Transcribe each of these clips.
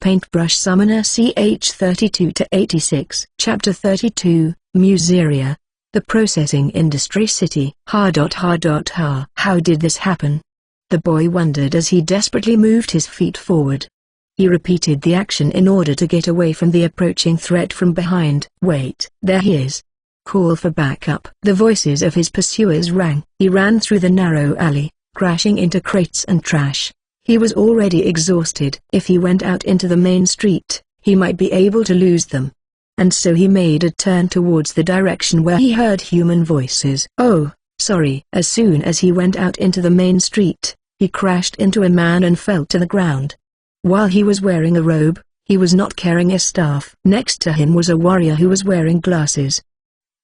Paintbrush Summoner CH 32-86. Chapter 32, Museria. The Processing Industry City. How did this happen? The boy wondered as he desperately moved his feet forward. He repeated the action in order to get away from the approaching threat from behind. Wait, there he is. Call for backup. The voices of his pursuers rang. He ran through the narrow alley, crashing into crates and trash. He was already exhausted. If he went out into the main street, he might be able to lose them. And so he made a turn towards the direction where he heard human voices. Oh, sorry. As soon as he went out into the main street, he crashed into a man and fell to the ground. While he was wearing a robe, he was not carrying a staff. Next to him was a warrior who was wearing glasses.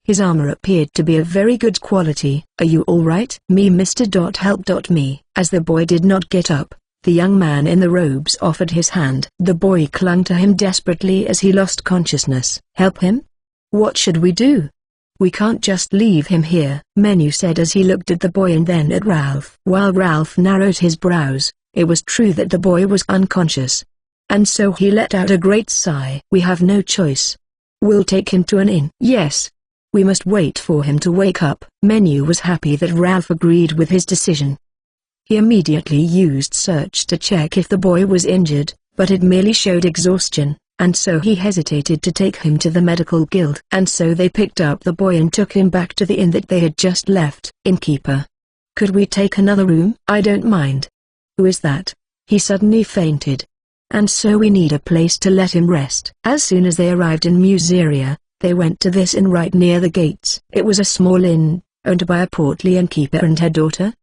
His armor appeared to be of very good quality. Are you alright? Me Mr. Help me. As the boy did not get up, the young man in the robes offered his hand. The boy clung to him desperately as he lost consciousness. Help him? What should we do? We can't just leave him here, Menu said as he looked at the boy and then at Ralph. While Ralph narrowed his brows, it was true that the boy was unconscious. And so he let out a great sigh. We have no choice. We'll take him to an inn. Yes. We must wait for him to wake up. Menu was happy that Ralph agreed with his decision. He immediately used search to check if the boy was injured, but it merely showed exhaustion, and so he hesitated to take him to the medical guild. And so they picked up the boy and took him back to the inn that they had just left. Innkeeper. Could we take another room? I don't mind. Who is that? He suddenly fainted. And so we need a place to let him rest. As soon as they arrived in Museria, they went to this inn right near the gates. It was a small inn, owned by a portly innkeeper and her daughter.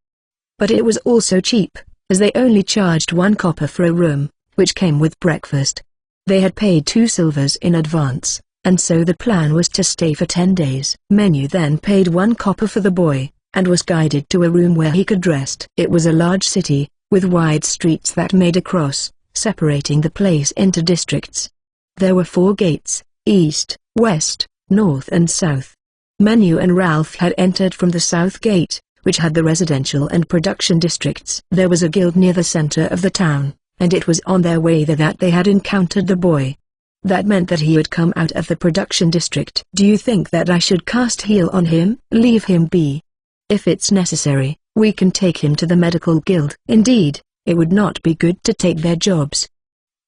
But it was also cheap, as they only charged 1 copper for a room, which came with breakfast. They had paid 2 silvers in advance, and so the plan was to stay for 10 days. Menu then paid 1 copper for the boy, and was guided to a room where he could rest. It was a large city, with wide streets that made a cross, separating the place into districts. There were 4 gates, east, west, north and south. Menu and Ralph had entered from the south gate, which had the residential and production districts. There was a guild near the center of the town, and it was on their way there that they had encountered the boy. That meant that he had come out of the production district. Do you think that I should cast heal on him? Leave him be. If it's necessary, we can take him to the medical guild. Indeed, it would not be good to take their jobs.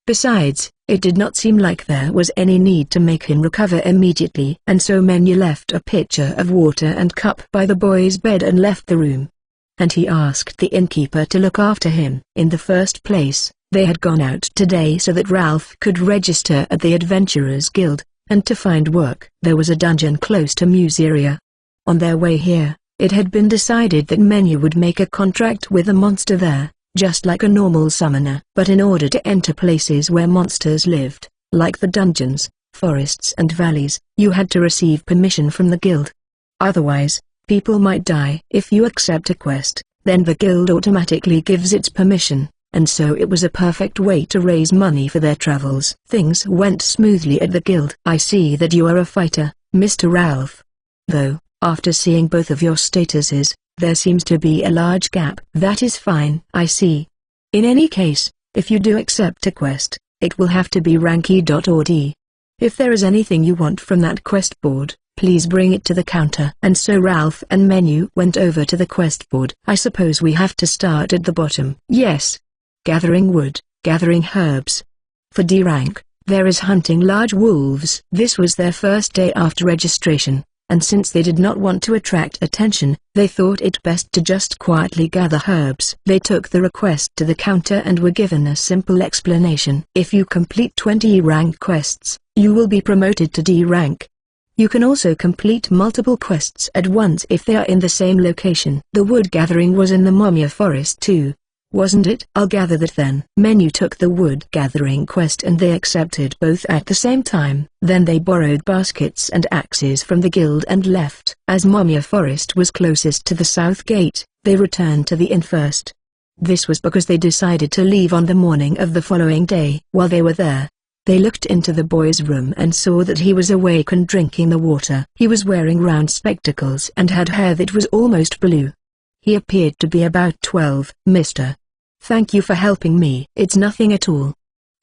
Besides, it did not seem like there was any need to make him recover immediately. And so Menu left a pitcher of water and cup by the boy's bed and left the room. And he asked the innkeeper to look after him. In the first place, they had gone out today so that Ralph could register at the Adventurers Guild, and to find work. There was a dungeon close to Museria. On their way here, it had been decided that Menu would make a contract with a monster there, just like a normal summoner. But in order to enter places where monsters lived, like the dungeons, forests and valleys, you had to receive permission from the guild. Otherwise, people might die. If you accept a quest, then the guild automatically gives its permission, and so it was a perfect way to raise money for their travels. Things went smoothly at the guild. I see that you are a fighter, Mr. Ralph. Though, after seeing both of your statuses, there seems to be a large gap. That is fine. I see. In any case, if you do accept a quest, it will have to be ranky.ord. If there is anything you want from that quest board, please bring it to the counter. And so Ralph and Menu went over to the quest board. I suppose we have to start at the bottom. Yes. Gathering wood, gathering herbs. For D rank, there is hunting large wolves. This was their first day after registration, and since they did not want to attract attention, they thought it best to just quietly gather herbs. They took the request to the counter and were given a simple explanation. If you complete 20 E rank quests, you will be promoted to D rank. You can also complete multiple quests at once if they are in the same location. The wood gathering was in the Momia Forest too, wasn't it? I'll gather that then. Menu took the wood gathering quest and they accepted both at the same time. Then they borrowed baskets and axes from the guild and left. As Momia Forest was closest to the south gate, they returned to the inn first. This was because they decided to leave on the morning of the following day. While they were there, they looked into the boy's room and saw that he was awake and drinking the water. He was wearing round spectacles and had hair that was almost blue. He appeared to be about 12. Mister. Thank you for helping me. It's nothing at all.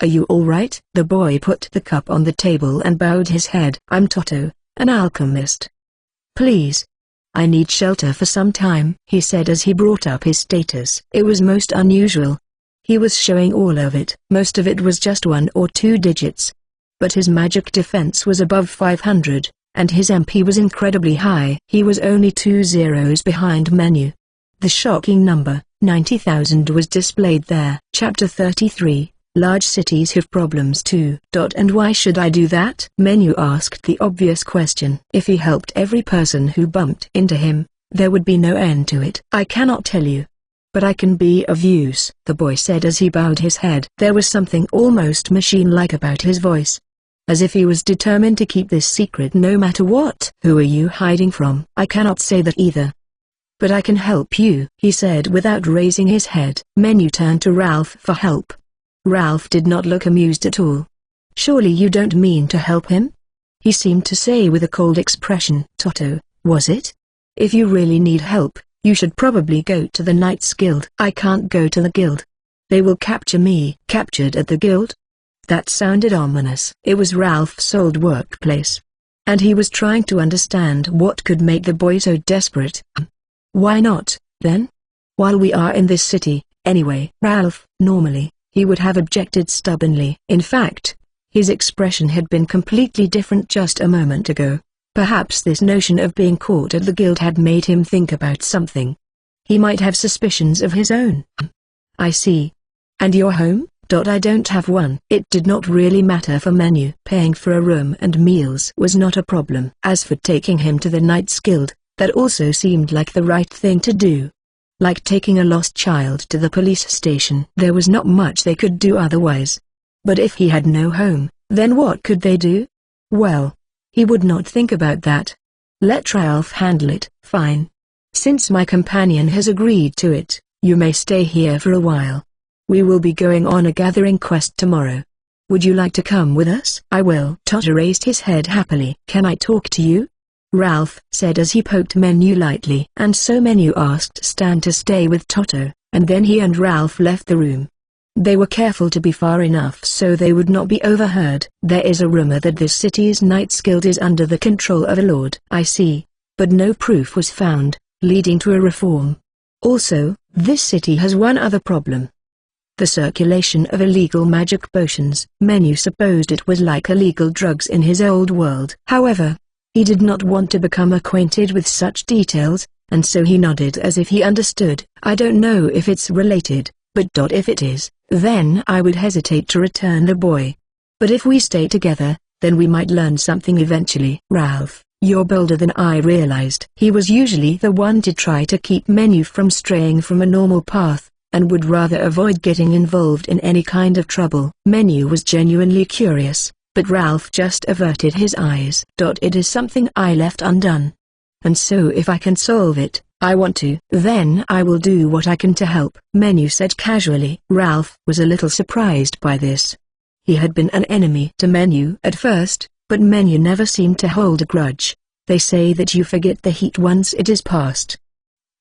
Are you all right? The boy put the cup on the table and bowed his head. I'm Toto, an alchemist. Please. I need shelter for some time, he said as he brought up his status. It was most unusual. He was showing all of it. Most of it was just 1 or 2 digits. But his magic defense was above 500, and his MP was incredibly high. He was only 2 zeros behind Menu. The shocking number, 90,000, was displayed there. Chapter 33, Large Cities Have Problems Too. And why should I do that? Menu asked the obvious question. If he helped every person who bumped into him, there would be no end to it. I cannot tell you. But I can be of use, the boy said as he bowed his head. There was something almost machine-like about his voice. As if he was determined to keep this secret no matter what. Who are you hiding from? I cannot say that either. But I can help you, he said without raising his head. Menu turned to Ralph for help. Ralph did not look amused at all. Surely you don't mean to help him? He seemed to say with a cold expression. Toto, was it? If you really need help, you should probably go to the Knights Guild. I can't go to the guild. They will capture me. Captured at the guild? That sounded ominous. It was Ralph's old workplace. And he was trying to understand what could make the boy so desperate. Why not, then? While we are in this city, anyway. Ralph, normally, he would have objected stubbornly. In fact, his expression had been completely different just a moment ago. Perhaps this notion of being caught at the guild had made him think about something. He might have suspicions of his own. I see. And your home? I don't have one. It did not really matter for Menu. Paying for a room and meals was not a problem. As for taking him to the Knights Guild, that also seemed like the right thing to do. Like taking a lost child to the police station. There was not much they could do otherwise. But if he had no home, then what could they do? Well, he would not think about that. Let Ralph handle it. Fine. Since my companion has agreed to it, you may stay here for a while. We will be going on a gathering quest tomorrow. Would you like to come with us? I will. Toto raised his head happily. Can I talk to you? Ralph said as he poked Menu lightly. And so Menu asked Stan to stay with Toto, and then he and Ralph left the room. They were careful to be far enough so they would not be overheard. There is a rumor that this city's Knights Guild is under the control of a lord. I see. But no proof was found, leading to a reform. Also, this city has one other problem. The circulation of illegal magic potions. Menu supposed it was like illegal drugs in his old world. However, he did not want to become acquainted with such details, and so he nodded as if he understood. I don't know if it's related, but if it is, then I would hesitate to return the boy. But if we stay together, then we might learn something eventually. Ralph, you're bolder than I realized. He was usually the one to try to keep Menu from straying from a normal path, and would rather avoid getting involved in any kind of trouble. Menu was genuinely curious, but Ralph just averted his eyes. It is something I left undone. And so if I can solve it, I want to. Then I will do what I can to help, Menu said casually. Ralph was a little surprised by this. He had been an enemy to Menu at first, but Menu never seemed to hold a grudge. They say that you forget the heat once it is past.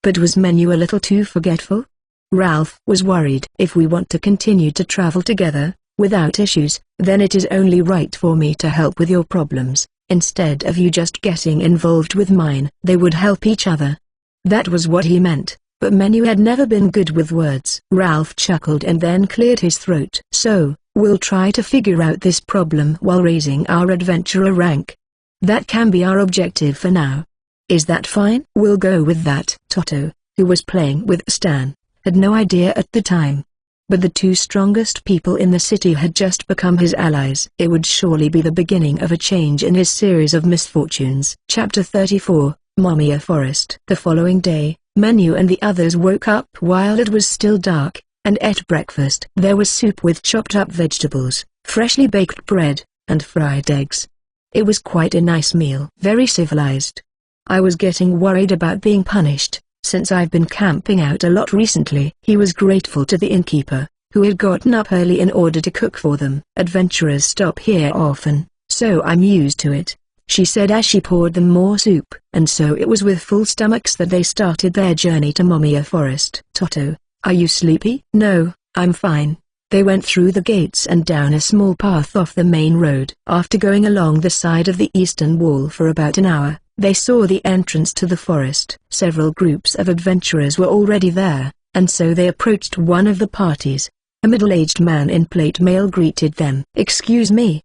But was Menu a little too forgetful? Ralph was worried. If we want to continue to travel together, without issues, then it is only right for me to help with your problems, instead of you just getting involved with mine. They would help each other. That was what he meant, but Menu had never been good with words. Ralph chuckled and then cleared his throat. So, we'll try to figure out this problem while raising our adventurer rank. That can be our objective for now. Is that fine? We'll go with that. Toto, who was playing with Stan, had no idea at the time. But the 2 strongest people in the city had just become his allies. It would surely be the beginning of a change in his series of misfortunes. Chapter 34, Momia Forest. The following day, Menu and the others woke up while it was still dark, and ate breakfast. There was soup with chopped up vegetables, freshly baked bread, and fried eggs. It was quite a nice meal. Very civilized. I was getting worried about being punished, since I've been camping out a lot recently. He was grateful to the innkeeper, who had gotten up early in order to cook for them. Adventurers stop here often, so I'm used to it, she said as she poured them more soup. And so it was with full stomachs that they started their journey to Momia Forest. Toto, are you sleepy? No, I'm fine. They went through the gates and down a small path off the main road. After going along the side of the eastern wall for about an hour, they saw the entrance to the forest. Several groups of adventurers were already there, and so they approached one of the parties. A middle-aged man in plate mail greeted them. "Excuse me.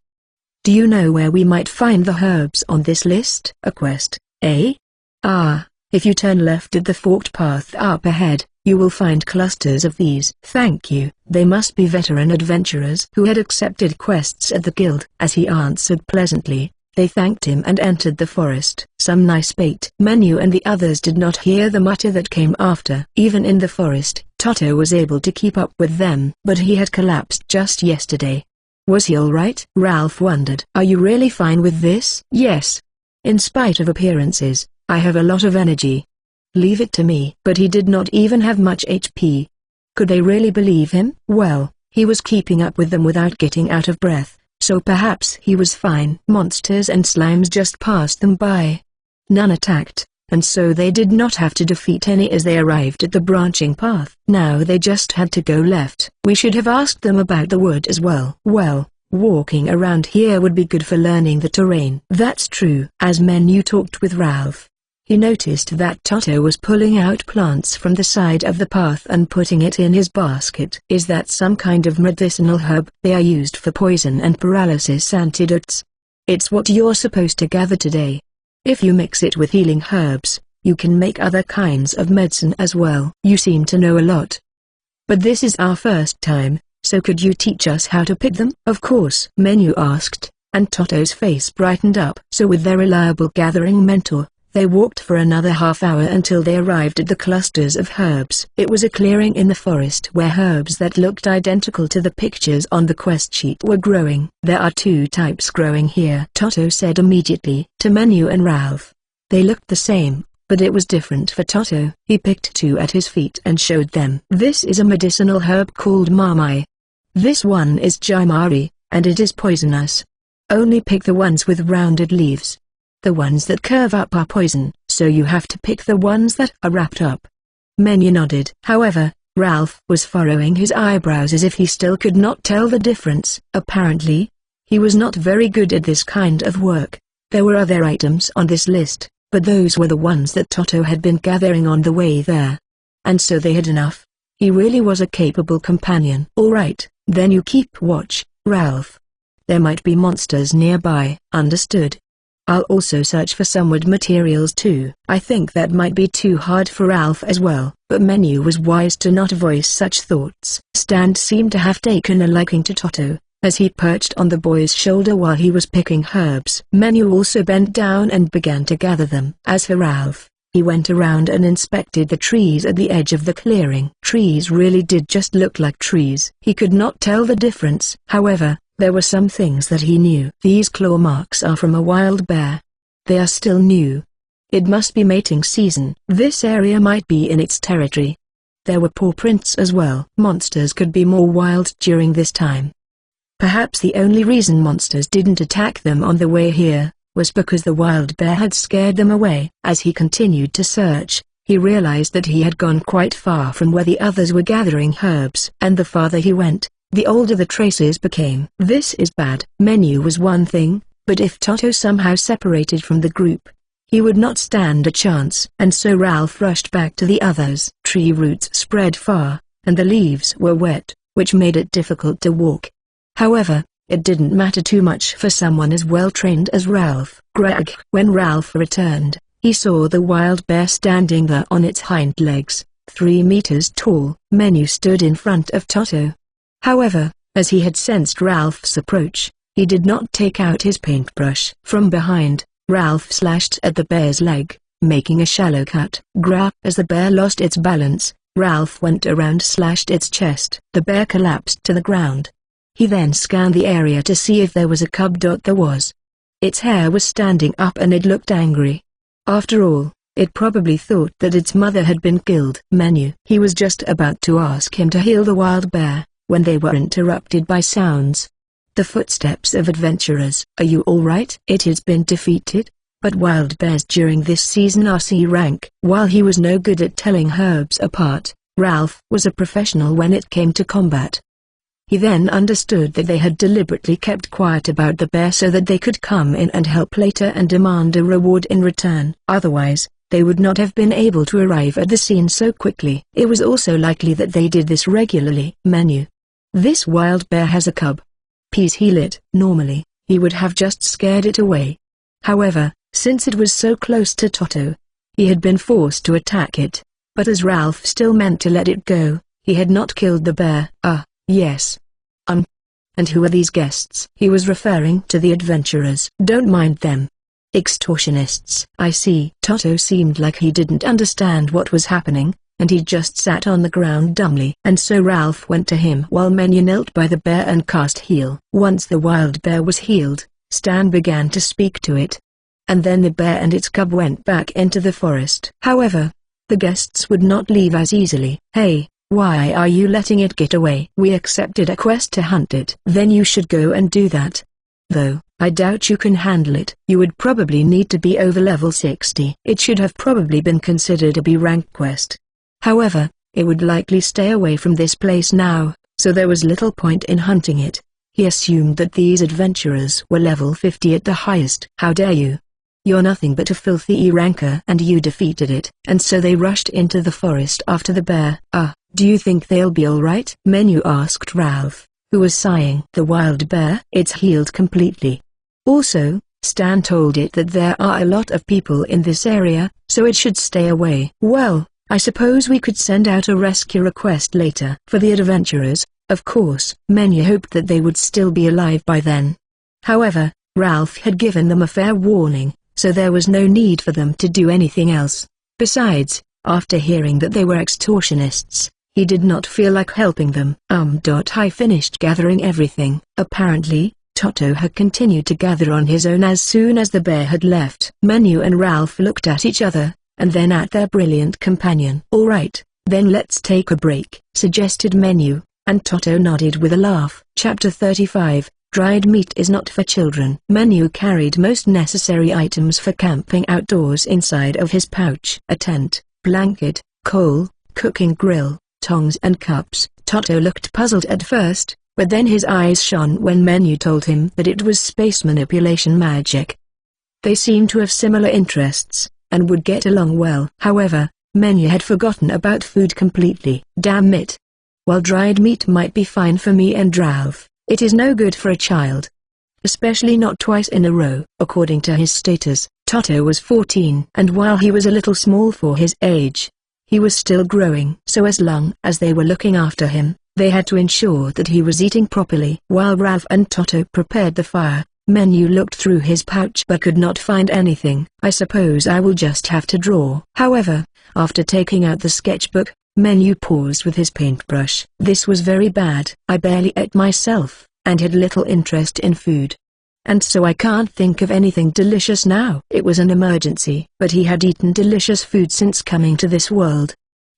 Do you know where we might find the herbs on this list?" "A quest, eh? Ah, if you turn left at the forked path up ahead, you will find clusters of these." "Thank you." They must be veteran adventurers who had accepted quests at the guild. As he answered pleasantly, they thanked him and entered the forest. "Some nice bait." Menu and the others did not hear the mutter that came after. Even in the forest, Toto was able to keep up with them. But he had collapsed just yesterday. Was he all right? Ralph wondered. "Are you really fine with this?" "Yes. In spite of appearances, I have a lot of energy. Leave it to me." But he did not even have much HP. Could they really believe him? Well, he was keeping up with them without getting out of breath, so perhaps he was fine. Monsters and slimes just passed them by. None attacked, and so they did not have to defeat any as they arrived at the branching path. Now they just had to go left. We should have asked them about the wood as well. Well, walking around here would be good for learning the terrain. That's true. As Menu talked with Ralph, he noticed that Toto was pulling out plants from the side of the path and putting it in his basket. "Is that some kind of medicinal herb?" "They are used for poison and paralysis antidotes. It's what you're supposed to gather today. If you mix it with healing herbs, you can make other kinds of medicine as well." "You seem to know a lot. But this is our first time, so could you teach us how to pick them?" "Of course," Menu asked, and Toto's face brightened up. So with their reliable gathering mentor, they walked for another half hour until they arrived at the clusters of herbs. It was a clearing in the forest where herbs that looked identical to the pictures on the quest sheet were growing. "There are two types growing here," Toto said immediately to Menu and Ralph. They looked the same, but it was different for Toto. He picked two at his feet and showed them. "This is a medicinal herb called Marmai. This one is Jimari, and it is poisonous. Only pick the ones with rounded leaves. The ones that curve up are poison, so you have to pick the ones that are wrapped up." Menu nodded. However, Ralph was furrowing his eyebrows as if he still could not tell the difference. Apparently, he was not very good at this kind of work. There were other items on this list, but those were the ones that Toto had been gathering on the way there. And so they had enough. He really was a capable companion. "All right, then you keep watch, Ralph. There might be monsters nearby." "Understood. I'll also search for some wood materials too." I think that might be too hard for Ralph as well, but Menu was wise to not voice such thoughts. Stan seemed to have taken a liking to Toto, as he perched on the boy's shoulder while he was picking herbs. Menu also bent down and began to gather them. As for Ralph, he went around and inspected the trees at the edge of the clearing. Trees really did just look like trees. He could not tell the difference. However, there were some things that he knew. These claw marks are from a wild bear. They are still new. It must be mating season. This area might be in its territory. There were paw prints as well. Monsters could be more wild during this time. Perhaps the only reason monsters didn't attack them on the way here was because the wild bear had scared them away. As he continued to search, he realized that he had gone quite far from where the others were gathering herbs. And the farther he went, the older the traces became. This is bad. Menu was one thing, but if Toto somehow separated from the group, he would not stand a chance. And so Ralph rushed back to the others. Tree roots spread far, and the leaves were wet, which made it difficult to walk. However, it didn't matter too much for someone as well-trained as Ralph. Greg. When Ralph returned, he saw the wild bear standing there on its hind legs, 3 meters tall. Menu stood in front of Toto. However, as he had sensed Ralph's approach, he did not take out his paintbrush. From behind, Ralph slashed at the bear's leg, making a shallow cut. As the bear lost its balance, Ralph went around slashed its chest. The bear collapsed to the ground. He then scanned the area to see if there was a cub. There was. Its hair was standing up and it looked angry. After all, it probably thought that its mother had been killed. Menu. He was just about to ask him to heal the wild bear, when they were interrupted by sounds. The footsteps of adventurers. "Are you all right?" "It has been defeated, but wild bears during this season are C rank." While he was no good at telling herbs apart, Ralph was a professional when it came to combat. He then understood that they had deliberately kept quiet about the bear so that they could come in and help later and demand a reward in return. Otherwise, they would not have been able to arrive at the scene so quickly. It was also likely that they did this regularly. Menu. This wild bear has a cub. Peas heal it. Normally, he would have just scared it away. However, since it was so close to Toto, he had been forced to attack it. But as Ralph still meant to let it go, he had not killed the bear. Yes. And who are these guests? He was referring to the adventurers. Don't mind them. Extortionists. I see. Toto seemed like he didn't understand what was happening, and he just sat on the ground dumbly. And so Ralph went to him while Menu knelt by the bear and cast heal. Once the wild bear was healed, Stan began to speak to it. And then the bear and its cub went back into the forest. However, the guests would not leave as easily. Hey, why are you letting it get away? We accepted a quest to hunt it. Then you should go and do that. Though, I doubt you can handle it. You would probably need to be over level 60. It should have probably been considered a B-rank quest. However, it would likely stay away from this place now, so there was little point in hunting it. He assumed that these adventurers were level 50 at the highest. How dare you? You're nothing but a filthy E-ranker and you defeated it. And so they rushed into the forest after the bear. Do you think they'll be alright? Menu asked Ralph, who was sighing. The wild bear? It's healed completely. Also, Stan told it that there are a lot of people in this area, so it should stay away. Well, I suppose we could send out a rescue request later. For the adventurers, of course. Menu hoped that they would still be alive by then. However, Ralph had given them a fair warning, so there was no need for them to do anything else. Besides, after hearing that they were extortionists, he did not feel like helping them. I finished gathering everything. Apparently, Toto had continued to gather on his own as soon as the bear had left. Menu and Ralph looked at each other, and then at their brilliant companion. Alright, then let's take a break, suggested Menu, and Toto nodded with a laugh. Chapter 35, Dried Meat is Not for Children. Menu carried most necessary items for camping outdoors inside of his pouch. A tent, blanket, coal, cooking grill, tongs and cups. Toto looked puzzled at first, but then his eyes shone when Menu told him that it was space manipulation magic. They seemed to have similar interests, and would get along well. However, Menu had forgotten about food completely. Damn it. While dried meat might be fine for me and Ralph, it is no good for a child. Especially not twice in a row. According to his status, Toto was 14, and while he was a little small for his age, he was still growing. So as long as they were looking after him, they had to ensure that he was eating properly. While Ralph and Toto prepared the fire, Menu looked through his pouch but could not find anything. I suppose I will just have to draw. However, after taking out the sketchbook, Menu paused with his paintbrush. This was very bad. I barely ate myself, and had little interest in food. And so I can't think of anything delicious now. It was an emergency. But he had eaten delicious food since coming to this world.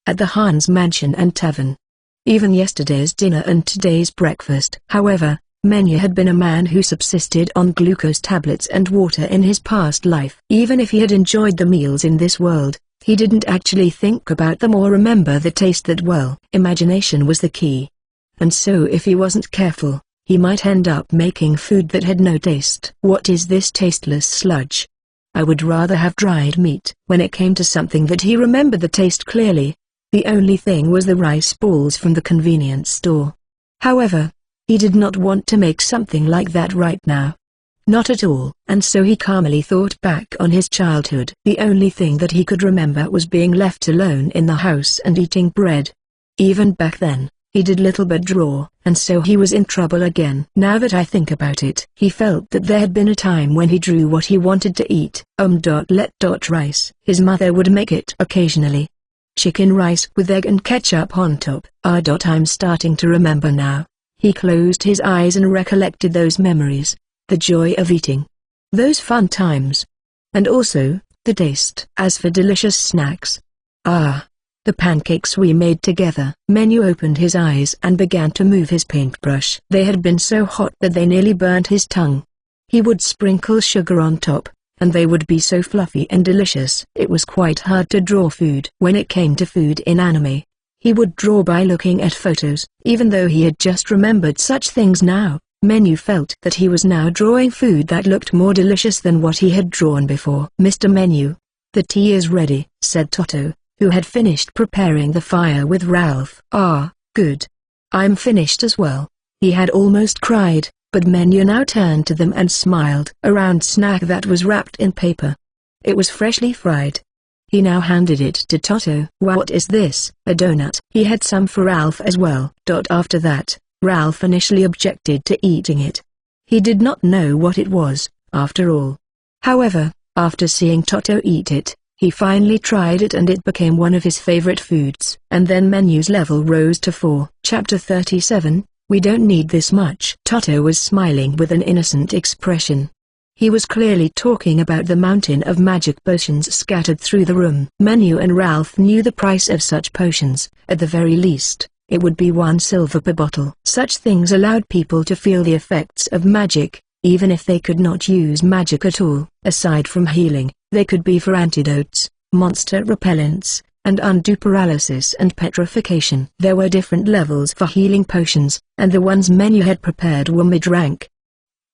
At the Hans Mansion and Tavern. Even yesterday's dinner and today's breakfast. However, Menu had been a man who subsisted on glucose tablets and water in his past life. Even if he had enjoyed the meals in this world, he didn't actually think about them or remember the taste that well. Imagination was the key. And so if he wasn't careful, he might end up making food that had no taste. What is this tasteless sludge? I would rather have dried meat. When it came to something that he remembered the taste clearly, the only thing was the rice balls from the convenience store. However, he did not want to make something like that right now. Not at all. And so he calmly thought back on his childhood. The only thing that he could remember was being left alone in the house and eating bread. Even back then, he did little but draw, and so he was in trouble again. Now that I think about it, he felt that there had been a time when he drew what he wanted to eat. Rice. His mother would make it occasionally. Chicken rice with egg and ketchup on top. I'm starting to remember now. He closed his eyes and recollected those memories. The joy of eating. Those fun times. And also, the taste. As for delicious snacks. The pancakes we made together. Menu opened his eyes and began to move his paintbrush. They had been so hot that they nearly burnt his tongue. He would sprinkle sugar on top, and they would be so fluffy and delicious. It was quite hard to draw food. When it came to food in anime, He would draw by looking at photos. Even though he had just remembered such things now, Menu felt that he was now drawing food that looked more delicious than what he had drawn before. "Mr. Menu, the tea is ready," said Toto, who had finished preparing the fire with Ralph. "Ah, good. I'm finished as well." He had almost cried, but Menu now turned to them and smiled. A round snack that was wrapped in paper. It was freshly fried. He now handed it to Toto. "What is this?" "A donut." He had some for Ralph as well. After that, Ralph initially objected to eating it. He did not know what it was, after all. However, after seeing Toto eat it, he finally tried it and it became one of his favorite foods. And then Menu's level rose to 4. Chapter 37, "We don't need this much." Toto was smiling with an innocent expression. He was clearly talking about the mountain of magic potions scattered through the room. Menu and Ralph knew the price of such potions. At the very least, it would be 1 silver per bottle. Such things allowed people to feel the effects of magic, even if they could not use magic at all. Aside from healing, they could be for antidotes, monster repellents, and undue paralysis and petrification. There were different levels for healing potions, and the ones Menu had prepared were mid-rank.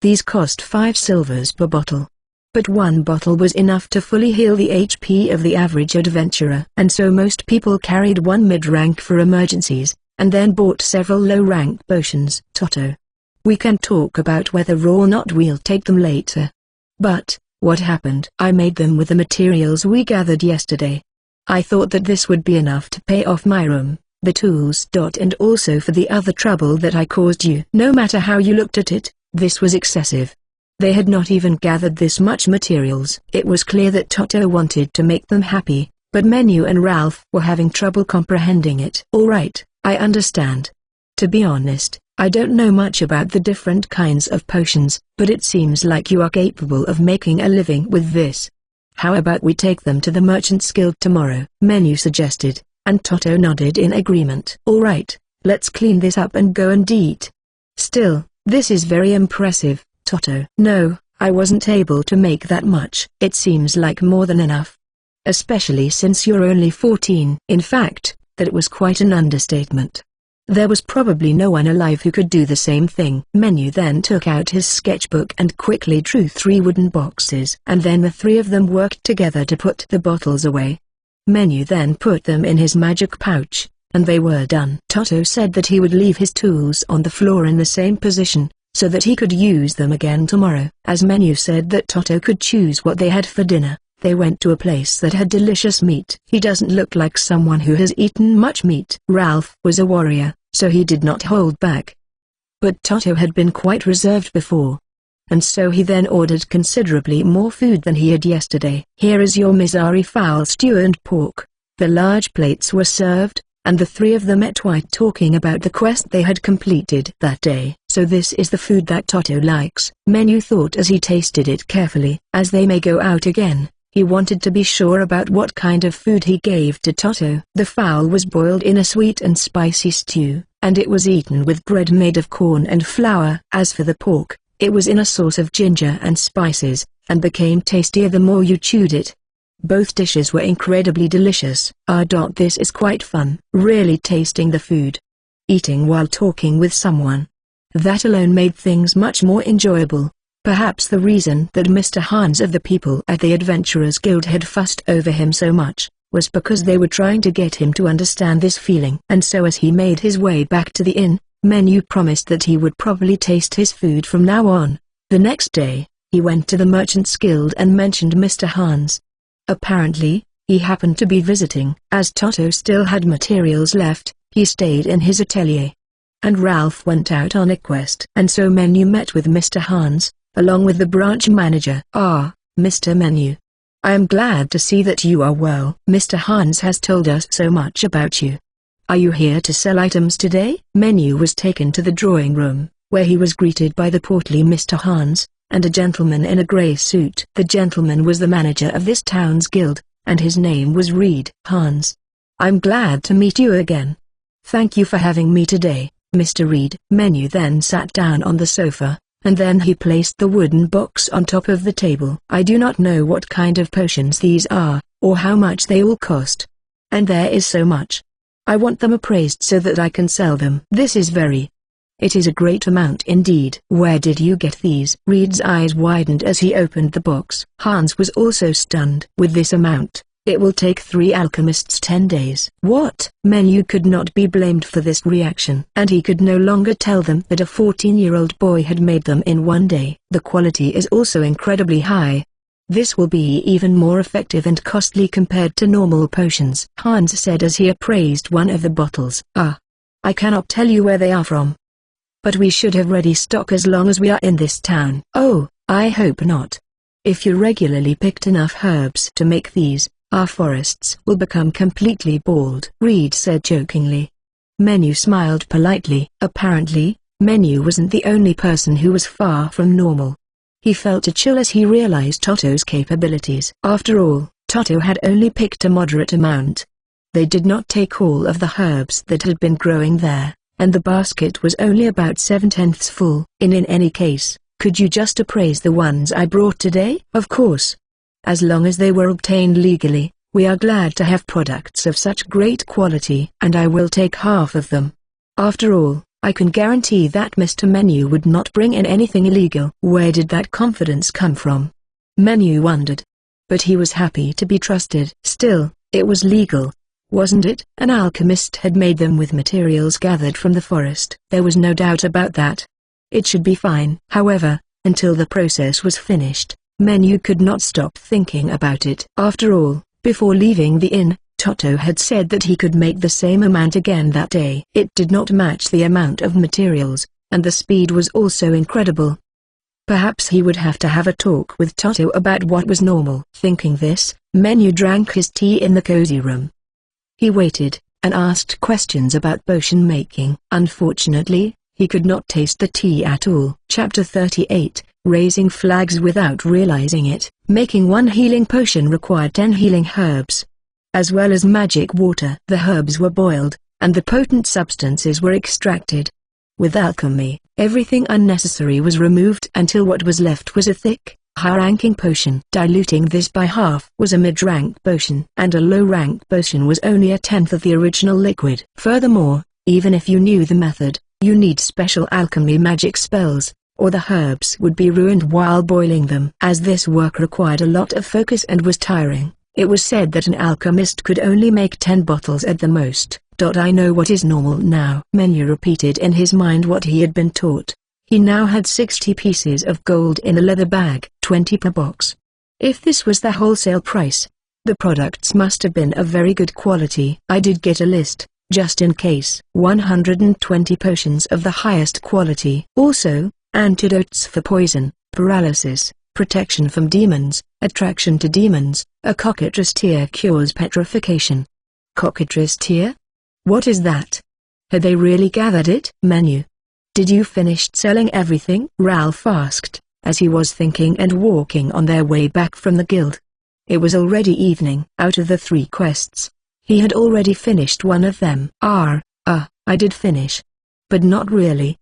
These cost 5 silvers per bottle. But 1 bottle was enough to fully heal the HP of the average adventurer. And so most people carried 1 mid-rank for emergencies, and then bought several low-rank potions. "Toto, we can talk about whether or not we'll take them later. But, what happened?" "I made them with the materials we gathered yesterday. I thought that this would be enough to pay off my room, the tools. And also for the other trouble that I caused you." No matter how you looked at it, this was excessive. They had not even gathered this much materials. It was clear that Toto wanted to make them happy, but Menu and Ralph were having trouble comprehending it. "All right, I understand. To be honest, I don't know much about the different kinds of potions, but it seems like you are capable of making a living with this. How about we take them to the Merchants Guild tomorrow?" Menu suggested, and Toto nodded in agreement. "All right, let's clean this up and go and eat. Still, this is very impressive, Toto." "No, I wasn't able to make that much." "It seems like more than enough. Especially since you're only 14. In fact, that was quite an understatement. There was probably no one alive who could do the same thing." Menu then took out his sketchbook and quickly drew 3 wooden boxes. And then the 3 of them worked together to put the bottles away. Menu then put them in his magic pouch, and they were done. Toto said that he would leave his tools on the floor in the same position, so that he could use them again tomorrow. As Menu said that Toto could choose what they had for dinner, they went to a place that had delicious meat. "He doesn't look like someone who has eaten much meat." Ralph was a warrior, so he did not hold back. But Toto had been quite reserved before. And so he then ordered considerably more food than he had yesterday. "Here is your Mizari fowl stew and pork." The large plates were served, and the 3 of them ate while talking about the quest they had completed that day. "So this is the food that Toto likes," Menu thought as he tasted it carefully. As they may go out again, he wanted to be sure about what kind of food he gave to Toto. The fowl was boiled in a sweet and spicy stew, and it was eaten with bread made of corn and flour. As for the pork, it was in a sauce of ginger and spices, and became tastier the more you chewed it. Both dishes were incredibly delicious. This is quite fun. Really tasting the food. Eating while talking with someone. That alone made things much more enjoyable. Perhaps the reason that Mr. Hans of the people at the Adventurers Guild had fussed over him so much, was because they were trying to get him to understand this feeling. And so as he made his way back to the inn, Menu promised that he would probably taste his food from now on. The next day, he went to the Merchants Guild and mentioned Mr. Hans. Apparently, he happened to be visiting. As Toto still had materials left, he stayed in his atelier. And Ralph went out on a quest. And so Menu met with Mr. Hans, along with the branch manager. "Ah, Mr. Menu. I am glad to see that you are well. Mr. Hans has told us so much about you. Are you here to sell items today?" Menu was taken to the drawing room, where he was greeted by the portly Mr. Hans, and a gentleman in a grey suit. The gentleman was the manager of this town's guild, and his name was Reed. "Hans. I'm glad to meet you again. Thank you for having me today, Mr. Reed." Menu then sat down on the sofa, and then he placed the wooden box on top of the table. "I do not know what kind of potions these are, or how much they all cost. And there is so much. I want them appraised so that I can sell them. This is It is a great amount indeed. Where did you get these? Reed's eyes widened as he opened the box. Hans was also stunned. With this amount, it will take 3 alchemists 10 days. What? Menu could not be blamed for this reaction. And he could no longer tell them that a 14-year-old boy had made them in 1 day. The quality is also incredibly high. This will be even more effective and costly compared to normal potions, Hans said as he appraised one of the bottles. I cannot tell you where they are from. But we should have ready stock as long as we are in this town. Oh, I hope not. If you regularly picked enough herbs to make these, our forests will become completely bald, Reed said jokingly. Menu smiled politely. Apparently, Menu wasn't the only person who was far from normal. He felt a chill as he realized Toto's capabilities. After all, Toto had only picked a moderate amount. They did not take all of the herbs that had been growing there, and the basket was only about 7/10 full. In any case, could you just appraise the ones I brought today? Of course. As long as they were obtained legally, we are glad to have products of such great quality. And I will take half of them. After all, I can guarantee that Mr. Menu would not bring in anything illegal. Where did that confidence come from? Menu wondered. But he was happy to be trusted. Still, it was legal, wasn't it? An alchemist had made them with materials gathered from the forest. There was no doubt about that. It should be fine. However, until the process was finished, Menu could not stop thinking about it. After all, before leaving the inn, Toto had said that he could make the same amount again that day. It did not match the amount of materials, and the speed was also incredible. Perhaps he would have to have a talk with Toto about what was normal. Thinking this, Menu drank his tea in the cozy room. He waited, and asked questions about potion making. Unfortunately, he could not taste the tea at all. Chapter 38, Raising Flags Without Realizing It. Making one healing potion required 10 healing herbs, as well as magic water. The herbs were boiled, and the potent substances were extracted. With alchemy, everything unnecessary was removed until what was left was a thick, high-ranking potion. Diluting this by half was a mid-rank potion, and a low-rank potion was only 1/10 of the original liquid. Furthermore, even if you knew the method, you need special alchemy magic spells, or the herbs would be ruined while boiling them. As this work required a lot of focus and was tiring, it was said that an alchemist could only make 10 bottles at the most. I know what is normal now. Menu repeated in his mind what he had been taught. He now had 60 pieces of gold in a leather bag, 20 per box. If this was the wholesale price, the products must have been of very good quality. I did get a list, just in case. 120 potions of the highest quality. Also, antidotes for poison, paralysis, protection from demons, attraction to demons, a cockatrice tear cures petrification. Cockatrice tear? What is that? Had they really gathered it? Menu. Did you finish selling everything? Ralph asked, as he was thinking and walking on their way back from the guild. It was already evening. Out of the 3 quests, he had already finished one of them. I did finish. But not really.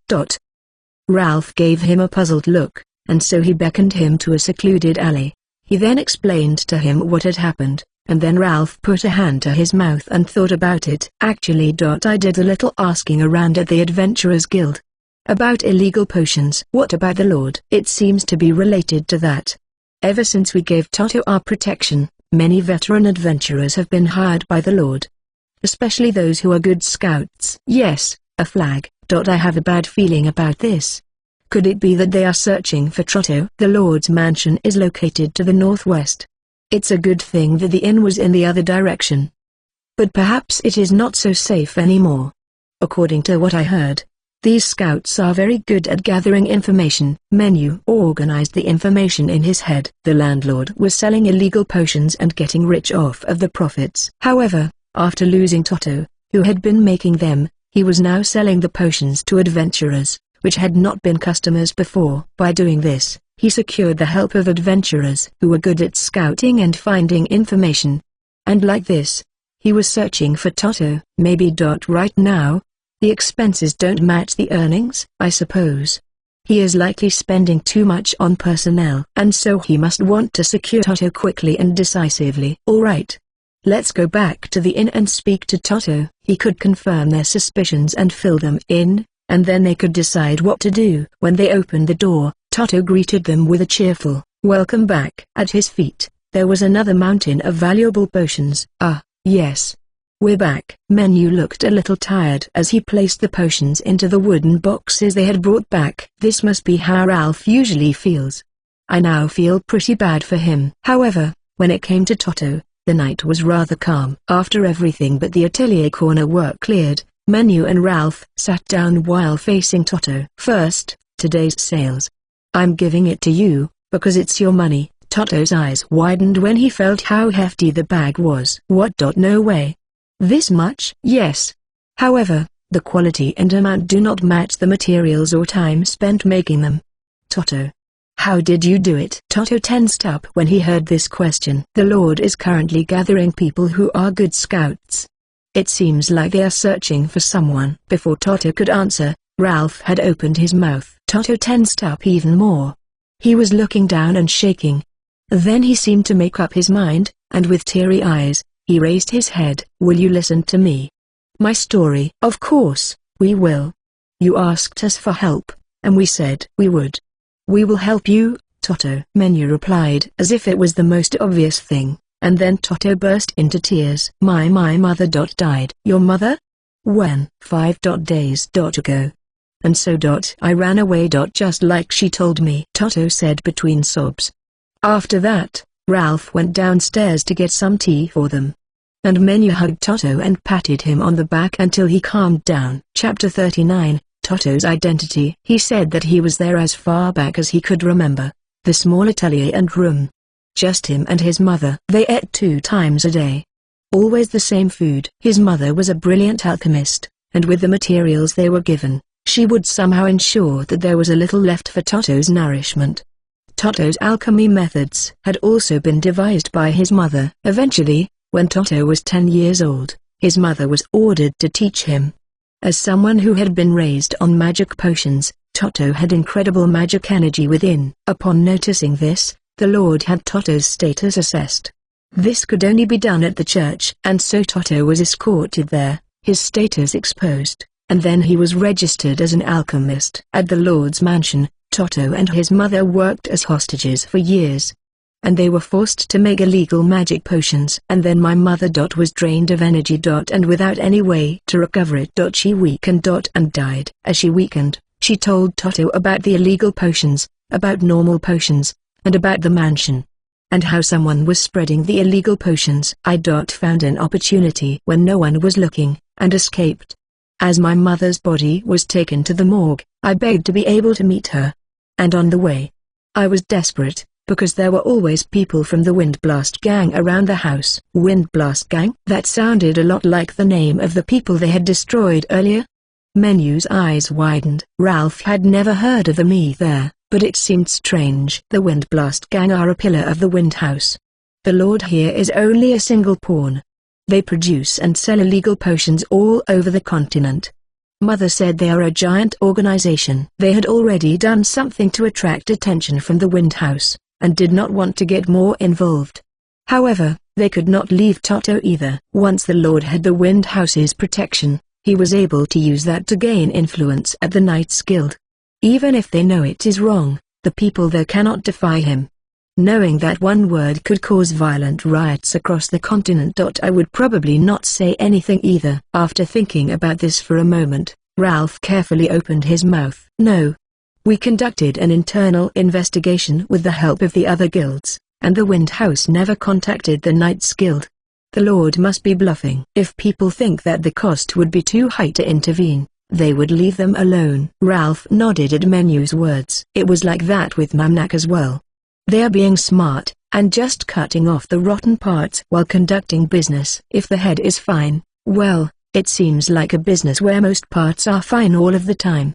Ralph gave him a puzzled look, and so he beckoned him to a secluded alley. He then explained to him what had happened, and then Ralph put a hand to his mouth and thought about it. Actually, I did a little asking around at the Adventurers Guild. About illegal potions. What about the Lord? It seems to be related to that. Ever since we gave Toto our protection, many veteran adventurers have been hired by the Lord. Especially those who are good scouts. Yes, a flag. I have a bad feeling about this. Could it be that they are searching for Toto? The Lord's mansion is located to the northwest. It's a good thing that the inn was in the other direction. But perhaps it is not so safe anymore. According to what I heard, these scouts are very good at gathering information. Menu organized the information in his head. The landlord was selling illegal potions and getting rich off of the profits. However, after losing Toto, who had been making them, he was now selling the potions to adventurers, which had not been customers before. By doing this, he secured the help of adventurers who were good at scouting and finding information. And like this, he was searching for Toto. Maybe. Right now, the expenses don't match the earnings, I suppose. He is likely spending too much on personnel, and so he must want to secure Toto quickly and decisively. All right. Let's go back to the inn and speak to Toto. He could confirm their suspicions and fill them in, and then they could decide what to do. When they opened the door, Toto greeted them with a cheerful, "Welcome back." At his feet, there was another mountain of valuable potions. "Ah, yes. We're back." Menu looked a little tired as he placed the potions into the wooden boxes they had brought back. This must be how Ralph usually feels. I now feel pretty bad for him. However, when it came to Toto, the night was rather calm. After everything but the atelier corner work cleared, Menu and Ralph sat down while facing Toto. "First, today's sales. I'm giving it to you, because it's your money." Toto's eyes widened when he felt how hefty the bag was. "What? No way. This much?" "Yes. However, the quality and amount do not match the materials or time spent making them." "Toto, how did you do it?" Toto tensed up when he heard this question. "The Lord is currently gathering people who are good scouts. It seems like they are searching for someone." Before Toto could answer, Ralph had opened his mouth. Toto tensed up even more. He was looking down and shaking. Then he seemed to make up his mind, and with teary eyes, he raised his head. "Will you listen to me? My story?" "Of course, we will. You asked us for help, and we said we would. We will help you, Toto." Menu replied as if it was the most obvious thing, and then Toto burst into tears. My mother died." "Your mother? When?" 5 days ago. "And so I ran away just like she told me," Toto said between sobs. After that, Ralph went downstairs to get some tea for them. And Menu hugged Toto and patted him on the back until he calmed down. Chapter 39, Toto's Identity. He said that he was there as far back as he could remember. The small atelier and room. Just him and his mother. They ate 2 times a day. Always the same food. His mother was a brilliant alchemist, and with the materials they were given, she would somehow ensure that there was a little left for Toto's nourishment. Toto's alchemy methods had also been devised by his mother. Eventually, when Toto was 10 years old, his mother was ordered to teach him. As someone who had been raised on magic potions, Toto had incredible magic energy within. Upon noticing this, the Lord had Toto's status assessed. This could only be done at the church, and so Toto was escorted there, his status exposed, and then he was registered as an alchemist. At the Lord's mansion, Toto and his mother worked as hostages for years. And they were forced to make illegal magic potions. And then my mother was drained of energy. And without any way to recover it. She weakened. And died. As she weakened, she told Toto about the illegal potions, about normal potions, and about the mansion. And how someone was spreading the illegal potions. I found an opportunity when no one was looking, and escaped. As my mother's body was taken to the morgue, I begged to be able to meet her. And on the way, I was desperate, because there were always people from the Windblast Gang around the house. Windblast Gang? That sounded a lot like the name of the people they had destroyed earlier. Menu's eyes widened. Ralph had never heard of them either, but it seemed strange. The Windblast Gang are a pillar of the Wind House. The Lord here is only a single pawn. They produce and sell illegal potions all over the continent. Mother said they are a giant organization. They had already done something to attract attention from the Wind House, and did not want to get more involved. However, they could not leave Toto either. Once the Lord had the Wind House's protection, he was able to use that to gain influence at the Knights Guild. Even if they know it is wrong, the people there cannot defy him. Knowing that one word could cause violent riots across the continent. I would probably not say anything either. After thinking about this for a moment, Ralph carefully opened his mouth. "No. We conducted an internal investigation with the help of the other guilds, and the Wind House never contacted the Knights Guild. The Lord must be bluffing. If people think that the cost would be too high to intervene, they would leave them alone." Ralph nodded at Menu's words. It was like that with Mamnak as well. They are being smart, and just cutting off the rotten parts while conducting business. If the head is fine, well, it seems like a business where most parts are fine all of the time.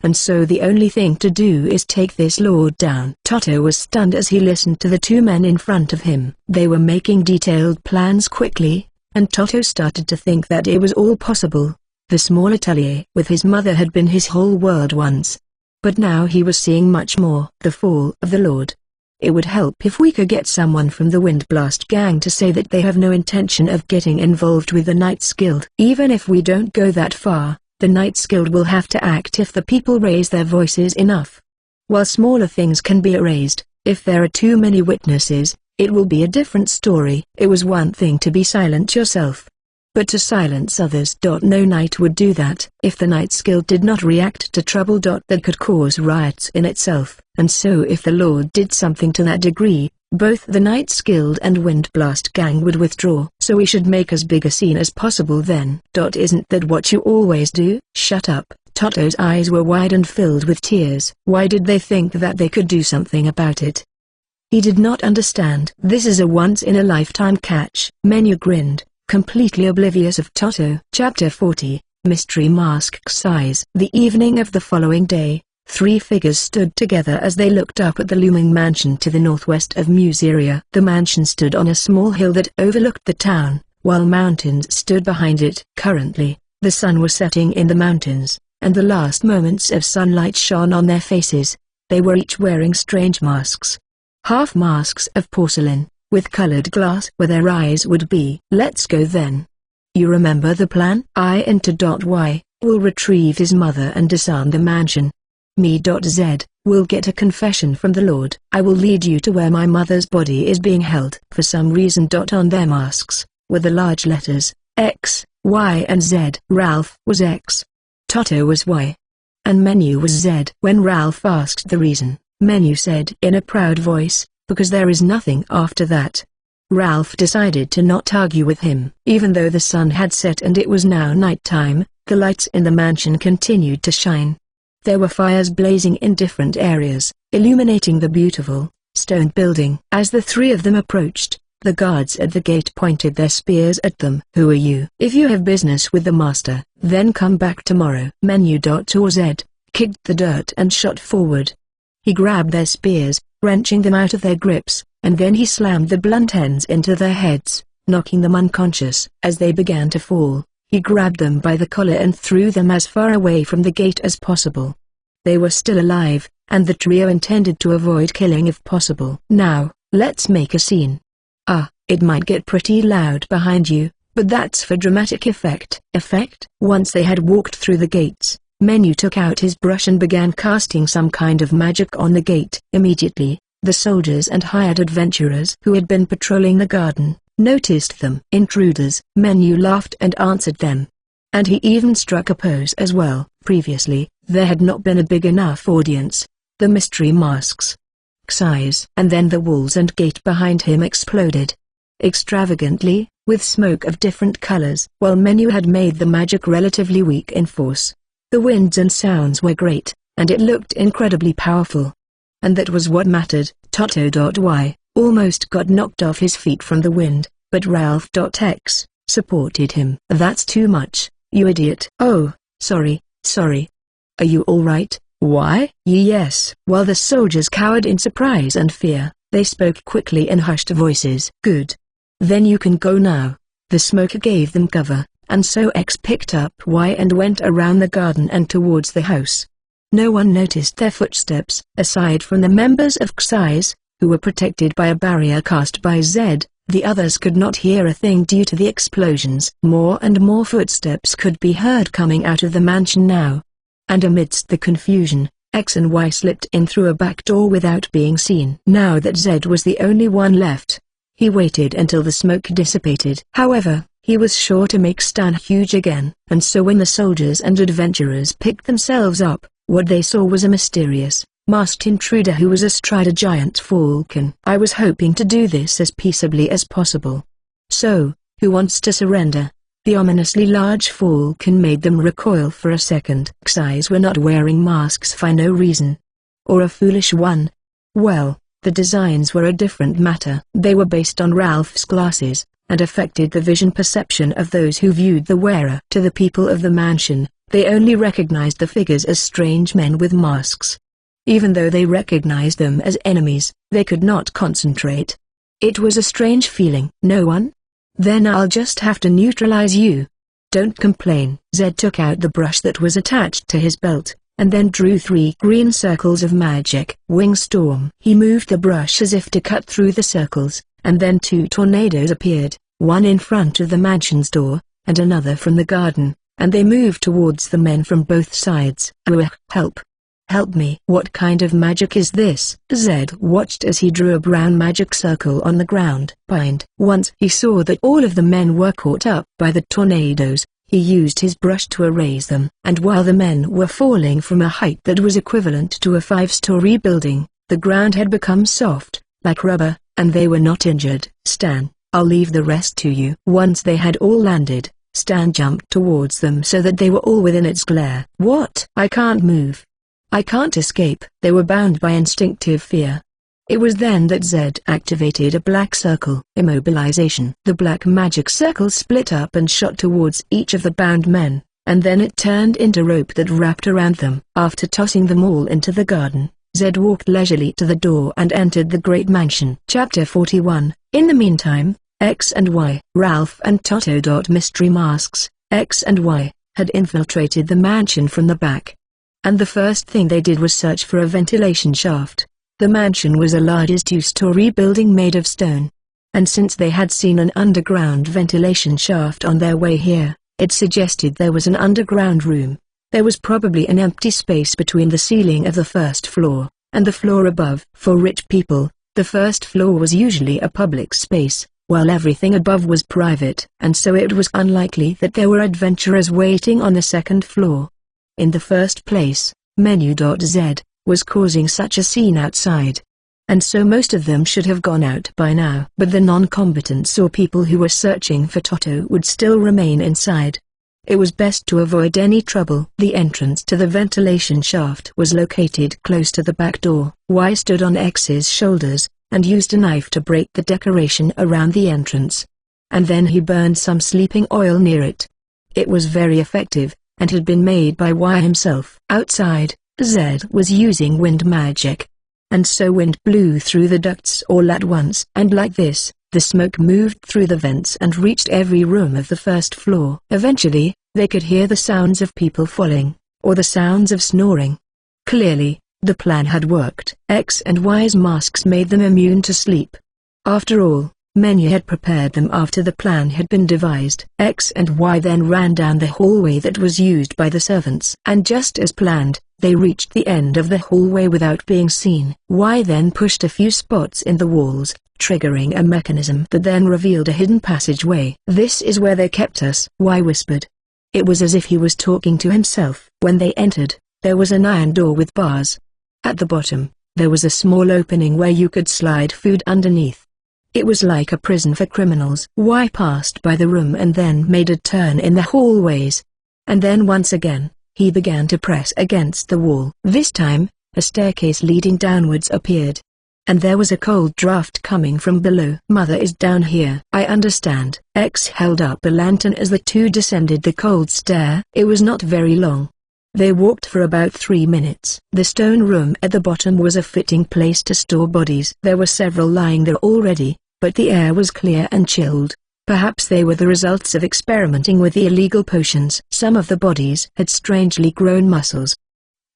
And so the only thing to do is take this lord down. Toto was stunned as he listened to the 2 men in front of him. They were making detailed plans quickly, and Toto started to think that it was all possible. The small atelier with his mother had been his whole world once. But now he was seeing much more. The fall of the Lord. It would help if we could get someone from the Windblast gang to say that they have no intention of getting involved with the Knights Guild. Even if we don't go that far, the Knights Guild will have to act if the people raise their voices enough. While smaller things can be erased, if there are too many witnesses, it will be a different story. It was one thing to be silent yourself, but to silence others. No knight would do that. If the Knights Guild did not react to trouble, that could cause riots in itself, and so if the Lord did something to that degree, both the Knights Guild and Windblast gang would withdraw. So we should make as big a scene as possible then. Isn't that what you always do? Shut up. Toto's eyes were wide and filled with tears. Why did they think that they could do something about it? He did not understand. This is a once-in-a-lifetime catch. Menu grinned, completely oblivious of Toto. Chapter 40, Mystery Mask Size. The evening of the following day, three figures stood together as they looked up at the looming mansion to the northwest of Museria. The mansion stood on a small hill that overlooked the town, while mountains stood behind it. Currently, the sun was setting in the mountains, and the last moments of sunlight shone on their faces. They were each wearing strange masks. Half masks of porcelain, with colored glass where their eyes would be. Let's go then. You remember the plan? I Y will retrieve his mother and disarm the mansion. Me.Z will get a confession from the Lord. I will lead you to where my mother's body is being held. For some reason. On their masks were the large letters X, Y and Z. Ralph was X. Toto was Y. And Menu was Z. When Ralph asked the reason, Menu said in a proud voice, because there is nothing after that. Ralph decided to not argue with him. Even though the sun had set and it was now night time, the lights in the mansion continued to shine. There were fires blazing in different areas, illuminating the beautiful, stone building. As the three of them approached, the guards at the gate pointed their spears at them. Who are you? If you have business with the master, then come back tomorrow. Menu.OZ kicked the dirt and shot forward. He grabbed their spears, wrenching them out of their grips, and then he slammed the blunt ends into their heads, knocking them unconscious. As they began to fall, he grabbed them by the collar and threw them as far away from the gate as possible. They were still alive, and the trio intended to avoid killing if possible. Now, let's make a scene. It might get pretty loud behind you, but that's for dramatic effect. Once they had walked through the gates, Menu took out his brush and began casting some kind of magic on the gate. Immediately, the soldiers and hired adventurers who had been patrolling the garden noticed them. Intruders. Menu laughed and answered them. And he even struck a pose as well. Previously, there had not been a big enough audience. The mystery masks size. And then the walls and gate behind him exploded extravagantly, with smoke of different colors. While Menu had made the magic relatively weak in force, the winds and sounds were great, and it looked incredibly powerful. And that was what mattered. Toto.Y almost got knocked off his feet from the wind, but Ralph.X supported him. That's too much, you idiot. Oh, sorry. Are you alright? Why? Yes. While the soldiers cowered in surprise and fear, they spoke quickly in hushed voices. Good. Then you can go now. The smoke gave them cover, and so X picked up Y and went around the garden and towards the house. No one noticed their footsteps, aside from the members of Xi's, who were protected by a barrier cast by Z. The others could not hear a thing due to the explosions. More and more footsteps could be heard coming out of the mansion now. And amidst the confusion, X and Y slipped in through a back door without being seen. Now that Z was the only one left, he waited until the smoke dissipated. However, he was sure to make Stan huge again. And so when the soldiers and adventurers picked themselves up, what they saw was a mysterious, masked intruder who was astride a giant falcon. I was hoping to do this as peaceably as possible. So, who wants to surrender? The ominously large falcon made them recoil for a second. Xi's were not wearing masks for no reason. Or a foolish one. Well, the designs were a different matter. They were based on Ralph's glasses, and affected the vision perception of those who viewed the wearer. To the people of the mansion, they only recognized the figures as strange men with masks. Even though they recognized them as enemies, they could not concentrate. It was a strange feeling. No one? Then I'll just have to neutralize you. Don't complain. Zed took out the brush that was attached to his belt, and then drew 3 green circles of magic. Wing storm. He moved the brush as if to cut through the circles, and then 2 tornadoes appeared, one in front of the mansion's door, and another from the garden, and they moved towards the men from both sides. Help! Help me! What kind of magic is this? Zed watched as he drew a brown magic circle on the ground. Once he saw that all of the men were caught up by the tornadoes, he used his brush to erase them. And while the men were falling from a height that was equivalent to a 5-story building, the ground had become soft, like rubber, and they were not injured. Stan, I'll leave the rest to you. Once they had all landed, Stan jumped towards them so that they were all within its glare. What? I can't move. I can't escape. They were bound by instinctive fear. It was then that Zed activated a black circle. Immobilization. The black magic circle split up and shot towards each of the bound men, and then it turned into rope that wrapped around them. After tossing them all into the garden, Zed walked leisurely to the door and entered the great mansion. Chapter 41. In the meantime, X and Y. Ralph and Toto. Mystery masks. X and Y had infiltrated the mansion from the back, and the first thing they did was search for a ventilation shaft. The mansion was a large 2-story building made of stone, and since they had seen an underground ventilation shaft on their way here, it suggested there was an underground room. There was probably an empty space between the ceiling of the first floor and the floor above. For rich people, the first floor was usually a public space, while everything above was private, and so it was unlikely that there were adventurers waiting on the second floor. In the first place, Menu.Z was causing such a scene outside, and so most of them should have gone out by now. But the non-combatants or people who were searching for Toto would still remain inside. It was best to avoid any trouble. The entrance to the ventilation shaft was located close to the back door. Y stood on X's shoulders, and used a knife to break the decoration around the entrance. And then he burned some sleeping oil near it. It was very effective, and had been made by Y himself. Outside, Zed was using wind magic, and so wind blew through the ducts all at once. And like this, the smoke moved through the vents and reached every room of the first floor. Eventually, they could hear the sounds of people falling, or the sounds of snoring. Clearly, the plan had worked. X and Y's masks made them immune to sleep. After all, Menu had prepared them after the plan had been devised. X and Y then ran down the hallway that was used by the servants. And just as planned, they reached the end of the hallway without being seen. Y then pushed a few spots in the walls, triggering a mechanism that then revealed a hidden passageway. This is where they kept us, Y whispered. It was as if he was talking to himself. When they entered, there was an iron door with bars. At the bottom, there was a small opening where you could slide food underneath. It was like a prison for criminals. Y passed by the room and then made a turn in the hallways. And then once again, he began to press against the wall. This time, a staircase leading downwards appeared. And there was a cold draft coming from below. Mother is down here. I understand. X held up a lantern as the two descended the cold stair. It was not very long. They walked for about 3 minutes. The stone room at the bottom was a fitting place to store bodies. There were several lying there already, but the air was clear and chilled. Perhaps they were the results of experimenting with the illegal potions. Some of the bodies had strangely grown muscles,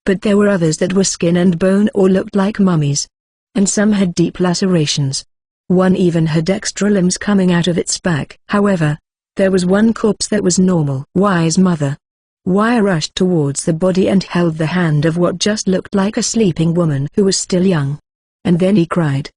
but there were others that were skin and bone or looked like mummies. And some had deep lacerations. One even had extra limbs coming out of its back. However, there was one corpse that was normal. Y's mother. Y rushed towards the body and held the hand of what just looked like a sleeping woman who was still young. And then he cried.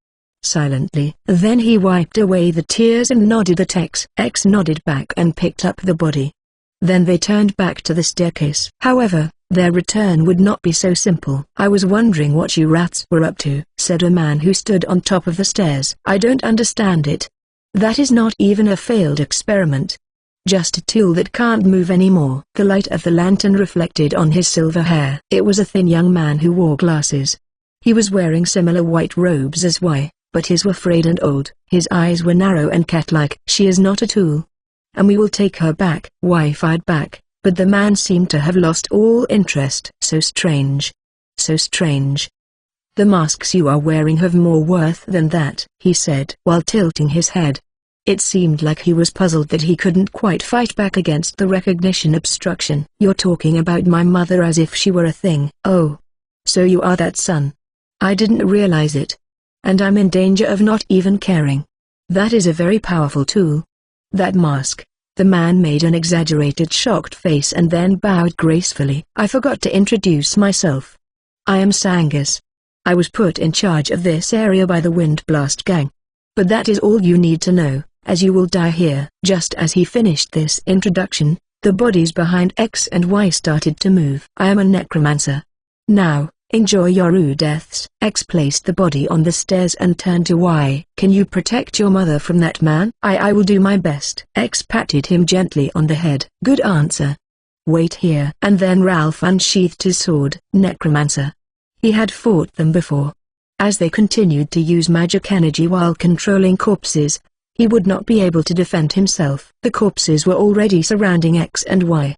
Silently. Then he wiped away the tears and nodded at X. X nodded back and picked up the body. Then they turned back to the staircase. However, their return would not be so simple. I was wondering what you rats were up to, said a man who stood on top of the stairs. I don't understand it. That is not even a failed experiment. Just a tool that can't move anymore. The light of the lantern reflected on his silver hair. It was a thin young man who wore glasses. He was wearing similar white robes as Y, but his were frayed and old. His eyes were narrow and cat-like. She is not a tool, and we will take her back. Y fired back, but the man seemed to have lost all interest. So strange. So strange. The masks you are wearing have more worth than that, he said while tilting his head. It seemed like he was puzzled that he couldn't quite fight back against the recognition obstruction. "You're talking about my mother as if she were a thing." "Oh. So you are that son. I didn't realize it. And I'm in danger of not even caring. That is a very powerful tool. That mask." The man made an exaggerated shocked face and then bowed gracefully. "I forgot to introduce myself. I am Sangus. I was put in charge of this area by the Windblast Gang. But that is all you need to know, as you will die here." Just as he finished this introduction, the bodies behind X and Y started to move. "I am a necromancer. Now, enjoy your rude deaths." X placed the body on the stairs and turned to Y. "Can you protect your mother from that man?" I will do my best." X patted him gently on the head. "Good answer. Wait here." And then Ralph unsheathed his sword. Necromancer. He had fought them before. As they continued to use magic energy while controlling corpses, he would not be able to defend himself. The corpses were already surrounding X and Y.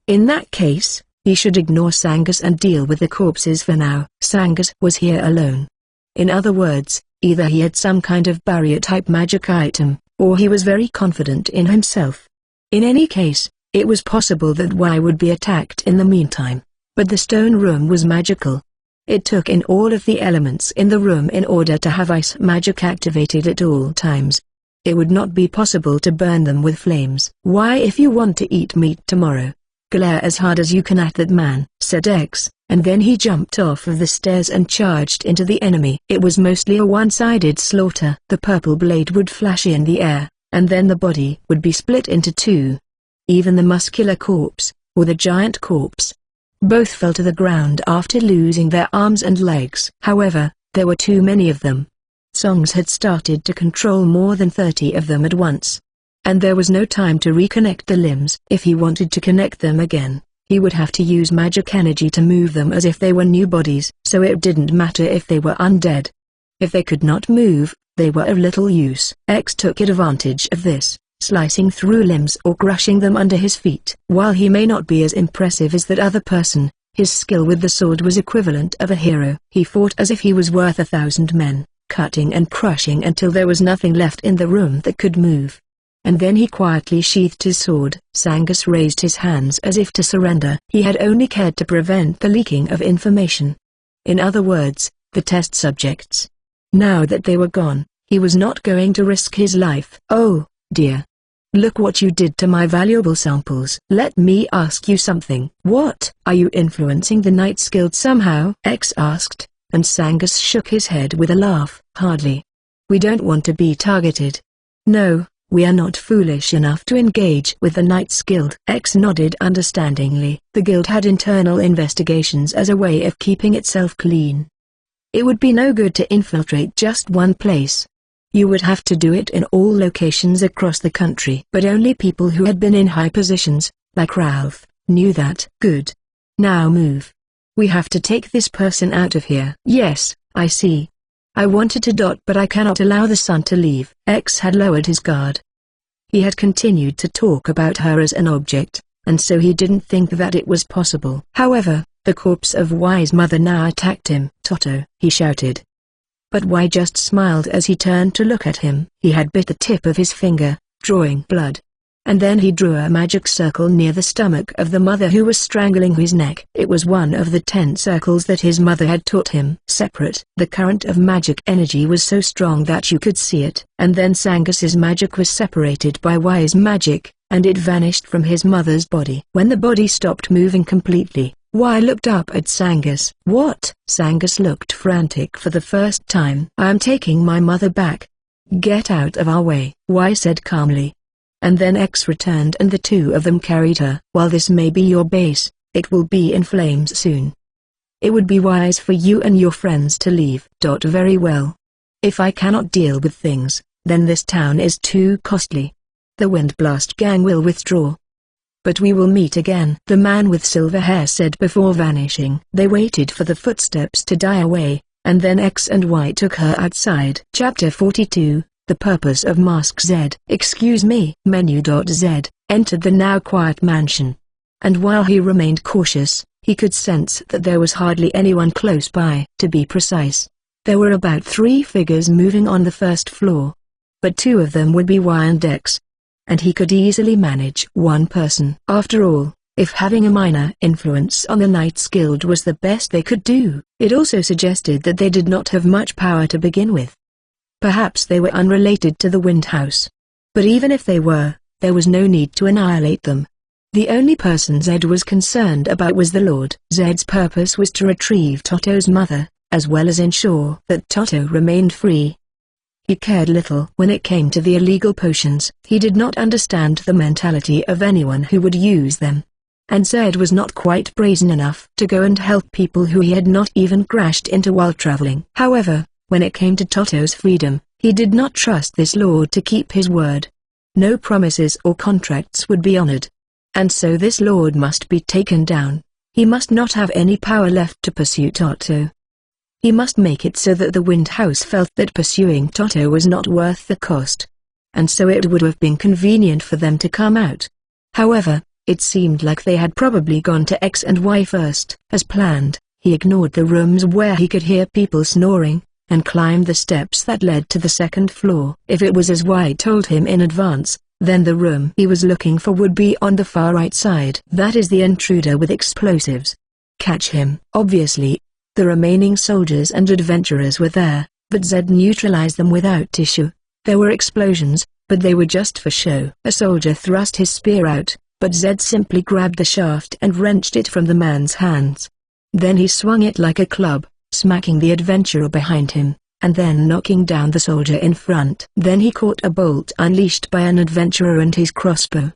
In that case, he should ignore Sangus and deal with the corpses for now. Sangus was here alone. In other words, either he had some kind of barrier-type magic item, or he was very confident in himself. In any case, it was possible that Y would be attacked in the meantime, but the stone room was magical. It took in all of the elements in the room in order to have ice magic activated at all times. It would not be possible to burn them with flames. "Why, if you want to eat meat tomorrow, glare as hard as you can at that man," said X, and then he jumped off of the stairs and charged into the enemy. It was mostly a one-sided slaughter. The purple blade would flash in the air, and then the body would be split into two. Even the muscular corpse, or the giant corpse, both fell to the ground after losing their arms and legs. However, there were too many of them. Songs had started to control more than 30 of them at once. And there was no time to reconnect the limbs. If he wanted to connect them again, he would have to use magic energy to move them as if they were new bodies. So it didn't matter if they were undead. If they could not move, they were of little use. X took advantage of this, slicing through limbs or crushing them under his feet. While he may not be as impressive as that other person, his skill with the sword was equivalent of a hero. He fought as if he was worth 1,000 men, cutting and crushing until there was nothing left in the room that could move. And then he quietly sheathed his sword. Sangus raised his hands as if to surrender. He had only cared to prevent the leaking of information. In other words, the test subjects. Now that they were gone, he was not going to risk his life. "Oh, dear. Look what you did to my valuable samples." "Let me ask you something." "What? Are you influencing the Knights Guild somehow?" X asked, and Sangus shook his head with a laugh. "Hardly. We don't want to be targeted. No, we are not foolish enough to engage with the Knights Guild." X nodded understandingly. The guild had internal investigations as a way of keeping itself clean. It would be no good to infiltrate just one place. You would have to do it in all locations across the country. But only people who had been in high positions, like Ralph, knew that. "Good. Now move. We have to take this person out of here." "Yes, I see. I wanted to but I cannot allow the sun to leave." X had lowered his guard. He had continued to talk about her as an object, and so he didn't think that it was possible. However, the corpse of Y's mother now attacked him. "Toto!" he shouted. But Y just smiled as he turned to look at him. He had bit the tip of his finger, drawing blood. And then he drew a magic circle near the stomach of the mother who was strangling his neck. It was one of the 10 circles that his mother had taught him. Separate. The current of magic energy was so strong that you could see it. And then Sangus's magic was separated by Y's magic, and it vanished from his mother's body. When the body stopped moving completely, Y looked up at Sangus. "What?" Sangus looked frantic for the first time. "I am taking my mother back. Get out of our way," Y said calmly. And then X returned and the two of them carried her. "While this may be your base, it will be in flames soon. It would be wise for you and your friends to leave." "Very well. If I cannot deal with things, then this town is too costly. The Windblast Gang will withdraw. But we will meet again," the man with silver hair said before vanishing. They waited for the footsteps to die away, and then X and Y took her outside. Chapter 42, The Purpose of Mask Z. "Excuse me." Menu.Z entered the now quiet mansion. And while he remained cautious, he could sense that there was hardly anyone close by. To be precise, there were about 3 figures moving on the first floor. but 2 of them would be Wyandex. And he could easily manage 1 person. After all, if having a minor influence on the Knights Guild was the best they could do, it also suggested that they did not have much power to begin with. Perhaps they were unrelated to the Wind House. But even if they were, there was no need to annihilate them. The only person Zed was concerned about was the Lord. Zed's purpose was to retrieve Toto's mother, as well as ensure that Toto remained free. He cared little when it came to the illegal potions. He did not understand the mentality of anyone who would use them. And Zed was not quite brazen enough to go and help people who he had not even crashed into while traveling. However, when it came to Toto's freedom, he did not trust this lord to keep his word. No promises or contracts would be honored. And so this lord must be taken down. He must not have any power left to pursue Toto. He must make it so that the Wind House felt that pursuing Toto was not worth the cost. And so it would have been convenient for them to come out. However, it seemed like they had probably gone to X and Y first. As planned, he ignored the rooms where he could hear people snoring, and climbed the steps that led to the 2nd floor. If it was as Y told him in advance, then the room he was looking for would be on the far right side. That is the intruder with explosives. Catch him. Obviously, the remaining soldiers and adventurers were there, but Zed neutralized them without tissue. There were explosions, but they were just for show. A soldier thrust his spear out, but Zed simply grabbed the shaft and wrenched it from the man's hands. Then he swung it like a club, smacking the adventurer behind him, and then knocking down the soldier in front. Then he caught a bolt unleashed by an adventurer and his crossbow.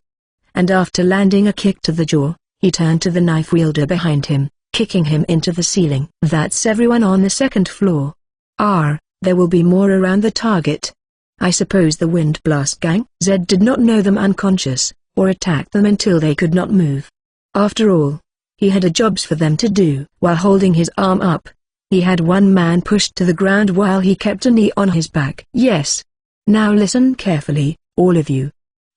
And after landing a kick to the jaw, he turned to the knife wielder behind him, kicking him into the ceiling. That's everyone on the 2nd floor. There will be more around the target. I suppose the Wind Blast gang? Zed did not know them unconscious, or attack them until they could not move. After all, he had jobs for them to do. While holding his arm up, he had one man pushed to the ground while he kept a knee on his back. Yes. Now listen carefully, all of you.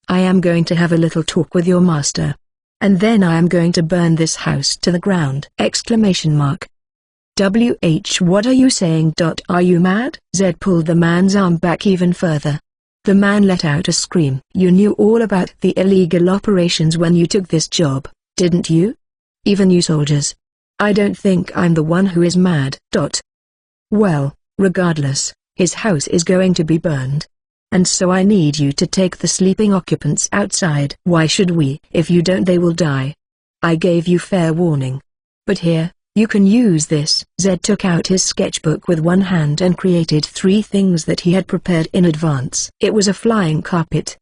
I am going to have a little talk with your master. And then I am going to burn this house to the ground! What are you saying? Are you mad? Zed pulled the man's arm back even further. The man let out a scream. You knew all about the illegal operations when you took this job, didn't you? Even you soldiers. I don't think I'm the one who is mad. Well, regardless, his house is going to be burned. And so I need you to take the sleeping occupants outside. Why should we? If you don't, they will die. I gave you fair warning. But here, you can use this. Zed took out his sketchbook with one hand and created 3 things that he had prepared in advance. It was a flying carpet.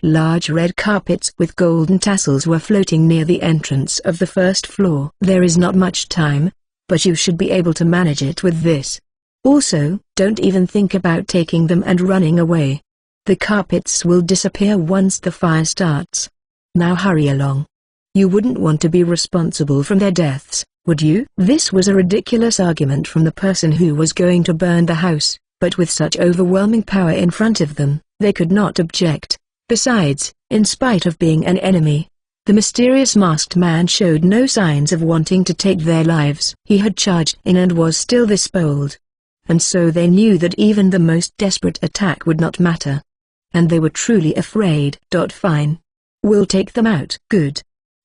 Large red carpets with golden tassels were floating near the entrance of the 1st floor. There is not much time, but you should be able to manage it with this. Also, don't even think about taking them and running away. The carpets will disappear once the fire starts. Now hurry along. You wouldn't want to be responsible for their deaths, would you? This was a ridiculous argument from the person who was going to burn the house, but with such overwhelming power in front of them, they could not object. Besides, in spite of being an enemy, the mysterious masked man showed no signs of wanting to take their lives. He had charged in and was still this bold. And so they knew that even the most desperate attack would not matter. And they were truly afraid. Fine. We'll take them out. Good.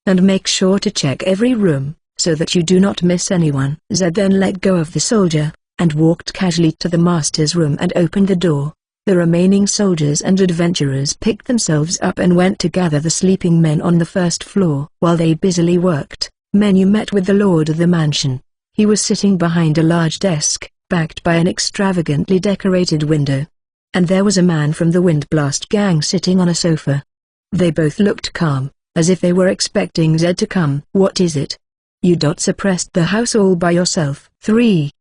And make sure to check every room, so that you do not miss anyone. Zed then let go of the soldier, and walked casually to the master's room and opened the door. The remaining soldiers and adventurers picked themselves up and went to gather the sleeping men on the 1st floor. While they busily worked, Menu met with the lord of the mansion. He was sitting behind a large desk, backed by an extravagantly decorated window. And there was a man from the Wind Blast gang sitting on a sofa. They both looked calm, as if they were expecting Zed to come. What is it? You suppressed the house all by yourself. 3.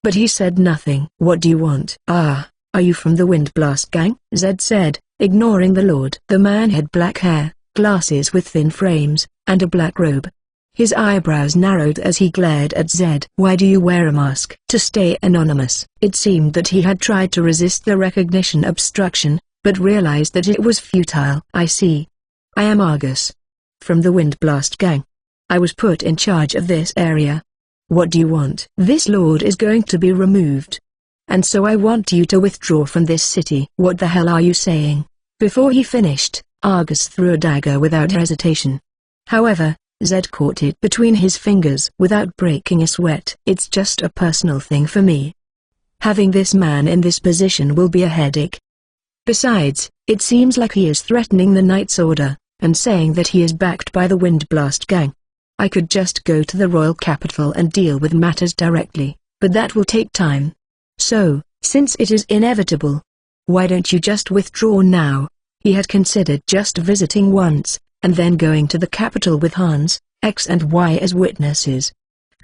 But he said nothing. What do you want? Are you from the Wind Blast gang? Zed said, ignoring the lord. The man had black hair, glasses with thin frames, and a black robe. His eyebrows narrowed as he glared at Zed. Why do you wear a mask? To stay anonymous. It seemed that he had tried to resist the recognition obstruction, but realized that it was futile. I see. I am Argus. From the Wind Blast gang. I was put in charge of this area. What do you want? This lord is going to be removed. and so I want you to withdraw from this city." "What the hell are you saying?" Before he finished, Argus threw a dagger without hesitation. However, Zed caught it between his fingers without breaking a sweat. "It's just a personal thing for me. Having this man in this position will be a headache. Besides, it seems like he is threatening the Knight's Order, and saying that he is backed by the Windblast Gang. I could just go to the royal capital and deal with matters directly, but that will take time. So, since it is inevitable, why don't you just withdraw now?" He had considered just visiting once, and then going to the capital with Hans, X and Y as witnesses,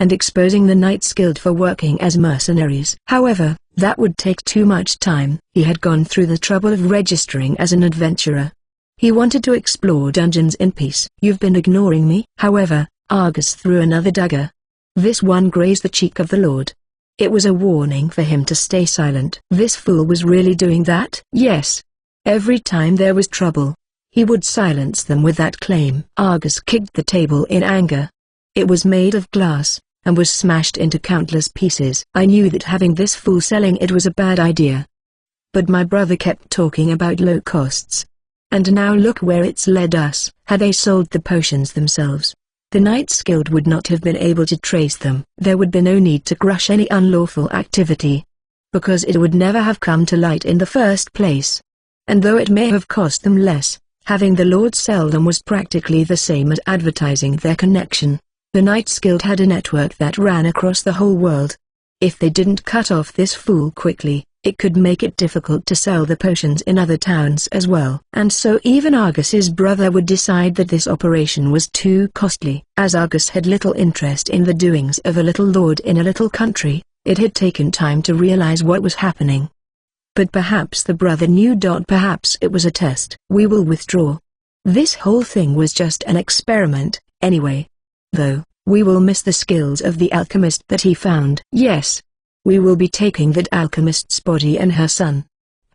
and exposing the Knights Guild for working as mercenaries. However, that would take too much time. He had gone through the trouble of registering as an adventurer. He wanted to explore dungeons in peace. "You've been ignoring me." However, Argus threw another dagger. This one grazed the cheek of the Lord. It was a warning for him to stay silent. This fool was really doing that? Yes. Every time there was trouble, he would silence them with that claim. Argus kicked the table in anger. It was made of glass, and was smashed into countless pieces. "I knew that having this fool selling it was a bad idea. But my brother kept talking about low costs. And now look where it's led us." Had they sold the potions themselves, the Knights Guild would not have been able to trace them. There would be no need to crush any unlawful activity, because it would never have come to light in the first place. And though it may have cost them less, having the Lord sell them was practically the same as advertising their connection. The Knights Guild had a network that ran across the whole world. If they didn't cut off this fool quickly, it could make it difficult to sell the potions in other towns as well. And so even Argus's brother would decide that this operation was too costly. As Argus had little interest in the doings of a little lord in a little country, it had taken time to realize what was happening. But perhaps the brother knew. Perhaps it was a test. "We will withdraw. This whole thing was just an experiment, anyway. Though, we will miss the skills of the alchemist that he found." "Yes. We will be taking that alchemist's body and her son.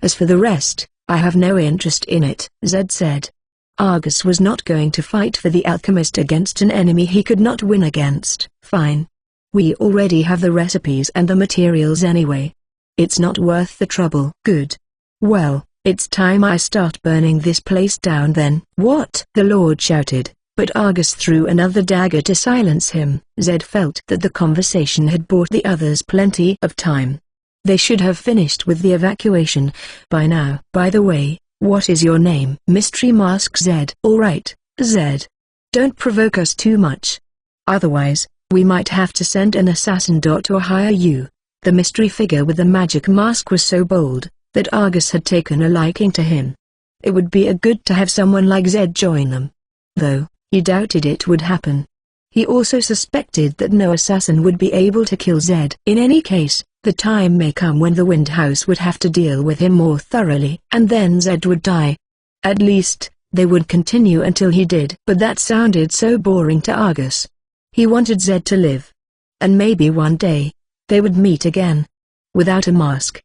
As for the rest, I have no interest in it," Zed said. Argus was not going to fight for the alchemist against an enemy he could not win against. "Fine. We already have the recipes and the materials anyway. It's not worth the trouble." "Good. Well, it's time I start burning this place down then." "What?" the Lord shouted, but Argus threw another dagger to silence him. Zed felt that the conversation had bought the others plenty of time. They should have finished with the evacuation by now. "By the way, what is your name?" Mystery Mask Zed. "All right, Zed. Don't provoke us too much. Otherwise, we might have to send an assassin or hire you." The mystery figure with the magic mask was so bold, that Argus had taken a liking to him. It would be a good to have someone like Zed join them. Though, he doubted it would happen. He also suspected that no assassin would be able to kill Zed. In any case, the time may come when the Wind House would have to deal with him more thoroughly. And then Zed would die. At least, they would continue until he did. But that sounded so boring to Argus. He wanted Zed to live. And maybe one day, they would meet again. Without a mask.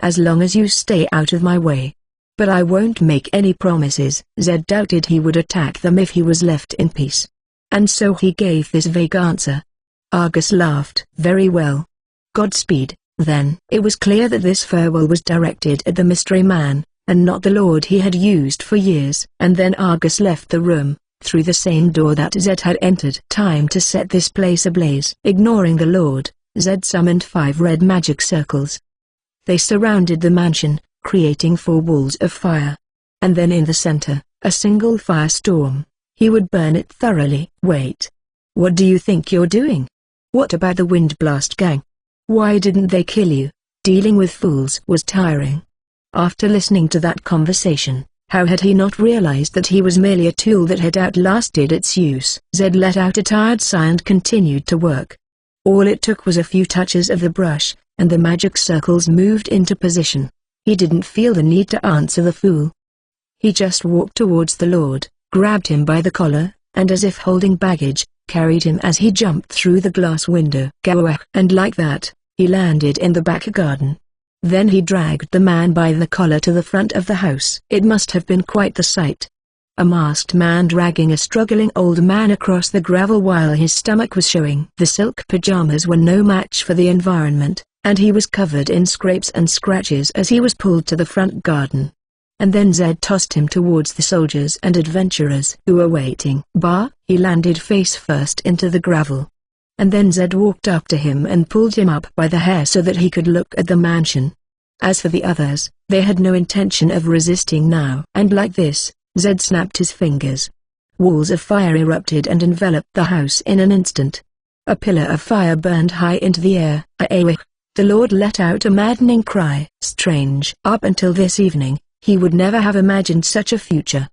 "As long as you stay out of my way. But I won't make any promises." Zed doubted he would attack them if he was left in peace. And so he gave this vague answer. Argus laughed. "Very well. Godspeed, then." It was clear that this farewell was directed at the mystery man, and not the Lord he had used for years. And then Argus left the room, through the same door that Zed had entered. Time to set this place ablaze. Ignoring the Lord, Zed summoned 5 red magic circles. They surrounded the mansion, creating 4 walls of fire. And then in the center, a single firestorm. He would burn it thoroughly. "Wait. What do you think you're doing? What about the Windblast Gang? Why didn't they kill you?" Dealing with fools was tiring. After listening to that conversation, how had he not realized that he was merely a tool that had outlasted its use? Zed let out a tired sigh and continued to work. All it took was a few touches of the brush, and the magic circles moved into position. He didn't feel the need to answer the fool. He just walked towards the Lord, grabbed him by the collar, and as if holding baggage, carried him as he jumped through the glass window. And like that, he landed in the back garden. Then he dragged the man by the collar to the front of the house. It must have been quite the sight. A masked man dragging a struggling old man across the gravel while his stomach was showing. The silk pajamas were no match for the environment, and he was covered in scrapes and scratches as he was pulled to the front garden. And then Zed tossed him towards the soldiers and adventurers who were waiting. He landed face first into the gravel. And then Zed walked up to him and pulled him up by the hair so that he could look at the mansion. As for the others, they had no intention of resisting now. And like this, Zed snapped his fingers. Walls of fire erupted and enveloped the house in an instant. A pillar of fire burned high into the air. The Lord let out a maddening cry. Strange. Up until this evening, he would never have imagined such a future.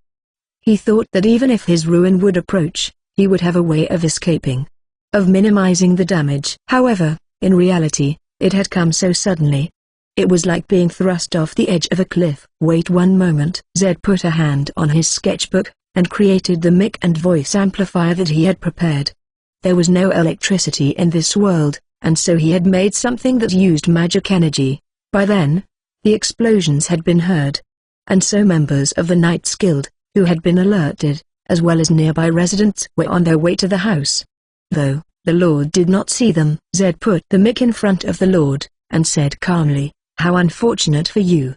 He thought that even if his ruin would approach, he would have a way of escaping, of minimizing the damage. However, in reality, it had come so suddenly. It was like being thrust off the edge of a cliff. Wait one moment. Zed put a hand on his sketchbook, and created the mic and voice amplifier that he had prepared. There was no electricity in this world, and so he had made something that used magic energy. By then, the explosions had been heard. And so members of the Knights Guild, who had been alerted, as well as nearby residents, were on their way to the house. Though, the Lord did not see them. Zed put the mic in front of the Lord, and said calmly, "How unfortunate for you.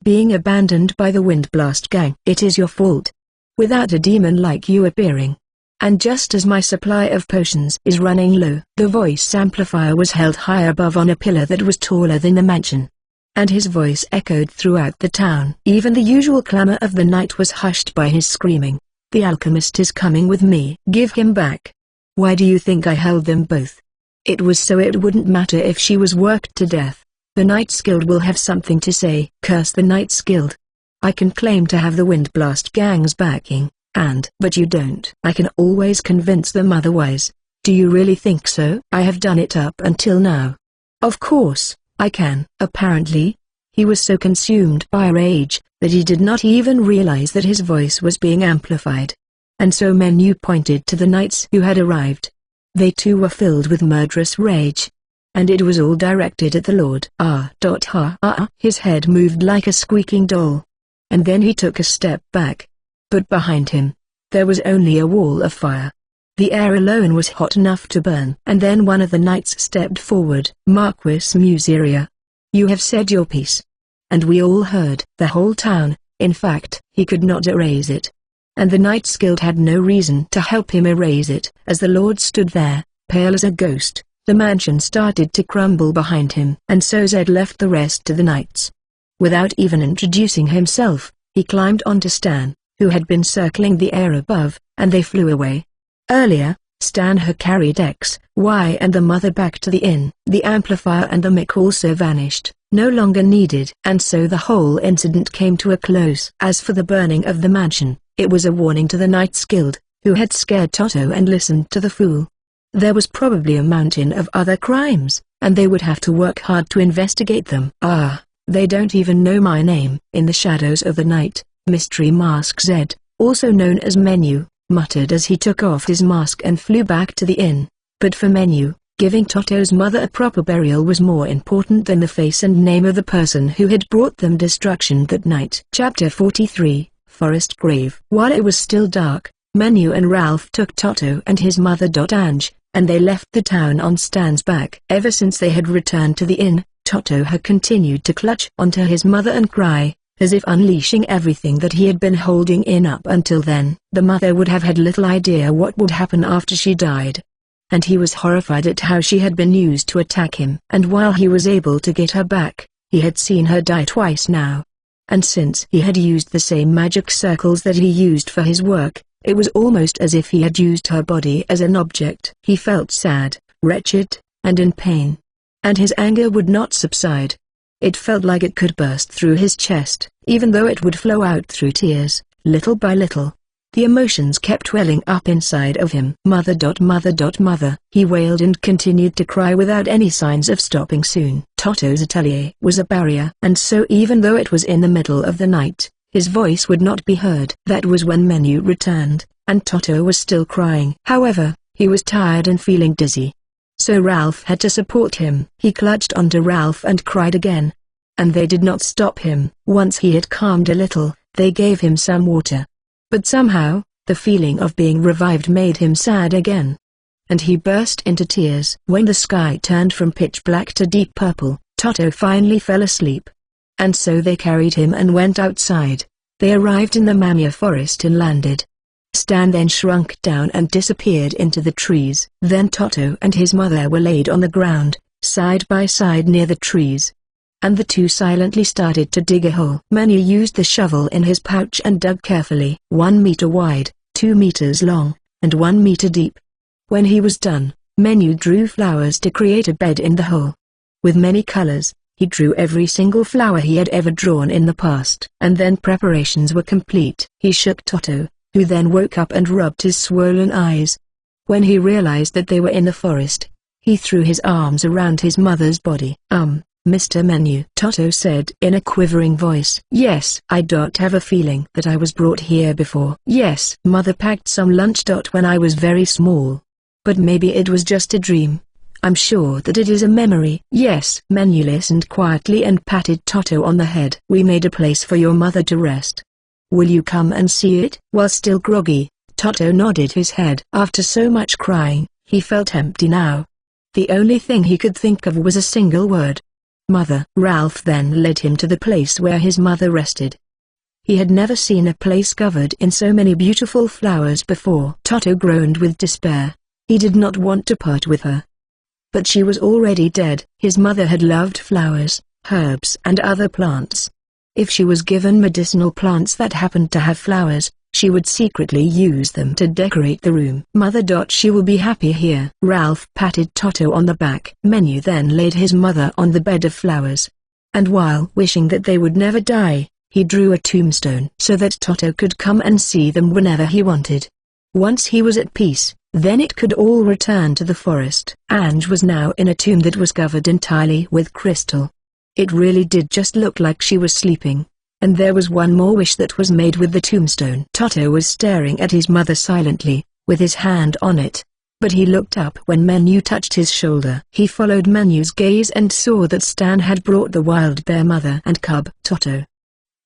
Being abandoned by the Windblast gang. It is your fault. Without a demon like you appearing. And just as my supply of potions is running low." The voice amplifier was held high above on a pillar that was taller than the mansion. And his voice echoed throughout the town. Even the usual clamor of the night was hushed by his screaming. "The alchemist is coming with me. Give him back." Why do you think I held them both? It was so it wouldn't matter if she was worked to death. The Knights Guild will have something to say. Curse the Knights Guild. I can claim to have the Windblast gang's backing, but you don't. I can always convince them otherwise. Do you really think so? I have done it up until now. Of course, I can. Apparently, he was so consumed by rage, that he did not even realize that his voice was being amplified. And so Menu pointed to the knights who had arrived. They too were filled with murderous rage. And it was all directed at the Lord. His head moved like a squeaking doll. And then he took a step back. But behind him, there was only a wall of fire. The air alone was hot enough to burn. And then one of the knights stepped forward. Marquis Museria. You have said your piece. And we all heard. The whole town, in fact, he could not erase it. And the Knights Guild had no reason to help him erase it. As the Lord stood there, pale as a ghost, the mansion started to crumble behind him. And so Zed left the rest to the knights. Without even introducing himself, he climbed onto Stan, who had been circling the air above, and they flew away. Earlier, Stan had carried X, Y and the mother back to the inn. The amplifier and the mic also vanished, no longer needed. And so the whole incident came to a close. As for the burning of the mansion, it was a warning to the Knights Guild, who had scared Toto and listened to the fool. There was probably a mountain of other crimes, and they would have to work hard to investigate them. They don't even know my name. In the shadows of the night, Mystery Mask Zed, also known as Menu, muttered as he took off his mask and flew back to the inn. But for Menu, giving Toto's mother a proper burial was more important than the face and name of the person who had brought them destruction that night. Chapter 43, Forest Grave. While it was still dark, Menu and Ralph took Toto and his mother Ange, and they left the town on Stan's back. Ever since they had returned to the inn, Toto had continued to clutch onto his mother and cry, as if unleashing everything that he had been holding in up until then. The mother would have had little idea what would happen after she died. And he was horrified at how she had been used to attack him. And while he was able to get her back, he had seen her die twice now. And since he had used the same magic circles that he used for his work, it was almost as if he had used her body as an object. He felt sad, wretched, and in pain. And his anger would not subside. It felt like it could burst through his chest, even though it would flow out through tears, little by little. The emotions kept welling up inside of him. Mother. He wailed and continued to cry without any signs of stopping soon. Toto's atelier was a barrier, and so even though it was in the middle of the night, his voice would not be heard. That was when Menu returned, and Toto was still crying. However, he was tired and feeling dizzy. So Ralph had to support him. He clutched onto Ralph and cried again. And they did not stop him. Once he had calmed a little, they gave him some water. But somehow, the feeling of being revived made him sad again. and he burst into tears. When the sky turned from pitch black to deep purple, Toto finally fell asleep. And so they carried him and went outside. They arrived in the Mamia forest and landed. Stan then shrunk down and disappeared into the trees. Then Toto and his mother were laid on the ground, side by side near the trees. And the two silently started to dig a hole. Manu used the shovel in his pouch and dug carefully. 1 meter wide, 2 meters long, and 1 meter deep. When he was done, Manu drew flowers to create a bed in the hole. With many colors, he drew every single flower he had ever drawn in the past. And then preparations were complete. He shook Toto, who then woke up and rubbed his swollen eyes. When he realized that they were in the forest, he threw his arms around his mother's body. Mr. Manu, Toto said in a quivering voice. Yes, I have a feeling that I was brought here before. Yes, Mother packed some lunch. When I was very small. But maybe it was just a dream. I'm sure that it is a memory. Yes. Manu listened quietly and patted Toto on the head. We made a place for your mother to rest. Will you come and see it? While still groggy, Toto nodded his head. After so much crying, he felt empty now. The only thing he could think of was a single word. Mother. Ralph then led him to the place where his mother rested. He had never seen a place covered in so many beautiful flowers before. Toto groaned with despair. He did not want to part with her. But she was already dead. His mother had loved flowers, herbs and other plants. If she was given medicinal plants that happened to have flowers, she would secretly use them to decorate the room. Mother. She will be happy here. Ralph patted Toto on the back. Manu then laid his mother on the bed of flowers. And while wishing that they would never die, he drew a tombstone so that Toto could come and see them whenever he wanted. Once he was at peace, then it could all return to the forest. Ange was now in a tomb that was covered entirely with crystal. It really did just look like she was sleeping. And there was one more wish that was made with the tombstone. Toto was staring at his mother silently, with his hand on it. But he looked up when Manu touched his shoulder. He followed Manu's gaze and saw that Stan had brought the wild bear mother and cub. Toto.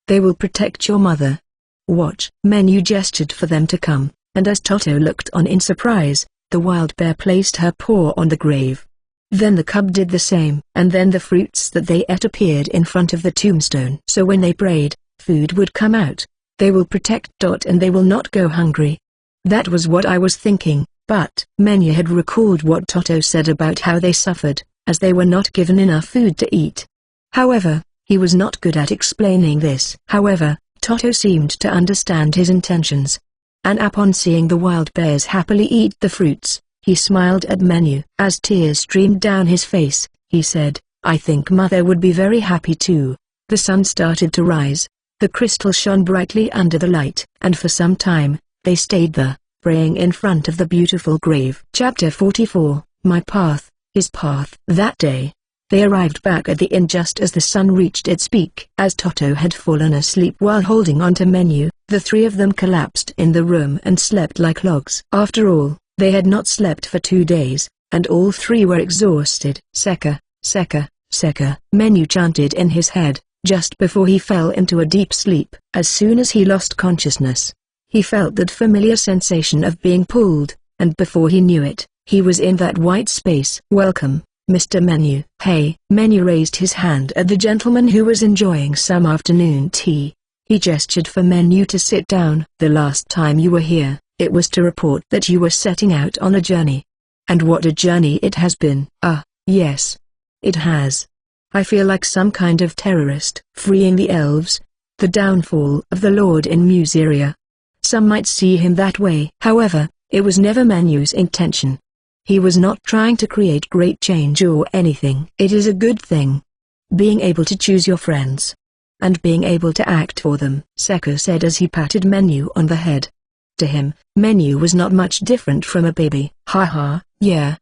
They will protect your mother. Watch. Manu gestured for them to come, and as Toto looked on in surprise, the wild bear placed her paw on the grave. Then the cub did the same, and then the fruits that they ate appeared in front of the tombstone. So when they prayed, food would come out. They will protect. And they will not go hungry. That was what I was thinking, but Manu had recalled what Toto said about how they suffered, as they were not given enough food to eat. However, he was not good at explaining this. However, Toto seemed to understand his intentions. And upon seeing the wild bears happily eat the fruits, he smiled at Manu. As tears streamed down his face, he said, I think Mother would be very happy too. The sun started to rise. The crystal shone brightly under the light, and for some time, they stayed there, praying in front of the beautiful grave. Chapter 44, My Path, His Path. That day, they arrived back at the inn just as the sun reached its peak. As Toto had fallen asleep while holding onto Manu, the three of them collapsed in the room and slept like logs. After all, they had not slept for 2 days, and all three were exhausted. Seka, Seka, Seka, Manu chanted in his head, just before he fell into a deep sleep. As soon as he lost consciousness, he felt that familiar sensation of being pulled, and before he knew it, he was in that white space. Welcome, Mr. Manu. Hey. Manu raised his hand at the gentleman who was enjoying some afternoon tea. He gestured for Manu to sit down. The last time you were here, it was to report that you were setting out on a journey. And what a journey it has been. Yes. It has. I feel like some kind of terrorist. Freeing the elves. The downfall of the Lord in Museria. Some might see him that way. However, it was never Manu's intention. He was not trying to create great change or anything. It is a good thing. Being able to choose your friends. And being able to act for them, Seka said as he patted Manu on the head. To him, Manu was not much different from a baby. Haha, yeah.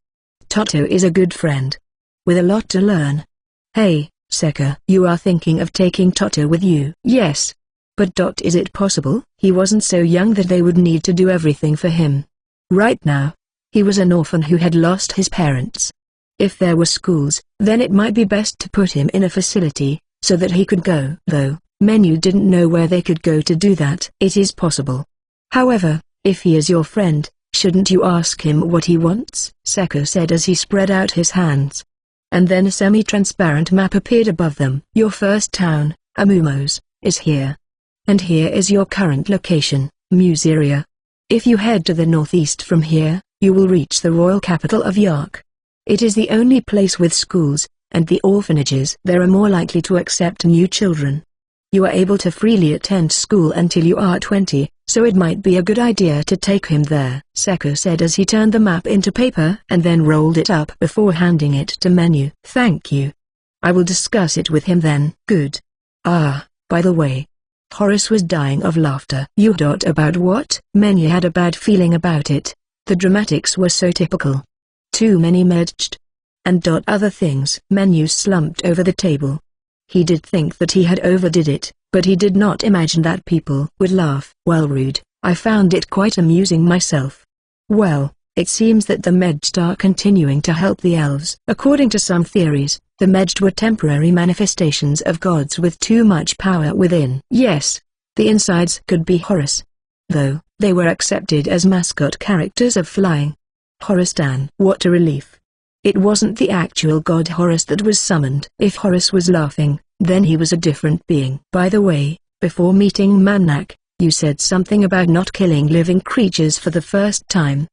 Toto is a good friend. With a lot to learn. Hey, Seka. You are thinking of taking Toto with you? Yes. But is it possible? He wasn't so young that they would need to do everything for him. Right now, he was an orphan who had lost his parents. If there were schools, then it might be best to put him in a facility, so that he could go. Though, Manu didn't know where they could go to do that. It is possible. However, if he is your friend, Shouldn't you ask him what he wants? Seko said as he spread out his hands. And then a semi-transparent map appeared above them. Your first town, Amumos, is here. And here is your current location, Museria. If you head to the northeast from here, you will reach the royal capital of Yark. It is the only place with schools, and the orphanages there are more likely to accept new children. You are able to freely attend school until you are 20, so it might be a good idea to take him there, Seko said as he turned the map into paper and then rolled it up before handing it to Menu. Thank you. I will discuss it with him then. Good. Ah, by the way. Horace was dying of laughter. About what? Menu had a bad feeling about it. The dramatics were so typical. Too many merged. And other things. Menu slumped over the table. He did think that he had overdid it, but he did not imagine that people would laugh. Well, rude. I found it quite amusing myself. Well, it seems that the Medjed are continuing to help the elves. According to some theories, the Medjed were temporary manifestations of gods with too much power within. Yes, the insides could be Horus. Though, they were accepted as mascot characters of flying. Horus Dan. What a relief. It wasn't the actual god Horus that was summoned. If Horus was laughing, then he was a different being. By the way, before meeting Manak, you said something about not killing living creatures for the first time.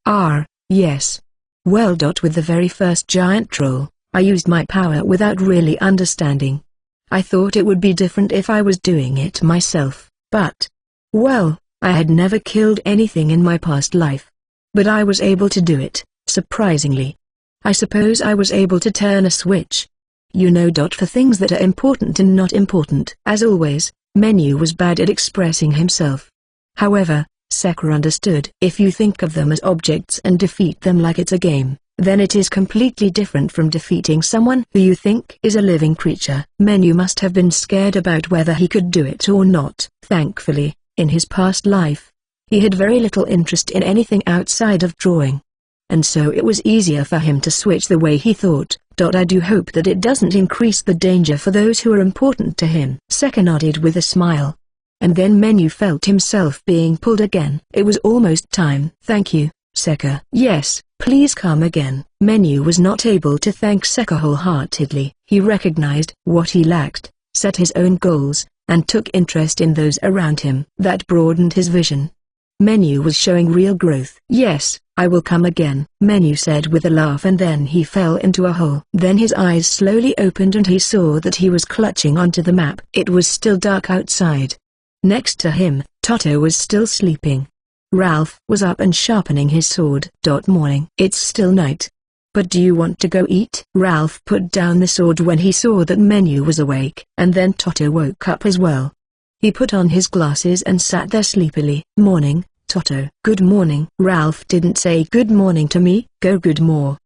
Yes. Well. With the very first giant troll, I used my power without really understanding. I thought it would be different if I was doing it myself, but... well, I had never killed anything in my past life. But I was able to do it, surprisingly. I suppose I was able to turn a switch. You know. For things that are important and not important. As always, Menu was bad at expressing himself. However, Seko understood. If you think of them as objects and defeat them like it's a game, then it is completely different from defeating someone who you think is a living creature. Menu must have been scared about whether he could do it or not. Thankfully, in his past life, he had very little interest in anything outside of drawing. And so it was easier for him to switch the way he thought. I do hope that it doesn't increase the danger for those who are important to him. Seko nodded with a smile. And then Menu felt himself being pulled again. It was almost time. Thank you, Seko. Yes, please come again. Menu was not able to thank Seko wholeheartedly. He recognized what he lacked, set his own goals, and took interest in those around him. That broadened his vision. Menu was showing real growth. Yes, I will come again, Menu said with a laugh, and then he fell into a hole. Then his eyes slowly opened and he saw that he was clutching onto the map. It was still dark outside. Next to him, Toto was still sleeping. Ralph was up and sharpening his sword. Morning. It's still night. But do you want to go eat? Ralph put down the sword when he saw that Menu was awake. And then Toto woke up as well. He put on his glasses and sat there sleepily. Morning, Toto. Good morning. Ralph didn't say good morning to me. Go good more.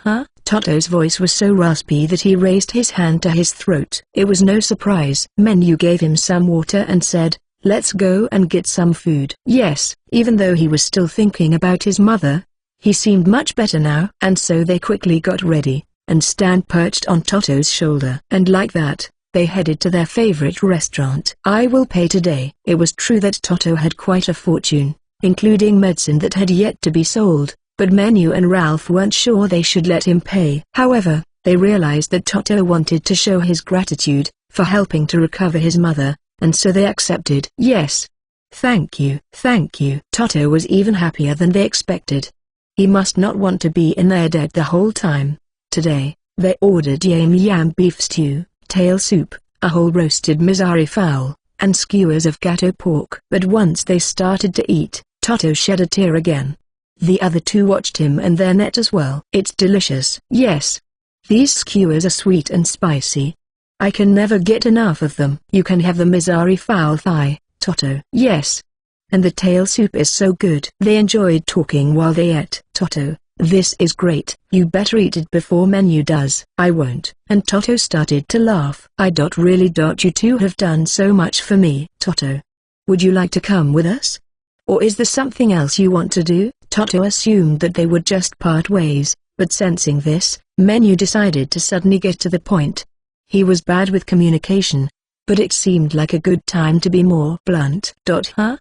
Huh? Toto's voice was so raspy that he raised his hand to his throat. It was no surprise. Menu gave him some water and said, let's go and get some food. Yes, even though he was still thinking about his mother, he seemed much better now. And so they quickly got ready, and Stan perched on Toto's shoulder. And like that, they headed to their favorite restaurant. I will pay today. It was true that Toto had quite a fortune, including medicine that had yet to be sold, but Menu and Ralph weren't sure they should let him pay. However, they realized that Toto wanted to show his gratitude for helping to recover his mother, and so they accepted. Yes. Thank you. Thank you. Toto was even happier than they expected. He must not want to be in their debt the whole time. Today, they ordered yam beef stew, tail soup, a whole roasted Mizari fowl, and skewers of gato pork. But once they started to eat, Toto shed a tear again. The other two watched him and then ate as well. It's delicious. Yes. These skewers are sweet and spicy. I can never get enough of them. You can have the Mizari fowl thigh, Toto. Yes. And the tail soup is so good. They enjoyed talking while they ate. Toto, this is great. You better eat it before Menu does. I won't. And Toto started to laugh. Really. You two have done so much for me. Toto, would you like to come with us? Or is there something else you want to do? Toto assumed that they would just part ways, but sensing this, Menu decided to suddenly get to the point. He was bad with communication, but it seemed like a good time to be more blunt.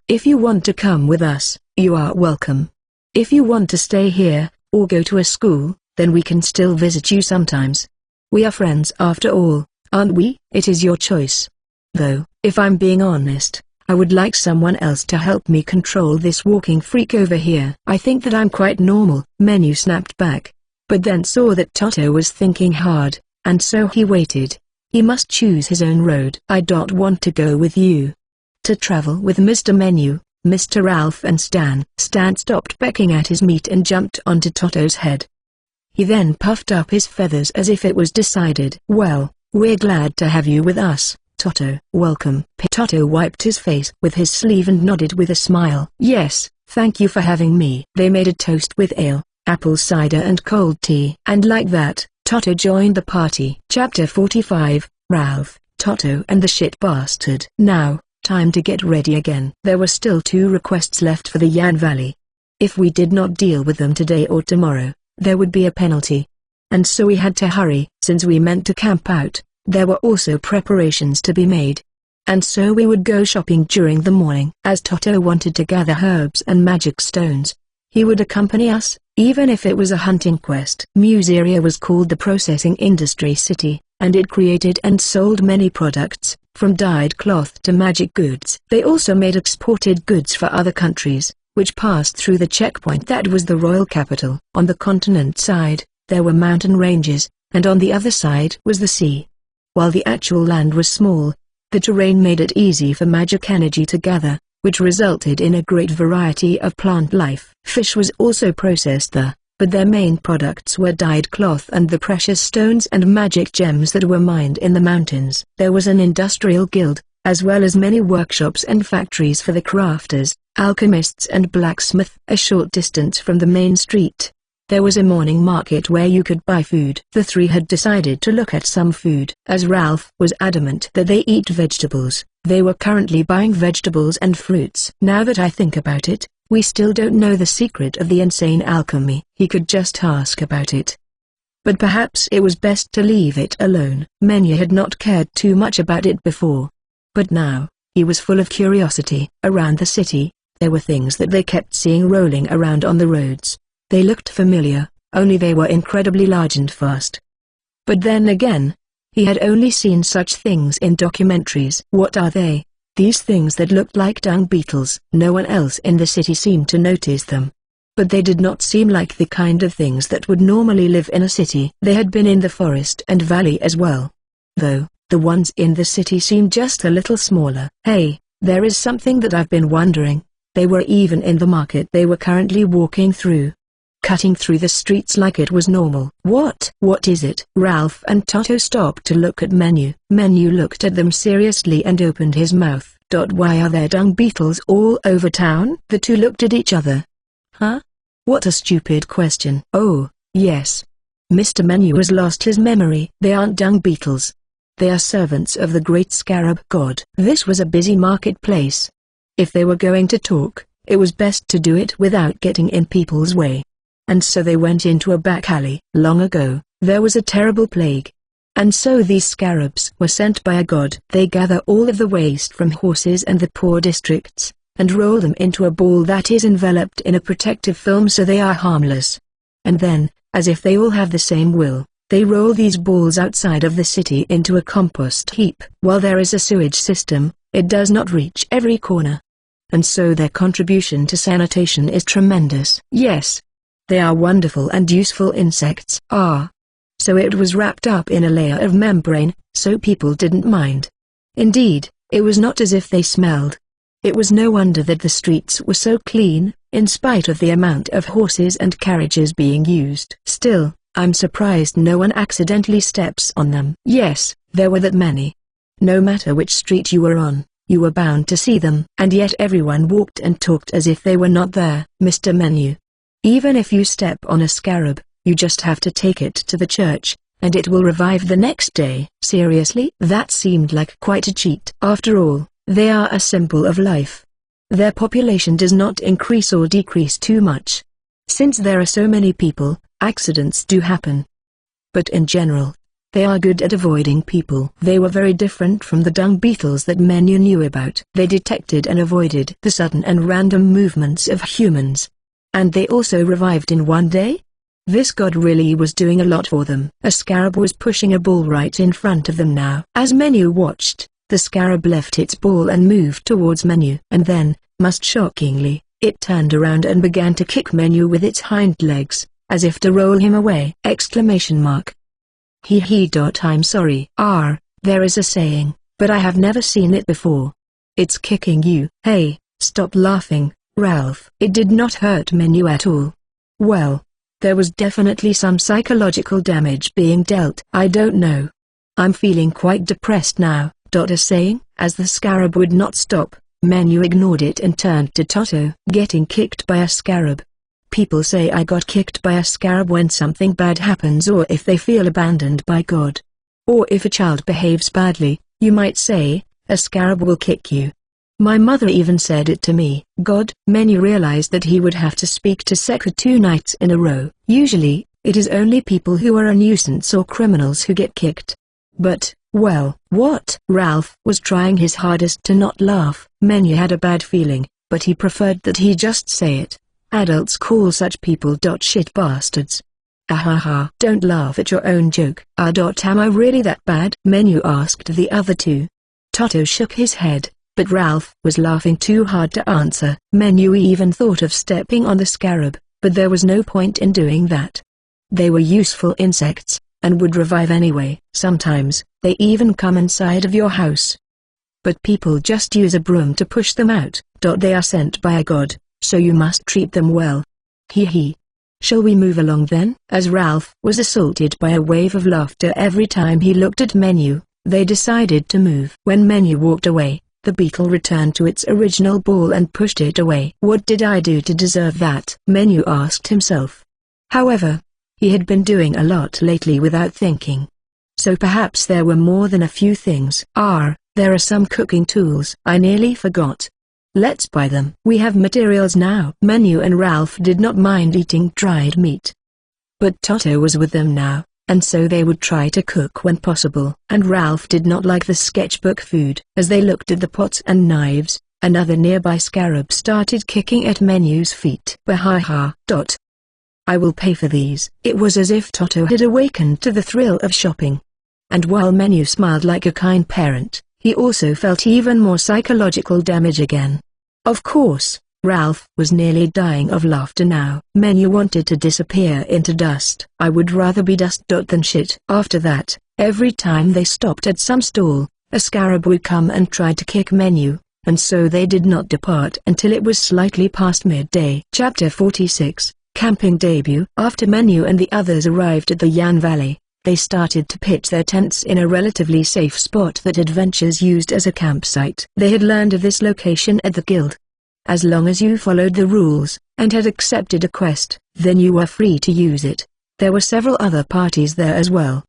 If you want to come with us, you are welcome. If you want to stay here, or go to a school, then we can still visit you sometimes. We are friends after all, aren't we? It is your choice. Though, if I'm being honest, I would like someone else to help me control this walking freak over here. I think that I'm quite normal, Menu snapped back. But then saw that Toto was thinking hard, and so he waited. He must choose his own road. I don't want to go with you. To travel with Mr. Menu, Mr. Ralph and Stan. Stan stopped pecking at his meat and jumped onto Toto's head. He then puffed up his feathers as if it was decided. Well, we're glad to have you with us, Toto. Welcome. Toto wiped his face with his sleeve and nodded with a smile. Yes, thank you for having me. They made a toast with ale, apple cider and cold tea. And like that, Toto joined the party. Chapter 45, Ralph, Toto and the Shit Bastard. Now, time to get ready again. There were still 2 requests left for the Yan Valley. If we did not deal with them today or tomorrow, there would be a penalty. And so we had to hurry. Since we meant to camp out, there were also preparations to be made. And so we would go shopping during the morning. As Toto wanted to gather herbs and magic stones, he would accompany us, even if it was a hunting quest. Museria was called the Processing Industry City, and it created and sold many products, from dyed cloth to magic goods. They also made exported goods for other countries, which passed through the checkpoint that was the royal capital. On the continent side, there were mountain ranges, and on the other side was the sea. While the actual land was small, the terrain made it easy for magic energy to gather, which resulted in a great variety of plant life. Fish was also processed there, but their main products were dyed cloth and the precious stones and magic gems that were mined in the mountains. There was an industrial guild, as well as many workshops and factories for the crafters, alchemists and blacksmith. A short distance from the main street, there was a morning market where you could buy food. The 3 had decided to look at some food. As Ralph was adamant that they eat vegetables, they were currently buying vegetables and fruits. Now that I think about it, we still don't know the secret of the insane alchemy. He could just ask about it. But perhaps it was best to leave it alone. Menu had not cared too much about it before. But now, he was full of curiosity. Around the city, there were things that they kept seeing rolling around on the roads. They looked familiar, only they were incredibly large and fast. But then again, he had only seen such things in documentaries. What are they? These things that looked like dung beetles. No one else in the city seemed to notice them. But they did not seem like the kind of things that would normally live in a city. They had been in the forest and valley as well. Though, the ones in the city seemed just a little smaller. Hey, there is something that I've been wondering. They were even in the market they were currently walking through. Cutting through the streets like it was normal. What is it? Ralph and Toto stopped to look at Menu. Menu looked at them seriously and opened his mouth. Why are there dung beetles all over town? The 2 looked at each other. Huh? What a stupid question. Oh, yes. Mr. Menu has lost his memory. They aren't dung beetles. They are servants of the great scarab god. This was a busy marketplace. If they were going to talk, it was best to do it without getting in people's way. And so they went into a back alley. Long ago, there was a terrible plague. And so these scarabs were sent by a god. They gather all of the waste from horses and the poor districts, and roll them into a ball that is enveloped in a protective film so they are harmless. And then, as if they all have the same will, they roll these balls outside of the city into a compost heap. While there is a sewage system, it does not reach every corner. And so their contribution to sanitation is tremendous. Yes. They are wonderful and useful insects. So it was wrapped up in a layer of membrane, so people didn't mind. Indeed, it was not as if they smelled. It was no wonder that the streets were so clean, in spite of the amount of horses and carriages being used. Still, I'm surprised no one accidentally steps on them. Yes, there were that many. No matter which street you were on, you were bound to see them. And yet everyone walked and talked as if they were not there. Mr. Menu. Even if you step on a scarab, you just have to take it to the church, and it will revive the next day. Seriously? That seemed like quite a cheat. After all, they are a symbol of life. Their population does not increase or decrease too much. Since there are so many people, accidents do happen. But in general, they are good at avoiding people. They were very different from the dung beetles that Menu knew about. They detected and avoided the sudden and random movements of humans. And they also revived in one day? This god really was doing a lot for them. A scarab was pushing a ball right in front of them now. As Menu watched, the scarab left its ball and moved towards Menu. And then, most shockingly, it turned around and began to kick Menu with its hind legs, as if to roll him away! Hee. I'm sorry. There is a saying, but I have never seen it before. It's kicking you. Hey, stop laughing, Ralph. It did not hurt Menu at all. Well, there was definitely some psychological damage being dealt. I don't know. I'm feeling quite depressed now, Toto saying. As the scarab would not stop, Menu ignored it and turned to Toto. Getting kicked by a scarab. People say I got kicked by a scarab when something bad happens, or if they feel abandoned by God. Or if a child behaves badly, you might say, a scarab will kick you. My mother even said it to me. God. Menu realized that he would have to speak to Seku 2 nights in a row. Usually, it is only people who are a nuisance or criminals who get kicked. But, well, what? Ralph was trying his hardest to not laugh. Menu had a bad feeling, but he preferred that he just say it. Adults call such people shit bastards. Ahaha. Don't laugh at your own joke. Am I really that bad? Menu asked the other two. Toto shook his head, but Ralph was laughing too hard to answer. Menu even thought of stepping on the scarab, but there was no point in doing that. They were useful insects, and would revive anyway. Sometimes, they even come inside of your house. But people just use a broom to push them out. They are sent by a god, so you must treat them well. Hee. Shall we move along then? As Ralph was assaulted by a wave of laughter every time he looked at Menu, they decided to move. When Menu walked away, the beetle returned to its original ball and pushed it away. What did I do to deserve that? Menu asked himself. However, he had been doing a lot lately without thinking. So perhaps there were more than a few things. There are some cooking tools. I nearly forgot. Let's buy them. We have materials now. Menu and Ralph did not mind eating dried meat. But Toto was with them now, and so they would try to cook when possible. And Ralph did not like the sketchbook food. As they looked at the pots and knives, another nearby scarab started kicking at Menu's feet. Bahaha. I will pay for these. It was as if Toto had awakened to the thrill of shopping. And while Menu smiled like a kind parent, he also felt even more psychological damage again. Of course, Ralph was nearly dying of laughter now. Menu wanted to disappear into dust. I would rather be dust than shit. After that, every time they stopped at some stall, a scarab would come and try to kick Menu, and so they did not depart until it was slightly past midday. Chapter 46, Camping Debut. After Menu and the others arrived at the Yan Valley, they started to pitch their tents in a relatively safe spot that adventurers used as a campsite. They had learned of this location at the guild. As long as you followed the rules, and had accepted a quest, then you were free to use it. There were several other parties there as well.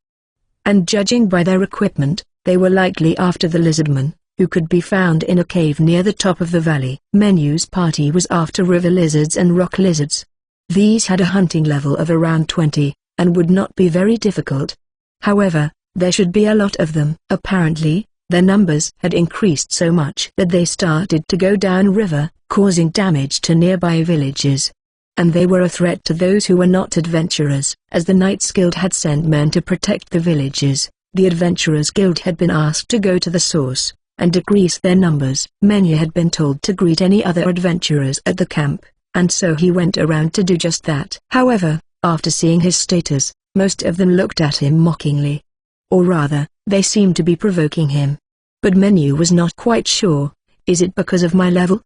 And judging by their equipment, they were likely after the lizardmen, who could be found in a cave near the top of the valley. Menu's party was after river lizards and rock lizards. These had a hunting level of around 20, and would not be very difficult. However, there should be a lot of them. Apparently, their numbers had increased so much that they started to go down river, causing damage to nearby villages. And they were a threat to those who were not adventurers. As the Knights Guild had sent men to protect the villages, the Adventurers Guild had been asked to go to the source, and decrease their numbers. Menu had been told to greet any other adventurers at the camp, and so he went around to do just that. However, after seeing his status, most of them looked at him mockingly. Or rather, they seemed to be provoking him. But Menu was not quite sure. Is it because of my level?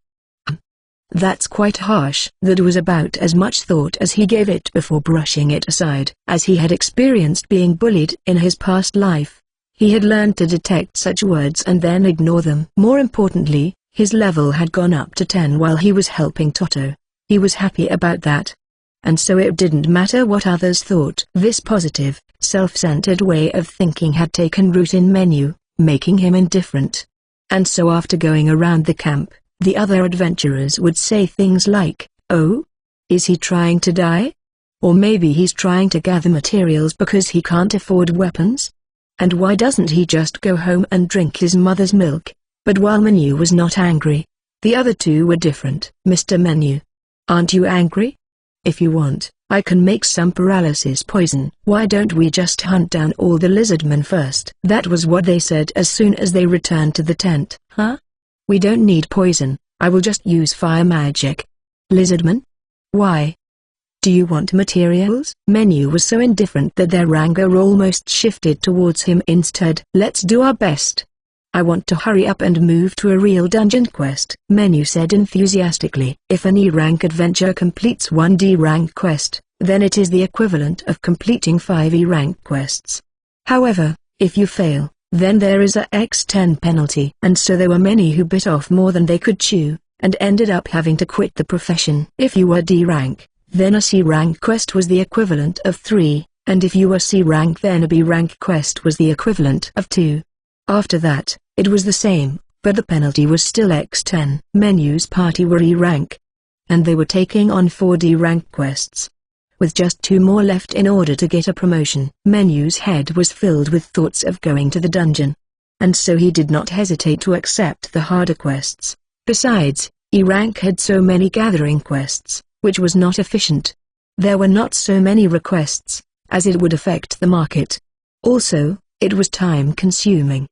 That's quite harsh. That was about as much thought as he gave it before brushing it aside. As he had experienced being bullied in his past life, he had learned to detect such words and then ignore them. More importantly, his level had gone up to 10 while he was helping Toto. He was happy about that. And so it didn't matter what others thought. This positive, self-centered way of thinking had taken root in Menu, making him indifferent. And so after going around the camp, the other adventurers would say things like, "Oh? Is he trying to die? Or maybe he's trying to gather materials because he can't afford weapons? And why doesn't he just go home and drink his mother's milk?" But while Menu was not angry, the other two were different. "Mr. Menu, aren't you angry? If you want, I can make some paralysis poison. Why don't we just hunt down all the lizardmen first? That was what they said as soon as they returned to the tent. Huh? We don't need poison, I will just use fire magic. Lizardmen? Why? Do you want materials? Menu was so indifferent that their anger almost shifted towards him instead. Let's do our best. I want to hurry up and move to a real dungeon quest, Menu said enthusiastically. If an E-rank adventure completes one D-rank quest, then it is the equivalent of completing 5 E-rank quests. However, if you fail, then there is a X10 penalty. And so there were many who bit off more than they could chew, and ended up having to quit the profession. If you were D-rank, then a C-rank quest was the equivalent of 3, and if you were C-rank then a B-rank quest was the equivalent of 2. After that, it was the same, but the penalty was still X10. Menu's party were E-rank, and they were taking on 4 D-rank quests, with just 2 more left in order to get a promotion. Menu's head was filled with thoughts of going to the dungeon, and so he did not hesitate to accept the harder quests. Besides, E-rank had so many gathering quests, which was not efficient. There were not so many requests, as it would affect the market. Also, it was time-consuming.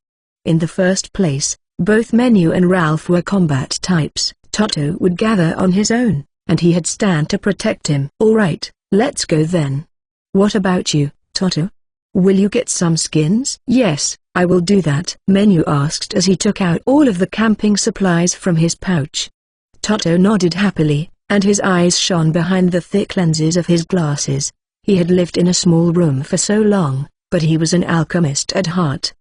In the first place, both Menu and Ralph were combat types. Toto would gather on his own, and he had Stan to protect him. Alright, let's go then. What about you, Toto? Will you get some skins? Yes, I will do that, Menu asked as he took out all of the camping supplies from his pouch. Toto nodded happily, and his eyes shone behind the thick lenses of his glasses. He had lived in a small room for so long, but he was an alchemist at heart,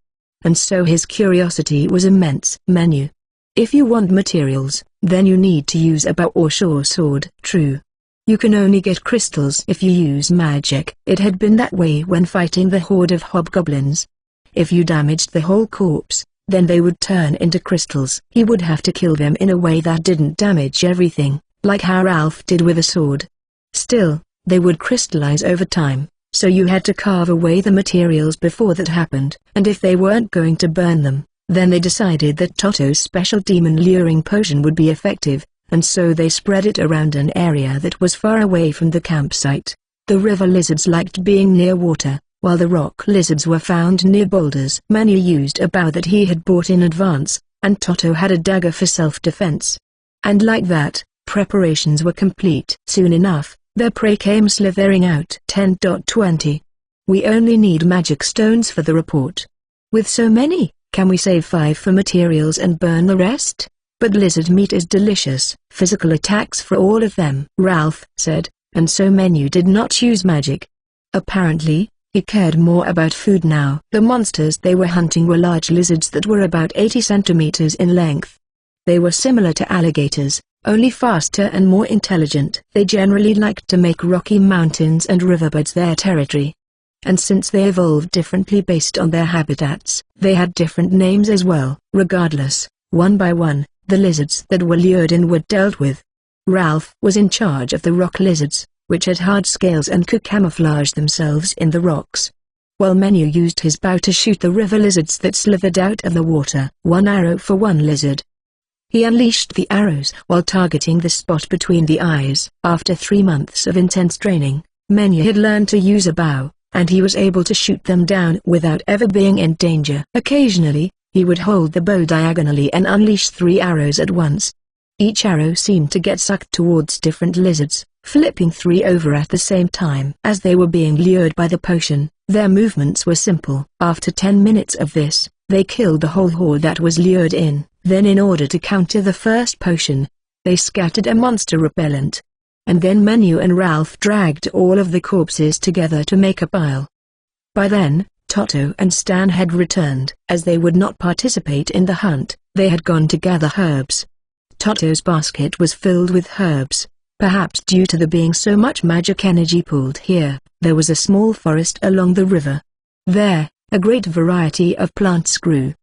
and so his curiosity was immense. Menu. If you want materials, then you need to use a bow or short sword. True. You can only get crystals if you use magic. It had been that way when fighting the horde of hobgoblins. If you damaged the whole corpse, then they would turn into crystals. He would have to kill them in a way that didn't damage everything, like how Ralph did with a sword. Still, they would crystallize over time, so you had to carve away the materials before that happened. And if they weren't going to burn them, then they decided that Toto's special demon luring potion would be effective, and so they spread it around an area that was far away from the campsite. The river lizards liked being near water, while the rock lizards were found near boulders. Manu used a bow that he had bought in advance, and Toto had a dagger for self-defense. And like that, preparations were complete. Soon enough, their prey came slithering out. 10.20. We only need magic stones for the report. With so many, can we save 5 for materials and burn the rest? But lizard meat is delicious. Physical attacks for all of them, Ralph said, and so Menu did not use magic. Apparently, he cared more about food now. The monsters they were hunting were large lizards that were about 80 centimeters in length. They were similar to alligators, only faster and more intelligent. They generally liked to make rocky mountains and riverbeds their territory. And since they evolved differently based on their habitats, they had different names as well. Regardless, one by one, the lizards that were lured in were dealt with. Ralph was in charge of the rock lizards, which had hard scales and could camouflage themselves in the rocks, while Menu used his bow to shoot the river lizards that slithered out of the water. 1 arrow for 1 lizard. He unleashed the arrows while targeting the spot between the eyes. After 3 months of intense training, Menu had learned to use a bow, and he was able to shoot them down without ever being in danger. Occasionally, he would hold the bow diagonally and unleash 3 arrows at once. Each arrow seemed to get sucked towards different lizards, flipping 3 over at the same time. As they were being lured by the potion, their movements were simple. After 10 minutes of this, they killed the whole horde that was lured in. Then in order to counter the first potion, they scattered a monster repellent. And then Menu and Ralph dragged all of the corpses together to make a pile. By then, Toto and Stan had returned. As they would not participate in the hunt, they had gone to gather herbs. Toto's basket was filled with herbs. Perhaps due to there being so much magic energy pulled here, there was a small forest along the river. There, a great variety of plants grew.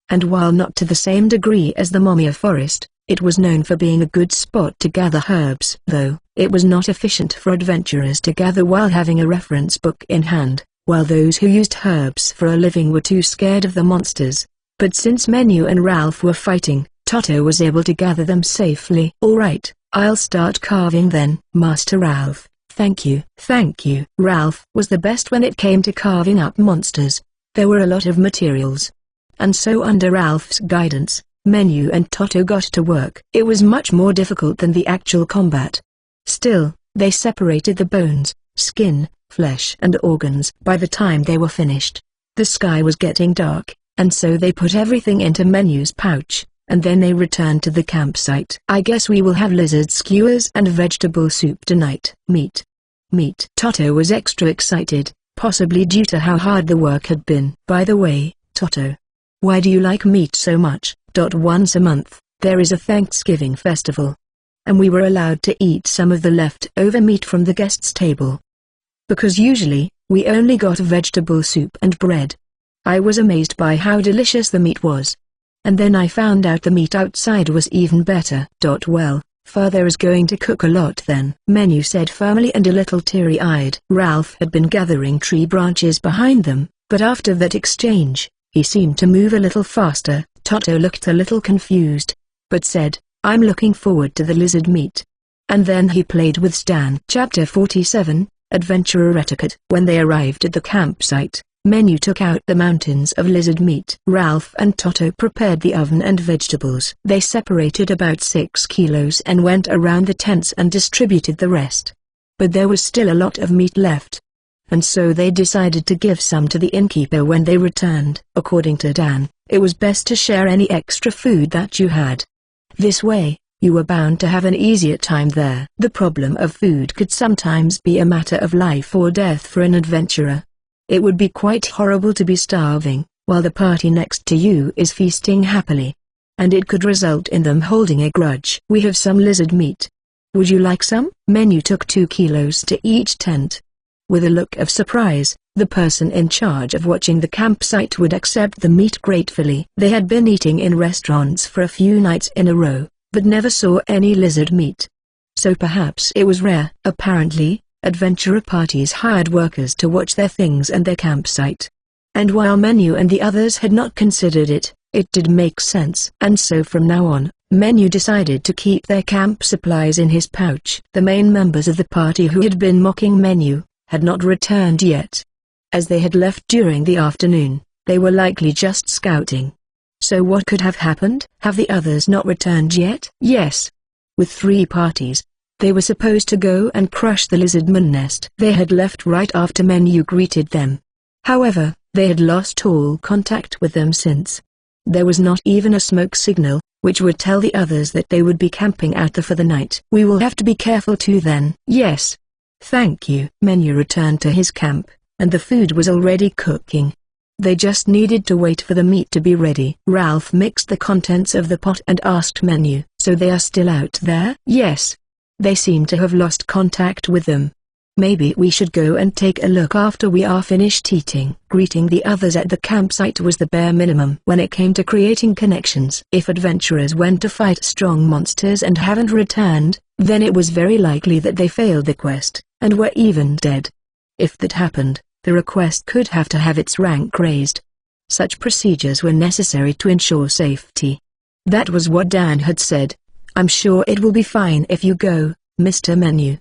And while not to the same degree as the Momia forest, it was known for being a good spot to gather herbs. Though, it was not efficient for adventurers to gather while having a reference book in hand, while those who used herbs for a living were too scared of the monsters. But since Menu and Ralph were fighting, Toto was able to gather them safely. Alright, I'll start carving then. Master Ralph, Thank you. Thank you. Ralph was the best when it came to carving up monsters. There were a lot of materials. And so under Ralph's guidance, Menu and Toto got to work. It was much more difficult than the actual combat. Still, they separated the bones, skin, flesh and organs. By the time they were finished, the sky was getting dark, and so they put everything into Menu's pouch, and then they returned to the campsite. I guess we will have lizard skewers and vegetable soup tonight. Meat. Meat. Toto was extra excited, possibly due to how hard the work had been. By the way, Toto, why do you like meat so much? Once a month, there is a Thanksgiving festival. And we were allowed to eat some of the leftover meat from the guests' table. Because usually, we only got vegetable soup and bread. I was amazed by how delicious the meat was. And then I found out the meat outside was even better. Well, Father is going to cook a lot then, Menu said firmly and a little teary-eyed. Ralph had been gathering tree branches behind them, but after that exchange, he seemed to move a little faster. Toto looked a little confused, but said, I'm looking forward to the lizard meat. And then he played with Stan. Chapter 47, Adventurer Etiquette. When they arrived at the campsite, Menu took out the mountains of lizard meat. Ralph and Toto prepared the oven and vegetables. They separated about 6 kilos and went around the tents and distributed the rest. But there was still a lot of meat left. And so they decided to give some to the innkeeper when they returned. According to Dan, it was best to share any extra food that you had. This way, you were bound to have an easier time there. The problem of food could sometimes be a matter of life or death for an adventurer. It would be quite horrible to be starving, while the party next to you is feasting happily. And it could result in them holding a grudge. We have some lizard meat. Would you like some? Menu took 2 kilos to each tent. With a look of surprise, the person in charge of watching the campsite would accept the meat gratefully. They had been eating in restaurants for a few nights in a row, but never saw any lizard meat. So perhaps it was rare. Apparently, adventurer parties hired workers to watch their things and their campsite. And while Menu and the others had not considered it, it did make sense. And so from now on, Menu decided to keep their camp supplies in his pouch. The main members of the party who had been mocking Menu had not returned yet. As they had left during the afternoon, they were likely just scouting. So what could have happened? Have the others not returned yet? Yes. With 3 parties, they were supposed to go and crush the lizardman nest. They had left right after Menu greeted them. However, they had lost all contact with them since. There was not even a smoke signal, which would tell the others that they would be camping out there for the night. We will have to be careful too then. Yes. Thank you. Menu returned to his camp, and the food was already cooking. They just needed to wait for the meat to be ready. Ralph mixed the contents of the pot and asked Menu, so they are still out there? Yes. They seem to have lost contact with them. Maybe we should go and take a look after we are finished eating. Greeting the others at the campsite was the bare minimum when it came to creating connections. If adventurers went to fight strong monsters and haven't returned, then it was very likely that they failed the quest, and were even dead. If that happened, the request could have to have its rank raised. Such procedures were necessary to ensure safety. That was what Dan had said. I'm sure it will be fine if you go, Mr. Menu.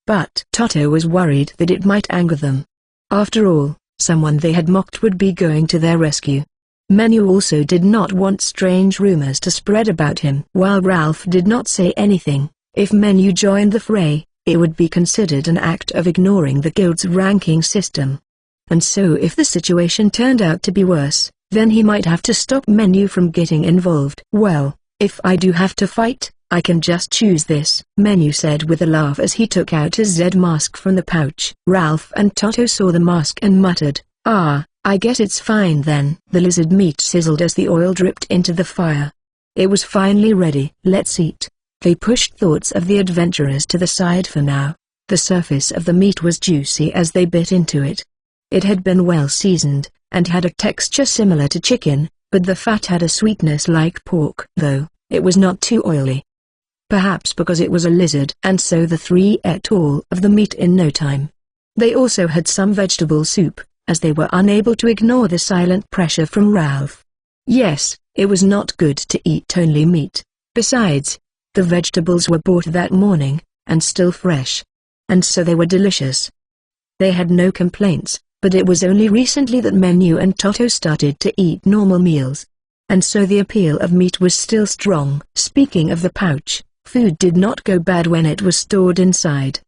But Toto was worried that it might anger them. After all, someone they had mocked would be going to their rescue. Menu also did not want strange rumors to spread about him. While Ralph did not say anything, if Menu joined the fray, it would be considered an act of ignoring the guild's ranking system. And so if the situation turned out to be worse, then he might have to stop Menu from getting involved. Well, if I do have to fight, I can just choose this, Menu said with a laugh as he took out his Z mask from the pouch. Ralph and Toto saw the mask and muttered, "Ah, I guess it's fine then." The lizard meat sizzled as the oil dripped into the fire. It was finally ready. Let's eat. They pushed thoughts of the adventurers to the side for now. The surface of the meat was juicy as they bit into it. It had been well seasoned, and had a texture similar to chicken, but the fat had a sweetness like pork. Though, it was not too oily. Perhaps because it was a lizard. And so the 3 ate all of the meat in no time. They also had some vegetable soup, as they were unable to ignore the silent pressure from Ralph. Yes, it was not good to eat only meat. Besides, the vegetables were bought that morning, and still fresh. and so they were delicious. They had no complaints, but it was only recently that Menu and Toto started to eat normal meals. And so the appeal of meat was still strong. Speaking of the pouch, food did not go bad when it was stored inside.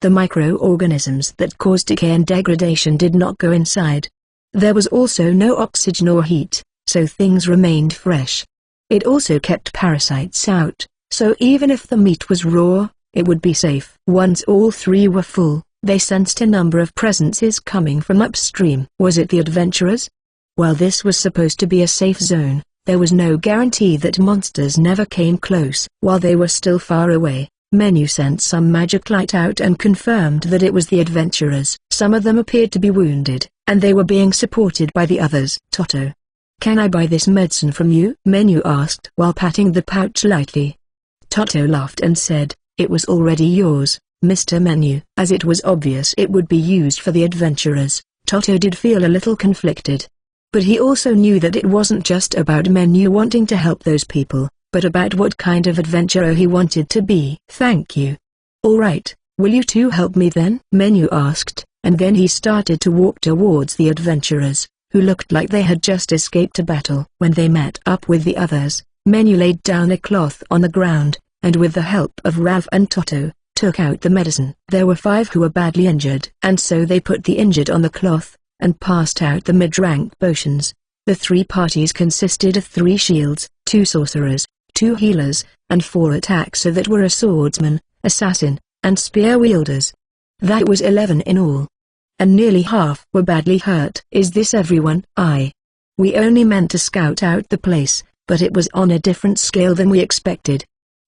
The microorganisms that caused decay and degradation did not go inside. There was also no oxygen or heat, so things remained fresh. It also kept parasites out, so even if the meat was raw, it would be safe. Once all three were full, they sensed a number of presences coming from upstream. Was it the adventurers? While this was supposed to be a safe zone, there was no guarantee that monsters never came close. While they were still far away, Menu sent some magic light out and confirmed that it was the adventurers. Some of them appeared to be wounded, and they were being supported by the others. Toto, can I buy this medicine from you? Menu asked while patting the pouch lightly. Toto laughed and said, it was already yours, Mr. Menu. As it was obvious it would be used for the adventurers, Toto did feel a little conflicted. But he also knew that it wasn't just about Menu wanting to help those people, but about what kind of adventurer he wanted to be. Thank you. Alright, will you two help me then? Menu asked, and then he started to walk towards the adventurers, who looked like they had just escaped a battle. When they met up with the others, Menu laid down a cloth on the ground, and with the help of Ralph and Toto, took out the medicine. There were 5 who were badly injured, and so they put the injured on the cloth, and passed out the mid-rank potions. The 3 parties consisted of 3 shields, 2 sorcerers, 2 healers, and 4 attackers that were a swordsman, assassin, and spear wielders. That was 11 in all. And nearly half were badly hurt. Is this everyone? We only meant to scout out the place, but it was on a different scale than we expected.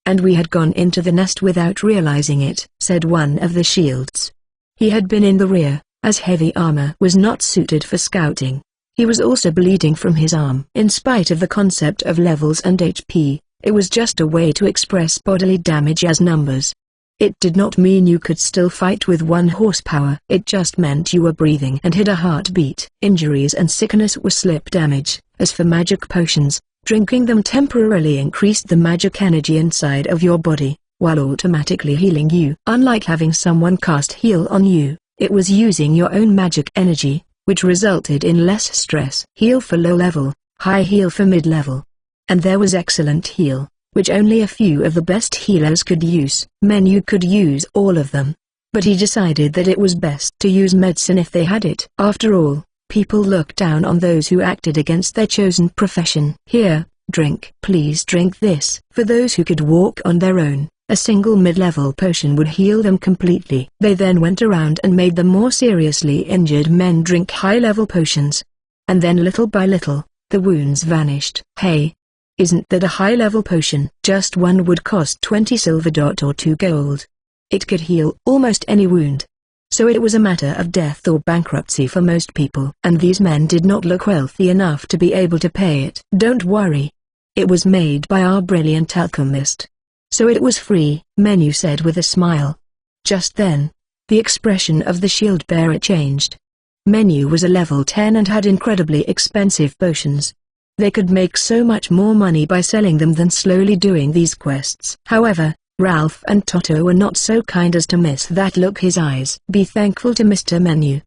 And we had gone into the nest without realizing it, said one of the shields. He had been in the rear, as heavy armor was not suited for scouting. He was also bleeding from his arm. In spite of the concept of levels and HP, it was just a way to express bodily damage as numbers. It did not mean you could still fight with 1 horsepower. It just meant you were breathing and had a heartbeat. Injuries and sickness were slip damage. As for magic potions, drinking them temporarily increased the magic energy inside of your body, while automatically healing you. Unlike having someone cast heal on you, it was using your own magic energy, which resulted in less stress. Heal for low level, high heal for mid level. And there was excellent heal, which only a few of the best healers could use. Menu could use all of them, but he decided that it was best to use medicine if they had it. After all, people looked down on those who acted against their chosen profession. Here, drink. Please drink this. For those who could walk on their own, a single mid-level potion would heal them completely. They then went around and made the more seriously injured men drink high-level potions. And then little by little, the wounds vanished. Hey! Isn't that a high-level potion? Just one would cost 20 silver or 2 gold. It could heal almost any wound. So it was a matter of death or bankruptcy for most people. And these men did not look wealthy enough to be able to pay it. Don't worry. It was made by our brilliant alchemist. So it was free, Menu said with a smile. Just then, the expression of the shield bearer changed. Menu was a level 10 and had incredibly expensive potions. They could make so much more money by selling them than slowly doing these quests. However, Ralph and Toto were not so kind as to miss that look. His eyes. Be thankful to Mr. Menu.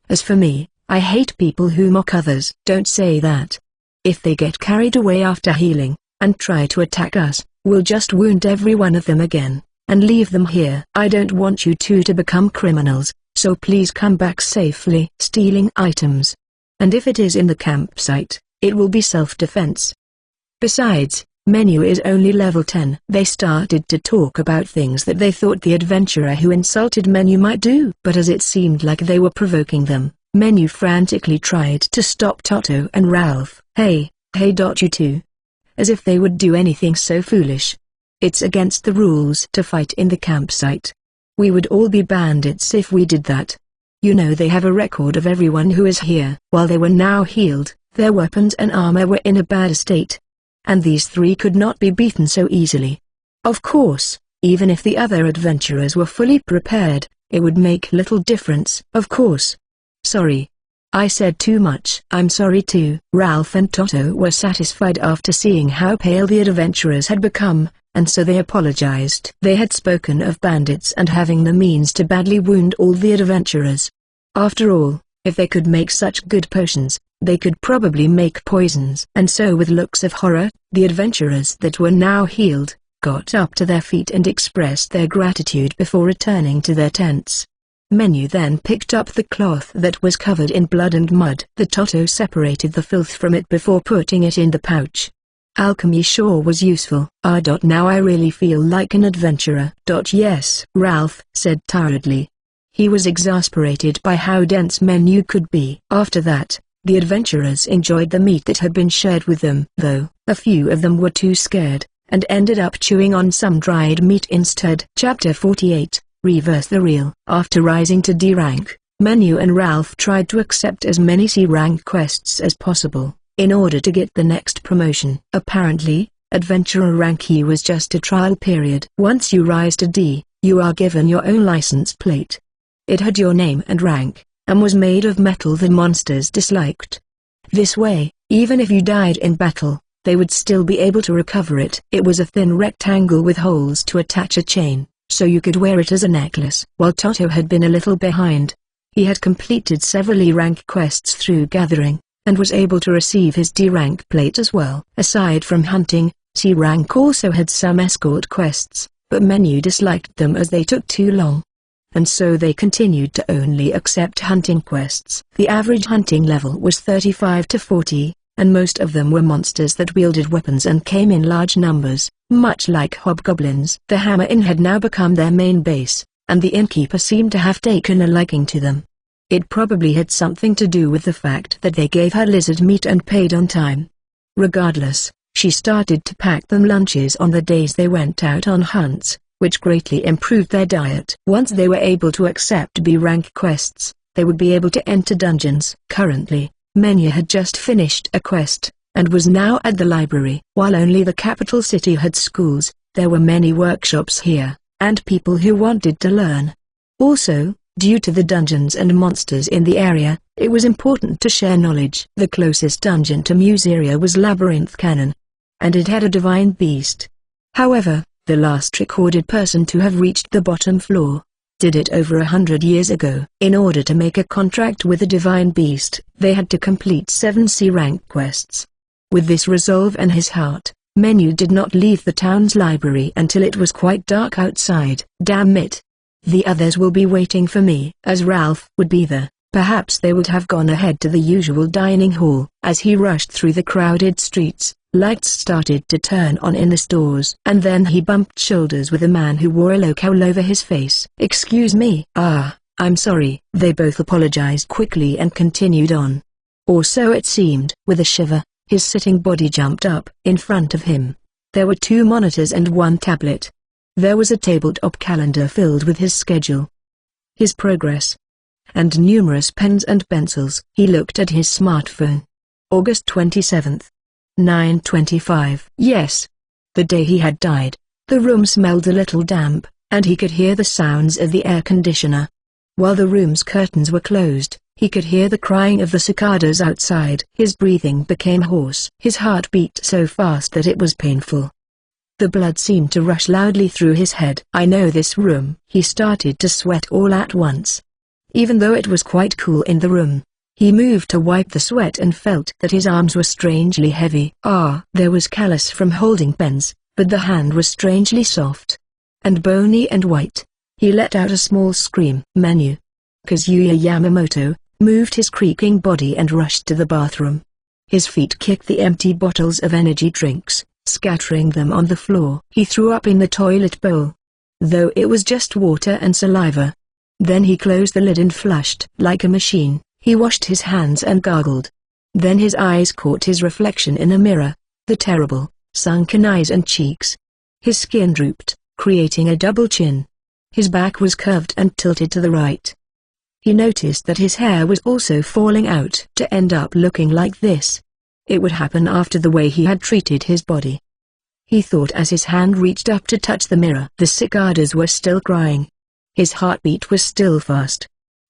As for me, I hate people who mock others. Don't say that. If they get carried away after healing, and try to attack us, we'll just wound every one of them again, and leave them here. I don't want you two to become criminals, so please come back safely. Stealing items. And if it is in the campsite, it will be self-defense. Besides, Menu is only level 10. They started to talk about things that they thought the adventurer who insulted Menu might do. But as it seemed like they were provoking them, Menu frantically tried to stop Toto and Ralph. Hey, you two. As if they would do anything so foolish. It's against the rules to fight in the campsite. We would all be bandits if we did that. You know they have a record of everyone who is here. While they were now healed, their weapons and armor were in a bad state. And these 3 could not be beaten so easily. Of course, even if the other adventurers were fully prepared, it would make little difference. Of course. Sorry. I said too much. I'm sorry too. Ralph and Toto were satisfied after seeing how pale the adventurers had become, and so they apologized. They had spoken of bandits and having the means to badly wound all the adventurers. After all, if they could make such good potions, they could probably make poisons. And so with looks of horror, the adventurers that were now healed, got up to their feet and expressed their gratitude before returning to their tents. Menu then picked up the cloth that was covered in blood and mud. The Toto separated the filth from it before putting it in the pouch. Alchemy sure was useful. Now I really feel like an adventurer. Yes, Ralph said tiredly. He was exasperated by how dense Menu could be. After that, the adventurers enjoyed the meat that had been shared with them, though a few of them were too scared, and ended up chewing on some dried meat instead. Chapter 48. Reverse the Reel. After rising to D rank, Menu and Ralph tried to accept as many C rank quests as possible, in order to get the next promotion. Apparently, Adventurer rank E was just a trial period. Once you rise to D, you are given your own license plate. It had your name and rank, and was made of metal the monsters disliked. This way, even if you died in battle, they would still be able to recover it. It was a thin rectangle with holes to attach a chain, so you could wear it as a necklace. While Toto had been a little behind, he had completed several E-rank quests through gathering, and was able to receive his D-rank plate as well. Aside from hunting, C-rank also had some escort quests, but Menu disliked them as they took too long. And so they continued to only accept hunting quests. The average hunting level was 35 to 40, and most of them were monsters that wielded weapons and came in large numbers, much like hobgoblins. The Hammer Inn had now become their main base, and the innkeeper seemed to have taken a liking to them. It probably had something to do with the fact that they gave her lizard meat and paid on time. Regardless, she started to pack them lunches on the days they went out on hunts, which greatly improved their diet. Once they were able to accept B-rank quests, they would be able to enter dungeons. Currently, Menu had just finished a quest, and was now at the library. While only the capital city had schools, there were many workshops here, and people who wanted to learn. Also, due to the dungeons and monsters in the area, it was important to share knowledge. The closest dungeon to Museria was Labyrinth Cannon, and it had a divine beast. However, the last recorded person to have reached the bottom floor did it over 100 years ago. In order to make a contract with the divine beast, they had to complete 7 C-rank quests. With this resolve in his heart, Menu did not leave the town's library until it was quite dark outside. Damn it! The others will be waiting for me. As Ralph would be there, perhaps they would have gone ahead to the usual dining hall. As he rushed through the crowded streets, lights started to turn on in the stores. And then he bumped shoulders with a man who wore a low cowl over his face. "Excuse me." I'm sorry." They both apologized quickly and continued on. Or so it seemed. With a shiver, his sitting body jumped up. In front of him, there were 2 monitors and 1 tablet. There was a tabletop calendar filled with his schedule, his progress, and numerous pens and pencils. He looked at his smartphone. August 27th. 9:25. Yes. The day he had died. The room smelled a little damp, and he could hear the sounds of the air conditioner. While the room's curtains were closed, he could hear the crying of the cicadas outside. His breathing became hoarse. His heart beat so fast that it was painful. The blood seemed to rush loudly through his head. "I know this room." He started to sweat all at once. Even though it was quite cool in the room, he moved to wipe the sweat and felt that his arms were strangely heavy. There was callus from holding pens, but the hand was strangely soft and bony and white. He let out a small scream. Menu, Kazuya Yamamoto, moved his creaking body and rushed to the bathroom. His feet kicked the empty bottles of energy drinks, scattering them on the floor. He threw up in the toilet bowl, though it was just water and saliva. Then he closed the lid and flushed. Like a machine, he washed his hands and gargled. Then his eyes caught his reflection in a mirror, the terrible, sunken eyes and cheeks. His skin drooped, creating a double chin. His back was curved and tilted to the right. He noticed that his hair was also falling out. To end up looking like this, it would happen after the way he had treated his body, he thought as his hand reached up to touch the mirror. The cicadas were still crying. His heartbeat was still fast.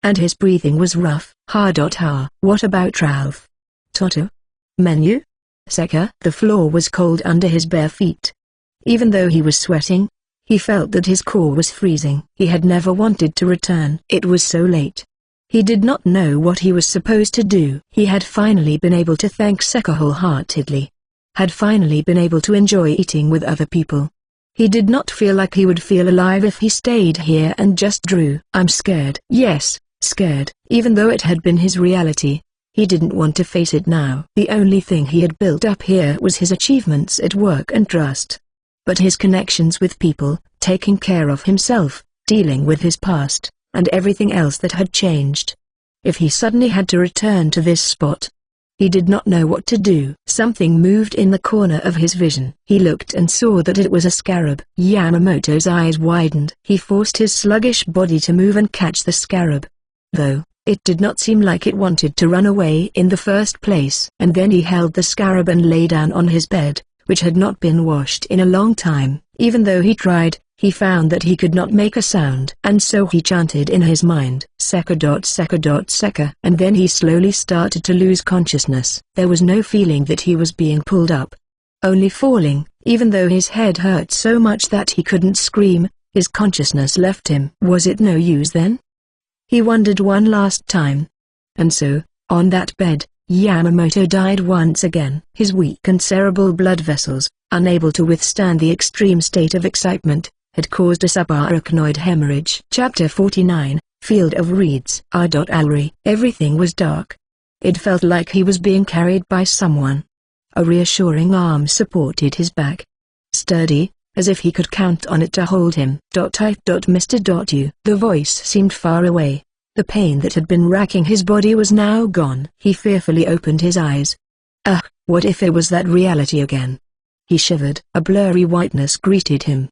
and his breathing was rough. Ha. What about Ralph? Toto? Menu? Sekka? The floor was cold under his bare feet. Even though he was sweating, he felt that his core was freezing. He had never wanted to return. It was so late. He did not know what he was supposed to do. He had finally been able to thank Sekka wholeheartedly. Had finally been able to enjoy eating with other people. He did not feel like he would feel alive if he stayed here and just drew. I'm scared. Yes, scared. Even though it had been his reality, he didn't want to face it now. The only thing he had built up here was his achievements at work and trust. But his connections with people, taking care of himself, dealing with his past, and everything else that had changed. If he suddenly had to return to this spot, he did not know what to do. Something moved in the corner of his vision. He looked and saw that it was a scarab. Yamamoto's eyes widened. He forced his sluggish body to move and catch the scarab. Though, it did not seem like it wanted to run away in the first place. And then he held the scarab and lay down on his bed, which had not been washed in a long time. Even though he tried, he found that he could not make a sound. And so he chanted in his mind, Sekka. Sekka. And then he slowly started to lose consciousness. There was no feeling that he was being pulled up. Only falling. Even though his head hurt so much that he couldn't scream, his consciousness left him. Was it no use then? He wondered one last time. And so, on that bed, Yamamoto died once again. His weak and cerebral blood vessels, unable to withstand the extreme state of excitement, had caused a subarachnoid hemorrhage. Chapter 49, Field of Reeds. Alri. Everything was dark. It felt like he was being carried by someone. A reassuring arm supported his back. Sturdy, as if he could count on it to hold him. Mr. U. The voice seemed far away. The pain that had been racking his body was now gone. He fearfully opened his eyes. What if it was that reality again? He shivered. A blurry whiteness greeted him.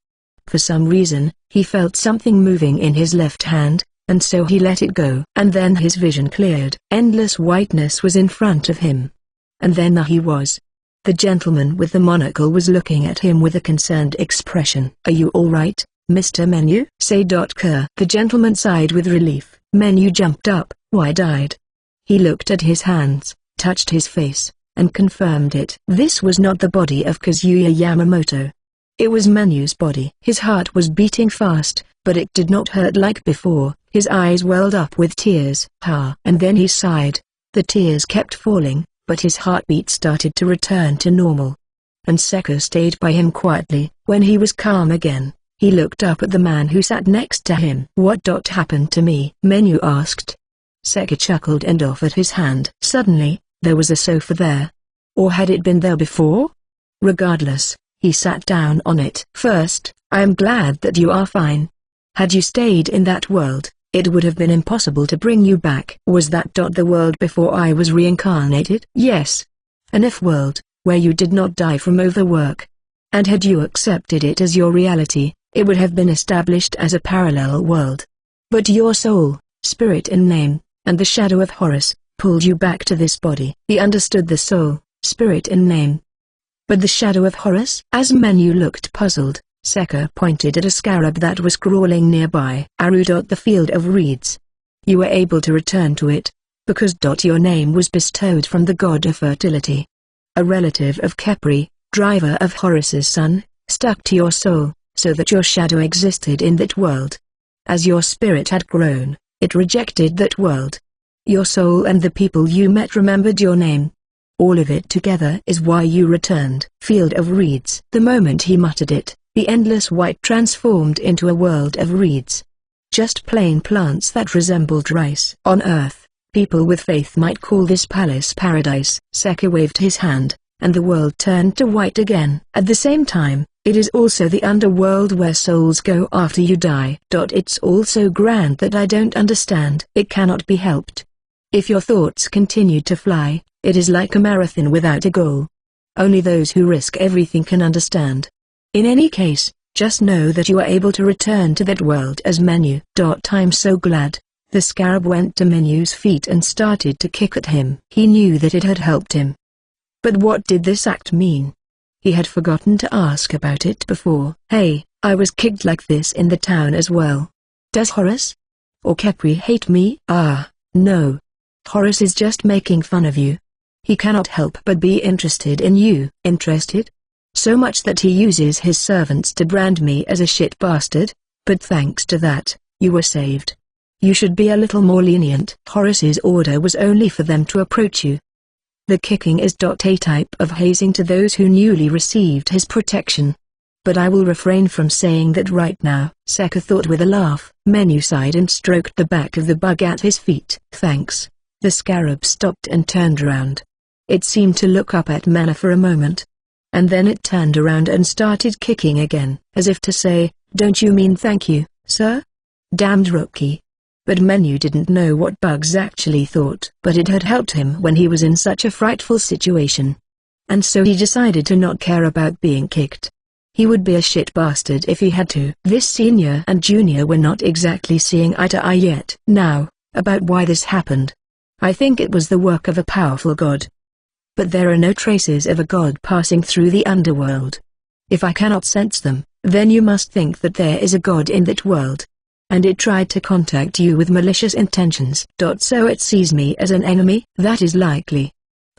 For some reason, he felt something moving in his left hand, and so he let it go. And then his vision cleared. Endless whiteness was in front of him. And then there he was. The gentleman with the monocle was looking at him with a concerned expression. Are you all right, Mr. Menu? Say. Kerr. The gentleman sighed with relief. Menu jumped up, wide-eyed. He looked at his hands, touched his face, and confirmed it. This was not the body of Kazuya Yamamoto. It was Menu's body. His heart was beating fast, but it did not hurt like before. His eyes welled up with tears. And then he sighed. The tears kept falling, but his heartbeat started to return to normal. And Sekka stayed by him quietly. When he was calm again, he looked up at the man who sat next to him. What happened to me? Menu asked. Sekka chuckled and offered his hand. Suddenly, there was a sofa there. Or had it been there before? Regardless, he sat down on it. First, I am glad that you are fine. Had you stayed in that world, it would have been impossible to bring you back. Was that the world before I was reincarnated? Yes. An if world, where you did not die from overwork. And had you accepted it as your reality, it would have been established as a parallel world. But your soul, spirit and name, and the shadow of Horus, pulled you back to this body. He understood the soul, spirit and name. But the shadow of Horus? As Menu looked puzzled, Sekka pointed at a scarab that was crawling nearby. The Field of Reeds. You were able to return to it, because your name was bestowed from the god of fertility. A relative of Khepri, driver of Horus's son, stuck to your soul, so that your shadow existed in that world. As your spirit had grown, it rejected that world. Your soul and the people you met remembered your name. All of it together is why you returned. Field of Reeds. The moment he muttered it, the endless white transformed into a world of reeds. Just plain plants that resembled rice. On Earth, people with faith might call this palace paradise. Sekka waved his hand, and the world turned to white again. At the same time, it is also the underworld where souls go after you die. It's all so grand that I don't understand. It cannot be helped. If your thoughts continued to fly, it is like a marathon without a goal. Only those who risk everything can understand. In any case, just know that you are able to return to that world as Menu. I'm so glad. The scarab went to Menu's feet and started to kick at him. He knew that it had helped him. But what did this act mean? He had forgotten to ask about it before. Hey, I was kicked like this in the town as well. Does Horus? or Kepri hate me? Ah, no. Horace is just making fun of you. He cannot help but be interested in you. Interested? So much that he uses his servants to brand me as a shit bastard, but thanks to that, you were saved. You should be a little more lenient. Horace's order was only for them to approach you. The kicking is a type of hazing to those who newly received his protection. But I will refrain from saying that right now, Sekka thought with a laugh. Menu sighed and stroked the back of the bug at his feet. Thanks. The scarab stopped and turned around. It seemed to look up at Mana for a moment. And then it turned around and started kicking again, as if to say, don't you mean thank you, sir? Damned rookie. But Menu didn't know what Bugs actually thought. But it had helped him when he was in such a frightful situation. And so he decided to not care about being kicked. He would be a shit bastard if he had to. This senior and junior were not exactly seeing eye to eye yet. Now, about why this happened. I think it was the work of a powerful god. But there are no traces of a god passing through the underworld. If I cannot sense them, then you must think that there is a god in that world. And it tried to contact you with malicious intentions. So it sees me as an enemy? That is likely.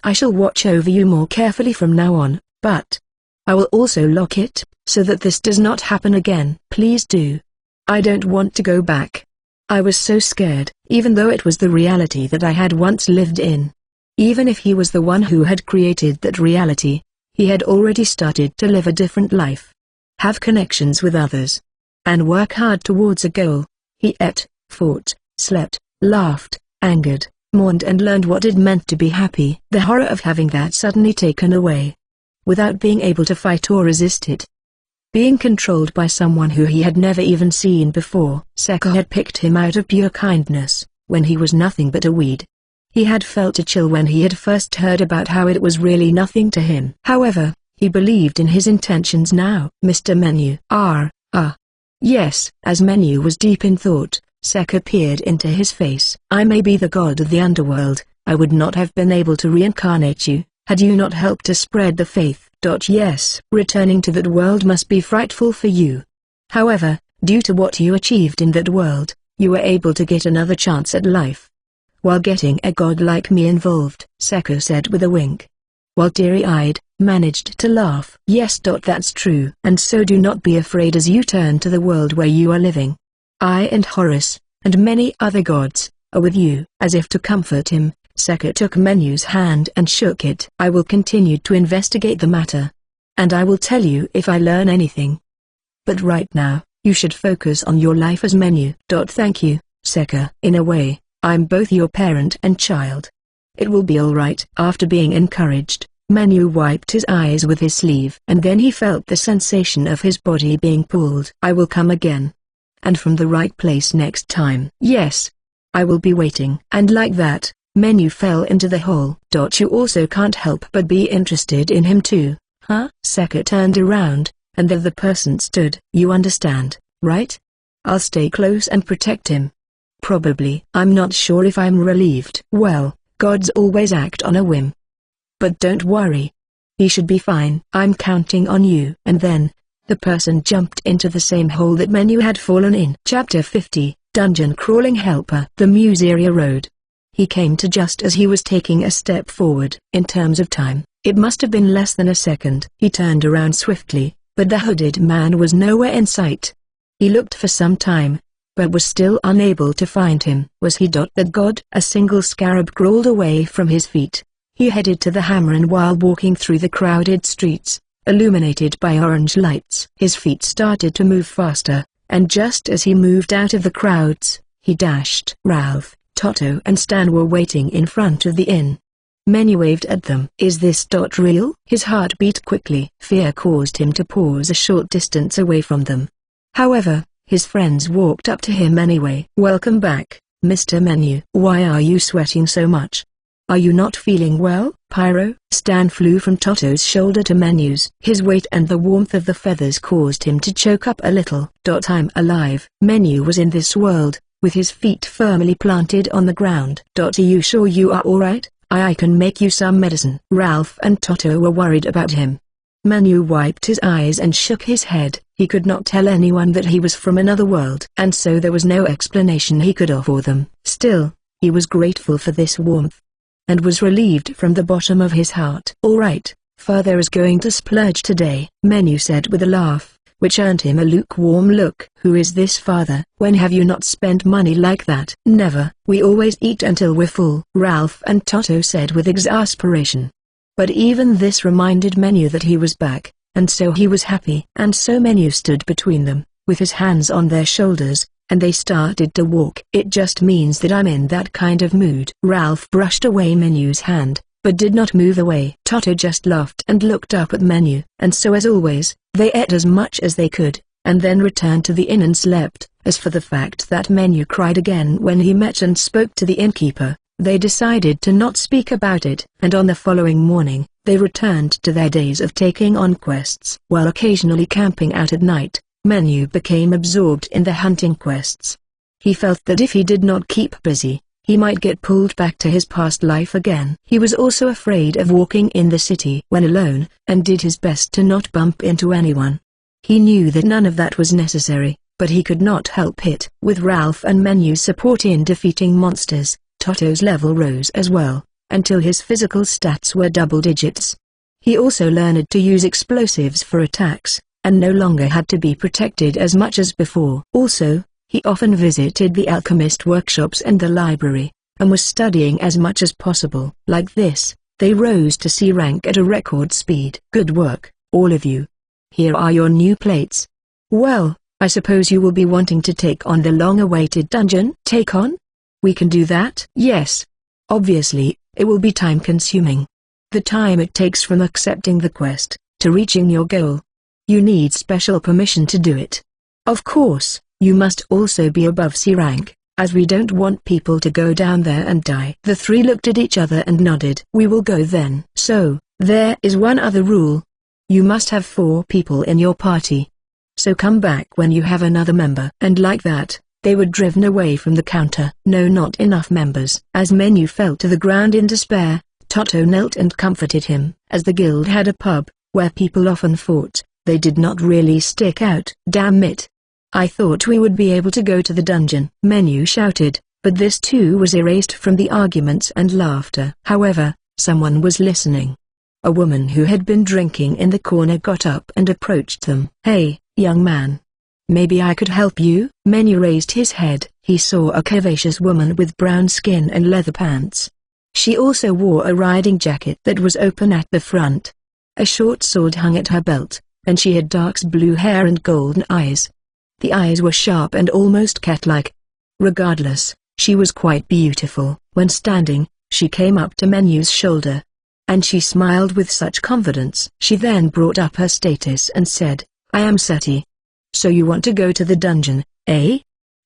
I shall watch over you more carefully from now on, but I will also lock it, so that this does not happen again. Please do. I don't want to go back. I was so scared, even though it was the reality that I had once lived in. Even if he was the one who had created that reality, he had already started to live a different life. Have connections with others. And work hard towards a goal. He ate, fought, slept, laughed, angered, mourned and learned what it meant to be happy. The horror of having that suddenly taken away. Without being able to fight or resist it. Being controlled by someone who he had never even seen before. Sekka had picked him out of pure kindness, when he was nothing but a weed. He had felt a chill when he had first heard about how it was really nothing to him. However, he believed in his intentions now. Mr. Menu. Yes. As Menu was deep in thought, Sekka peered into his face. I may be the god of the underworld, I would not have been able to reincarnate you, had you not helped to spread the faith. Yes, returning to that world must be frightful for you. However, due to what you achieved in that world, you were able to get another chance at life. While getting a god like me involved, Sekka said with a wink. While teary-eyed, managed to laugh. Yes. That's true. And so do not be afraid as you turn to the world where you are living. I and Horace, and many other gods, are with you. As if to comfort him, Sekka took Menu's hand and shook it. I will continue to investigate the matter. And I will tell you if I learn anything. But right now, you should focus on your life as Menu. Thank you, Sekka. In a way, I'm both your parent and child. It will be alright. After being encouraged, Menu wiped his eyes with his sleeve. And then he felt the sensation of his body being pulled. I will come again. And from the right place next time. Yes. I will be waiting. And like that, Menu fell into the hole. You also can't help but be interested in him too, huh? Sekka turned around, and there the person stood. You understand, right? I'll stay close and protect him. Probably. I'm not sure if I'm relieved. Well, gods always act on a whim. But don't worry. He should be fine. I'm counting on you. And then, the person jumped into the same hole that Menu had fallen in. Chapter 50, Dungeon Crawling Helper. The Museria Road. He came to just as he was taking a step forward. In terms of time, it must have been less than a second. He turned around swiftly, but the hooded man was nowhere in sight. He looked for some time, but was still unable to find him. Was he that god? A single scarab crawled away from his feet. He headed to the hammer, and while walking through the crowded streets, illuminated by orange lights, his feet started to move faster, and just as he moved out of the crowds, he dashed. Ralph, Toto and Stan were waiting in front of the inn. Menu waved at them. Is this real? His heart beat quickly. Fear caused him to pause a short distance away from them. However, his friends walked up to him anyway. Welcome back, Mr. Menu. Why are you sweating so much? Are you not feeling well? Pyro? Stan flew from Toto's shoulder to Menu's. His weight and the warmth of the feathers caused him to choke up a little. I'm alive. Menu was in this world, with his feet firmly planted on the ground. Are you sure you are alright? I can make you some medicine. Ralph and Toto were worried about him. Menu wiped his eyes and shook his head. He could not tell anyone that he was from another world, and so there was no explanation he could offer them. Still, he was grateful for this warmth, and was relieved from the bottom of his heart. "All right, Father is going to splurge today," Menu said with a laugh, which earned him a lukewarm look. "Who is this Father? When have you not spent money like that?" "Never. We always eat until we're full," Ralph and Toto said with exasperation. But even this reminded Menu that he was back, and so he was happy. And so Menu stood between them, with his hands on their shoulders, and they started to walk. "It just means that I'm in that kind of mood." Ralph brushed away Menu's hand, but did not move away. Toto just laughed and looked up at Menu, and so as always, they ate as much as they could, and then returned to the inn and slept. As for the fact that Menu cried again when he met and spoke to the innkeeper, they decided to not speak about it, and on the following morning, they returned to their days of taking on quests. While occasionally camping out at night, Menu became absorbed in the hunting quests. He felt that if he did not keep busy, he might get pulled back to his past life again. He was also afraid of walking in the city when alone, and did his best to not bump into anyone. He knew that none of that was necessary, but he could not help it. With Ralph and Menu's support in defeating monsters, Toto's level rose as well, until his physical stats were double digits. He also learned to use explosives for attacks, and no longer had to be protected as much as before. Also, he often visited the alchemist workshops and the library, and was studying as much as possible. Like this, they rose to C rank at a record speed. "Good work, all of you. Here are your new plates. Well, I suppose you will be wanting to take on the long-awaited dungeon." "Take on? We can do that?" "Yes. Obviously, it will be time-consuming. The time it takes from accepting the quest, to reaching your goal. You need special permission to do it. Of course, you must also be above C rank, as we don't want people to go down there and die." The three looked at each other and nodded. "We will go then." "So, there is one other rule. You must have 4 people in your party. So come back when you have another member." And like that, they were driven away from the counter. No, not enough members. As Menu fell to the ground in despair, Toto knelt and comforted him. As the guild had a pub, where people often fought, they did not really stick out. "Damn it. I thought we would be able to go to the dungeon," Menu shouted, but this too was erased from the arguments and laughter. However, someone was listening. A woman who had been drinking in the corner got up and approached them. "Hey, young man. Maybe I could help you?" Menu raised his head. He saw a curvaceous woman with brown skin and leather pants. She also wore a riding jacket that was open at the front. A short sword hung at her belt, and she had dark blue hair and golden eyes. The eyes were sharp and almost cat-like. Regardless, she was quite beautiful. When standing, she came up to Menu's shoulder, and she smiled with such confidence. She then brought up her status and said, "I am Seti. So you want to go to the dungeon, eh?"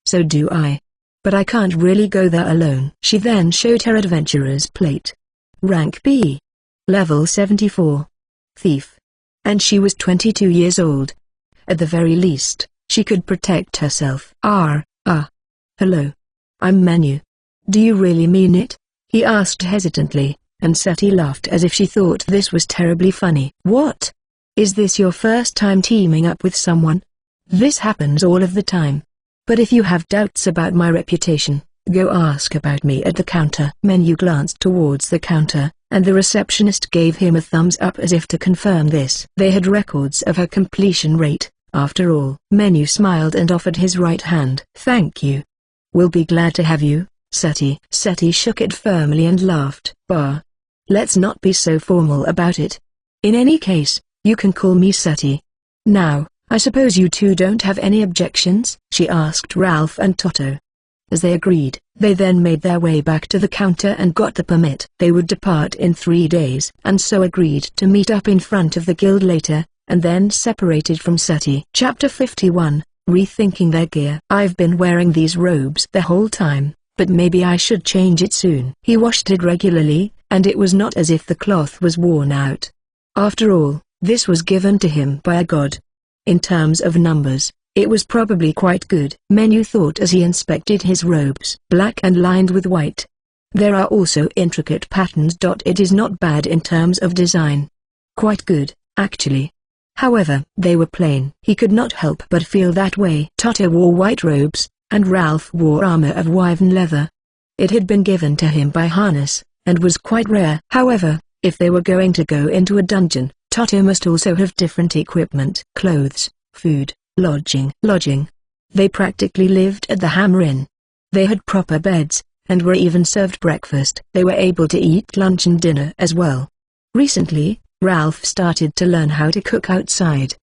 "So do I. But I can't really go there alone." She then showed her adventurer's plate. Rank B. Level 74. Thief. And she was 22 years old. At the very least, she could protect herself. Hello. I'm Menu. Do you really mean it?" he asked hesitantly, and Seti laughed as if she thought this was terribly funny. "What? Is this your first time teaming up with someone? This happens all of the time. But if you have doubts about my reputation, go ask about me at the counter." Menu glanced towards the counter, and the receptionist gave him a thumbs up as if to confirm this. They had records of her completion rate, after all. Menu smiled and offered his right hand. "Thank you. We'll be glad to have you, Seti." Seti shook it firmly and laughed. "Bah. Let's not be so formal about it. In any case, you can call me Seti. Now, I suppose you two don't have any objections?" she asked Ralph and Toto. As they agreed, they then made their way back to the counter and got the permit. They would depart in 3 days, and so agreed to meet up in front of the guild later, and then separated from Seti. Chapter 51, Rethinking Their Gear. "I've been wearing these robes the whole time, but maybe I should change it soon." He washed it regularly, and it was not as if the cloth was worn out. After all, this was given to him by a god. In terms of numbers, it was probably quite good. Menu thought as he inspected his robes. Black and lined with white. There are also intricate patterns. It is not bad in terms of design. Quite good, actually. However, they were plain. He could not help but feel that way. Toto wore white robes, and Ralph wore armor of woven leather. It had been given to him by Harness, and was quite rare. However, if they were going to go into a dungeon, Toto must also have different equipment, clothes, food, lodging. They practically lived at the Hammer Inn. They had proper beds, and were even served breakfast. They were able to eat lunch and dinner as well. Recently, Ralph started to learn how to cook outside.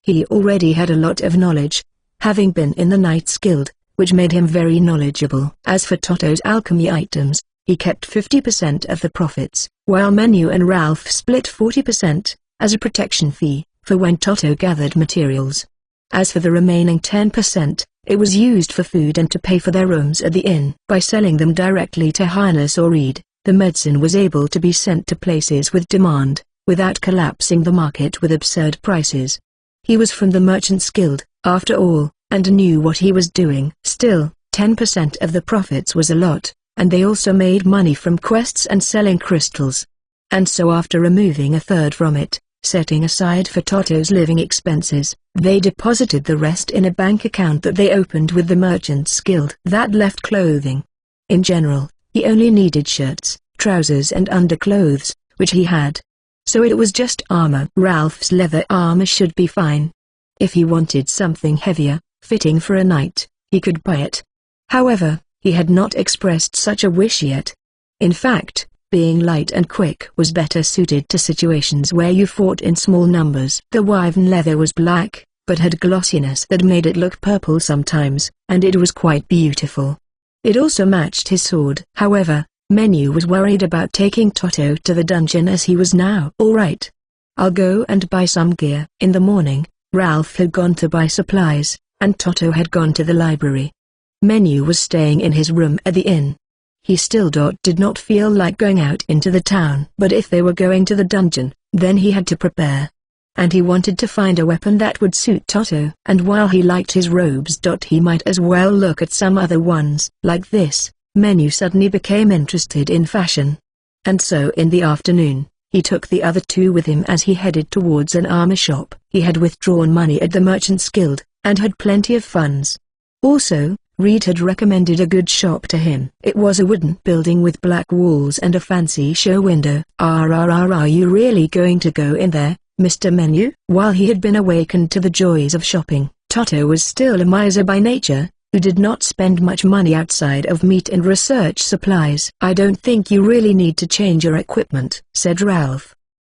He already had a lot of knowledge, having been in the Knights Guild, which made him very knowledgeable. As for Toto's alchemy items, he kept 50% of the profits, while Menu and Ralph split 40%, as a protection fee, for when Toto gathered materials. As for the remaining 10%, it was used for food and to pay for their rooms at the inn. By selling them directly to Harness or Reed, the medicine was able to be sent to places with demand, without collapsing the market with absurd prices. He was from the Merchants Guild, after all, and knew what he was doing. Still, 10% of the profits was a lot, and they also made money from quests and selling crystals. And so after removing a third from it, setting aside for Toto's living expenses, they deposited the rest in a bank account that they opened with the Merchants Guild. That left clothing. In general, he only needed shirts, trousers and underclothes, which he had. So it was just armor. Ralph's leather armor should be fine. If he wanted something heavier, fitting for a knight, he could buy it. However, he had not expressed such a wish yet. In fact, being light and quick was better suited to situations where you fought in small numbers. The woven leather was black, but had glossiness that made it look purple sometimes, and it was quite beautiful. It also matched his sword. However, Menu was worried about taking Toto to the dungeon as he was now. "Alright. I'll go and buy some gear." In the morning, Ralph had gone to buy supplies, and Toto had gone to the library. Menu was staying in his room at the inn. He still did not feel like going out into the town. But if they were going to the dungeon, then he had to prepare. And he wanted to find a weapon that would suit Toto. And while he liked his robes, he might as well look at some other ones. Like this, Menu suddenly became interested in fashion. And so in the afternoon, he took the other two with him as he headed towards an armor shop. He had withdrawn money at the Merchants Guild, and had plenty of funds. Also, Reed had recommended a good shop to him. It was a wooden building with black walls and a fancy show window. Are you really going to go in there, Mr. Menu?" While he had been awakened to the joys of shopping, Toto was still a miser by nature, who did not spend much money outside of meat and research supplies. "I don't think you really need to change your equipment," said Ralph.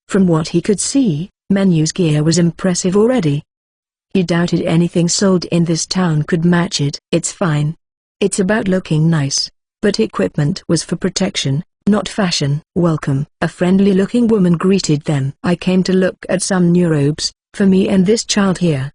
From what he could see, Menu's gear was impressive already. He doubted anything sold in this town could match it. "It's fine. It's about looking nice, but equipment was for protection, not fashion." "Welcome." A friendly-looking woman greeted them. "I came to look at some new robes, for me and this child here."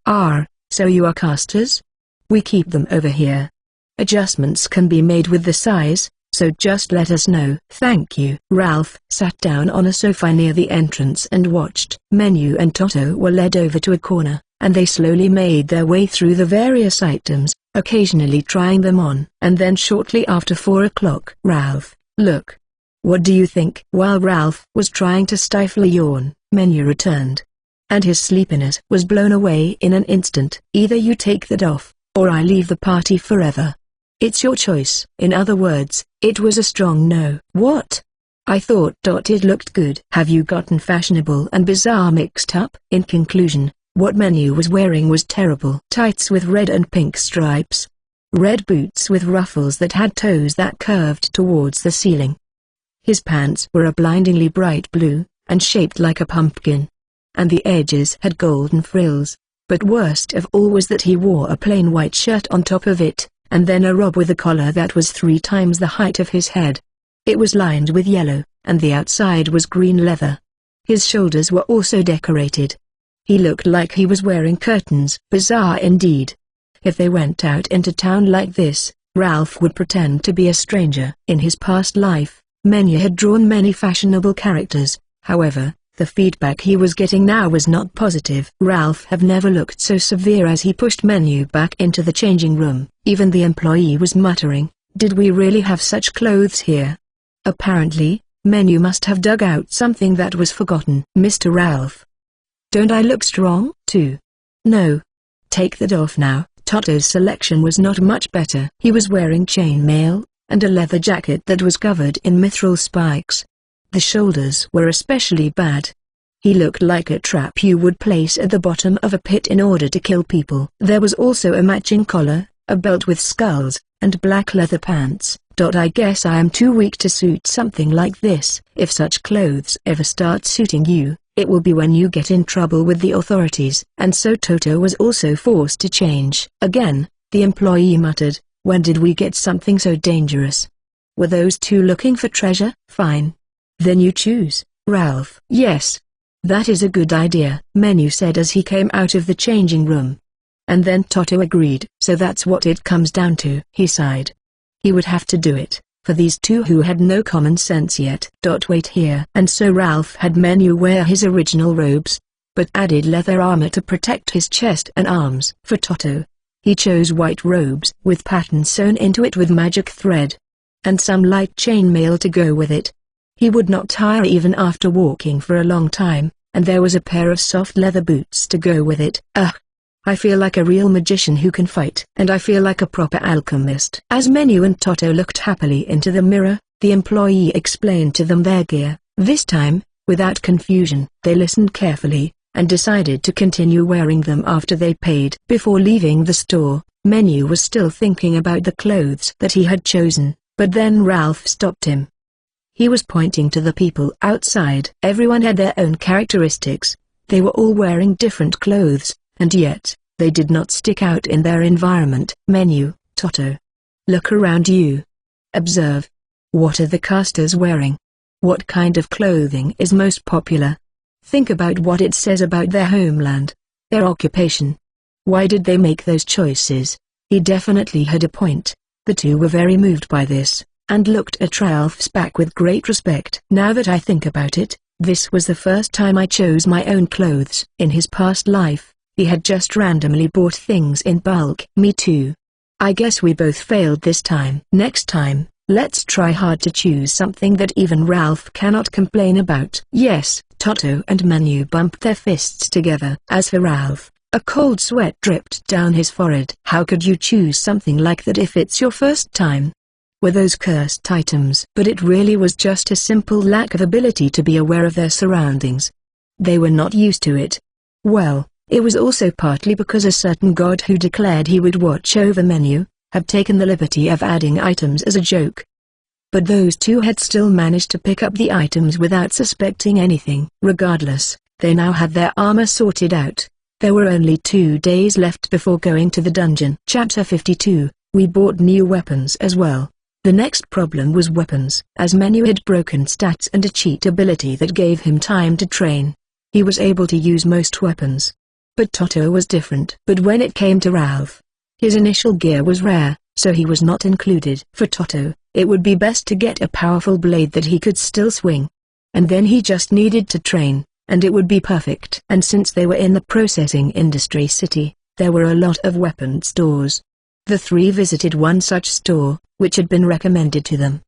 So you are casters? We keep them over here. Adjustments can be made with the size, so just let us know." "Thank you." Ralph sat down on a sofa near the entrance and watched. Menu and Toto were led over to a corner, and they slowly made their way through the various items, occasionally trying them on. And then shortly after 4 o'clock, "Ralph, look. What do you think?" While Ralph was trying to stifle a yawn, Menu returned. And his sleepiness was blown away in an instant. "Either you take that off, or I leave the party forever. It's your choice." In other words, it was a strong no. "What? I thought it looked good." "Have you gotten fashionable and bizarre mixed up?" In conclusion, what Menu was wearing was terrible. Tights with red and pink stripes. Red boots with ruffles that had toes that curved towards the ceiling. His pants were a blindingly bright blue, and shaped like a pumpkin. And the edges had golden frills. But worst of all was that he wore a plain white shirt on top of it, and then a robe with a collar that was 3 times the height of his head. It was lined with yellow, and the outside was green leather. His shoulders were also decorated. He looked like he was wearing curtains. Bizarre indeed. If they went out into town like this, Ralph would pretend to be a stranger. In his past life, Menu had drawn many fashionable characters. However, the feedback he was getting now was not positive. Ralph had never looked so severe as he pushed Menu back into the changing room. Even the employee was muttering, "Did we really have such clothes here?" Apparently, Menu must have dug out something that was forgotten. "Mr. Ralph, Don't I look strong, too? No. Take that off now. Toto's selection was not much better. He was wearing chainmail, and a leather jacket that was covered in mithril spikes. The shoulders were especially bad. He looked like a trap you would place at the bottom of a pit in order to kill people. There was also a matching collar, a belt with skulls, and black leather pants. I guess I am too weak to suit something like this. If such clothes ever start suiting you, it will be when you get in trouble with the authorities. And so Toto was also forced to change. Again, the employee muttered, when did we get something so dangerous? Were those two looking for treasure? Fine. Then you choose, Ralph. Yes. That is a good idea, Menu said as he came out of the changing room. And then Toto agreed. So that's what it comes down to. He sighed. He would have to do it, for these two who had no common sense yet. Wait here. And so Ralph had Menu wear his original robes, but added leather armor to protect his chest and arms. For Toto, he chose white robes with patterns sewn into it with magic thread, and some light chainmail to go with it. He would not tire even after walking for a long time, and there was a pair of soft leather boots to go with it. I feel like a real magician who can fight. And I feel like a proper alchemist. As Menu and Toto looked happily into the mirror, the employee explained to them their gear. This time, without confusion, they listened carefully, and decided to continue wearing them after they paid. Before leaving the store, Menu was still thinking about the clothes that he had chosen, but then Ralph stopped him. He was pointing to the people outside. Everyone had their own characteristics. They were all wearing different clothes, and yet, they did not stick out in their environment. Menu, Toto. Look around you. Observe. What are the casters wearing? What kind of clothing is most popular? Think about what it says about their homeland, their occupation. Why did they make those choices? He definitely had a point. The two were very moved by this, and looked at Ralph's back with great respect. Now that I think about it, this was the first time I chose my own clothes. In his past life, he had just randomly bought things in bulk. Me too. I guess we both failed this time. Next time, let's try hard to choose something that even Ralph cannot complain about. Yes, Toto and Menu bumped their fists together. As for Ralph, a cold sweat dripped down his forehead. How could you choose something like that if it's your first time? Were those cursed items? But it really was just a simple lack of ability to be aware of their surroundings. They were not used to it. Well, it was also partly because a certain god who declared he would watch over Menu, had taken the liberty of adding items as a joke. But those two had still managed to pick up the items without suspecting anything. Regardless, they now had their armor sorted out. There were only 2 days left before going to the dungeon. Chapter 52, we bought new weapons as well. The next problem was weapons. As Menu had broken stats and a cheat ability that gave him time to train, he was able to use most weapons. But Toto was different. But when it came to Ralph, his initial gear was rare, so he was not included. For Toto, it would be best to get a powerful blade that he could still swing. And then he just needed to train, and it would be perfect. And since they were in the processing industry city, there were a lot of weapon stores. The three visited one such store, which had been recommended to them.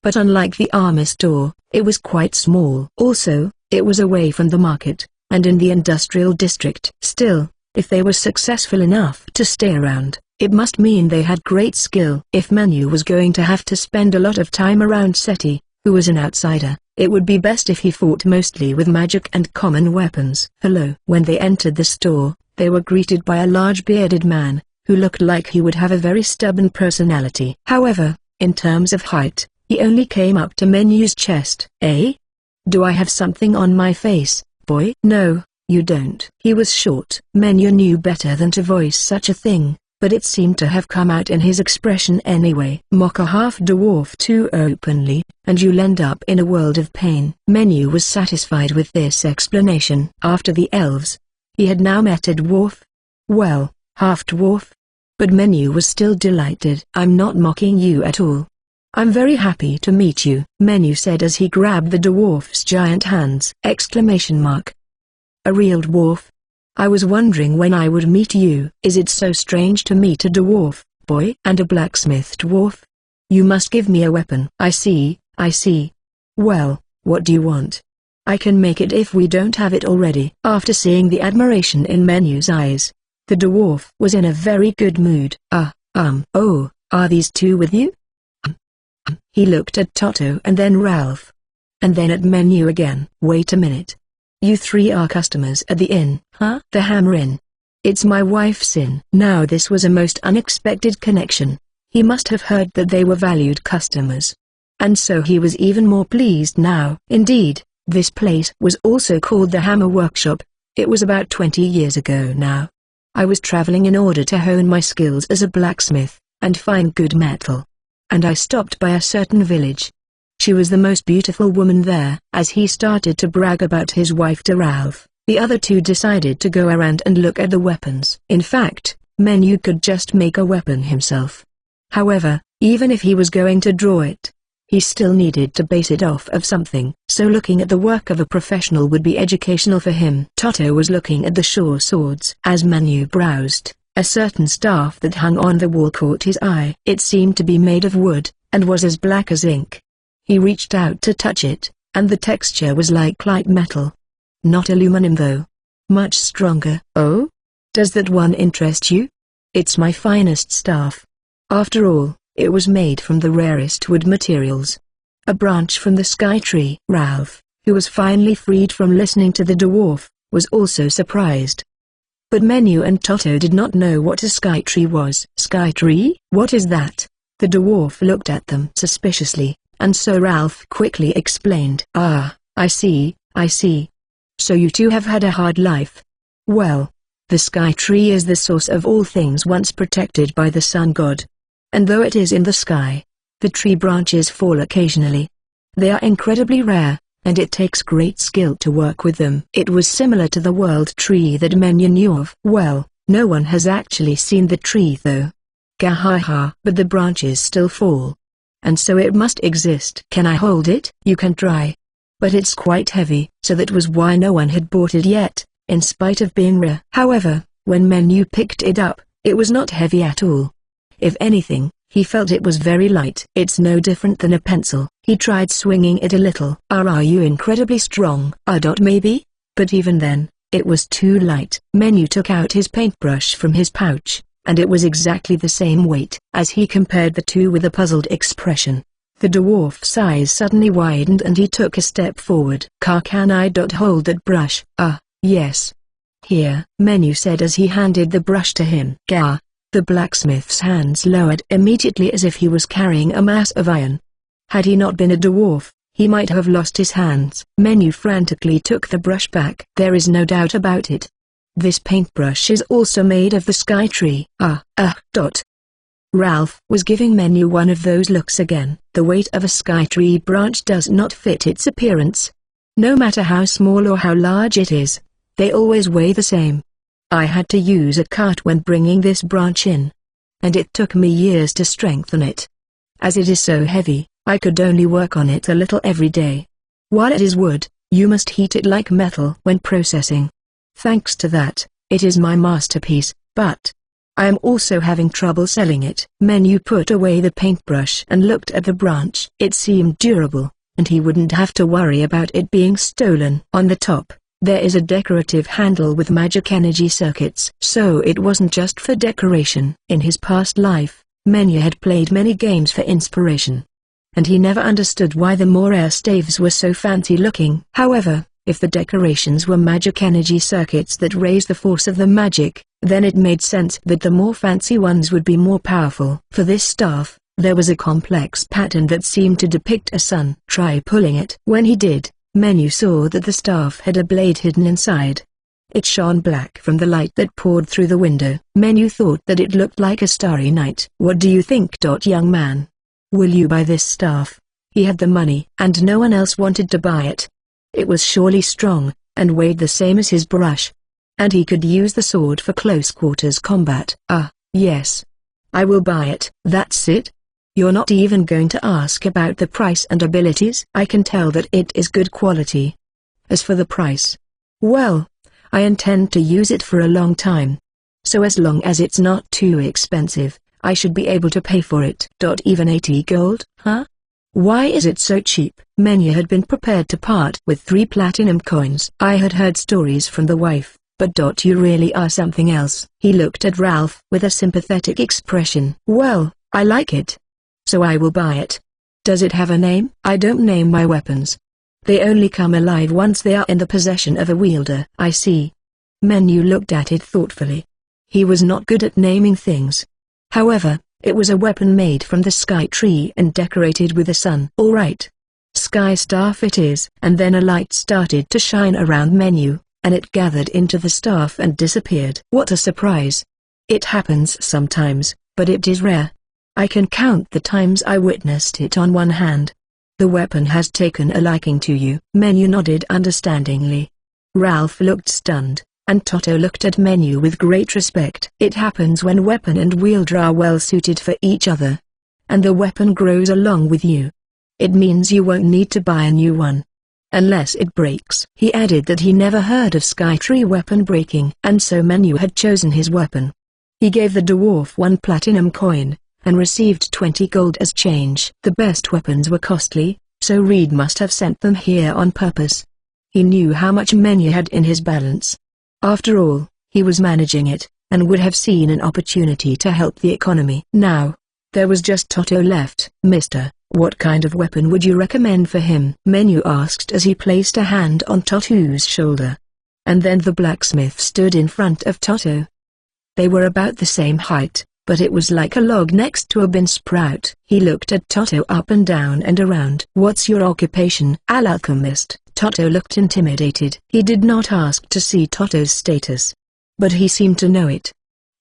But unlike the armor store, it was quite small. Also, it was away from the market, and in the industrial district. Still, if they were successful enough to stay around, it must mean they had great skill. If Menu was going to have to spend a lot of time around Seti, who was an outsider, it would be best if he fought mostly with magic and common weapons. Hello. When they entered the store, they were greeted by a large bearded man, who looked like he would have a very stubborn personality. However, in terms of height, he only came up to Menu's chest. Eh? Do I have something on my face, boy? No, you don't. He was short. Menu knew better than to voice such a thing, but it seemed to have come out in his expression anyway. Mock a half-dwarf too openly, and you'll end up in a world of pain. Menu was satisfied with this explanation. After the elves, he had now met a dwarf. Well, half-dwarf. But Menu was still delighted. I'm not mocking you at all. I'm very happy to meet you, Menu said as he grabbed the dwarf's giant hands. Exclamation mark. A real dwarf? I was wondering when I would meet you. Is it so strange to meet a dwarf, boy? And a blacksmith dwarf? You must give me a weapon. I see, I see. Well, what do you want? I can make it if we don't have it already. After seeing the admiration in Menu's eyes, the dwarf was in a very good mood. Oh, are these two with you? He looked at Toto and then Ralph. And then at Menu again. Wait a minute. You three are customers at the inn, huh? The Hammer Inn. It's my wife's inn. Now this was a most unexpected connection. He must have heard that they were valued customers. And so he was even more pleased now. Indeed, this place was also called the Hammer Workshop. It was about 20 years ago now. I was traveling in order to hone my skills as a blacksmith, and find good metal. And I stopped by a certain village. She was the most beautiful woman there. As he started to brag about his wife to Ralph, the other two decided to go around and look at the weapons. In fact, Menu could just make a weapon himself. However, even if he was going to draw it, he still needed to base it off of something, so looking at the work of a professional would be educational for him. Toto was looking at the shore swords. As Menu browsed, a certain staff that hung on the wall caught his eye. It seemed to be made of wood, and was as black as ink. He reached out to touch it, and the texture was like light metal. Not aluminum though. Much stronger. Oh? Does that one interest you? It's my finest staff. After all, it was made from the rarest wood materials. A branch from the sky tree. Ralph, who was finally freed from listening to the dwarf, was also surprised. But Menu and Toto did not know what a sky tree was. Sky tree? What is that? The dwarf looked at them suspiciously, and so Ralph quickly explained. Ah, I see. So you two have had a hard life. Well, the sky tree is the source of all things once protected by the sun god. And though it is in the sky, the tree branches fall occasionally. They are incredibly rare, and it takes great skill to work with them. It was similar to the world tree that Menu knew of. Well, no one has actually seen the tree though. Gahaha. But the branches still fall. And so it must exist. Can I hold it? You can try. But it's quite heavy. So that was why no one had bought it yet, in spite of being rare. However, when Menu picked it up, it was not heavy at all. If anything, he felt it was very light. It's no different than a pencil. He tried swinging it a little. Are you incredibly strong? Maybe? But even then, it was too light. Menu took out his paintbrush from his pouch, and it was exactly the same weight. As he compared the two with a puzzled expression, the dwarf's eyes suddenly widened and he took a step forward. Can I hold that brush? Yes. Here, Menu said as he handed the brush to him. Gah! The blacksmith's hands lowered immediately as if he was carrying a mass of iron. Had he not been a dwarf, he might have lost his hands. Menu frantically took the brush back. There is no doubt about it. This paintbrush is also made of the sky tree. Ralph was giving Menu one of those looks again. The weight of a sky tree branch does not fit its appearance. No matter how small or how large it is, they always weigh the same. I had to use a cart when bringing this branch in. And it took me years to strengthen it. As it is so heavy, I could only work on it a little every day. While it is wood, you must heat it like metal when processing. Thanks to that, it is my masterpiece, but I am also having trouble selling it. Menu put away the paintbrush and looked at the branch. It seemed durable, and he wouldn't have to worry about it being stolen. On the top, there is a decorative handle with magic energy circuits. So it wasn't just for decoration. In his past life, Menu had played many games for inspiration. And he never understood why the Moraire staves were so fancy looking. However, if the decorations were magic energy circuits that raised the force of the magic, then it made sense that the more fancy ones would be more powerful. For this staff, there was a complex pattern that seemed to depict a sun. Try pulling it. When he did, Menu saw that the staff had a blade hidden inside. It shone black from the light that poured through the window. Menu thought that it looked like a starry night. What do you think, young man? Will you buy this staff? He had the money, and no one else wanted to buy it. It was surely strong, and weighed the same as his brush. And he could use the sword for close quarters combat. Yes. I will buy it. That's it? You're not even going to ask about the price and abilities? I can tell that it is good quality. As for the price, well, I intend to use it for a long time. So as long as it's not too expensive, I should be able to pay for it. Even 80 gold, huh? Why is it so cheap? Menu had been prepared to part with 3 platinum coins. I had heard stories from the wife, but you really are something else. He looked at Ralph with a sympathetic expression. Well, I like it. So I will buy it. Does it have a name? I don't name my weapons. They only come alive once they are in the possession of a wielder. I see. Menu looked at it thoughtfully. He was not good at naming things. However, it was a weapon made from the sky tree and decorated with a sun. All right. Sky staff it is. And then a light started to shine around Menu, and it gathered into the staff and disappeared. What a surprise. It happens sometimes, but it is rare. I can count the times I witnessed it on one hand. The weapon has taken a liking to you. Menu nodded understandingly. Ralph looked stunned, and Toto looked at Menu with great respect. It happens when weapon and wielder are well suited for each other. And the weapon grows along with you. It means you won't need to buy a new one. Unless it breaks. He added that he never heard of Skytree weapon breaking, and so Menu had chosen his weapon. He gave the dwarf 1 platinum coin, and received 20 gold as change. The best weapons were costly, so Reed must have sent them here on purpose. He knew how much Menu had in his balance. After all, he was managing it, and would have seen an opportunity to help the economy. Now, there was just Toto left. Mister, what kind of weapon would you recommend for him? Menu asked as he placed a hand on Toto's shoulder. And then the blacksmith stood in front of Toto. They were about the same height, but it was like a log next to a bean sprout. He looked at Toto up and down and around. What's your occupation? An alchemist. Toto looked intimidated. He did not ask to see Toto's status, but he seemed to know it.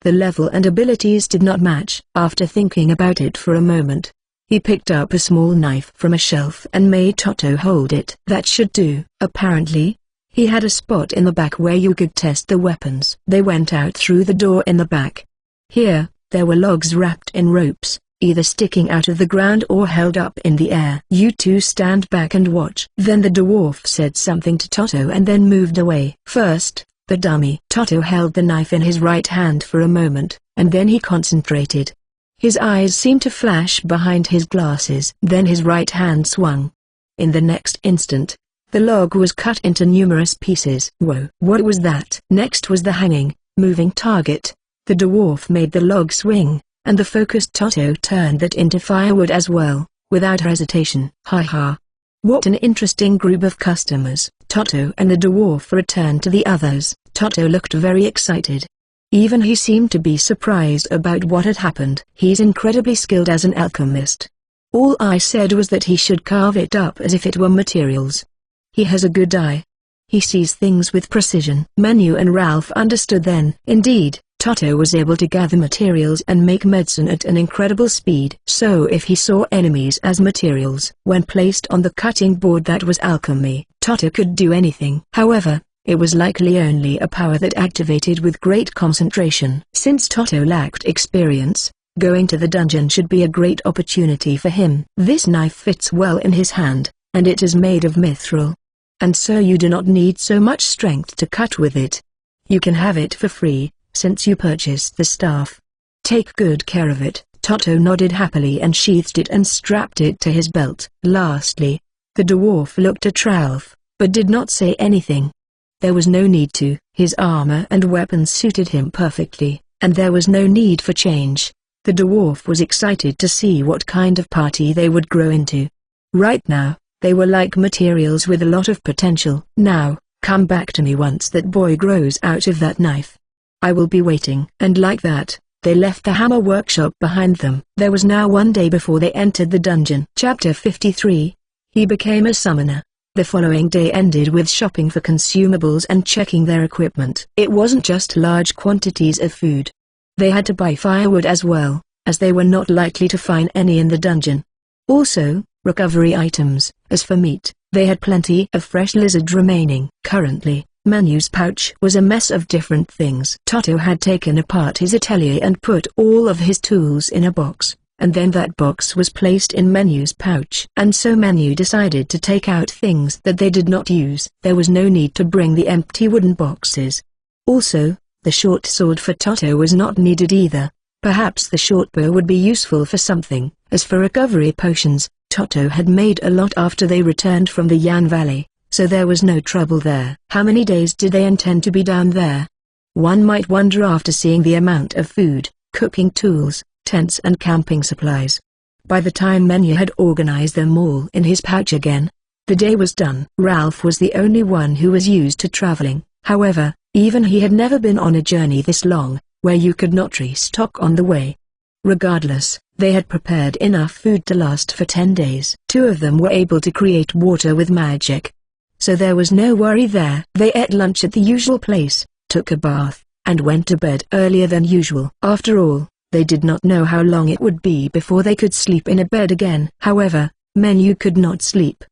The level and abilities did not match. After thinking about it for a moment, he picked up a small knife from a shelf and made Toto hold it. That should do. Apparently, he had a spot in the back where you could test the weapons. They went out through the door in the back. Here, there were logs wrapped in ropes, either sticking out of the ground or held up in the air. You two stand back and watch. Then the dwarf said something to Toto and then moved away. First, the dummy. Toto held the knife in his right hand for a moment, and then he concentrated. His eyes seemed to flash behind his glasses. Then his right hand swung. In the next instant, the log was cut into numerous pieces. Whoa! What was that? Next was the hanging, moving target. The dwarf made the log swing, and the focused Toto turned that into firewood as well, without hesitation. Ha ha! What an interesting group of customers. Toto and the dwarf returned to the others. Toto looked very excited. Even he seemed to be surprised about what had happened. He's incredibly skilled as an alchemist. All I said was that he should carve it up as if it were materials. He has a good eye. He sees things with precision. Menu and Ralph understood then. Indeed, Toto was able to gather materials and make medicine at an incredible speed. So if he saw enemies as materials when placed on the cutting board, that was alchemy. Toto could do anything. However, it was likely only a power that activated with great concentration. Since Toto lacked experience, going to the dungeon should be a great opportunity for him. This knife fits well in his hand, and it is made of mithril. And so you do not need so much strength to cut with it. You can have it for free, since you purchased the staff. Take good care of it. Toto nodded happily and sheathed it and strapped it to his belt. Lastly, the dwarf looked at Ralph, but did not say anything. There was no need to. His armor and weapons suited him perfectly, and there was no need for change. The dwarf was excited to see what kind of party they would grow into. Right now, they were like materials with a lot of potential. Now, come back to me once that boy grows out of that knife. I will be waiting. And like that, they left the hammer workshop behind them. There was now one day before they entered the dungeon. Chapter 53. He became a summoner. The following day ended with shopping for consumables and checking their equipment. It wasn't just large quantities of food. They had to buy firewood as well, as they were not likely to find any in the dungeon. Also, recovery items. As for meat, they had plenty of fresh lizard remaining. Currently, Menu's pouch was a mess of different things. Toto had taken apart his atelier and put all of his tools in a box, and then that box was placed in Menu's pouch. And so Menu decided to take out things that they did not use. There was no need to bring the empty wooden boxes. Also, the short sword for Toto was not needed either. Perhaps the short bow would be useful for something. As for recovery potions, Toto had made a lot after they returned from the Yan Valley, so there was no trouble there. How many days did they intend to be down there? One might wonder after seeing the amount of food, cooking tools, tents and camping supplies. By the time Menu had organized them all in his pouch again, the day was done. Ralph was the only one who was used to traveling, however, even he had never been on a journey this long, where you could not restock on the way. Regardless, they had prepared enough food to last for 10 days. 2 of them were able to create water with magic, so there was no worry there. They ate lunch at the usual place, took a bath, and went to bed earlier than usual. After all, they did not know how long it would be before they could sleep in a bed again. However, Menu could not sleep,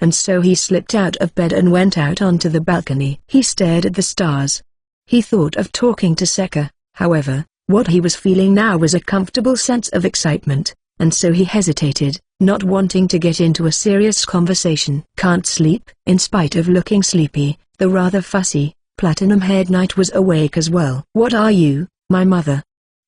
and so he slipped out of bed and went out onto the balcony. He stared at the stars. He thought of talking to Sekka, however, what he was feeling now was a comfortable sense of excitement, and so he hesitated, not wanting to get into a serious conversation. Can't sleep? In spite of looking sleepy, the rather fussy, platinum-haired knight was awake as well. What are you, my mother?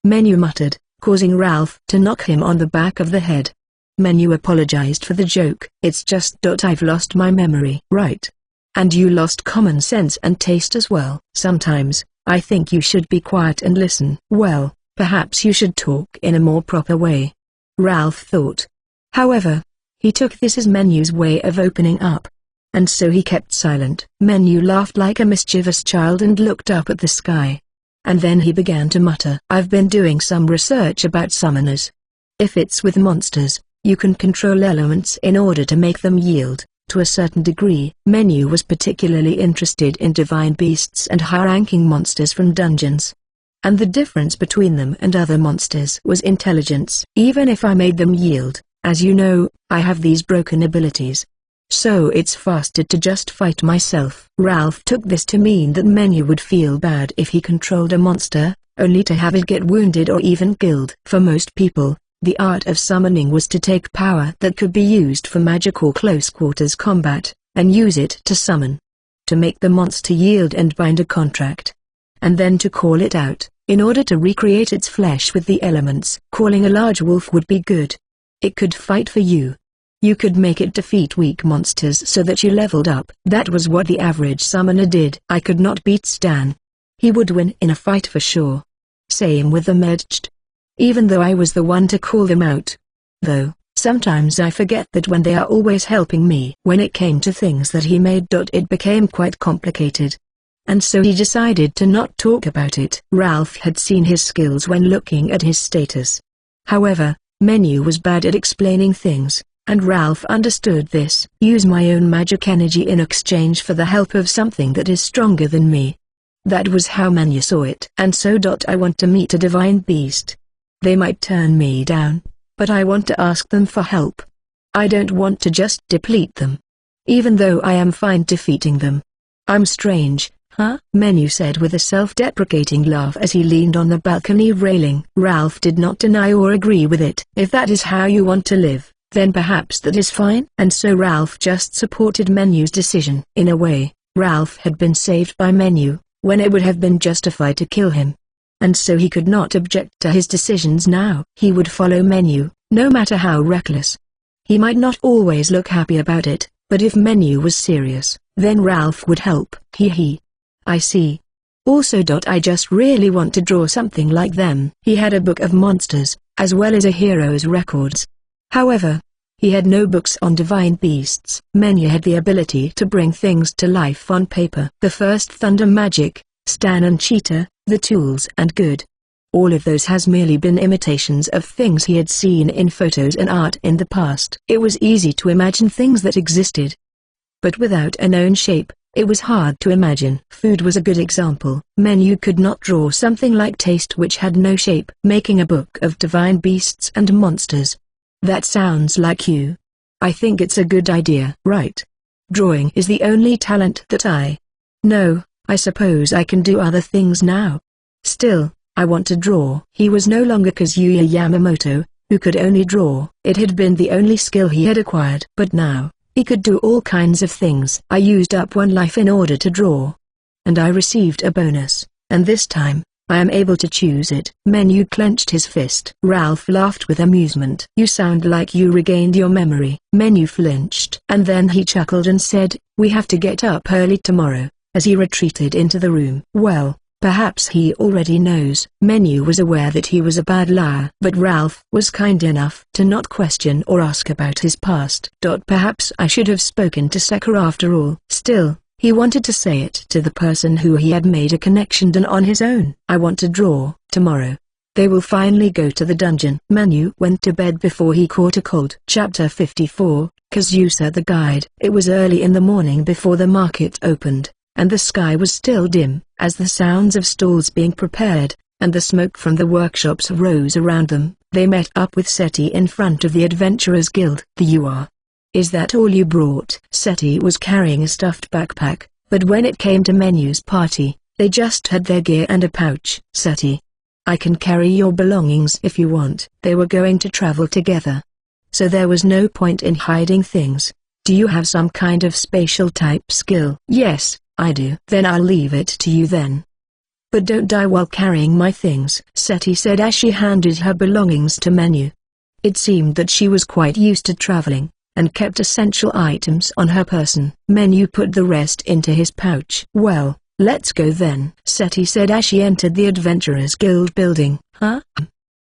Menu muttered, causing Ralph to knock him on the back of the head. Menu apologized for the joke. It's just I've lost my memory. Right. And you lost common sense and taste as well. Sometimes, I think you should be quiet and listen. Well, perhaps you should talk in a more proper way, Ralph thought. However, he took this as Menu's way of opening up, and so he kept silent. Menu laughed like a mischievous child and looked up at the sky. And then he began to mutter. I've been doing some research about summoners. If it's with monsters, you can control elements in order to make them yield, to a certain degree. Menu was particularly interested in divine beasts and high-ranking monsters from dungeons. And the difference between them and other monsters was intelligence. Even if I made them yield, as you know, I have these broken abilities. So it's faster to just fight myself. Ralph took this to mean that Menu would feel bad if he controlled a monster, only to have it get wounded or even killed. For most people, the art of summoning was to take power that could be used for magic or close-quarters combat, and use it to summon. To make the monster yield and bind a contract. And then to call it out, in order to recreate its flesh with the elements. Calling a large wolf would be good. It could fight for you. You could make it defeat weak monsters so that you leveled up. That was what the average summoner did. I could not beat Stan. He would win in a fight for sure. Same with the merged. Even though I was the one to call them out. Though, sometimes I forget that when they are always helping me. When it came to things that he made, it became quite complicated. And so he decided to not talk about it. Ralph had seen his skills when looking at his status. However, Menu was bad at explaining things, and Ralph understood this. Use my own magic energy in exchange for the help of something that is stronger than me. That was how Menu saw it. And so I want to meet a divine beast. They might turn me down, but I want to ask them for help. I don't want to just deplete them. Even though I am fine defeating them. I'm strange, huh? Menu said with a self-deprecating laugh as he leaned on the balcony railing. Ralph did not deny or agree with it. If that is how you want to live, then perhaps that is fine. And so Ralph just supported Menu's decision. In a way, Ralph had been saved by Menu, when it would have been justified to kill him. And so he could not object to his decisions now. He would follow Menu, no matter how reckless. He might not always look happy about it, but if Menu was serious, then Ralph would help. I see. Also, I just really want to draw something like them. He had a book of monsters, as well as a hero's records. However, he had no books on divine beasts. Menu had the ability to bring things to life on paper. The first thunder magic, Stan and Cheetah, the tools and good. All of those has merely been imitations of things he had seen in photos and art in the past. It was easy to imagine things that existed, but without a known shape, it was hard to imagine. Food was a good example. Menu could not draw something like taste which had no shape. Making a book of divine beasts and monsters. That sounds like you. I think it's a good idea. Right. Drawing is the only talent that I know. I suppose I can do other things now. Still, I want to draw. He was no longer Kazuya Yamamoto, who could only draw. It had been the only skill he had acquired. But now, he could do all kinds of things. I used up one life in order to draw. And I received a bonus, and this time, I am able to choose it. Menu clenched his fist. Ralph laughed with amusement. You sound like you regained your memory. Menu flinched. And then he chuckled and said, we have to get up early tomorrow, as he retreated into the room. Well, perhaps he already knows. Menu was aware that he was a bad liar. But Ralph was kind enough to not question or ask about his past. Perhaps I should have spoken to Sekar after all. Still, he wanted to say it to the person who he had made a connection on his own. I want to draw. Tomorrow, they will finally go to the dungeon. Manu went to bed before he caught a cold. Chapter 54, Kazusa the Guide. It was early in the morning before the market opened, and the sky was still dim. As the sounds of stalls being prepared, and the smoke from the workshops rose around them, they met up with Seti in front of the Adventurers Guild. You are. Is that all you brought? Seti was carrying a stuffed backpack, but when it came to Menu's party, they just had their gear and a pouch. Seti, I can carry your belongings if you want. They were going to travel together, so there was no point in hiding things. Do you have some kind of spatial type skill? Yes, I do. Then I'll leave it to you then. But don't die while carrying my things, Seti said as she handed her belongings to Menu. It seemed that she was quite used to traveling, and kept essential items on her person. Menu put the rest into his pouch. Well, let's go then, Seti said as she entered the Adventurers Guild building. Huh?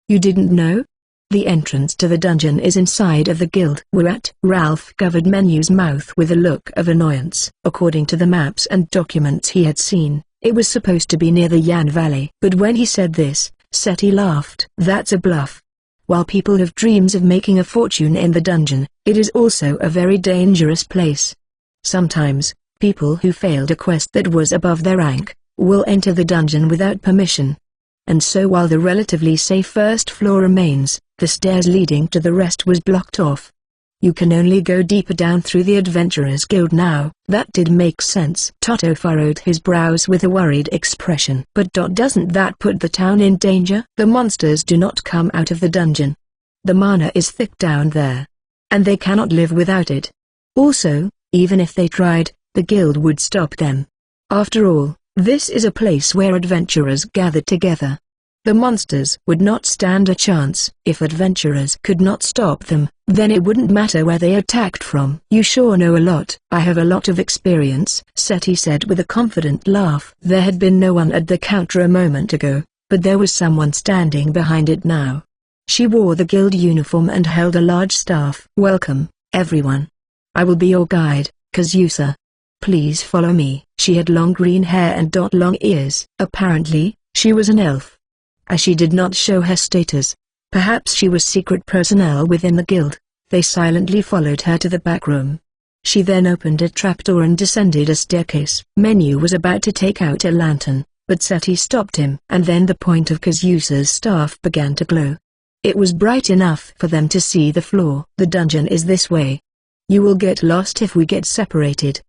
You didn't know? The entrance to the dungeon is inside of the guild. What? Ralph covered Menu's mouth with a look of annoyance. According to the maps and documents he had seen, it was supposed to be near the Yan Valley. But when he said this, Seti laughed. That's a bluff. While people have dreams of making a fortune in the dungeon, it is also a very dangerous place. Sometimes, people who failed a quest that was above their rank, will enter the dungeon without permission. And so while the relatively safe first floor remains, the stairs leading to the rest was blocked off. You can only go deeper down through the Adventurers Guild now. That did make sense. Toto furrowed his brows with a worried expression. But doesn't that put the town in danger? The monsters do not come out of the dungeon. The mana is thick down there, and they cannot live without it. Also, even if they tried, the guild would stop them. After all, this is a place where adventurers gather together. The monsters would not stand a chance. If adventurers could not stop them, then it wouldn't matter where they attacked from. You sure know a lot. I have a lot of experience, Seti said with a confident laugh. There had been no one at the counter a moment ago, but there was someone standing behind it now. She wore the guild uniform and held a large staff. Welcome, everyone. I will be your guide, Kazusa. Please follow me. She had long green hair and long ears. Apparently, she was an elf, as she did not show her status. Perhaps she was secret personnel within the guild. They silently followed her to the back room. She then opened a trapdoor and descended a staircase. Menu was about to take out a lantern, but Seti stopped him. And then the point of Kazusa's staff began to glow. It was bright enough for them to see the floor. The dungeon is this way. You will get lost if we get separated.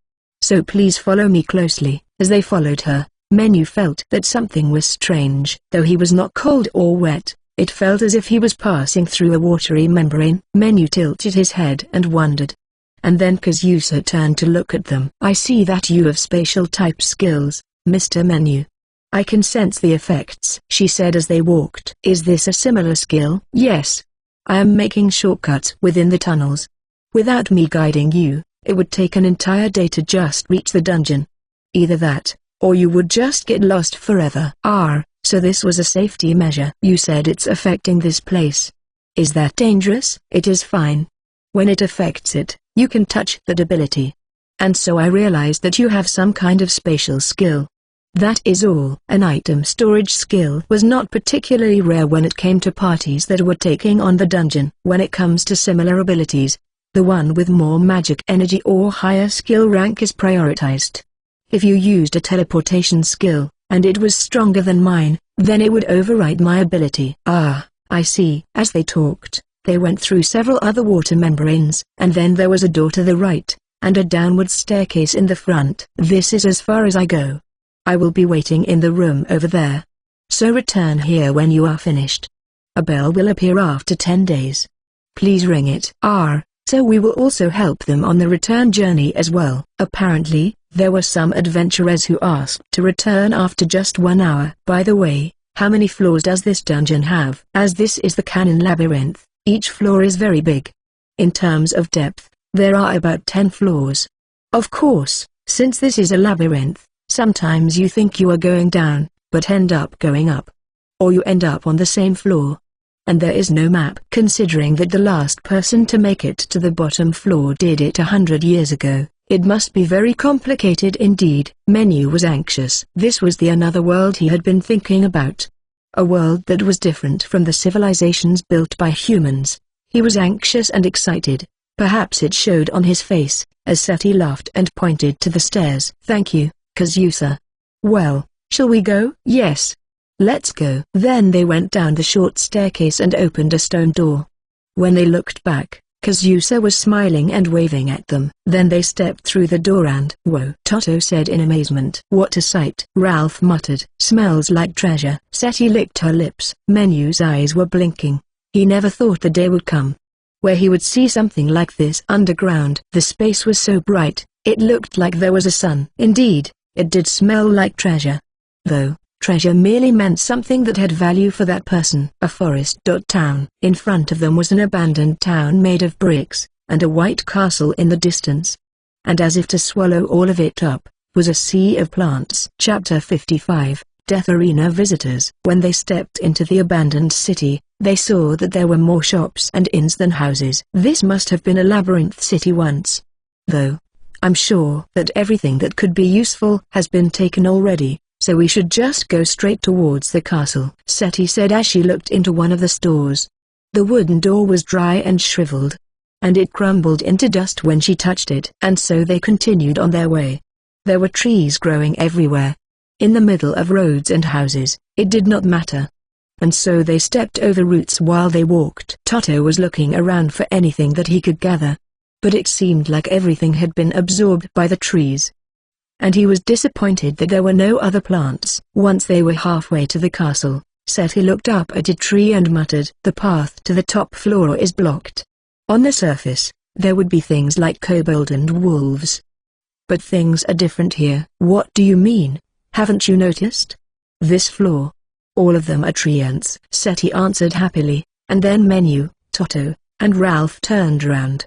So please follow me closely. As they followed her, Menu felt that something was strange. Though he was not cold or wet, it felt as if he was passing through a watery membrane. Menu tilted his head and wondered. And then Kazusa turned to look at them. I see that you have spatial type skills, Mr. Menu. I can sense the effects, she said as they walked. Is this a similar skill? Yes. I am making shortcuts within the tunnels. Without me guiding you, it would take an entire day to just reach the dungeon. Either that, or you would just get lost forever. So this was a safety measure. You said it's affecting this place. Is that dangerous? It is fine. When it affects it, you can touch that ability. And so I realized that you have some kind of spatial skill. That is all. An item storage skill was not particularly rare when it came to parties that were taking on the dungeon. When it comes to similar abilities, the one with more magic energy or higher skill rank is prioritized. If you used a teleportation skill, and it was stronger than mine, then it would override my ability. I see. As they talked, they went through several other water membranes, and then there was a door to the right, and a downward staircase in the front. This is as far as I go. I will be waiting in the room over there. So return here when you are finished. A bell will appear after 10 days. Please ring it. So we will also help them on the return journey as well. Apparently, there were some adventurers who asked to return after just 1 hour. By the way, How many floors does this dungeon have? As this is the Cannon Labyrinth, each floor is very big. In terms of depth, there are about 10 floors. Of course, since this is a labyrinth, sometimes you think you are going down, but end up going up. Or you end up on the same floor. And there is no map. Considering that the last person to make it to the bottom floor did it 100 years ago, it must be very complicated indeed. Menu was anxious. This was the another world he had been thinking about. A world that was different from the civilizations built by humans. He was anxious and excited. Perhaps it showed on his face, as Seti laughed and pointed to the stairs. Thank you, Kazusa. Well, shall we go? Yes. Let's go. Then they went down the short staircase and opened a stone door. When they looked back, Kazusa was smiling and waving at them. Then they stepped through the door and, "Whoa!" Toto said in amazement. "What a sight!" Ralph muttered. "Smells like treasure." Seti licked her lips. Menu's eyes were blinking. He never thought the day would come where he would see something like this underground. The space was so bright, it looked like there was a sun. Indeed, it did smell like treasure. Though, treasure merely meant something that had value for that person. A forest. Town. In front of them was an abandoned town made of bricks, and a white castle in the distance. And as if to swallow all of it up, was a sea of plants. Chapter 55, Death Arena Visitors. When they stepped into the abandoned city, they saw that there were more shops and inns than houses. This must have been a labyrinth city once. Though, I'm sure that everything that could be useful has been taken already. So we should just go straight towards the castle, Seti said as she looked into one of the stores. The wooden door was dry and shriveled, and it crumbled into dust when she touched it. And so they continued on their way. There were trees growing everywhere. In the middle of roads and houses, it did not matter. And so they stepped over roots while they walked. Toto was looking around for anything that he could gather. But it seemed like everything had been absorbed by the trees. And he was disappointed that there were no other plants. Once they were halfway to the castle, Seti looked up at a tree and muttered, "The path to the top floor is blocked." On the surface, there would be things like kobold and wolves. But things are different here. What do you mean? Haven't you noticed? This floor. All of them are treants, Seti answered happily, and then Menu, Toto, and Ralph turned around.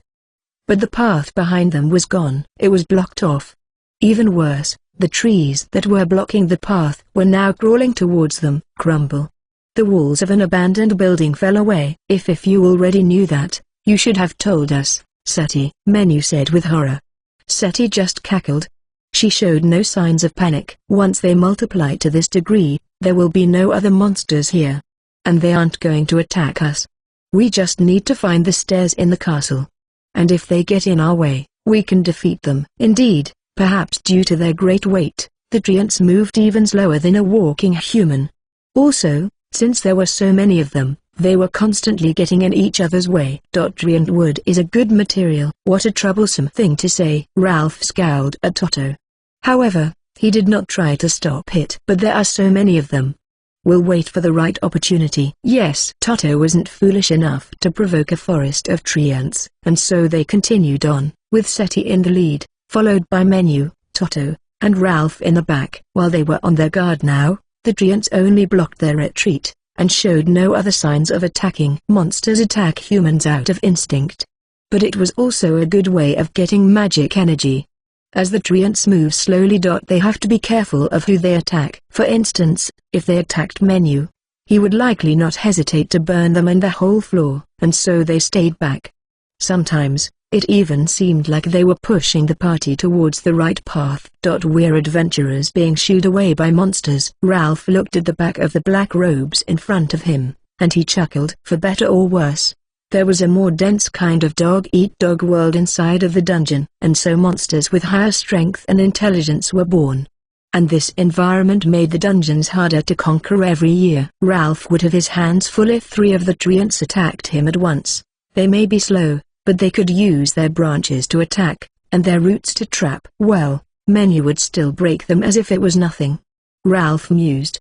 But the path behind them was gone. It was blocked off. Even worse, the trees that were blocking the path were now crawling towards them. Crumble. The walls of an abandoned building fell away. If you already knew that, you should have told us, Seti, Menu said with horror. Seti just cackled. She showed no signs of panic. Once they multiply to this degree, there will be no other monsters here. And they aren't going to attack us. We just need to find the stairs in the castle. And if they get in our way, we can defeat them. Indeed, perhaps due to their great weight, the treants moved even slower than a walking human. Also, since there were so many of them, they were constantly getting in each other's way. Treant wood is a good material. What a troublesome thing to say. Ralph scowled at Toto. However, he did not try to stop it. But there are so many of them. We'll wait for the right opportunity. Yes, Toto wasn't foolish enough to provoke a forest of treants, and so they continued on, with Seti in the lead, followed by Menu, Toto, and Ralph in the back. While they were on their guard now, the treants only blocked their retreat, and showed no other signs of attacking. Monsters attack humans out of instinct. But it was also a good way of getting magic energy. As the treants move slowly, they have to be careful of who they attack. For instance, if they attacked Menu, he would likely not hesitate to burn them and the whole floor, and so they stayed back. Sometimes, it even seemed like they were pushing the party towards the right path. We're adventurers being shooed away by monsters. Ralph looked at the back of the black robes in front of him, and he chuckled. For better or worse, there was a more dense kind of dog-eat-dog world inside of the dungeon, and so monsters with higher strength and intelligence were born. And this environment made the dungeons harder to conquer every year. Ralph would have his hands full if 3 of the treants attacked him at once. They may be slow, but they could use their branches to attack, and their roots to trap. Well, Menu would still break them as if it was nothing. Ralph mused.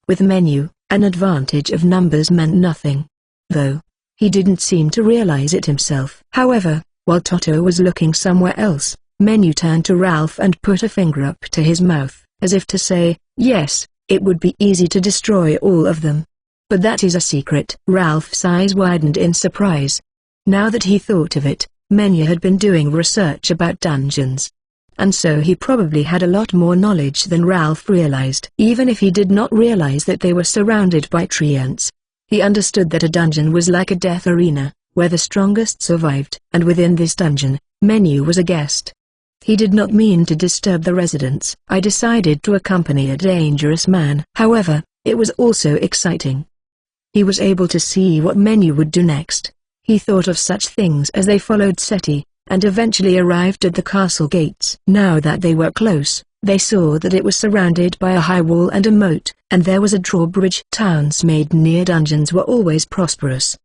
With Menu, an advantage of numbers meant nothing. Though, he didn't seem to realize it himself. However, while Toto was looking somewhere else, Menu turned to Ralph and put a finger up to his mouth, as if to say, "Yes, It would be easy to destroy all of them. But that is a secret. Ralph's eyes widened in surprise. Now that he thought of it, Menu had been doing research about dungeons. And so he probably had a lot more knowledge than Ralph realized. Even if he did not realize that they were surrounded by treants, he understood that a dungeon was like a death arena, where the strongest survived. And within this dungeon, Menu was a guest. He did not mean to disturb the residents. I decided to accompany a dangerous man. However, it was also exciting. He was able to see what Menu would do next. He thought of such things as they followed Seti, and eventually arrived at the castle gates. Now that they were close, they saw that it was surrounded by a high wall and a moat, and there was a drawbridge. Towns made near dungeons were always prosperous.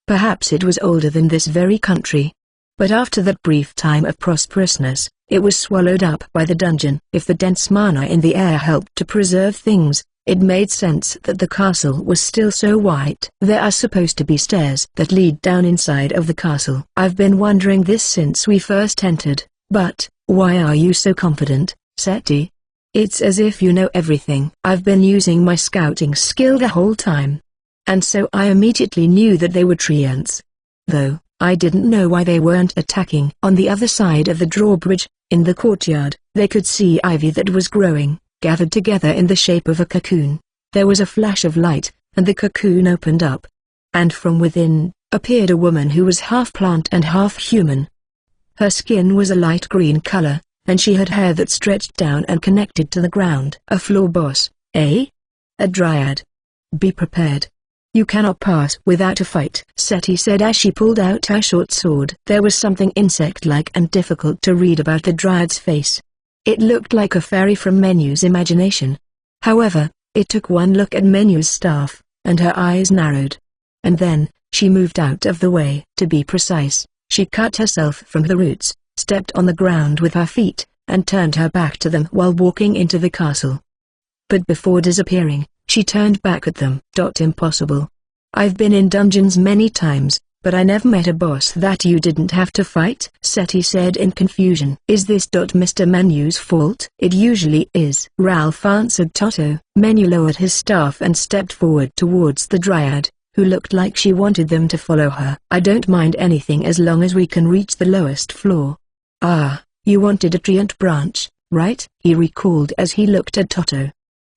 Perhaps it was older than this very country. But after that brief time of prosperousness, it was swallowed up by the dungeon. If the dense mana in the air helped to preserve things, it made sense that the castle was still so white. There are supposed to be stairs that lead down inside of the castle. I've been wondering this since we first entered, but, why are you so confident, Seti? It's as if you know everything. I've been using my scouting skill the whole time. And so I immediately knew that they were treants. Though, I didn't know why they weren't attacking. On the other side of the drawbridge, in the courtyard, they could see ivy that was growing, gathered together in the shape of a cocoon. There was a flash of light, and the cocoon opened up. And from within, appeared a woman who was half plant and half human. Her skin was a light green color, and she had hair that stretched down and connected to the ground. A floor boss, eh? A dryad. Be prepared. You cannot pass without a fight, Seti said as she pulled out her short sword. There was something insect-like and difficult to read about the dryad's face. It looked like a fairy from Menu's imagination. However, it took one look at Menu's staff, and her eyes narrowed. And then, she moved out of the way. To be precise, she cut herself from the roots, stepped on the ground with her feet, and turned her back to them while walking into the castle. But before disappearing, she turned back at them. Impossible. I've been in dungeons many times, but I never met a boss that you didn't have to fight, Seti said in confusion. Is this Mr. Menu's fault? It usually is, Ralph answered Toto. Menu lowered his staff and stepped forward towards the dryad, who looked like she wanted them to follow her. I don't mind anything as long as we can reach the lowest floor. Ah, you wanted a treant branch, right? He recalled as he looked at Toto.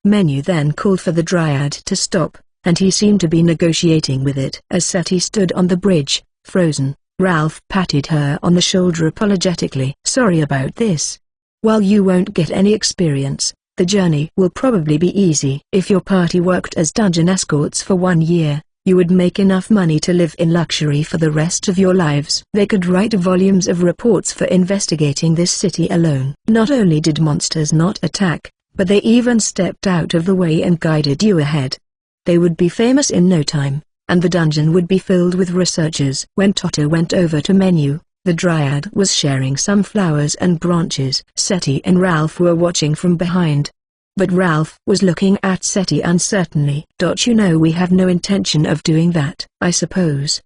Menu then called for the dryad to stop, and he seemed to be negotiating with it. As Seti stood on the bridge, frozen, Ralph patted her on the shoulder apologetically. Sorry about this. While you won't get any experience, the journey will probably be easy. If your party worked as dungeon escorts for 1 year, you would make enough money to live in luxury for the rest of your lives. They could write volumes of reports for investigating this city alone. Not only did monsters not attack, but they even stepped out of the way and guided you ahead. They would be famous in no time, and the dungeon would be filled with researchers. When Toto went over to Menu, the dryad was sharing some flowers and branches. Seti and Ralph were watching from behind. But Ralph was looking at Seti uncertainly. You know we have no intention of doing that. I suppose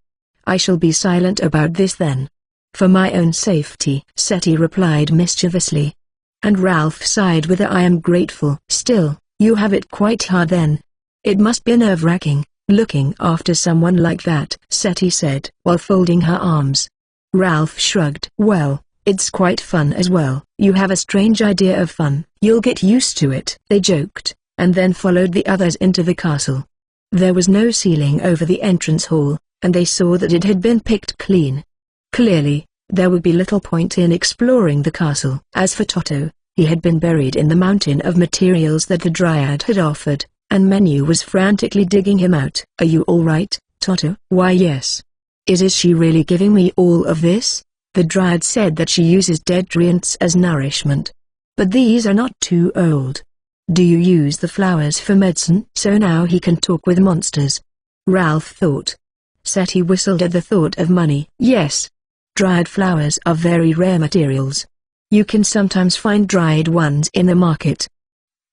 I shall be silent about this then. For my own safety, Seti replied mischievously. And Ralph sighed with a I am grateful. Still, you have it quite hard then. It must be nerve-wracking, looking after someone like that, Seti said, while folding her arms. Ralph shrugged. Well, it's quite fun as well. You have a strange idea of fun. You'll get used to it. They joked, and then followed the others into the castle. There was no ceiling over the entrance hall, and they saw that it had been picked clean. Clearly, there would be little point in exploring the castle. As for Toto, he had been buried in the mountain of materials that the dryad had offered, and Menu was frantically digging him out. Are you all right, Toto? Why yes. Is she really giving me all of this? The dryad said that she uses dead treants as nourishment. But these are not too old. Do you use the flowers for medicine? So now he can talk with monsters. Ralph thought. Seti whistled at the thought of money. Yes. Dried flowers are very rare materials. You can sometimes find dried ones in the market.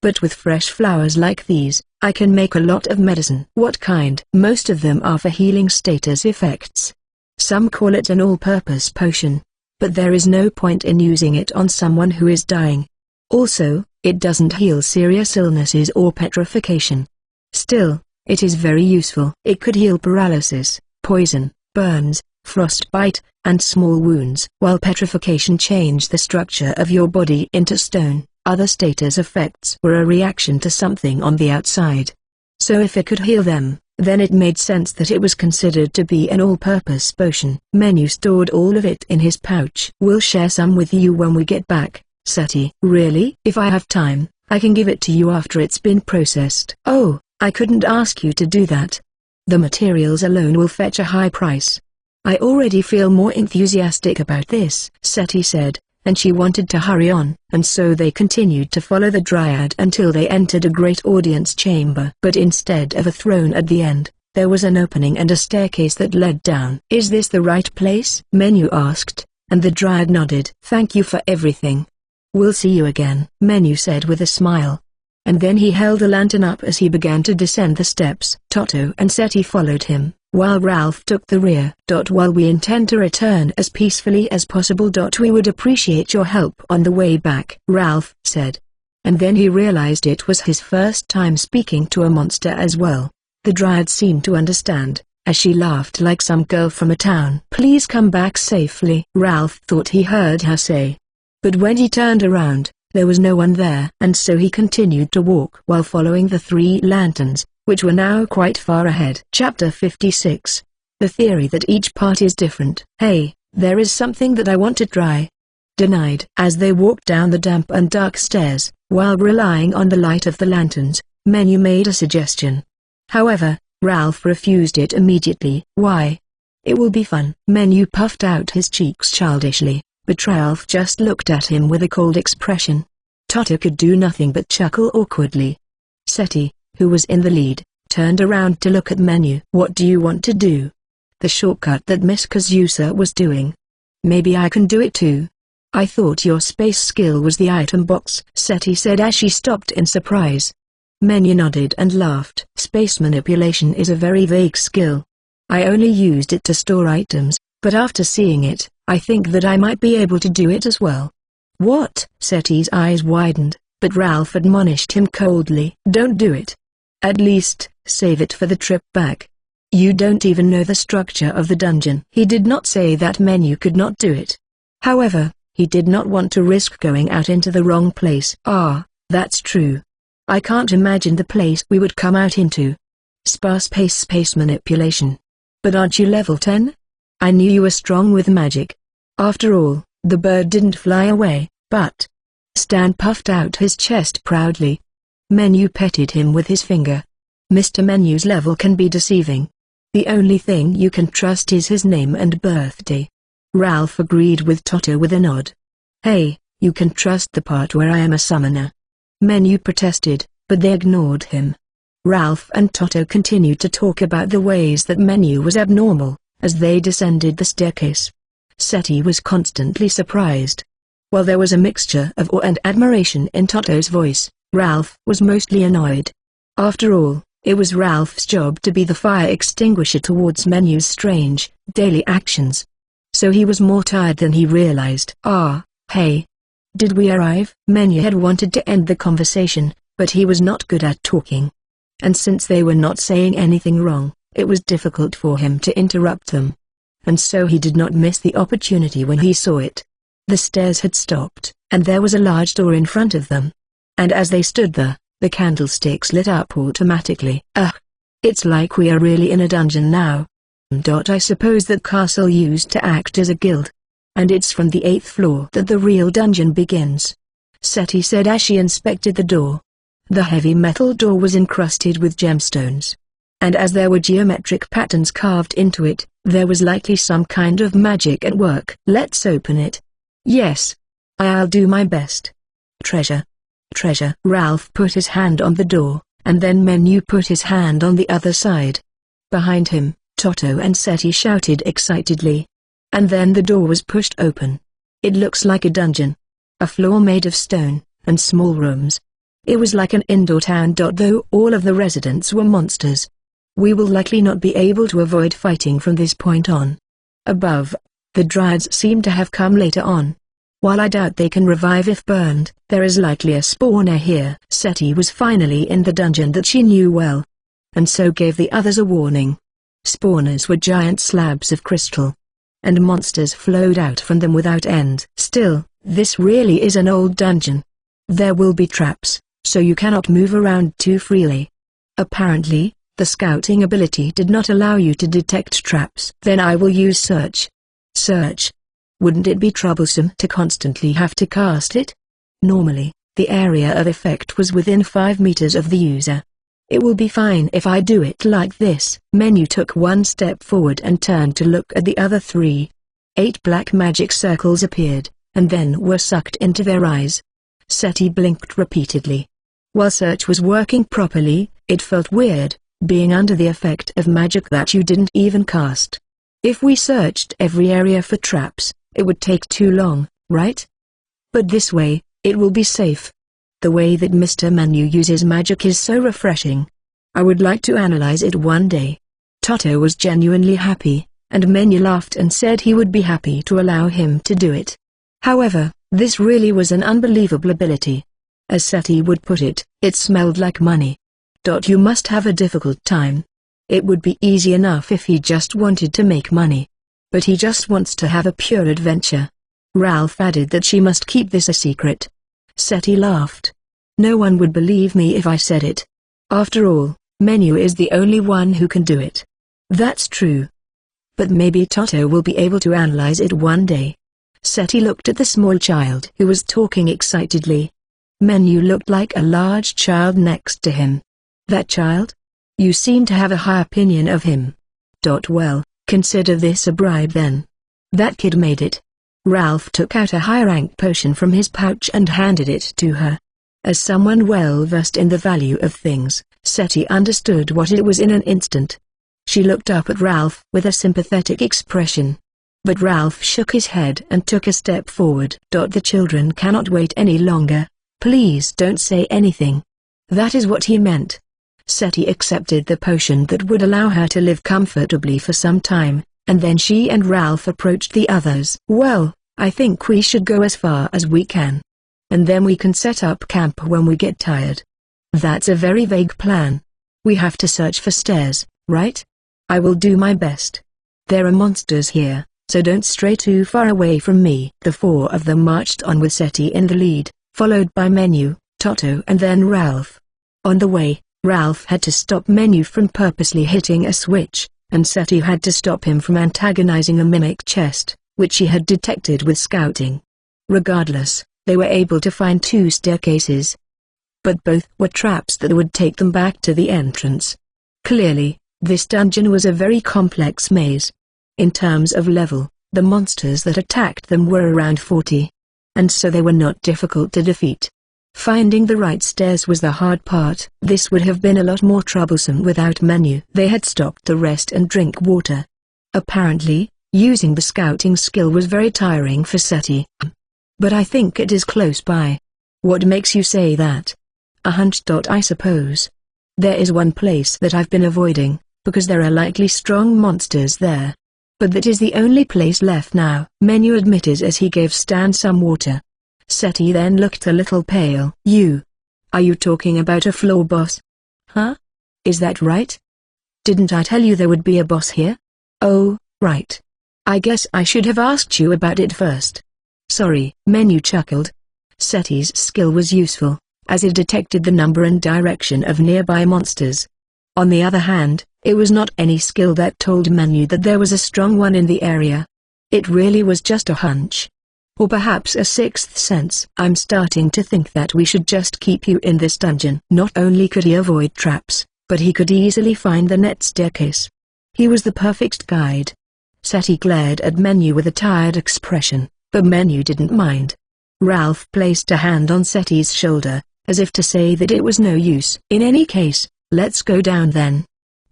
But with fresh flowers like these, I can make a lot of medicine. What kind? Most of them are for healing status effects. Some call it an all-purpose potion. But there is no point in using it on someone who is dying. Also, it doesn't heal serious illnesses or petrification. Still, it is very useful. It could heal paralysis, poison, burns, frostbite, and small wounds. While petrification changed the structure of your body into stone, other status effects were a reaction to something on the outside. So if it could heal them, then it made sense that it was considered to be an all-purpose potion. Menu stored all of it in his pouch. "We'll share some with you when we get back, Seti." "Really? If I have time, I can give it to you after it's been processed." "Oh, I couldn't ask you to do that. The materials alone will fetch a high price." "I already feel more enthusiastic about this," Seti said, and she wanted to hurry on. And so they continued to follow the Dryad until they entered a great audience chamber. But instead of a throne at the end, there was an opening and a staircase that led down. "Is this the right place?" Menu asked, and the Dryad nodded. "Thank you for everything. We'll see you again," Menu said with a smile. And then he held a lantern up as he began to descend the steps. Toto and Seti followed him, while Ralph took the rear. "While we intend to return as peacefully as possible, we would appreciate your help on the way back," Ralph said. And then he realized it was his first time speaking to a monster as well. The Dryad seemed to understand, as she laughed like some girl from a town. "Please come back safely," Ralph thought he heard her say. But when he turned around, there was no one there. And so he continued to walk while following the three lanterns, which were now quite far ahead. Chapter 56. The theory that each part is different. "Hey, there is something that I want to try." Denied. As they walked down the damp and dark stairs, while relying on the light of the lanterns, Menu made a suggestion. However, Ralph refused it immediately. "Why? It will be fun." Menu puffed out his cheeks childishly, but Ralph just looked at him with a cold expression. Toto could do nothing but chuckle awkwardly. Seti, who was in the lead, turned around to look at Menu. "What do you want to do?" "The shortcut that Miss Kazusa was doing. Maybe I can do it too." "I thought your space skill was the item box," Seti said as she stopped in surprise. Menu nodded and laughed. "Space manipulation is a very vague skill. I only used it to store items, but after seeing it, I think that I might be able to do it as well." "What?" Seti's eyes widened, but Ralph admonished him coldly. "Don't do it. At least, save it for the trip back. You don't even know the structure of the dungeon." He did not say that Menu could not do it. However, he did not want to risk going out into the wrong place. "Ah, that's true. I can't imagine the place we would come out into. Space manipulation. But aren't you level 10? I knew you were strong with magic. After all, the bird didn't fly away, but..." Stan puffed out his chest proudly. Menu petted him with his finger. "Mr. Menu's level can be deceiving. The only thing you can trust is his name and birthday." Ralph agreed with Toto with a nod. "Hey, you can trust the part where I am a summoner." Menu protested, but they ignored him. Ralph and Toto continued to talk about the ways that Menu was abnormal, as they descended the staircase. Seti was constantly surprised. While there was a mixture of awe and admiration in Toto's voice, Ralph was mostly annoyed. After all, it was Ralph's job to be the fire extinguisher towards Menu's strange, daily actions. So he was more tired than he realized. "Ah, hey. Did we arrive?" Menu had wanted to end the conversation, but he was not good at talking. And since they were not saying anything wrong, it was difficult for him to interrupt them. And so he did not miss the opportunity when he saw it. The stairs had stopped, and there was a large door in front of them. And as they stood there, the candlesticks lit up automatically. "Ugh. It's like we are really in a dungeon now. I suppose that castle used to act as a guild. And it's from the 8th floor that the real dungeon begins," Seti said as she inspected the door. The heavy metal door was encrusted with gemstones. And as there were geometric patterns carved into it, there was likely some kind of magic at work. "Let's open it." "Yes. I'll do my best." "Treasure. Treasure." Ralph put his hand on the door, and then Menu put his hand on the other side. Behind him, Toto and Seti shouted excitedly. And then the door was pushed open. "It looks like a dungeon. A floor made of stone, and small rooms. It was like an indoor town. Though all of the residents were monsters. We will likely not be able to avoid fighting from this point on." Above, the Dryads seemed to have come later on. While I doubt they can revive if burned, there is likely a spawner here. Seti was finally in the dungeon that she knew well, and so gave the others a warning. Spawners were giant slabs of crystal, and monsters flowed out from them without end. Still, this really is an old dungeon. There will be traps, so you cannot move around too freely. Apparently, the scouting ability did not allow you to detect traps. Then I will use search. Search. Wouldn't it be troublesome to constantly have to cast it? Normally, the area of effect was within 5 meters of the user. It will be fine if I do it like this. Menu took one step forward and turned to look at the other 3. 8 black magic circles appeared, and then were sucked into their eyes. Seti blinked repeatedly. While search was working properly, it felt weird, being under the effect of magic that you didn't even cast. If we searched every area for traps, it would take too long, right? But this way, it will be safe. The way that Mr. Menu uses magic is so refreshing. I would like to analyze it one day. Toto was genuinely happy, and Menu laughed and said he would be happy to allow him to do it. However, this really was an unbelievable ability. As Seti would put it, it smelled like money. You must have a difficult time. It would be easy enough if he just wanted to make money. But he just wants to have a pure adventure. Ralph added that she must keep this a secret. Seti laughed. No one would believe me if I said it. After all, Menu is the only one who can do it. That's true. But maybe Toto will be able to analyze it one day. Seti looked at the small child who was talking excitedly. Menu looked like a large child next to him. That child? You seem to have a high opinion of him. Well, consider this a bribe then. That kid made it. Ralph took out a high-rank potion from his pouch and handed it to her. As someone well-versed in the value of things, Seti understood what it was in an instant. She looked up at Ralph with a sympathetic expression. But Ralph shook his head and took a step forward. The children cannot wait any longer. Please don't say anything. That is what he meant. Seti accepted the potion that would allow her to live comfortably for some time, and then she and Ralph approached the others. Well, I think we should go as far as we can. And then we can set up camp when we get tired. That's a very vague plan. We have to search for stairs, right? I will do my best. There are monsters here, so don't stray too far away from me. The 4 of them marched on with Seti in the lead, followed by Menu, Toto and then Ralph. On the way, Ralph had to stop Menu from purposely hitting a switch, and Seti had to stop him from antagonizing a mimic chest, which she had detected with scouting. Regardless, they were able to find 2 staircases. But both were traps that would take them back to the entrance. Clearly, this dungeon was a very complex maze. In terms of level, the monsters that attacked them were around 40. And so they were not difficult to defeat. Finding the right stairs was the hard part. This would have been a lot more troublesome without Menu. They had stopped to rest and drink water. Apparently, using the scouting skill was very tiring for Seti. But I think it is close by. What makes you say that? A hunch. I suppose. There is one place that I've been avoiding, because there are likely strong monsters there. But that is the only place left now, Menu admitted as he gave Stan some water. Seti then looked a little pale. Are you talking about a floor boss? Huh? Is that right? Didn't I tell you there would be a boss here? Oh, right. I guess I should have asked you about it first. Sorry, Menu chuckled. Seti's skill was useful, as it detected the number and direction of nearby monsters. On the other hand, it was not any skill that told Menu that there was a strong one in the area. It really was just a hunch. Or perhaps a 6th sense. I'm starting to think that we should just keep you in this dungeon. Not only could he avoid traps, but he could easily find the net staircase. He was the perfect guide. Seti glared at Menu with a tired expression, but Menu didn't mind. Ralph placed a hand on Seti's shoulder, as if to say that it was no use. In any case, let's go down then.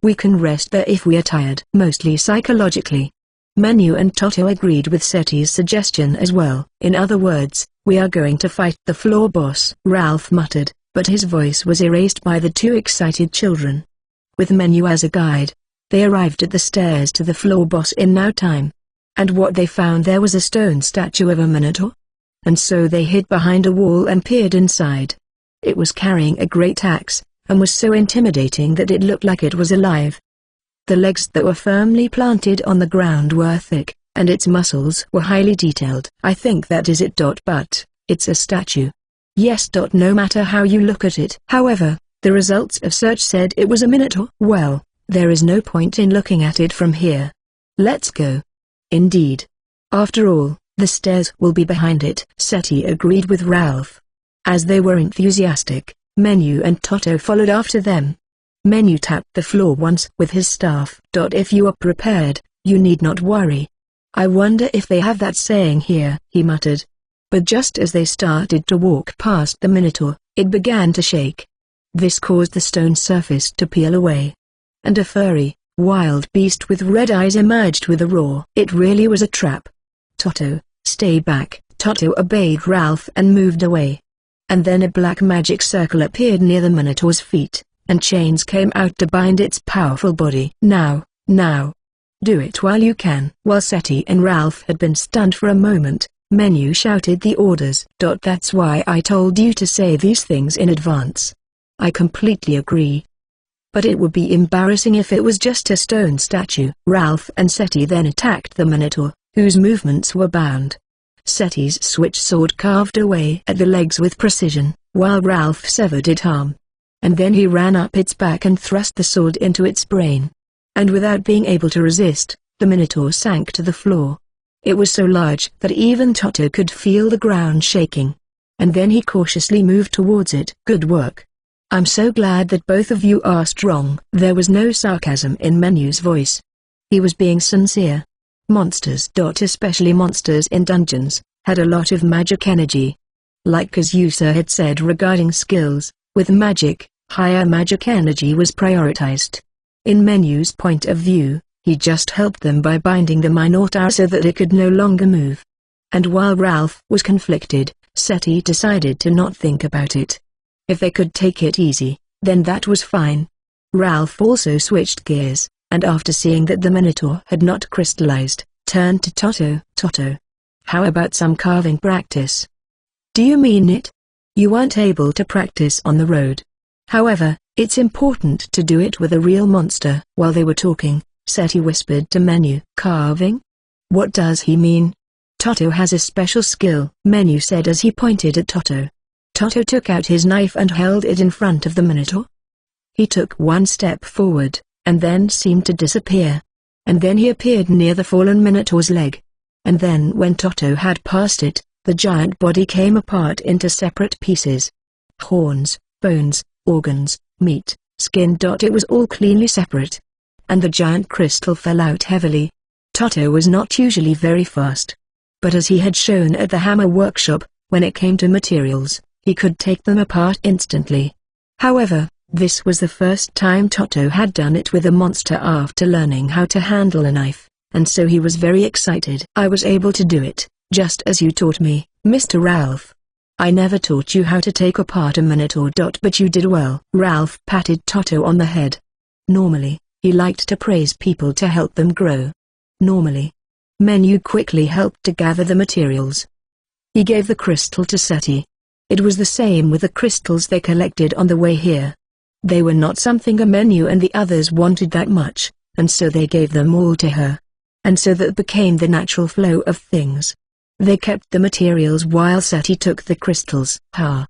We can rest there if we are tired. Mostly psychologically. Menu and Toto agreed with Seti's suggestion as well. In other words, we are going to fight the floor boss, Ralph muttered, but his voice was erased by the 2 excited children. With Menu as a guide, they arrived at the stairs to the floor boss in no time. And what they found there was a stone statue of a minotaur? and so they hid behind a wall and peered inside. It was carrying a great axe, and was so intimidating that it looked like it was alive. The legs that were firmly planted on the ground were thick, and its muscles were highly detailed. I think that is it. But it's a statue. Yes. No matter how you look at it. However, the results of search said it was a minotaur. Well, there is no point in looking at it from here. Let's go. Indeed. After all, the stairs will be behind it. Seti agreed with Ralph. As they were enthusiastic, Menu and Toto followed after them. Menu tapped the floor once with his staff. If you are prepared, you need not worry. I wonder if they have that saying here, he muttered. But just as they started to walk past the minotaur, it began to shake. This caused the stone surface to peel away. And a furry, wild beast with red eyes emerged with a roar. It really was a trap. Toto, stay back. Toto obeyed Ralph and moved away. And then a black magic circle appeared near the minotaur's feet, and chains came out to bind its powerful body. Now. Do it while you can. While Seti and Ralph had been stunned for a moment, Menu shouted the orders. That's why I told you to say these things in advance. I completely agree. But it would be embarrassing if it was just a stone statue. Ralph and Seti then attacked the minotaur, whose movements were bound. Seti's switch sword carved away at the legs with precision, while Ralph severed its arm. And then he ran up its back and thrust the sword into its brain. And without being able to resist, the minotaur sank to the floor. It was so large that even Toto could feel the ground shaking. And then he cautiously moved towards it. Good work. I'm so glad that both of you are strong. There was no sarcasm in Menu's voice. He was being sincere. Monsters, especially monsters in dungeons, had a lot of magic energy. Like Kazusa had said regarding skills, with magic, higher magic energy was prioritized. In Menu's point of view, he just helped them by binding the Minotaur so that it could no longer move. And while Ralph was conflicted, Seti decided to not think about it. If they could take it easy, then that was fine. Ralph also switched gears, and after seeing that the Minotaur had not crystallized, turned to Toto. Toto, how about some carving practice? Do you mean it? You weren't able to practice on the road. However, it's important to do it with a real monster. While they were talking, Seti whispered to Menu. Carving? What does he mean? Toto has a special skill, Menu said as he pointed at Toto. Toto took out his knife and held it in front of the Minotaur. He took one step forward, and then seemed to disappear. And then he appeared near the fallen Minotaur's leg. And then when Toto had passed it, the giant body came apart into separate pieces. Horns, bones, organs, meat, skin. It was all cleanly separate. And the giant crystal fell out heavily. Toto was not usually very fast. But as he had shown at the hammer workshop, when it came to materials, he could take them apart instantly. However, this was the first time Toto had done it with a monster after learning how to handle a knife, and so he was very excited. I was able to do it, just as you taught me, Mr. Ralph. I never taught you how to take apart a Minotaur. But you did well. Ralph patted Toto on the head. Normally, he liked to praise people to help them grow. Normally. Menu quickly helped to gather the materials. He gave the crystal to Seti. It was the same with the crystals they collected on the way here. They were not something a Menu and the others wanted that much, and so they gave them all to her. And so that became the natural flow of things. They kept the materials while Seti took the crystals. I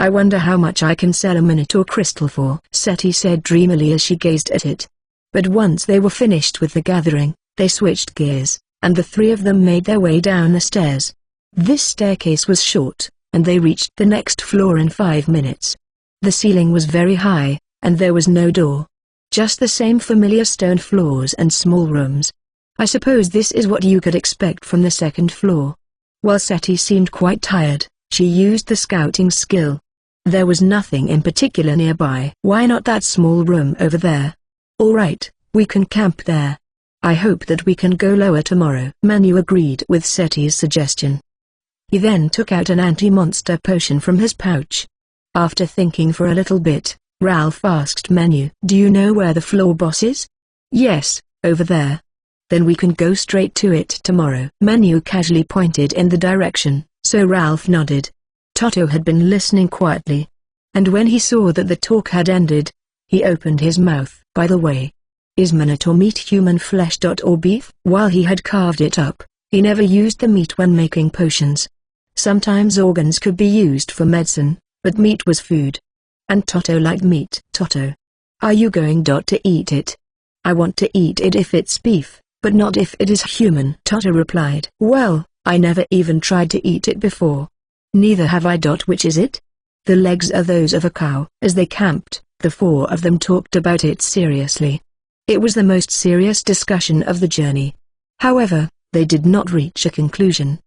wonder how much I can sell a Minotaur crystal for, Seti said dreamily as she gazed at it. But once they were finished with the gathering, they switched gears, and the three of them made their way down the stairs. This staircase was short, and they reached the next floor in 5 minutes. The ceiling was very high, and there was no door. Just the same familiar stone floors and small rooms. I suppose this is what you could expect from the second floor. While Seti seemed quite tired, she used the scouting skill. There was nothing in particular nearby. Why not that small room over there? All right, we can camp there. I hope that we can go lower tomorrow. Manu agreed with Seti's suggestion. He then took out an anti-monster potion from his pouch. After thinking for a little bit, Ralph asked Manu, "Do you know where the floor boss is?" "Yes, over there." "Then we can go straight to it tomorrow." Manu casually pointed in the direction, So Ralph nodded. Toto had been listening quietly. And when he saw that the talk had ended, he opened his mouth. By the way, is Minotaur meat human flesh or beef? While he had carved it up, he never used the meat when making potions. Sometimes organs could be used for medicine, but meat was food. And Toto liked meat. Toto, are you going to eat it? I want to eat it if it's beef, but not if it is human. Toto replied. Well, I never even tried to eat it before. Neither have I. Which is it? The legs are those of a cow. As they camped, the four of them talked about it seriously. It was the most serious discussion of the journey. However, they did not reach a conclusion.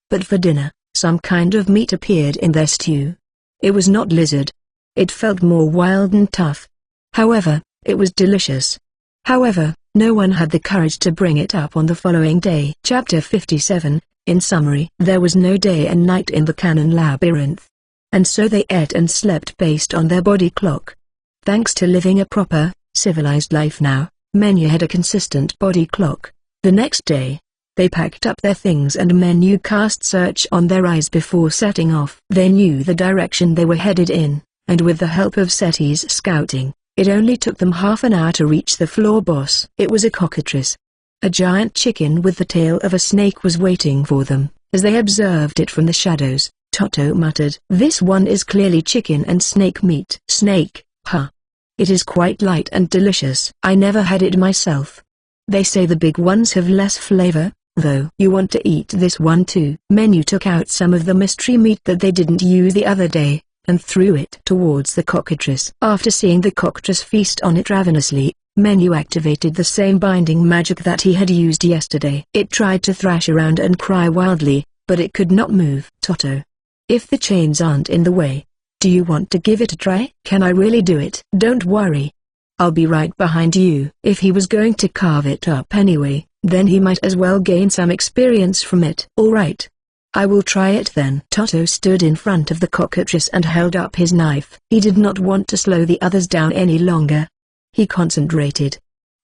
But for dinner, some kind of meat appeared in their stew. It was not lizard. It felt more wild and tough. However, it was delicious. However, no one had the courage to bring it up on the following day. Chapter 57. In summary, there was no day and night in the Cannon Labyrinth. And so they ate and slept based on their body clock. Thanks to living a proper, civilized life now, Menu had a consistent body clock. The next day, they packed up their things and Menu cast search on their eyes before setting off. They knew the direction they were headed in, and with the help of Seti's scouting, it only took them half an hour to reach the floor boss. It was a cockatrice. A giant chicken with the tail of a snake was waiting for them. As they observed it from the shadows, Toto muttered, "This one is clearly chicken and snake meat." Snake, huh? It is quite light and delicious. I never had it myself. They say the big ones have less flavor, though. You want to eat this one too? Menu took out some of the mystery meat that they didn't use the other day, and threw it towards the cockatrice. After seeing the cockatrice feast on it ravenously, Menu activated the same binding magic that he had used yesterday. It tried to thrash around and cry wildly, but it could not move. Toto, if the chains aren't in the way, do you want to give it a try? Can I really do it? Don't worry. I'll be right behind you. If he was going to carve it up anyway, then he might as well gain some experience from it. All right. I will try it then. Toto stood in front of the cockatrice and held up his knife. He did not want to slow the others down any longer. He concentrated.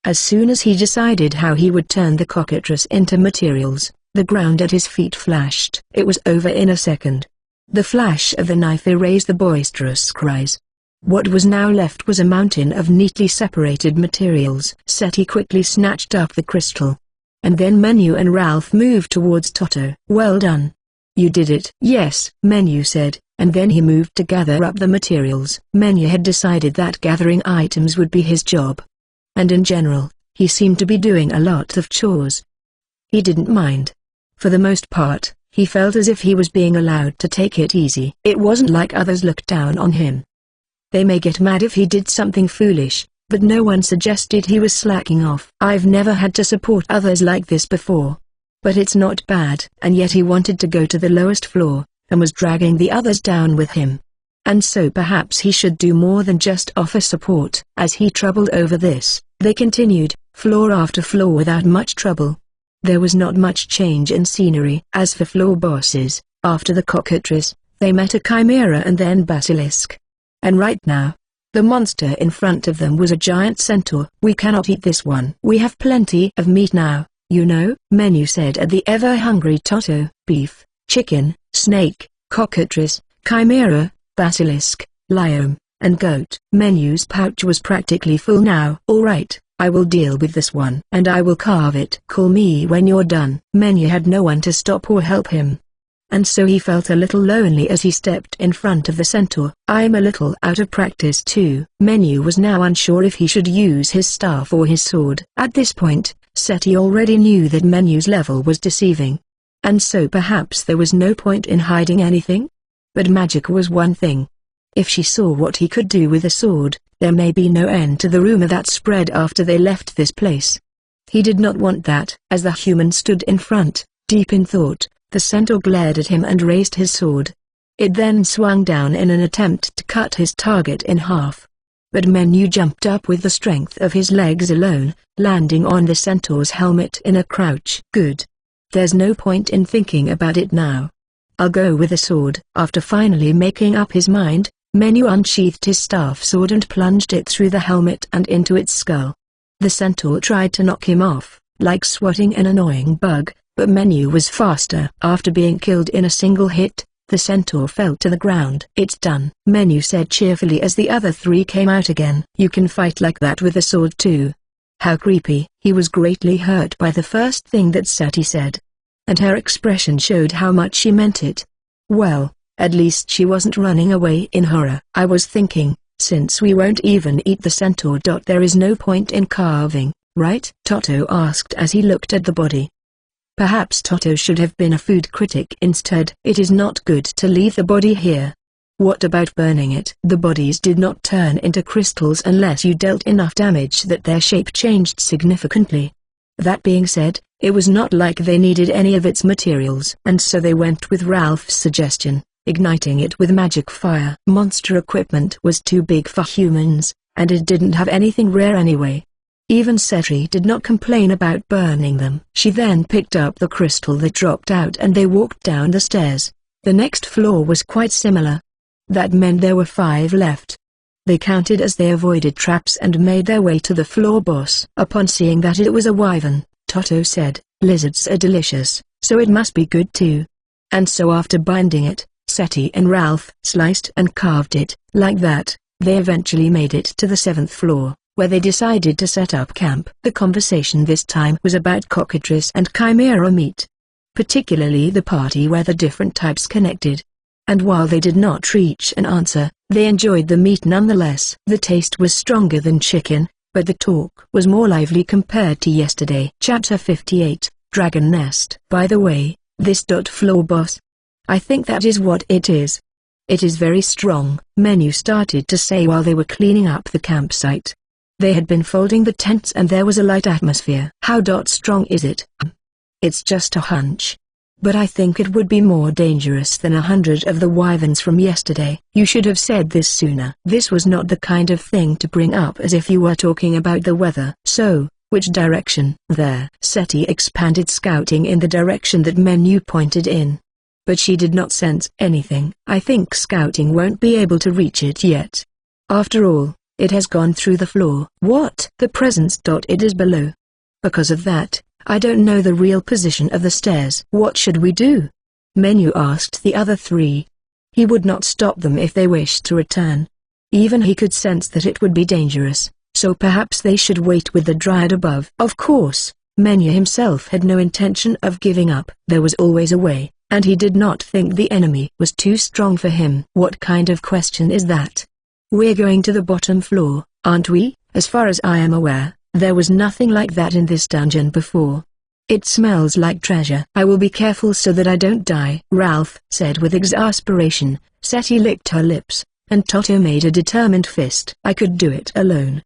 As soon as he decided how he would turn the cockatrice into materials, the ground at his feet flashed. It was over in a second. The flash of the knife erased the boisterous cries. What was now left was a mountain of neatly separated materials. Seti quickly snatched up the crystal. And then Menu and Ralph moved towards Toto. Well done. You did it. Yes, Menu said, and then he moved to gather up the materials. Menu had decided that gathering items would be his job. And in general, he seemed to be doing a lot of chores. He didn't mind. For the most part, he felt as if he was being allowed to take it easy. It wasn't like others looked down on him. They may get mad if he did something foolish, but no one suggested he was slacking off. I've never had to support others like this before. But it's not bad. And yet he wanted to go to the lowest floor, and was dragging the others down with him. And so perhaps he should do more than just offer support. As he troubled over this, they continued, floor after floor without much trouble. There was not much change in scenery. As for floor bosses, after the cockatrice, they met a chimera and then basilisk. And right now, the monster in front of them was a giant centaur. We cannot eat this one. We have plenty of meat now, you know, Menu said at the ever-hungry Toto. Beef, chicken, snake, cockatrice, chimera, basilisk, lion, and goat. Menu's pouch was practically full now. All right, I will deal with this one. And I will carve it. Call me when you're done. Menu had no one to stop or help him. And so he felt a little lonely as he stepped in front of the centaur. I'm a little out of practice too. Menu was now unsure if he should use his staff or his sword. At this point, Seti already knew that Menu's level was deceiving. And so perhaps there was no point in hiding anything? But magic was one thing. If she saw what he could do with a sword, there may be no end to the rumor that spread after they left this place. He did not want that. As the human stood in front, deep in thought, the centaur glared at him and raised his sword. It then swung down in an attempt to cut his target in half. But Menu jumped up with the strength of his legs alone, landing on the centaur's helmet in a crouch. Good. There's no point in thinking about it now. I'll go with the sword. After finally making up his mind, Menu unsheathed his staff sword and plunged it through the helmet and into its skull. The centaur tried to knock him off, like swatting an annoying bug, but Menu was faster. After being killed in a single hit, the centaur fell to the ground. "It's done," Menu said cheerfully as the other three came out again. "You can fight like that with a sword too. How creepy." He was greatly hurt by the first thing that Seti said. And her expression showed how much she meant it. Well, at least she wasn't running away in horror. "I was thinking, since we won't even eat the centaur. There is no point in carving, right?" Toto asked as he looked at the body. Perhaps Toto should have been a food critic instead. "It is not good to leave the body here. What about burning it?" "The bodies did not turn into crystals unless you dealt enough damage that their shape changed significantly. That being said, it was not like they needed any of its materials. And so they went with Ralph's suggestion, igniting it with magic fire. Monster equipment was too big for humans, and it didn't have anything rare anyway. Even Seti did not complain about burning them. She then picked up the crystal that dropped out and they walked down the stairs. The next floor was quite similar. That meant there were 5 left. They counted as they avoided traps and made their way to the floor boss. Upon seeing that it was a wyvern, Toto said, "Lizards are delicious, so it must be good too." And so after binding it, Seti and Ralph sliced and carved it. Like that, they eventually made it to the 7th floor, where they decided to set up camp. The conversation this time was about cockatrice and chimera meat. Particularly the party where the different types connected. And while they did not reach an answer, they enjoyed the meat nonetheless. The taste was stronger than chicken, but the talk was more lively compared to yesterday. Chapter 58, Dragon Nest. "By the way, this floor boss. I think that is what it is. It is very strong," Menu started to say while they were cleaning up the campsite. They had been folding the tents and there was a light atmosphere. "How strong is it?" "It's just a hunch. But I think it would be more dangerous than 100 of the wyverns from yesterday." "You should have said this sooner." This was not the kind of thing to bring up as if you were talking about the weather. "So, which direction?" "There." Seti expanded, scouting in the direction that Menu pointed in. But she did not sense anything. "I think scouting won't be able to reach it yet. After all, it has gone through the floor." "What?" "The presence. It is below. Because of that, I don't know the real position of the stairs." "What should we do?" Menu asked the other 3. He would not stop them if they wished to return. Even he could sense that it would be dangerous, so perhaps they should wait with the dryad above. Of course, Menu himself had no intention of giving up. There was always a way, and he did not think the enemy was too strong for him. "What kind of question is that?" "We're going to the bottom floor, aren't we?" "As far as I am aware, there was nothing like that in this dungeon before. It smells like treasure." "I will be careful so that I don't die," Ralph said with exasperation. Seti licked her lips, and Toto made a determined fist. "I could do it alone.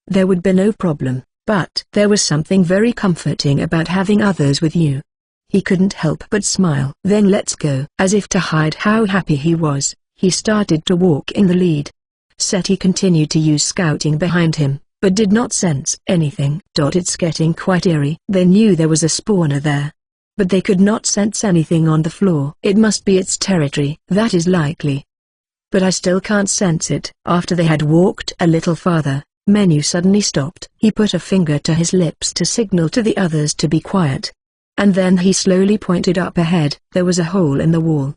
There would be no problem, but there was something very comforting about having others with you." He couldn't help but smile. "Then let's go." As if to hide how happy he was, he started to walk in the lead. Seti continued to use scouting behind him, but did not sense anything. "It's getting quite eerie." They knew there was a spawner there, but they could not sense anything on the floor. "It must be its territory." "That is likely. But I still can't sense it." After they had walked a little farther, Menu suddenly stopped. He put a finger to his lips to signal to the others to be quiet. And then he slowly pointed up ahead. There was a hole in the wall,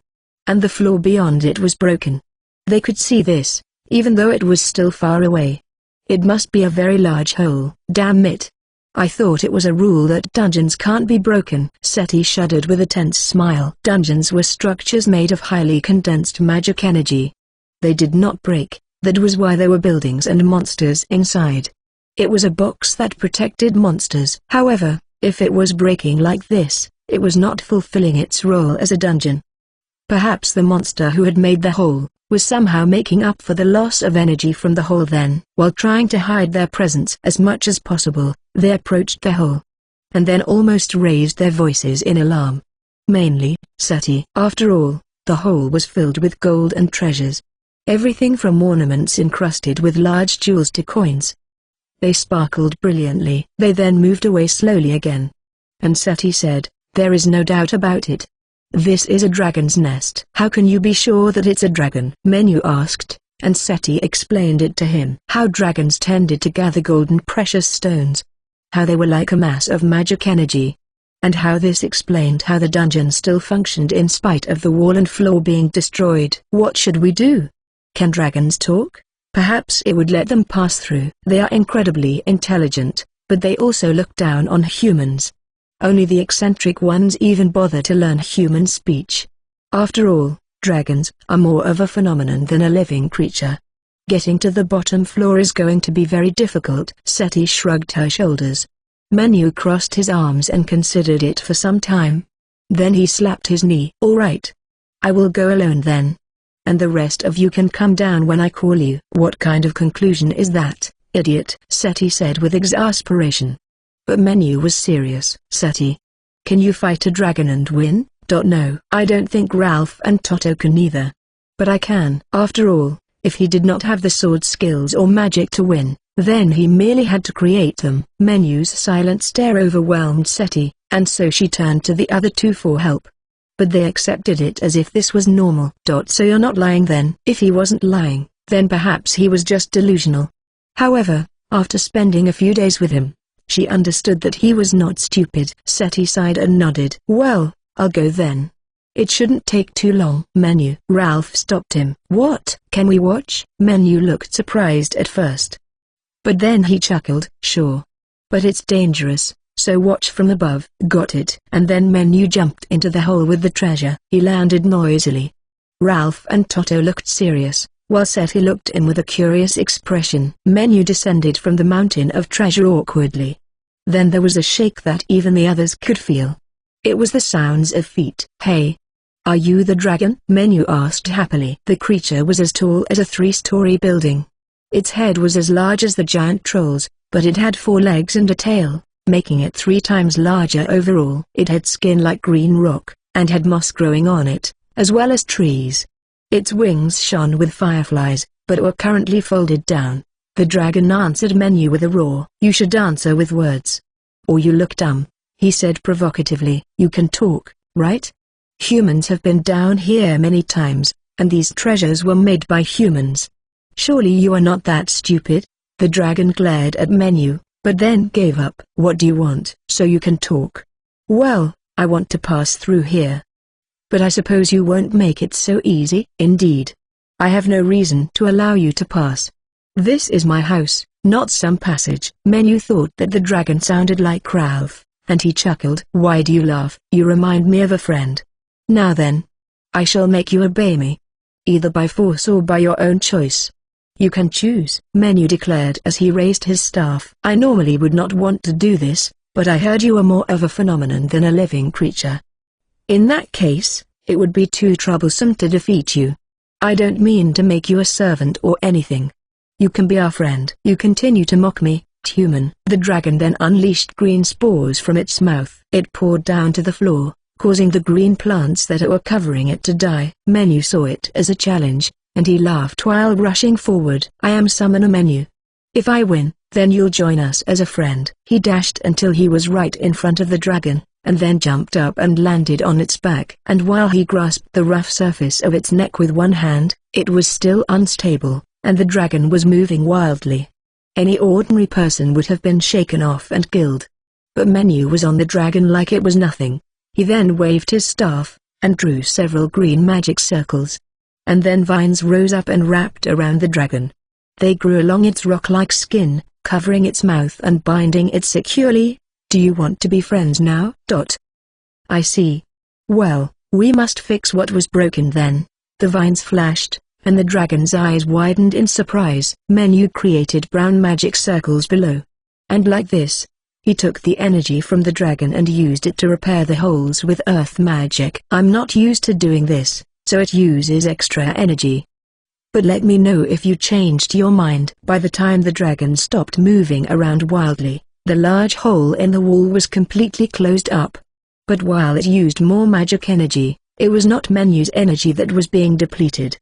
and the floor beyond it was broken. They could see this, even though it was still far away. "It must be a very large hole." "Damn it. I thought it was a rule that dungeons can't be broken." Seti shuddered with a tense smile. Dungeons were structures made of highly condensed magic energy. They did not break. That was why there were buildings and monsters inside. It was a box that protected monsters. However, if it was breaking like this, it was not fulfilling its role as a dungeon. Perhaps the monster who had made the hole was somehow making up for the loss of energy from the hole. Then, while trying to hide their presence as much as possible, they approached the hole. And then almost raised their voices in alarm. Mainly, Seti. After all, the hole was filled with gold and treasures. Everything from ornaments encrusted with large jewels to coins. They sparkled brilliantly. They then moved away slowly again. And Seti said, "There is no doubt about it. This is a dragon's nest." "How can you be sure that it's a dragon?" Menu asked, and Seti explained it to him. How dragons tended to gather gold and precious stones. how they were like a mass of magic energy. And how this explained how the dungeon still functioned in spite of the wall and floor being destroyed. What should we do? Can dragons talk? Perhaps it would let them pass through. They are incredibly intelligent, but they also look down on humans. Only the eccentric ones even bother to learn human speech. After all, dragons are more of a phenomenon than a living creature. Getting to the bottom floor is going to be very difficult. Seti shrugged her shoulders. Menu crossed his arms and considered it for some time. Then he slapped his knee. "All right. I will go alone then. And the rest of you can come down when I call you." "What kind of conclusion is that, idiot?" Seti said with exasperation. But Menu was serious. "Seti, can you fight a dragon and win?" "No, I don't think Ralph and Toto can either. But I can." After all, if he did not have the sword skills or magic to win, then he merely had to create them. Menu's silent stare overwhelmed Seti, and so she turned to the other two for help. But they accepted it as if this was normal. "So you're not lying then?" If he wasn't lying, then perhaps he was just delusional. However, after spending a few days with him, she understood that he was not stupid. Seti sighed and nodded. "Well, I'll go then. It shouldn't take too long." Menu. Ralph stopped him. "What? Can we watch?" Menu looked surprised at first. But then he chuckled. "Sure. But it's dangerous, so watch from above." "Got it." And then Menu jumped into the hole with the treasure. He landed noisily. Ralph and Toto looked serious, while Seti looked in with a curious expression. Menu descended from the mountain of treasure awkwardly. Then there was a shake that even the others could feel. It was the sounds of feet. "Hey! Are you the dragon?" Menu asked happily. The creature was as tall as a 3-story building. Its head was as large as the giant trolls, but it had 4 legs and a tail, making it 3 times larger overall. It had skin like green rock, and had moss growing on it, as well as trees. Its wings shone with fireflies, but were currently folded down. The dragon answered Menu with a roar. "You should answer with words. Or you look dumb," he said provocatively. "You can talk, right? Humans have been down here many times, and these treasures were made by humans. Surely you are not that stupid?" The dragon glared at Menu, but then gave up. "What do you want?" "So you can talk." "Well, I want to pass through here. But I suppose you won't make it so easy." "Indeed. I have no reason to allow you to pass. This is my house, not some passage." Menu thought that the dragon sounded like Ralph, and he chuckled. "Why do you laugh?" "You remind me of a friend. Now then, I shall make you obey me. Either by force or by your own choice. You can choose," Menu declared as he raised his staff. "I normally would not want to do this, but I heard you are more of a phenomenon than a living creature. In that case, it would be too troublesome to defeat you. I don't mean to make you a servant or anything. You can be our friend." "You continue to mock me, human." The dragon then unleashed green spores from its mouth. It poured down to the floor, causing the green plants that were covering it to die. Menu saw it as a challenge, and he laughed while rushing forward. "I am Summoner Menu. If I win, then you'll join us as a friend." He dashed until he was right in front of the dragon, and then jumped up and landed on its back. And while he grasped the rough surface of its neck with one hand, it was still unstable, and the dragon was moving wildly. Any ordinary person would have been shaken off and killed. But Menu was on the dragon like it was nothing. He then waved his staff, and drew several green magic circles. And then vines rose up and wrapped around the dragon. They grew along its rock-like skin, covering its mouth and binding it securely. "Do you want to be friends now?" "I see. Well, we must fix what was broken then." The vines flashed, and the dragon's eyes widened in surprise. Menu created brown magic circles below. And like this, he took the energy from the dragon and used it to repair the holes with earth magic. "I'm not used to doing this, so it uses extra energy. But let me know if you changed your mind." By the time the dragon stopped moving around wildly, the large hole in the wall was completely closed up. But while it used more magic energy, it was not Menu's energy that was being depleted,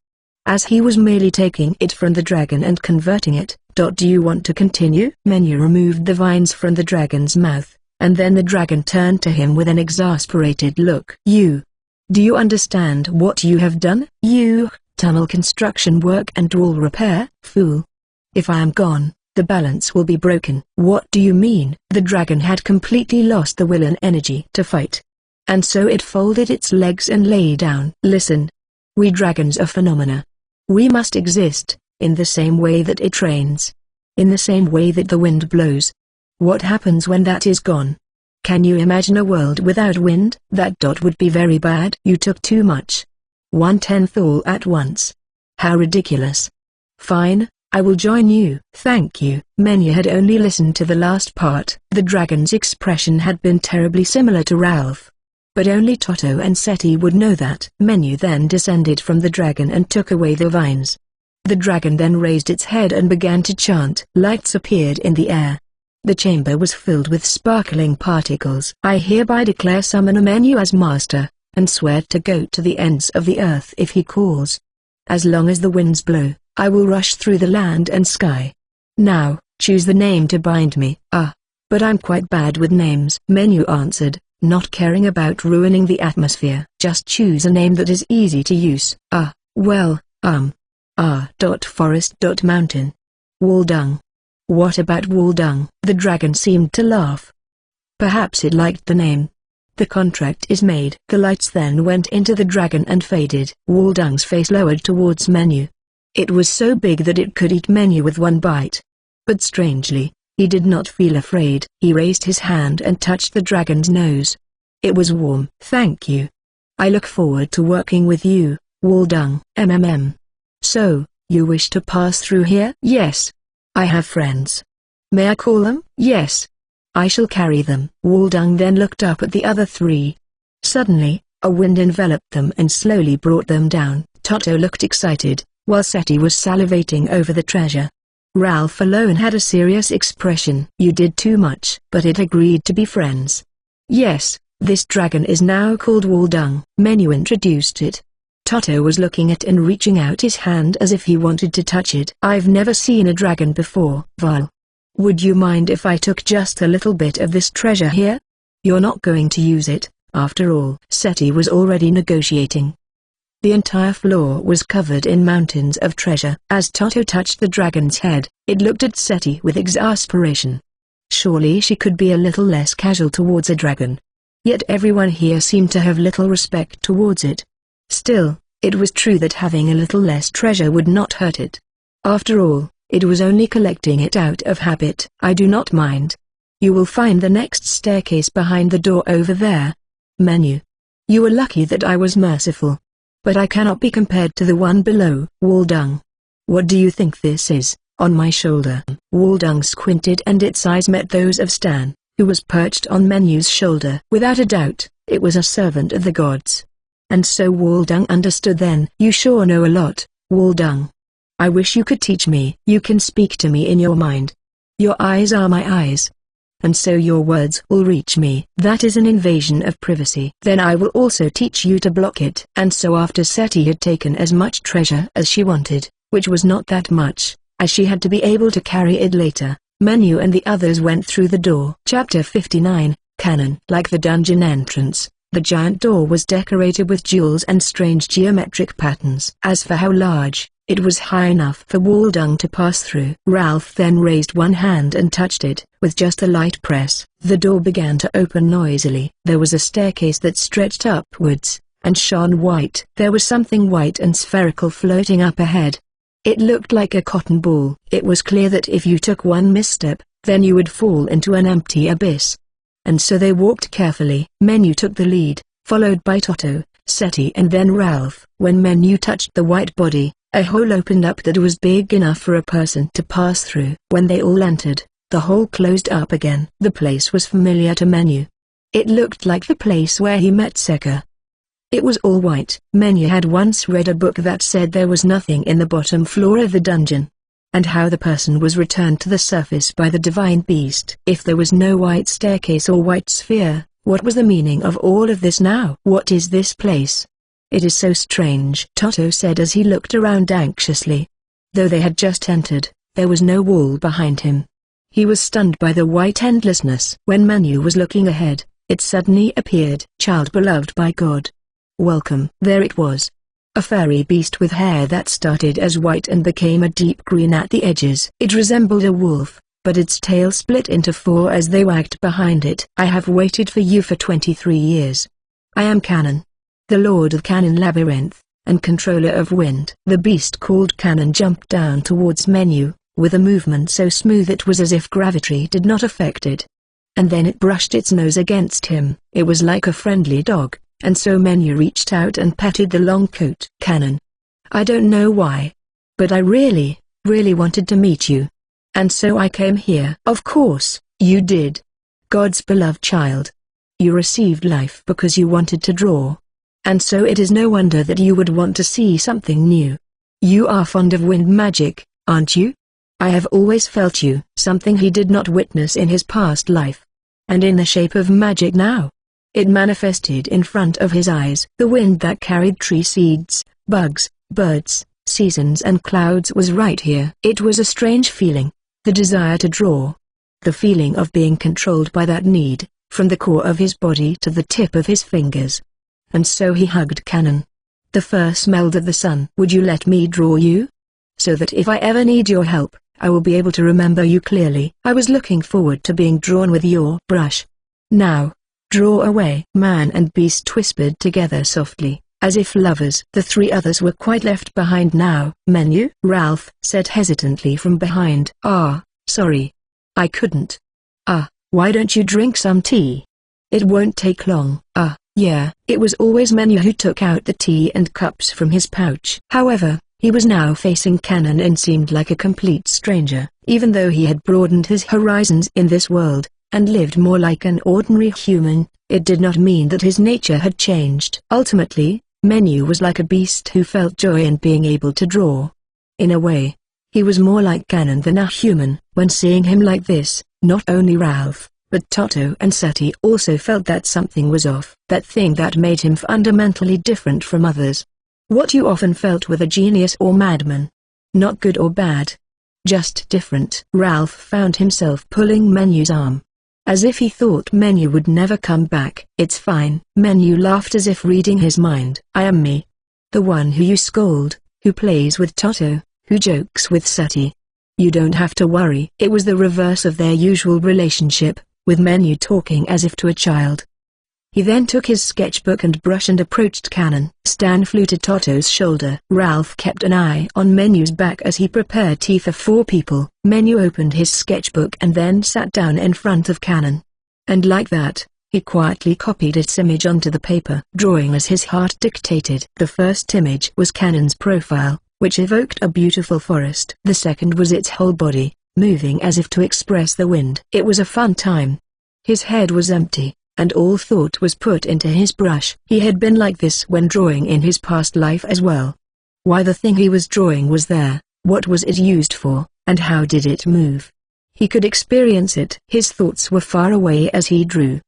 as he was merely taking it from the dragon and converting it. "Do you want to continue?" Menu removed the vines from the dragon's mouth, and then the dragon turned to him with an exasperated look. Do you understand what you have done? You, tunnel construction work and wall repair, fool. If I am gone, the balance will be broken. What do you mean? The dragon had completely lost the will and energy to fight. And so it folded its legs and lay down. Listen. We dragons are phenomena. We must exist, in the same way that it rains. In the same way that the wind blows. What happens when that is gone? Can you imagine a world without wind? That would be very bad. You took too much. 1/10 all at once. How ridiculous. Fine, I will join you. Thank you. Menu had only listened to the last part. The dragon's expression had been terribly similar to Ralph. But only Toto and Seti would know that. Menu then descended from the dragon and took away the vines. The dragon then raised its head and began to chant. Lights appeared in the air. The chamber was filled with sparkling particles. I hereby declare summon a Menu as master, and swear to go to the ends of the earth if he calls. As long as the winds blow, I will rush through the land and sky. Now, choose the name to bind me. But I'm quite bad with names. Menu answered, not caring about ruining the atmosphere. Just choose a name that is easy to use. Forest. Mountain. Waldung. What about Waldung? The dragon seemed to laugh. Perhaps it liked the name. The contract is made. The lights then went into the dragon and faded. Waldung's face lowered towards Menu. It was so big that it could eat Menu with one bite. But strangely, he did not feel afraid. He raised his hand and touched the dragon's nose. It was warm. Thank you. I look forward to working with you, Waldung. So, you wish to pass through here? Yes. I have friends. May I call them? Yes. I shall carry them. Waldung then looked up at the other three. Suddenly, a wind enveloped them and slowly brought them down. Toto looked excited, while Seti was salivating over the treasure. Ralph alone had a serious expression. You did too much. But it agreed to be friends. Yes, this dragon is now called Waldung. Menu introduced it. Toto was looking at and reaching out his hand as if he wanted to touch it. I've never seen a dragon before. Val. Would you mind if I took just a little bit of this treasure here? You're not going to use it, after all. Seti was already negotiating. The entire floor was covered in mountains of treasure. As Toto touched the dragon's head, it looked at Seti with exasperation. Surely she could be a little less casual towards a dragon. Yet everyone here seemed to have little respect towards it. Still, it was true that having a little less treasure would not hurt it. After all, it was only collecting it out of habit. I do not mind. You will find the next staircase behind the door over there. Menu. You were lucky that I was merciful. But I cannot be compared to the one below. Waldung. What do you think this is, on my shoulder? Waldung squinted and its eyes met those of Stan, who was perched on Menu's shoulder. Without a doubt, it was a servant of the gods. And so Waldung understood then. You sure know a lot, Waldung. I wish you could teach me. You can speak to me in your mind. Your eyes are my eyes. And so your words will reach me. That is an invasion of privacy. Then I will also teach you to block it. And so after Seti had taken as much treasure as she wanted, which was not that much, as she had to be able to carry it later, Menu and the others went through the door. Chapter 59, Canon. Like the dungeon entrance, the giant door was decorated with jewels and strange geometric patterns. As for how large, it was high enough for Waldung to pass through. Ralph then raised one hand and touched it. With just a light press, the door began to open noisily. There was a staircase that stretched upwards, and shone white. There was something white and spherical floating up ahead. It looked like a cotton ball. It was clear that if you took one misstep, then you would fall into an empty abyss. And so they walked carefully. Menu took the lead, followed by Toto, Seti and then Ralph. When Menu touched the white body, a hole opened up that was big enough for a person to pass through. When they all entered, the hole closed up again. The place was familiar to Menu. It looked like the place where he met Seka. It was all white. Menu had once read a book that said there was nothing in the bottom floor of the dungeon, and how the person was returned to the surface by the divine beast. If there was no white staircase or white sphere, what was the meaning of all of this now? What is this place? It is so strange, Toto said as he looked around anxiously. Though they had just entered, there was no wall behind him. He was stunned by the white endlessness. When Menu was looking ahead, it suddenly appeared. Child beloved by God. Welcome. There it was. A furry beast with hair that started as white and became a deep green at the edges. It resembled a wolf, but its tail split into four as they wagged behind it. I have waited for you for 23 years. I am Kanon, the Lord of Kanon Labyrinth, and controller of wind. The beast called Kanon jumped down towards Menu, with a movement so smooth it was as if gravity did not affect it. And then it brushed its nose against him. It was like a friendly dog, and so Menu reached out and patted the long coat. Kanon. I don't know why, but I really wanted to meet you. And so I came here. Of course, you did. God's beloved child. You received life because you wanted to draw. And so it is no wonder that you would want to see something new. You are fond of wind magic, aren't you? I have always felt you. Something he did not witness in his past life. And in the shape of magic now. It manifested in front of his eyes. The wind that carried tree seeds, bugs, birds, seasons and clouds was right here. It was a strange feeling, the desire to draw. The feeling of being controlled by that need, from the core of his body to the tip of his fingers. And so he hugged Kanon. The fur smelled of the sun. Would you let me draw you? So that if I ever need your help, I will be able to remember you clearly. I was looking forward to being drawn with your brush. Now, draw away. Man and beast whispered together softly, as if lovers. The three others were quite left behind now. Menu? Ralph said hesitantly from behind. Sorry. I couldn't. Why don't you drink some tea? It won't take long. Yeah. It was always Menu who took out the tea and cups from his pouch. However, he was now facing Kanon and seemed like a complete stranger. Even though he had broadened his horizons in this world, and lived more like an ordinary human, it did not mean that his nature had changed. Ultimately, Menu was like a beast who felt joy in being able to draw. In a way, he was more like Kanon than a human. When seeing him like this, not only Ralph, but Toto and Sati also felt that something was off. That thing that made him fundamentally different from others. What you often felt with a genius or madman. Not good or bad. Just different. Ralph found himself pulling Menu's arm. As if he thought Menu would never come back. It's fine. Menu laughed as if reading his mind. I am me. The one who you scold, who plays with Toto, who jokes with Sati. You don't have to worry. It was the reverse of their usual relationship, with Menu talking as if to a child. He then took his sketchbook and brush and approached Kanon. Stan flew to Toto's shoulder. Ralph kept an eye on Menu's back as he prepared tea for 4 people. Menu opened his sketchbook and then sat down in front of Kanon. And like that, he quietly copied its image onto the paper, drawing as his heart dictated. The first image was Kanon's profile, which evoked a beautiful forest. The second was its whole body, moving as if to express the wind. It was a fun time. His head was empty, and all thought was put into his brush. He had been like this when drawing in his past life as well. Why the thing he was drawing was there, what was it used for, and how did it move? He could experience it. His thoughts were far away as he drew.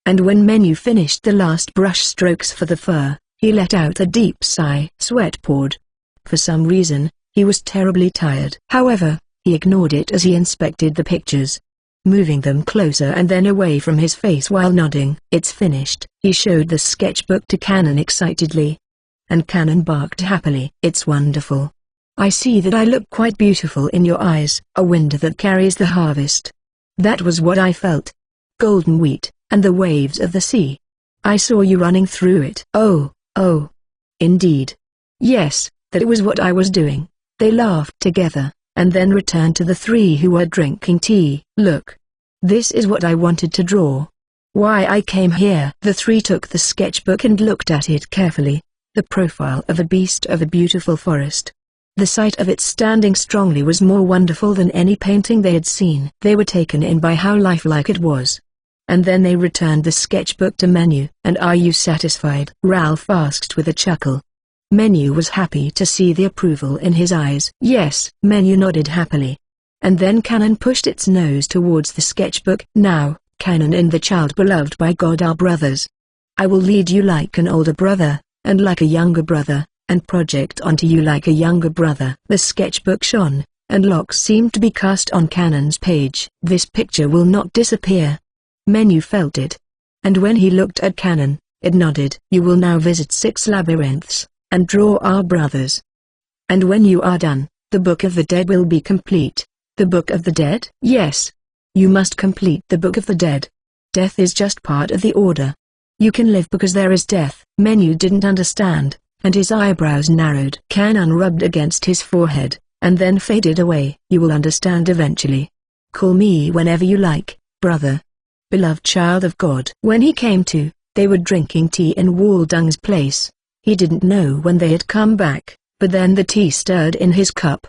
And when Menu finished the last brush strokes for the fur, he let out a deep sigh. Sweat poured. For some reason, he was terribly tired. However, he ignored it as he inspected the pictures, moving them closer and then away from his face while nodding. It's finished. He showed the sketchbook to Kanon excitedly. And Kanon barked happily. It's wonderful. I see that I look quite beautiful in your eyes. A wind that carries the harvest. That was what I felt. Golden wheat, and the waves of the sea. I saw you running through it. Oh. Indeed. Yes, that was what I was doing. They laughed together, and then returned to the 3 who were drinking tea. Look. This is what I wanted to draw. Why I came here. The 3 took the sketchbook and looked at it carefully. The profile of a beast of a beautiful forest. The sight of it standing strongly was more wonderful than any painting they had seen. They were taken in by how lifelike it was. And then they returned the sketchbook to Menu. And are you satisfied? Ralph asked with a chuckle. Menu was happy to see the approval in his eyes. Yes. Menu nodded happily. And then Kanon pushed its nose towards the sketchbook. Now, Kanon and the child beloved by God are brothers. I will lead you like an older brother, and like a younger brother, and project onto you like a younger brother. The sketchbook shone, and locks seemed to be cast on Kanon's page. This picture will not disappear. Menu felt it. And when he looked at Kanon, it nodded. You will now visit 6 labyrinths. and draw our brothers. And when you are done, the Book of the Dead will be complete. The Book of the Dead? Yes. You must complete the Book of the Dead. Death is just part of the order. You can live because there is death. Menu didn't understand, and his eyebrows narrowed. Kanan rubbed against his forehead, and then faded away. You will understand eventually. Call me whenever you like, brother. Beloved child of God. When he came to, they were drinking tea in Waldung's place. He didn't know when they had come back, but then the tea stirred in his cup.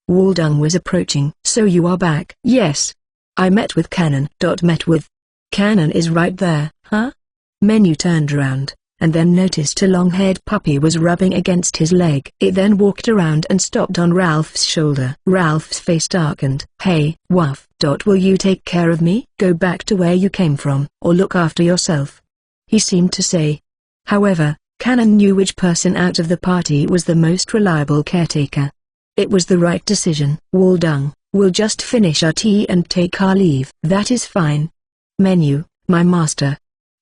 Waldung was approaching. So you are back? Yes. I met with Kanan. Met with? Kanan is right there, huh? Menu turned around, and then noticed a long-haired puppy was rubbing against his leg. It then walked around and stopped on Ralph's shoulder. Ralph's face darkened. Hey, Wuff. Will you take care of me? Go back to where you came from, or look after yourself, he seemed to say. However, Kanan knew which person out of the party was the most reliable caretaker. It was the right decision. Waldung, we'll just finish our tea and take our leave. That is fine. Menu, my master.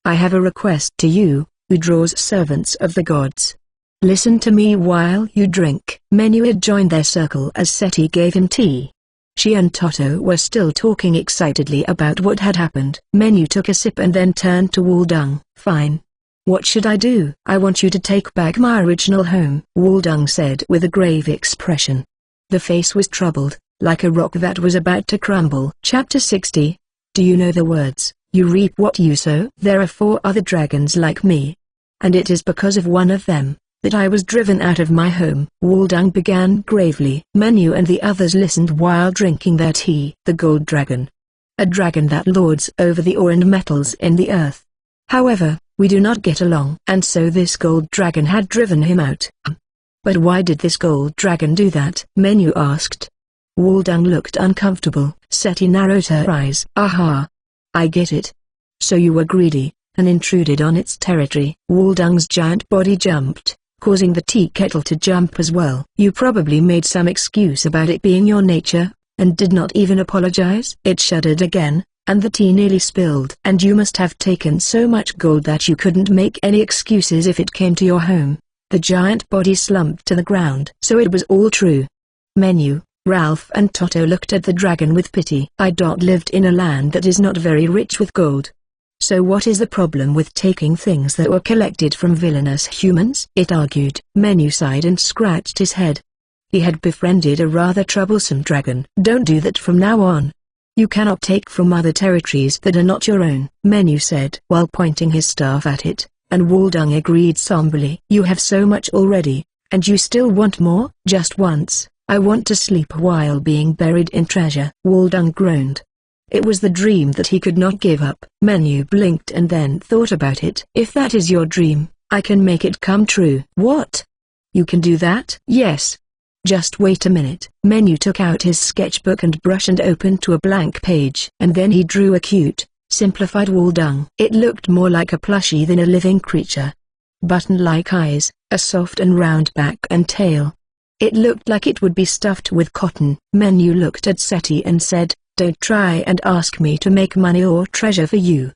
I have a request to you, who draws servants of the gods. Listen to me while you drink. Menu had joined their circle as Seti gave him tea. She and Toto were still talking excitedly about what had happened. Menu took a sip and then turned to Waldung. Fine. What should I do? I want you to take back my original home, Waldung said with a grave expression. The face was troubled, like a rock that was about to crumble. Chapter 60. Do you know the words, you reap what you sow? There are 4 other dragons like me. And it is because of one of them that I was driven out of my home. Waldung began gravely. Menu and the others listened while drinking their tea. The gold dragon. A dragon that lords over the ore and metals in the earth. However, we do not get along. And so this gold dragon had driven him out. But why did this gold dragon do that? Menu asked. Waldung looked uncomfortable. Seti narrowed her eyes. Aha! I get it. So you were greedy, and intruded on its territory. Waldung's giant body jumped, causing the tea kettle to jump as well. You probably made some excuse about it being your nature, and did not even apologize. It shuddered again, and the tea nearly spilled. And you must have taken so much gold that you couldn't make any excuses if it came to your home. The giant body slumped to the ground. So it was all true. Menu, Ralph and Toto looked at the dragon with pity. I lived in a land that is not very rich with gold. So what is the problem with taking things that were collected from villainous humans? It argued. Menu sighed and scratched his head. He had befriended a rather troublesome dragon. Don't do that from now on. You cannot take from other territories that are not your own, Menu said while pointing his staff at it, and Waldung agreed somberly. You have so much already, and you still want more? Just once, I want to sleep while being buried in treasure. Waldung groaned. It was the dream that he could not give up. Menu blinked and then thought about it. If that is your dream, I can make it come true. What? You can do that? Yes. Just wait a minute. Menu took out his sketchbook and brush and opened to a blank page. And then he drew a cute, simplified Waldung. It looked more like a plushie than a living creature. Button-like eyes, a soft and round back and tail. It looked like it would be stuffed with cotton. Menu looked at Seti and said, Don't try and ask me to make money or treasure for you.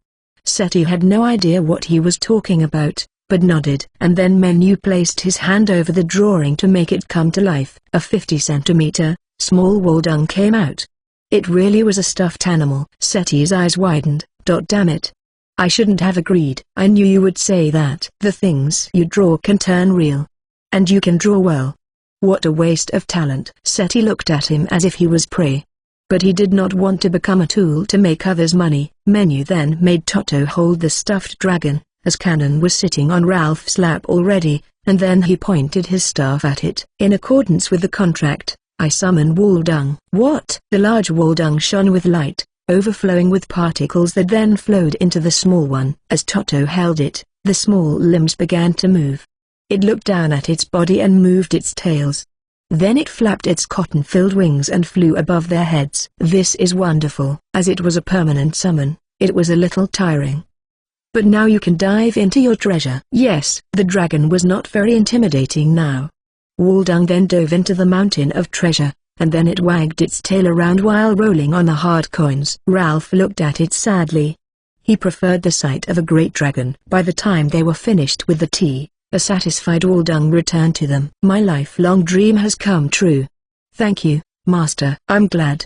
Seti had no idea what he was talking about, but nodded. And then Menu placed his hand over the drawing to make it come to life. A 50-centimeter, small Waldung came out. It really was a stuffed animal. Seti's eyes widened. Damn it. I shouldn't have agreed. I knew you would say that. The things you draw can turn real. And you can draw well. What a waste of talent. Seti looked at him as if he was prey. But he did not want to become a tool to make others money. Menu then made Toto hold the stuffed dragon, as Kanan was sitting on Ralph's lap already, and then he pointed his staff at it. In accordance with the contract, I summon Waldung. What? The large Waldung shone with light, overflowing with particles that then flowed into the small one. As Toto held it, the small limbs began to move. It looked down at its body and moved its tails. Then it flapped its cotton-filled wings and flew above their heads. This is wonderful. As it was a permanent summon, it was a little tiring. But now you can dive into your treasure. Yes, the dragon was not very intimidating now. Waldung then dove into the mountain of treasure, and then it wagged its tail around while rolling on the hard coins. Ralph looked at it sadly. He preferred the sight of a great dragon. By the time they were finished with the tea, A satisfied Waldung returned to them. My lifelong dream has come true. Thank you, Master. I'm glad.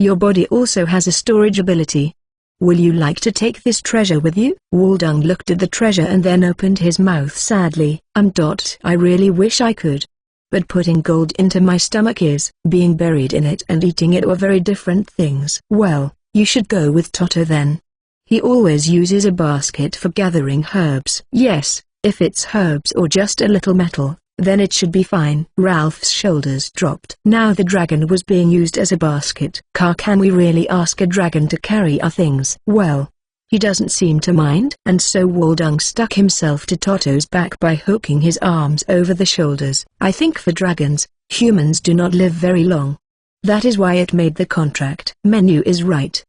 Your body also has a storage ability. Will you like to take this treasure with you? Waldung looked at the treasure and then opened his mouth sadly. I really wish I could. But putting gold into my stomach is, being buried in it and eating it were very different things. Well, you should go with Toto then. He always uses a basket for gathering herbs. Yes, if it's herbs or just a little metal, then it should be fine. Ralph's shoulders dropped. Now the dragon was being used as a basket. Can we really ask a dragon to carry our things? Well, he doesn't seem to mind. And so Waldung stuck himself to Toto's back by hooking his arms over the shoulders. I think for dragons, humans do not live very long. That is why it made the contract. Menu is right.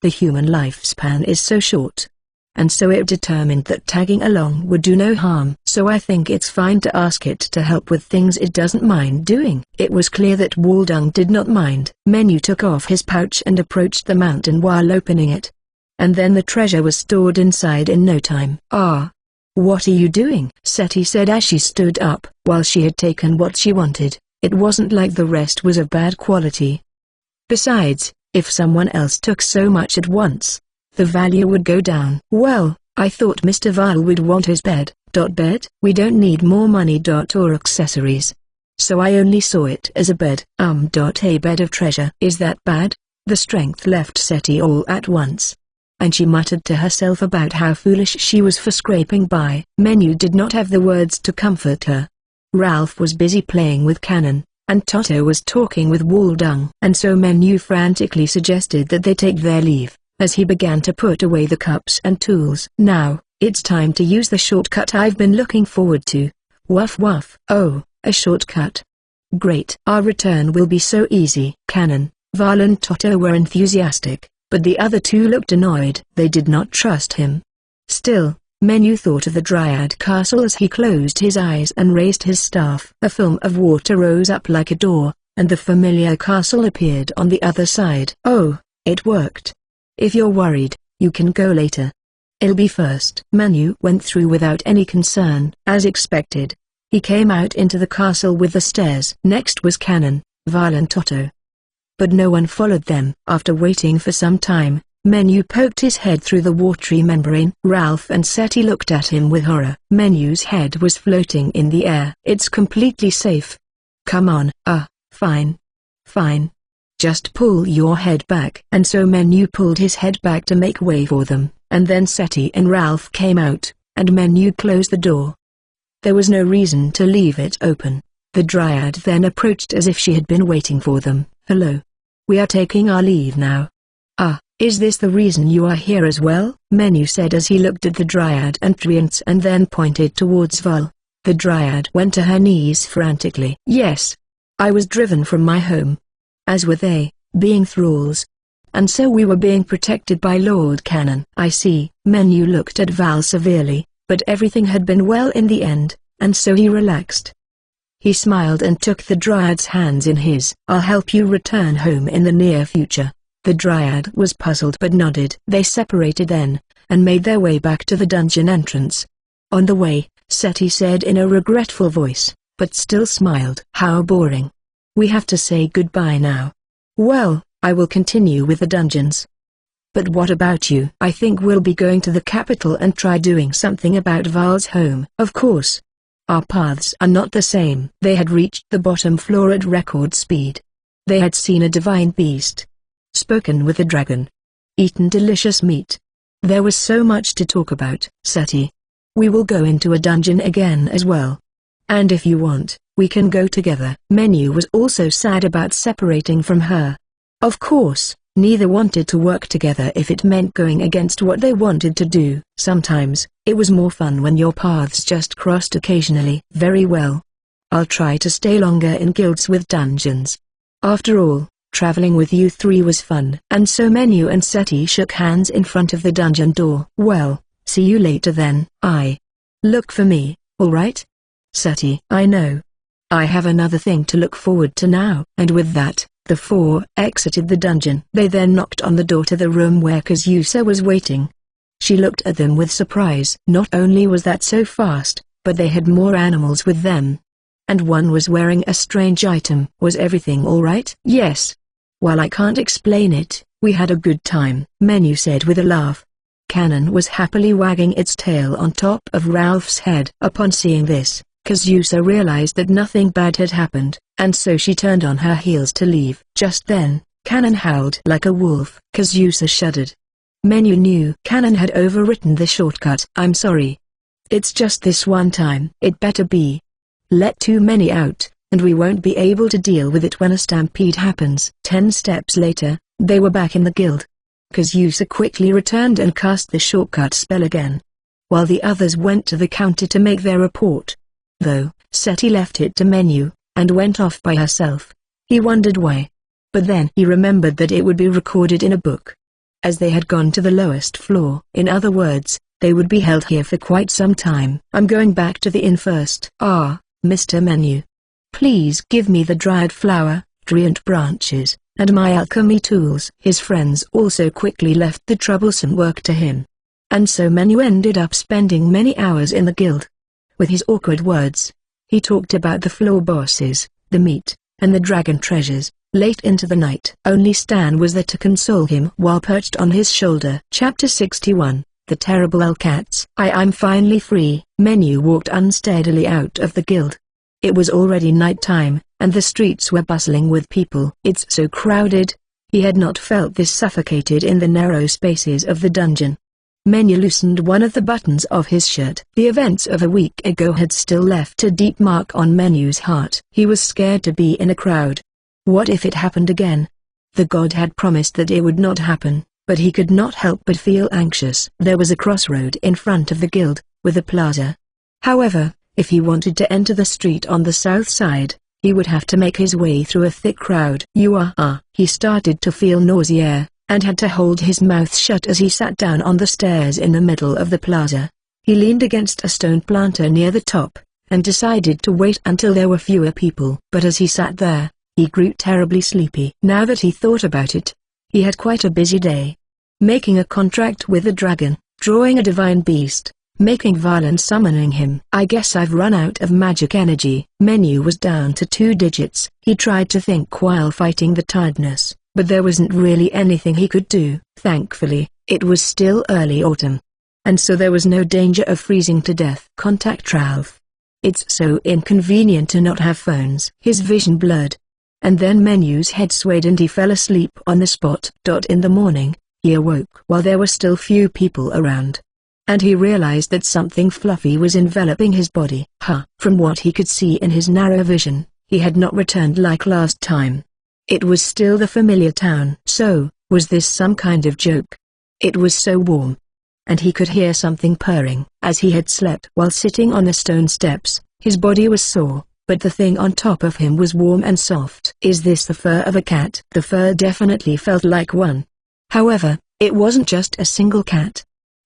The human lifespan is so short. And so it determined that tagging along would do no harm. So I think it's fine to ask it to help with things it doesn't mind doing. It was clear that Waldung did not mind. Menu took off his pouch and approached the mountain while opening it. And then the treasure was stored inside in no time. Ah! What are you doing? Seti said as she stood up. While she had taken what she wanted, it wasn't like the rest was of bad quality. Besides, if someone else took so much at once, the value would go down. Well, I thought Mr. Vile would want his bed. Bed? We don't need more money. Or accessories. So I only saw it as a bed. A bed of treasure. Is that bad? The strength left Seti all at once. And she muttered to herself about how foolish she was for scraping by. Menu did not have the words to comfort her. Ralph was busy playing with Cannon, and Toto was talking with Waldung. And so Menu frantically suggested that they take their leave, as he began to put away the cups and tools. Now, it's time to use the shortcut I've been looking forward to. Wuff wuff. Oh, a shortcut. Great. Our return will be so easy. Cannon, Val and Toto were enthusiastic, but the other two looked annoyed. They did not trust him. Still, Menu thought of the Dryad Castle as he closed his eyes and raised his staff. A film of water rose up like a door, and the familiar castle appeared on the other side. Oh, it worked. If you're worried, you can go later. I'll be first. Manu went through without any concern. As expected, he came out into the castle with the stairs. Next was Cannon, Val and Toto. But no one followed them. After waiting for some time, Menu poked his head through the watery membrane. Ralph and Seti looked at him with horror. Menu's head was floating in the air. It's completely safe. Come on. Fine. Fine. Just pull your head back. And so Menu pulled his head back to make way for them, and then Seti and Ralph came out, and Menu closed the door. There was no reason to leave it open. The Dryad then approached as if she had been waiting for them. Hello. We are taking our leave now. Is this the reason you are here as well? Menu said as he looked at the Dryad and Triance and then pointed towards Val. The Dryad went to her knees frantically. Yes. I was driven from my home. As were they, being thralls. And so we were being protected by Lord Cannon. I see. Menu looked at Val severely, but everything had been well in the end, and so he relaxed. He smiled and took the Dryad's hands in his. I'll help you return home in the near future. The Dryad was puzzled but nodded. They separated then, and made their way back to the dungeon entrance. On the way, Seti said in a regretful voice, but still smiled. How boring. We have to say goodbye now. Well, I will continue with the dungeons. But what about you? I think we'll be going to the capital and try doing something about Val's home. Of course. Our paths are not the same. They had reached the bottom floor at record speed. They had seen a divine beast. Spoken with a dragon. Eaten delicious meat. There was so much to talk about. Seti. We will go into a dungeon again as well. And if you want, we can go together. Menu was also sad about separating from her. Of course, neither wanted to work together if it meant going against what they wanted to do. Sometimes, it was more fun when your paths just crossed occasionally. Very well. I'll try to stay longer in guilds with dungeons. After all, traveling with you three was fun. And so Menu and Seti shook hands in front of the dungeon door. Well, see you later then. Look for me, alright? Seti. I know. I have another thing to look forward to now. And with that, the four exited the dungeon. They then knocked on the door to the room where Kazusa was waiting. She looked at them with surprise. Not only was that so fast, but they had more animals with them. And one was wearing a strange item. Was everything alright? Yes. While I can't explain it, we had a good time, Menu said with a laugh. Cannon was happily wagging its tail on top of Ralph's head. Upon seeing this, Kazusa realized that nothing bad had happened, and so she turned on her heels to leave. Just then, Cannon howled like a wolf. Kazusa shuddered. Menu knew Cannon had overwritten the shortcut. I'm sorry. It's just this one time. It better be. Let too many out, and we won't be able to deal with it when a stampede happens. 10 steps later, they were back in the guild. Kazusa quickly returned and cast the shortcut spell again, while the others went to the counter to make their report. Though, Seti left it to Menu, and went off by herself. He wondered why. But then he remembered that it would be recorded in a book, as they had gone to the lowest floor. In other words, they would be held here for quite some time. I'm going back to the inn first. Ah, Mr. Menu. Please give me the dried flower, treant branches, and my alchemy tools. His friends also quickly left the troublesome work to him. And so Menu ended up spending many hours in the guild. With his awkward words, he talked about the floor bosses, the meat, and the dragon treasures. Late into the night, only Stan was there to console him while perched on his shoulder. Chapter 61, The Terrible Alcats. I'm finally free. Menu walked unsteadily out of the guild. It was already night time, and the streets were bustling with people. It's so crowded. He had not felt this suffocated in the narrow spaces of the dungeon. Menu loosened one of the buttons of his shirt. The events of a week ago had still left a deep mark on Menu's heart. He was scared to be in a crowd. What if it happened again? The god had promised that it would not happen, but he could not help but feel anxious. There was a crossroad in front of the guild, with a plaza. However, if he wanted to enter the street on the south side, he would have to make his way through a thick crowd. He started to feel nausea, and had to hold his mouth shut as he sat down on the stairs in the middle of the plaza. He leaned against a stone planter near the top, and decided to wait until there were fewer people. But as he sat there, he grew terribly sleepy. Now that he thought about it, he had quite a busy day. Making a contract with the dragon, drawing a divine beast, making Varlin summoning him. I guess I've run out of magic energy. Menu was down to 2 digits. He tried to think while fighting the tiredness, but there wasn't really anything he could do. Thankfully, it was still early autumn, and so there was no danger of freezing to death. Contact Ralph. It's so inconvenient to not have phones. His vision blurred, and then Menu's head swayed and he fell asleep on the spot. In the morning, he awoke while there were still few people around, and he realized that something fluffy was enveloping his body. From what he could see in his narrow vision, he had not returned like last time. It was still the familiar town. So, was this some kind of joke? It was so warm, and he could hear something purring. As he had slept while sitting on the stone steps, his body was sore, but the thing on top of him was warm and soft. Is this the fur of a cat? The fur definitely felt like one. However, it wasn't just a single cat.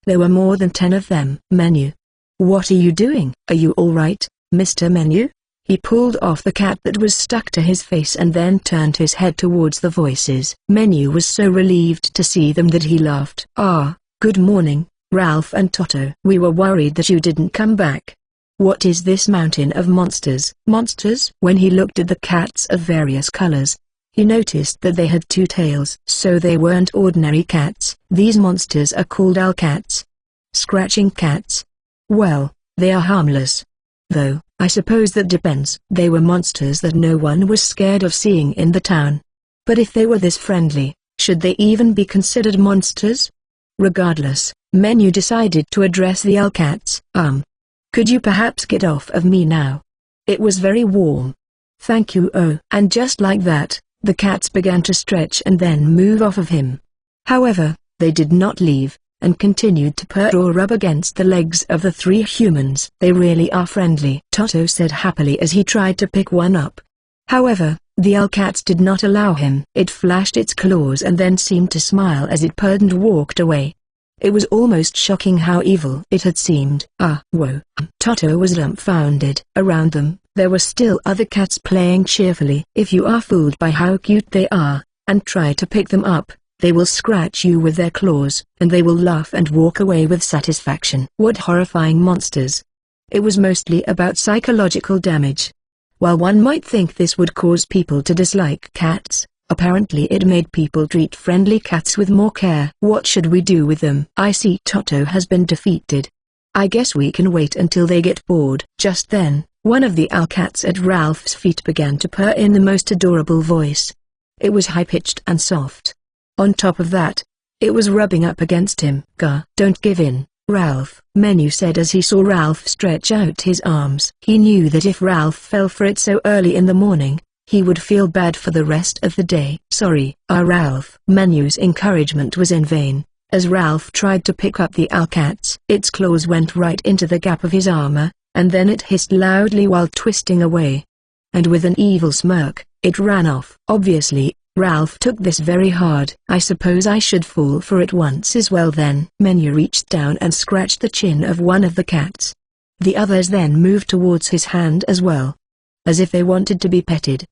There were more than 10 of them. Menu. What are you doing? Are you alright, Mr. Menu? He pulled off the cap that was stuck to his face and then turned his head towards the voices. Menu was so relieved to see them that he laughed. Good morning, Ralph and Toto. We were worried that you didn't come back. What is this mountain of monsters? Monsters? When he looked at the cats of various colors, he noticed that they had 2 tails. So they weren't ordinary cats. These monsters are called Alcats. Scratching cats. Well, they are harmless. Though, I suppose that depends. They were monsters that no one was scared of seeing in the town. But if they were this friendly, should they even be considered monsters? Regardless, Menu decided to address the Alcats. Could you perhaps get off of me now? It was very warm. Thank you. And just like that, the cats began to stretch and then move off of him. However, they did not leave, and continued to purr or rub against the legs of the 3 humans. They really are friendly, Toto said happily as he tried to pick one up. However, the Alcats did not allow him. It flashed its claws and then seemed to smile as it purred and walked away. It was almost shocking how evil it had seemed. Whoa. Toto was dumbfounded. Around them, there were still other cats playing cheerfully. If you are fooled by how cute they are, and try to pick them up, they will scratch you with their claws, and they will laugh and walk away with satisfaction. What horrifying monsters! It was mostly about psychological damage. While one might think this would cause people to dislike cats, apparently it made people treat friendly cats with more care. What should we do with them? I see Toto has been defeated. I guess we can wait until they get bored. Just then, one of the owl cats at Ralph's feet began to purr in the most adorable voice. It was high-pitched and soft. On top of that, it was rubbing up against him. "Gah, don't give in, Ralph," Menu said as he saw Ralph stretch out his arms. He knew that if Ralph fell for it so early in the morning, he would feel bad for the rest of the day. "Sorry, Ralph." Menu's encouragement was in vain. As Ralph tried to pick up the owl cat, its claws went right into the gap of his armor, and then it hissed loudly while twisting away. And with an evil smirk, it ran off. Obviously, Ralph took this very hard. "I suppose I should fall for it once as well then." Menu reached down and scratched the chin of one of the cats. The others then moved towards his hand as well, as if they wanted to be petted.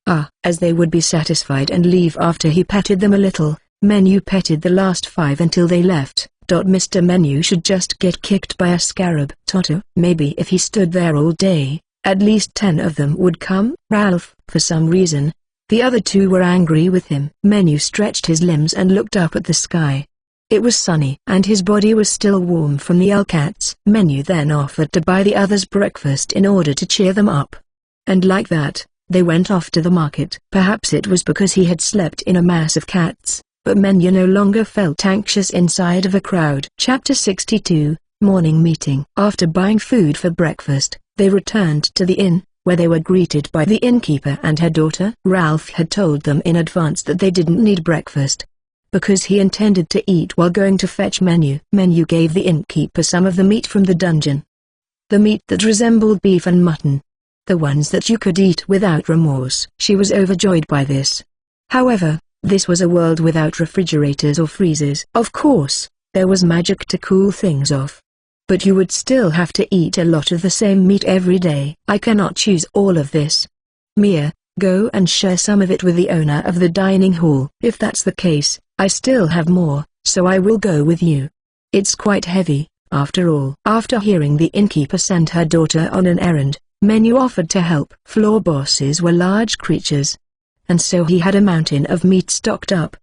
As they would be satisfied and leave after he petted them a little, Menu petted the last 5 until they left. Mr. Menu should just get kicked by a scarab. Toto, maybe if he stood there all day, at least 10 of them would come. Ralph, for some reason, the other 2 were angry with him. Menu stretched his limbs and looked up at the sky. It was sunny, and his body was still warm from the owl cats. Menu then offered to buy the others breakfast in order to cheer them up. And like that, they went off to the market. Perhaps it was because he had slept in a mass of cats, but Menu no longer felt anxious inside of a crowd. Chapter 62, Morning Meeting. After buying food for breakfast, they returned to the inn, where they were greeted by the innkeeper and her daughter. Ralph had told them in advance that they didn't need breakfast, because he intended to eat while going to fetch Menu. Menu gave the innkeeper some of the meat from the dungeon. The meat that resembled beef and mutton. The ones that you could eat without remorse. She was overjoyed by this. However, this was a world without refrigerators or freezers. Of course, there was magic to cool things off, but you would still have to eat a lot of the same meat every day. "I cannot choose all of this. Mia, go and share some of it with the owner of the dining hall." "If that's the case, I still have more, so I will go with you. It's quite heavy, after all." After hearing the innkeeper send her daughter on an errand, Menu offered to help. Floor bosses were large creatures, and so he had a mountain of meat stocked up.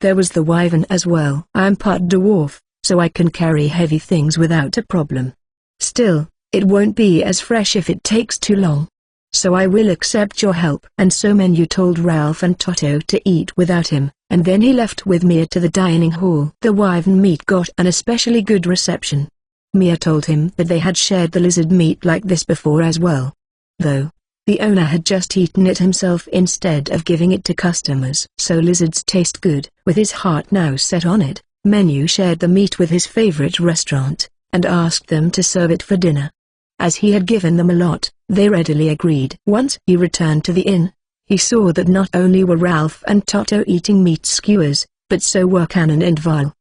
There was the wyvern as well. "I'm part dwarf, so I can carry heavy things without a problem. Still, it won't be as fresh if it takes too long. So I will accept your help." And so Menu told Ralph and Toto to eat without him, and then he left with Mia to the dining hall. The wyvern meat got an especially good reception. Mia told him that they had shared the lizard meat like this before as well, though the owner had just eaten it himself instead of giving it to customers. So lizards taste good. With his heart now set on it, Menu shared the meat with his favorite restaurant, and asked them to serve it for dinner. As he had given them a lot, they readily agreed. Once he returned to the inn, he saw that not only were Ralph and Toto eating meat skewers, but so were Cannon and Val.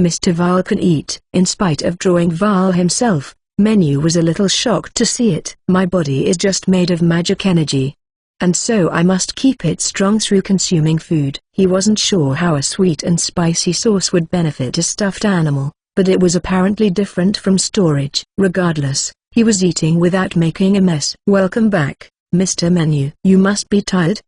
Mr. Val can eat. In spite of drawing Val himself, Menu was a little shocked to see it. "My body is just made of magic energy, and so I must keep it strong through consuming food." He wasn't sure how a sweet and spicy sauce would benefit a stuffed animal, but it was apparently different from storage. Regardless, he was eating without making a mess. "Welcome back, Mr. Menu. You must be tired.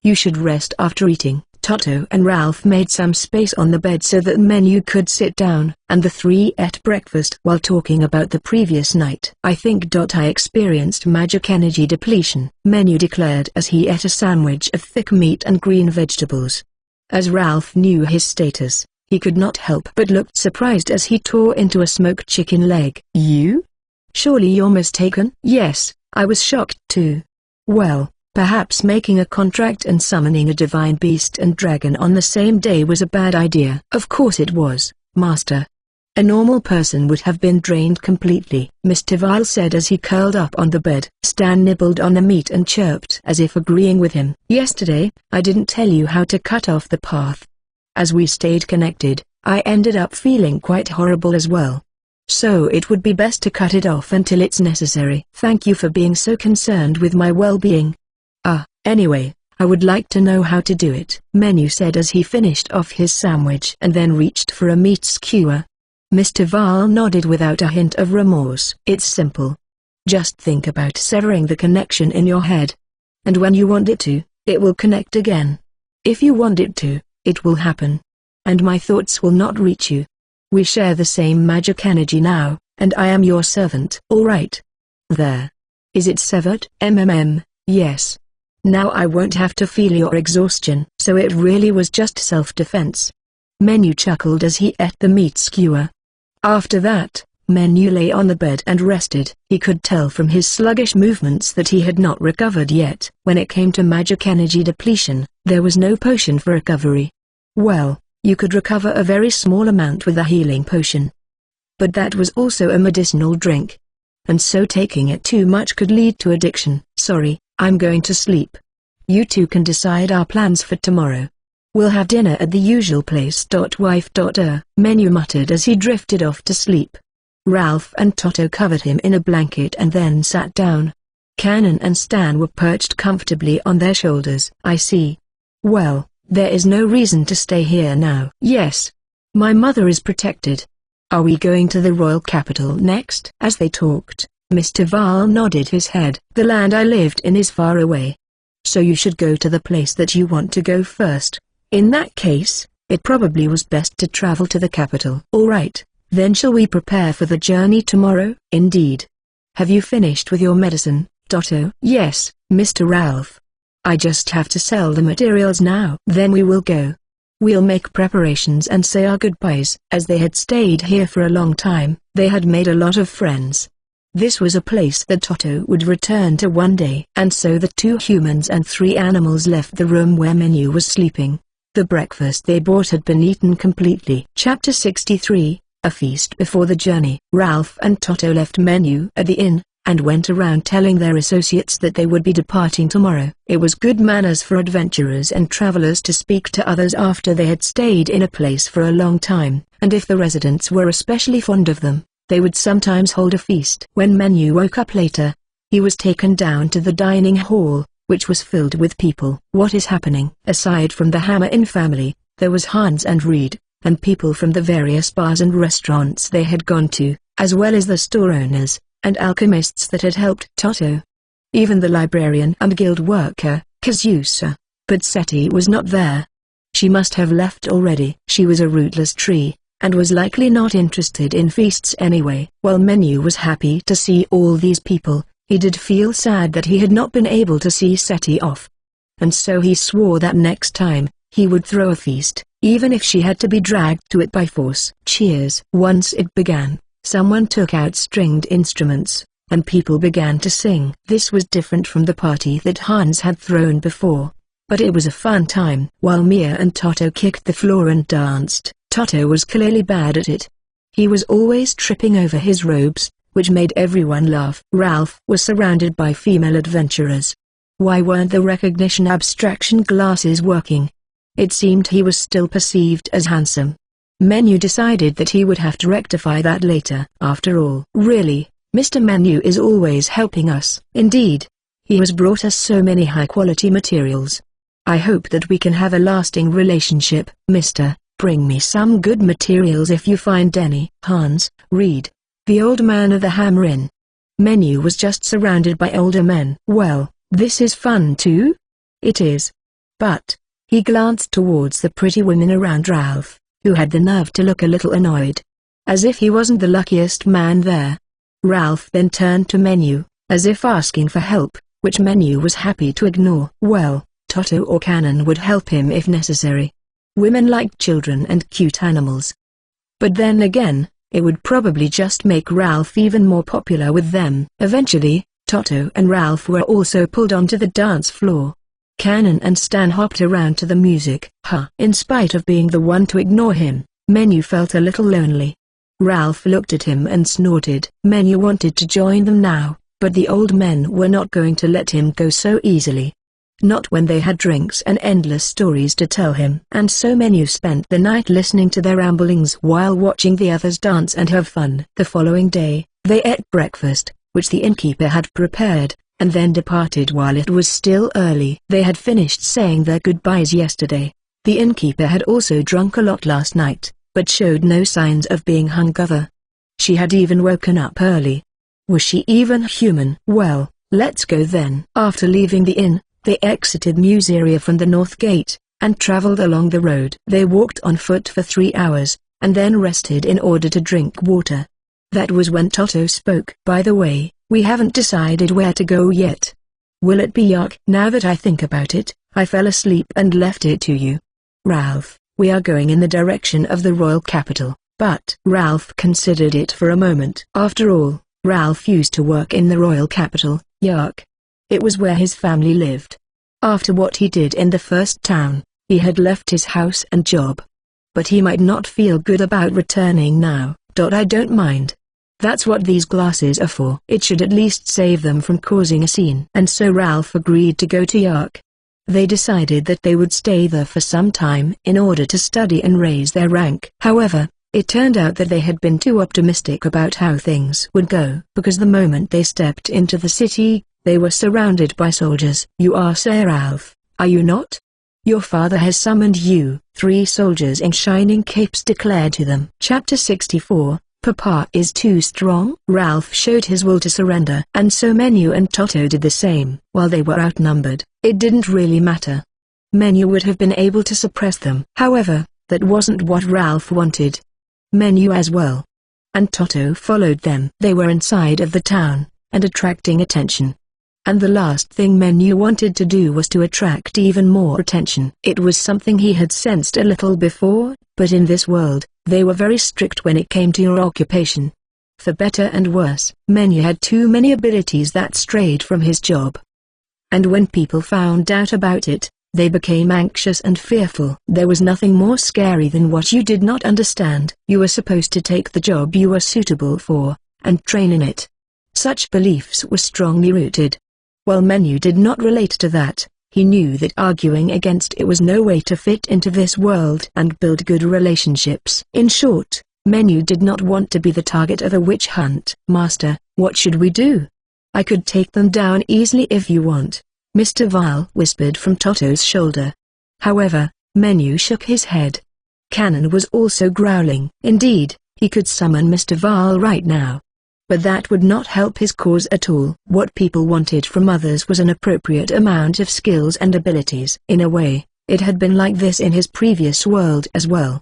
You should rest after eating." Toto and Ralph made some space on the bed so that Menu could sit down, and the 3 ate breakfast while talking about the previous night. "I think I experienced magic energy depletion," Menu declared as he ate a sandwich of thick meat and green vegetables. As Ralph knew his status, he could not help but look surprised as he tore into a smoked chicken leg. "You? Surely you're mistaken?" "Yes, I was shocked too. Well, perhaps making a contract and summoning a divine beast and dragon on the same day was a bad idea." "Of course it was, Master. A normal person would have been drained completely," Mr. Val said as he curled up on the bed. Stan nibbled on the meat and chirped as if agreeing with him. "Yesterday, I didn't tell you how to cut off the path. As we stayed connected, I ended up feeling quite horrible as well. So it would be best to cut it off until it's necessary." "Thank you for being so concerned with my well-being. Anyway, I would like to know how to do it," Menu said as he finished off his sandwich and then reached for a meat skewer. Mr. Val nodded without a hint of remorse. "It's simple. Just think about severing the connection in your head. And when you want it to, it will connect again. If you want it to, it will happen. And my thoughts will not reach you. We share the same magic energy now, and I am your servant. Alright. There. Is it severed? Yes. Now I won't have to feel your exhaustion. So it really was just self-defense. Menu chuckled as he ate the meat skewer. After that, Menu lay on the bed and rested. He could tell from his sluggish movements that he had not recovered yet. When it came to magic energy depletion, there was no potion for recovery. Well, you could recover a very small amount with a healing potion. But that was also a medicinal drink. And so taking it too much could lead to addiction. Sorry, I'm going to sleep. You two can decide our plans for tomorrow. We'll have dinner at the usual place. Wife. Menu muttered as he drifted off to sleep. Ralph and Toto covered him in a blanket and then sat down. Cannon and Stan were perched comfortably on their shoulders. I see. Well, there is no reason to stay here now. Yes. My mother is protected. Are we going to the royal capital next? As they talked, Mr. Val nodded his head. The land I lived in is far away. So you should go to the place that you want to go first. In that case, it probably was best to travel to the capital. All right. Then shall we prepare for the journey tomorrow? Indeed. Have you finished with your medicine, Toto? Yes, Mr. Ralph. I just have to sell the materials now. Then we will go. We'll make preparations and say our goodbyes. As they had stayed here for a long time, they had made a lot of friends. This was a place that Toto would return to one day. And so the 2 humans and 3 animals left the room where Menu was sleeping. The breakfast they bought had been eaten completely. Chapter 63. A feast before the journey. Ralph and Toto left Menu at the inn, and went around telling their associates that they would be departing tomorrow. It was good manners for adventurers and travelers to speak to others after they had stayed in a place for a long time, and if the residents were especially fond of them, they would sometimes hold a feast. When Menu woke up later, he was taken down to the dining hall, which was filled with people. What is happening? Aside from the Hammer-Inn family, there was Hans and Reed, and people from the various bars and restaurants they had gone to, as well as the store owners, and alchemists that had helped Toto. Even the librarian and guild worker, Kazusa. But Seti was not there. She must have left already. She was a rootless tree, and was likely not interested in feasts anyway. While Menu was happy to see all these people, he did feel sad that he had not been able to see Seti off. And so he swore that next time, he would throw a feast, even if she had to be dragged to it by force. Cheers. Once it began, someone took out stringed instruments, and people began to sing. This was different from the party that Hans had thrown before. But it was a fun time. While Mia and Toto kicked the floor and danced, Toto was clearly bad at it. He was always tripping over his robes, which made everyone laugh. Ralph was surrounded by female adventurers. Why weren't the recognition abstraction glasses working? It seemed he was still perceived as handsome. Menu decided that he would have to rectify that later. After all, really, Mr. Menu is always helping us. Indeed, he has brought us so many high-quality materials. I hope that we can have a lasting relationship. Mister, bring me some good materials if you find any. Hans, Reed, the old man of the Hammer-Inn. Menu was just surrounded by older men. Well, this is fun too? It is. But he glanced towards the pretty women around Ralph, who had the nerve to look a little annoyed. As if he wasn't the luckiest man there. Ralph then turned to Menu, as if asking for help, which Menu was happy to ignore. Well, Toto or Cannon would help him if necessary. Women liked children and cute animals. But then again, it would probably just make Ralph even more popular with them. Eventually, Toto and Ralph were also pulled onto the dance floor. Cannon and Stan hopped around to the music. In spite of being the one to ignore him, Menu felt a little lonely. Ralph looked at him and snorted. Menu wanted to join them now, but the old men were not going to let him go so easily. Not when they had drinks and endless stories to tell him. And so Menu spent the night listening to their ramblings while watching the others dance and have fun. The following day, they ate breakfast, which the innkeeper had prepared, and then departed while it was still early. They had finished saying their goodbyes yesterday. The innkeeper had also drunk a lot last night, but showed no signs of being hungover. She had even woken up early. Was she even human? Well, let's go then. After leaving the inn, they exited Museria from the north gate, and traveled along the road. They walked on foot for 3 hours, and then rested in order to drink water. That was when Toto spoke. By the way, we haven't decided where to go yet. Will it be Yark? Now that I think about it, I fell asleep and left it to you. Ralph, we are going in the direction of the royal capital. But Ralph considered it for a moment. After all, Ralph used to work in the royal capital, Yark. It was where his family lived. After what he did in the first town, he had left his house and job. But he might not feel good about returning now. I don't mind. That's what these glasses are for. It should at least save them from causing a scene. And so Ralph agreed to go to Yark. They decided that they would stay there for some time in order to study and raise their rank. However, it turned out that they had been too optimistic about how things would go, because the moment they stepped into the city, they were surrounded by soldiers. You are Sir Ralph, are you not? Your father has summoned you. 3 soldiers in shining capes declared to them. Chapter 64, Papa is too strong? Ralph showed his will to surrender, and so Menu and Toto did the same. While they were outnumbered, it didn't really matter. Menu would have been able to suppress them. However, that wasn't what Ralph wanted. Menu as well. And Toto followed them. They were inside of the town, and attracting attention. And the last thing Menu wanted to do was to attract even more attention. It was something he had sensed a little before, but in this world, they were very strict when it came to your occupation. For better and worse, Menu had too many abilities that strayed from his job. And when people found out about it, they became anxious and fearful. There was nothing more scary than what you did not understand. You were supposed to take the job you were suitable for, and train in it. Such beliefs were strongly rooted. While Menu did not relate to that, he knew that arguing against it was no way to fit into this world and build good relationships. In short, Menu did not want to be the target of a witch hunt. Master, what should we do? I could take them down easily if you want, Mr. Vile whispered from Toto's shoulder. However, Menu shook his head. Cannon was also growling. Indeed, he could summon Mr. Vile right now. But that would not help his cause at all. What people wanted from others was an appropriate amount of skills and abilities. In a way, it had been like this in his previous world as well.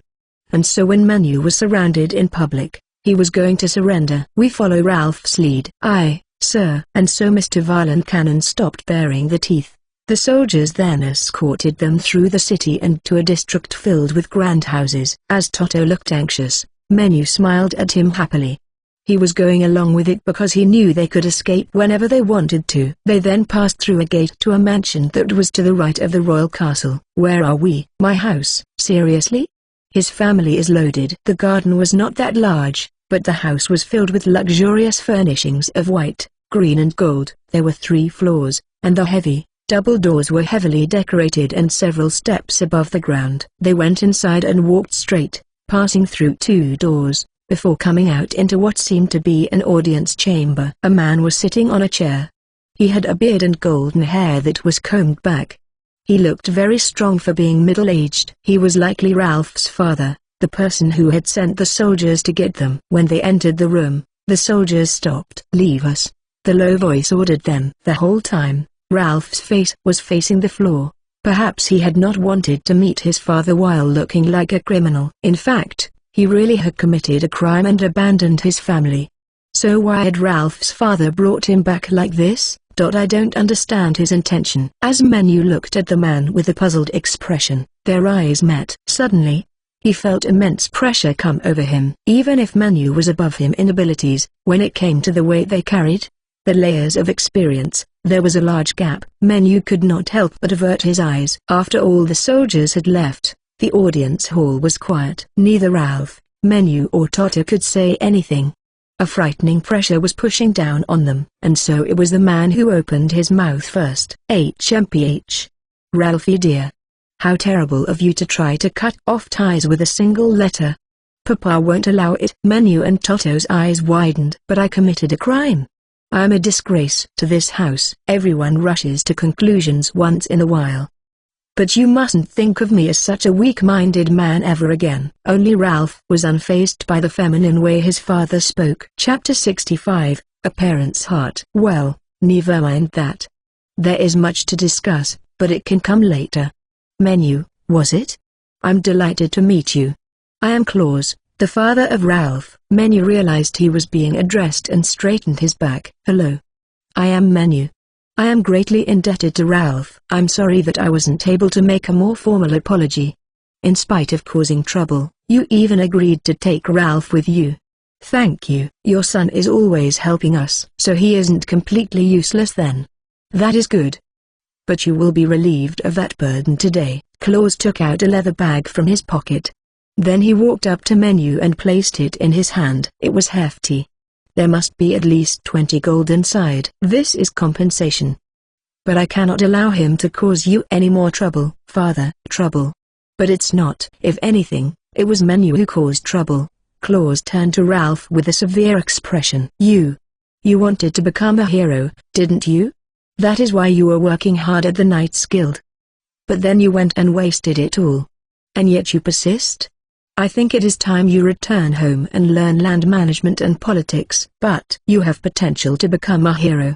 And so when Menu was surrounded in public, he was going to surrender. We follow Ralph's lead. Aye, sir. And so Mr. Vile and Cannon stopped baring the teeth. The soldiers then escorted them through the city and to a district filled with grand houses. As Toto looked anxious, Menu smiled at him happily. He was going along with it because he knew they could escape whenever they wanted to. They then passed through a gate to a mansion that was to the right of the royal castle. Where are we? My house. Seriously? His family is loaded. The garden was not that large, but the house was filled with luxurious furnishings of white, green and gold. There were 3 floors, and the heavy, double doors were heavily decorated and several steps above the ground. They went inside and walked straight, passing through 2 doors, before coming out into what seemed to be an audience chamber. A man was sitting on a chair. He had a beard and golden hair that was combed back. He looked very strong for being middle-aged. He was likely Ralph's father, the person who had sent the soldiers to get them. When they entered the room, the soldiers stopped. Leave us, the low voice ordered them. The whole time, Ralph's face was facing the floor. Perhaps he had not wanted to meet his father while looking like a criminal. In fact, he really had committed a crime and abandoned his family. So why had Ralph's father brought him back like this? I don't understand his intention. As Menu looked at the man with a puzzled expression, their eyes met. Suddenly, he felt immense pressure come over him. Even if Menu was above him in abilities, when it came to the weight they carried, the layers of experience, there was a large gap. Menu could not help but avert his eyes. After all the soldiers had left, the audience hall was quiet. Neither Ralph, Menu or Toto could say anything. A frightening pressure was pushing down on them. And so it was the man who opened his mouth first. HMPH. Ralphie dear. How terrible of you to try to cut off ties with a single letter. Papa won't allow it. Menu and Toto's eyes widened. But I committed a crime. I am a disgrace to this house. Everyone rushes to conclusions once in a while. But you mustn't think of me as such a weak-minded man ever again. Only Ralph was unfazed by the feminine way his father spoke. Chapter 65, A parent's heart. Well, never mind that. There is much to discuss, but it can come later. Menu, was it? I'm delighted to meet you. I am Claus, the father of Ralph. Menu realized he was being addressed and straightened his back. Hello. I am Menu. I am greatly indebted to Ralph. I'm sorry that I wasn't able to make a more formal apology. In spite of causing trouble, you even agreed to take Ralph with you. Thank you. Your son is always helping us, so he isn't completely useless then. That is good. But you will be relieved of that burden today. Claus took out a leather bag from his pocket. Then he walked up to Menu and placed it in his hand. It was hefty. There must be at least 20 gold inside. This is compensation. But I cannot allow him to cause you any more trouble, father. Trouble? But it's not. If anything, it was Menu who caused trouble. Claus turned to Ralph with a severe expression. You wanted to become a hero, didn't you? That is why you were working hard at the Knights Guild. But then you went and wasted it all. And yet you persist? I think it is time you return home and learn land management and politics. But you have potential to become a hero.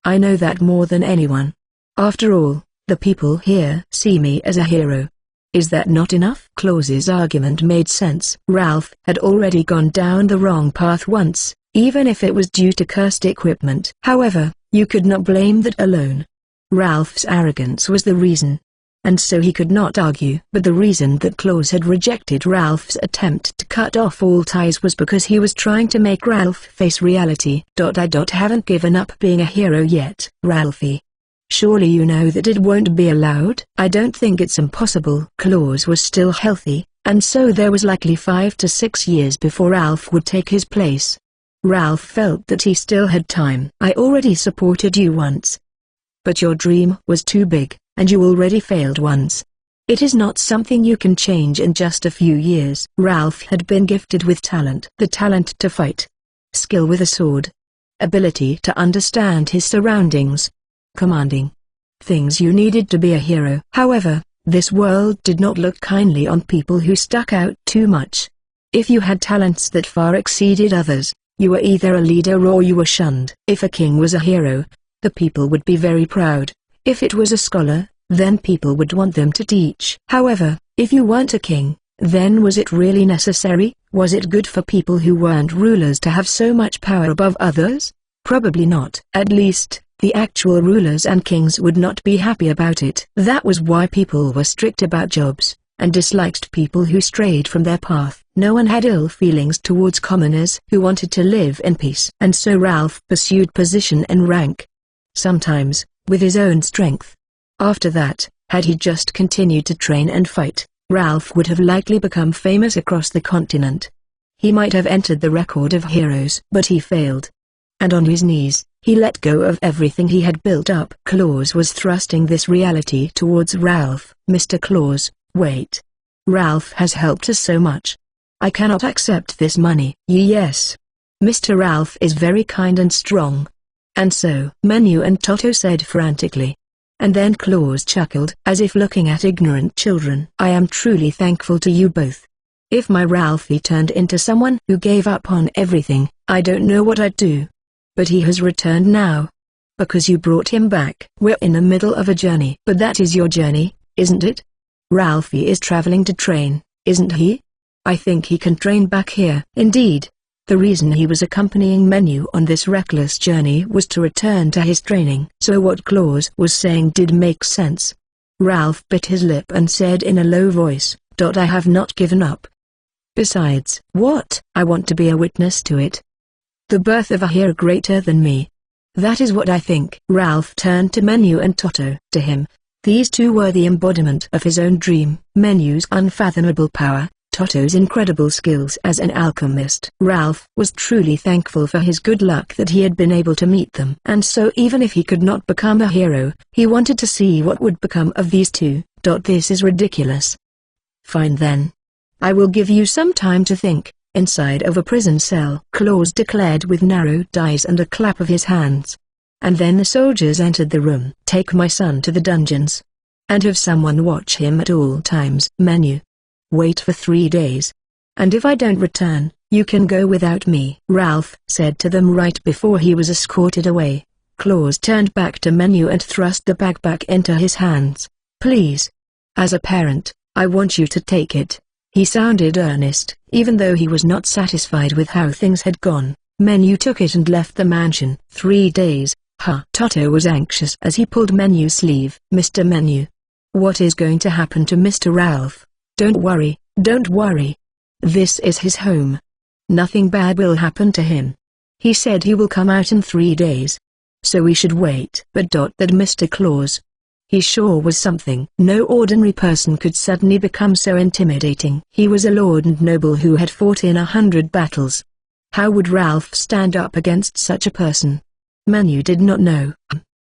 I know that more than anyone. After all, the people here see me as a hero. Is that not enough? Claus's argument made sense. Ralph had already gone down the wrong path once, even if it was due to cursed equipment. However, you could not blame that alone. Ralph's arrogance was the reason. And so he could not argue. But the reason that Claus had rejected Ralph's attempt to cut off all ties was because he was trying to make Ralph face reality. I haven't given up being a hero yet. Ralphie. Surely you know that it won't be allowed? I don't think it's impossible. Claus was still healthy, and so there was likely 5 to 6 years before Ralph would take his place. Ralph felt that he still had time. I already supported you once. But your dream was too big, and you already failed once. It is not something you can change in just a few years. Ralph had been gifted with talent. The talent to fight. Skill with a sword. Ability to understand his surroundings. Commanding. Things you needed to be a hero. However, this world did not look kindly on people who stuck out too much. If you had talents that far exceeded others, you were either a leader or you were shunned. If a king was a hero, the people would be very proud. If it was a scholar, then people would want them to teach. However, if you weren't a king, then was it really necessary? Was it good for people who weren't rulers to have so much power above others? Probably not. At least, the actual rulers and kings would not be happy about it. That was why people were strict about jobs, and disliked people who strayed from their path. No one had ill feelings towards commoners who wanted to live in peace. And so Ralph pursued position and rank. Sometimes, with his own strength. After that, had he just continued to train and fight, Ralph would have likely become famous across the continent. He might have entered the record of heroes. But he failed. And on his knees, he let go of everything he had built up. Claus was thrusting this reality towards Ralph. Mr. Claus, wait. Ralph has helped us so much. I cannot accept this money. Yes. Mr. Ralph is very kind and strong. And so, Menu and Toto said frantically. And then Claus chuckled, as if looking at ignorant children. I am truly thankful to you both. If my Ralphie turned into someone who gave up on everything, I don't know what I'd do. But he has returned now. Because you brought him back. We're in the middle of a journey. But that is your journey, isn't it? Ralphie is traveling to train, isn't he? I think he can train back here. Indeed. The reason he was accompanying Menu on this reckless journey was to return to his training. So what Claus was saying did make sense. Ralph bit his lip and said in a low voice, I have not given up. Besides, what? I want to be a witness to it. The birth of a hero greater than me. That is what I think. Ralph turned to Menu and Toto. To him, these two were the embodiment of his own dream. Menu's unfathomable power, Toto's incredible skills as an alchemist. Ralph was truly thankful for his good luck that he had been able to meet them. And so even if he could not become a hero, he wanted to see what would become of these two. This is ridiculous. Fine then. I will give you some time to think. Inside of a prison cell, Claus declared with narrowed eyes and a clap of his hands. And then the soldiers entered the room. Take my son to the dungeons. And have someone watch him at all times. Menu. Wait for 3 days. And if I don't return, You can go without me," Ralph said to them right before he was escorted away. Claus turned back to Menu and thrust the bag back into his hands. "Please. As a parent, I want you to take it." He sounded earnest, even though he was not satisfied with how things had gone. Menu took it and left the mansion. 3 days. Toto was anxious as he pulled Menu's sleeve. "Mr. Menu. What is going to happen to Mr. Ralph?" Don't worry. This is his home. Nothing bad will happen to him. He said he will come out in 3 days. So we should wait." But that Mr. Claus. He sure was something. No ordinary person could suddenly become so intimidating. He was a lord and noble who had fought in 100 battles. How would Ralph stand up against such a person? Menu did not know.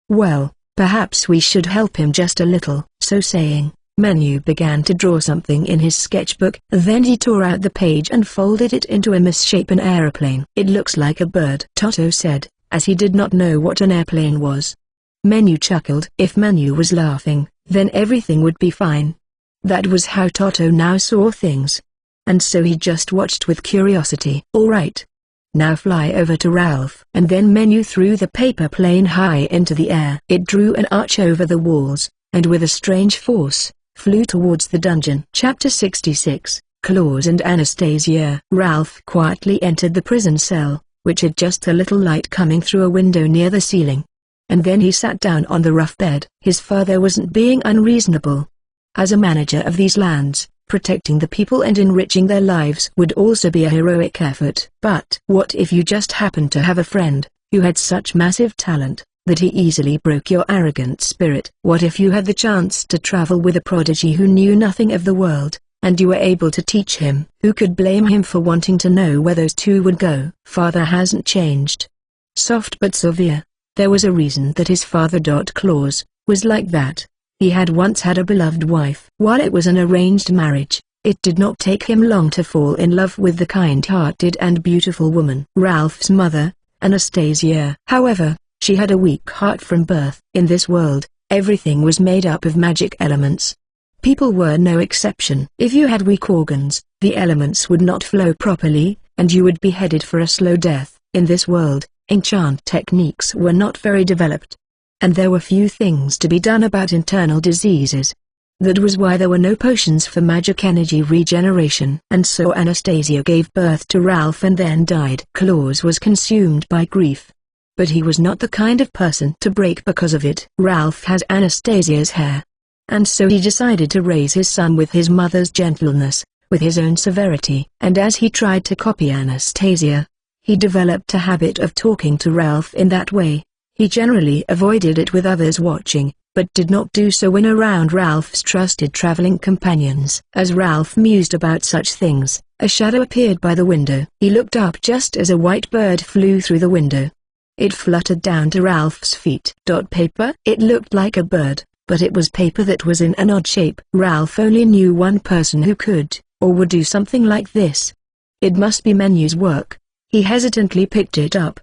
"Well, perhaps we should help him just a little." So saying, Menu began to draw something in his sketchbook. Then he tore out the page and folded it into a misshapen aeroplane. "It looks like a bird," Toto said, as he did not know what an airplane was. Menu chuckled. If Menu was laughing, then everything would be fine. That was how Toto now saw things. And so he just watched with curiosity. "All right. Now fly over to Ralph." And then Menu threw the paper plane high into the air. It drew an arch over the walls, and with a strange force, flew towards the dungeon. Chapter 66, Claus and Anastasia. Ralph quietly entered the prison cell, which had just a little light coming through a window near the ceiling. And then he sat down on the rough bed. His father wasn't being unreasonable. As a manager of these lands, protecting the people and enriching their lives would also be a heroic effort. But what if you just happened to have a friend, who had such massive talent, that he easily broke your arrogant spirit? What if you had the chance to travel with a prodigy who knew nothing of the world, and you were able to teach him? Who could blame him for wanting to know where those two would go? Father hasn't changed. Soft but severe. There was a reason that his father Claus was like that. He had once had a beloved wife. While it was an arranged marriage, it did not take him long to fall in love with the kind-hearted and beautiful woman. Ralph's mother, Anastasia. However, she had a weak heart from birth. In this world, everything was made up of magic elements. People were no exception. If you had weak organs, the elements would not flow properly, and you would be headed for a slow death. In this world, enchant techniques were not very developed. And there were few things to be done about internal diseases. That was why there were no potions for magic energy regeneration. And so Anastasia gave birth to Ralph and then died. Claus was consumed by grief. But he was not the kind of person to break because of it. Ralph has Anastasia's hair. And so he decided to raise his son with his mother's gentleness, with his own severity. And as he tried to copy Anastasia, he developed a habit of talking to Ralph in that way. He generally avoided it with others watching, but did not do so when around Ralph's trusted traveling companions. As Ralph mused about such things, a shadow appeared by the window. He looked up just as a white bird flew through the window. It fluttered down to Ralph's feet. Paper? It looked like a bird, but it was paper that was in an odd shape. Ralph only knew one person who could, or would do something like this. It must be Menu's work. He hesitantly picked it up.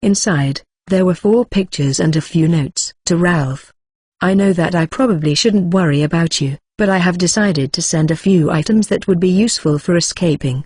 Inside, there were 4 pictures and a few notes. To Ralph. I know that I probably shouldn't worry about you, but I have decided to send a few items that would be useful for escaping.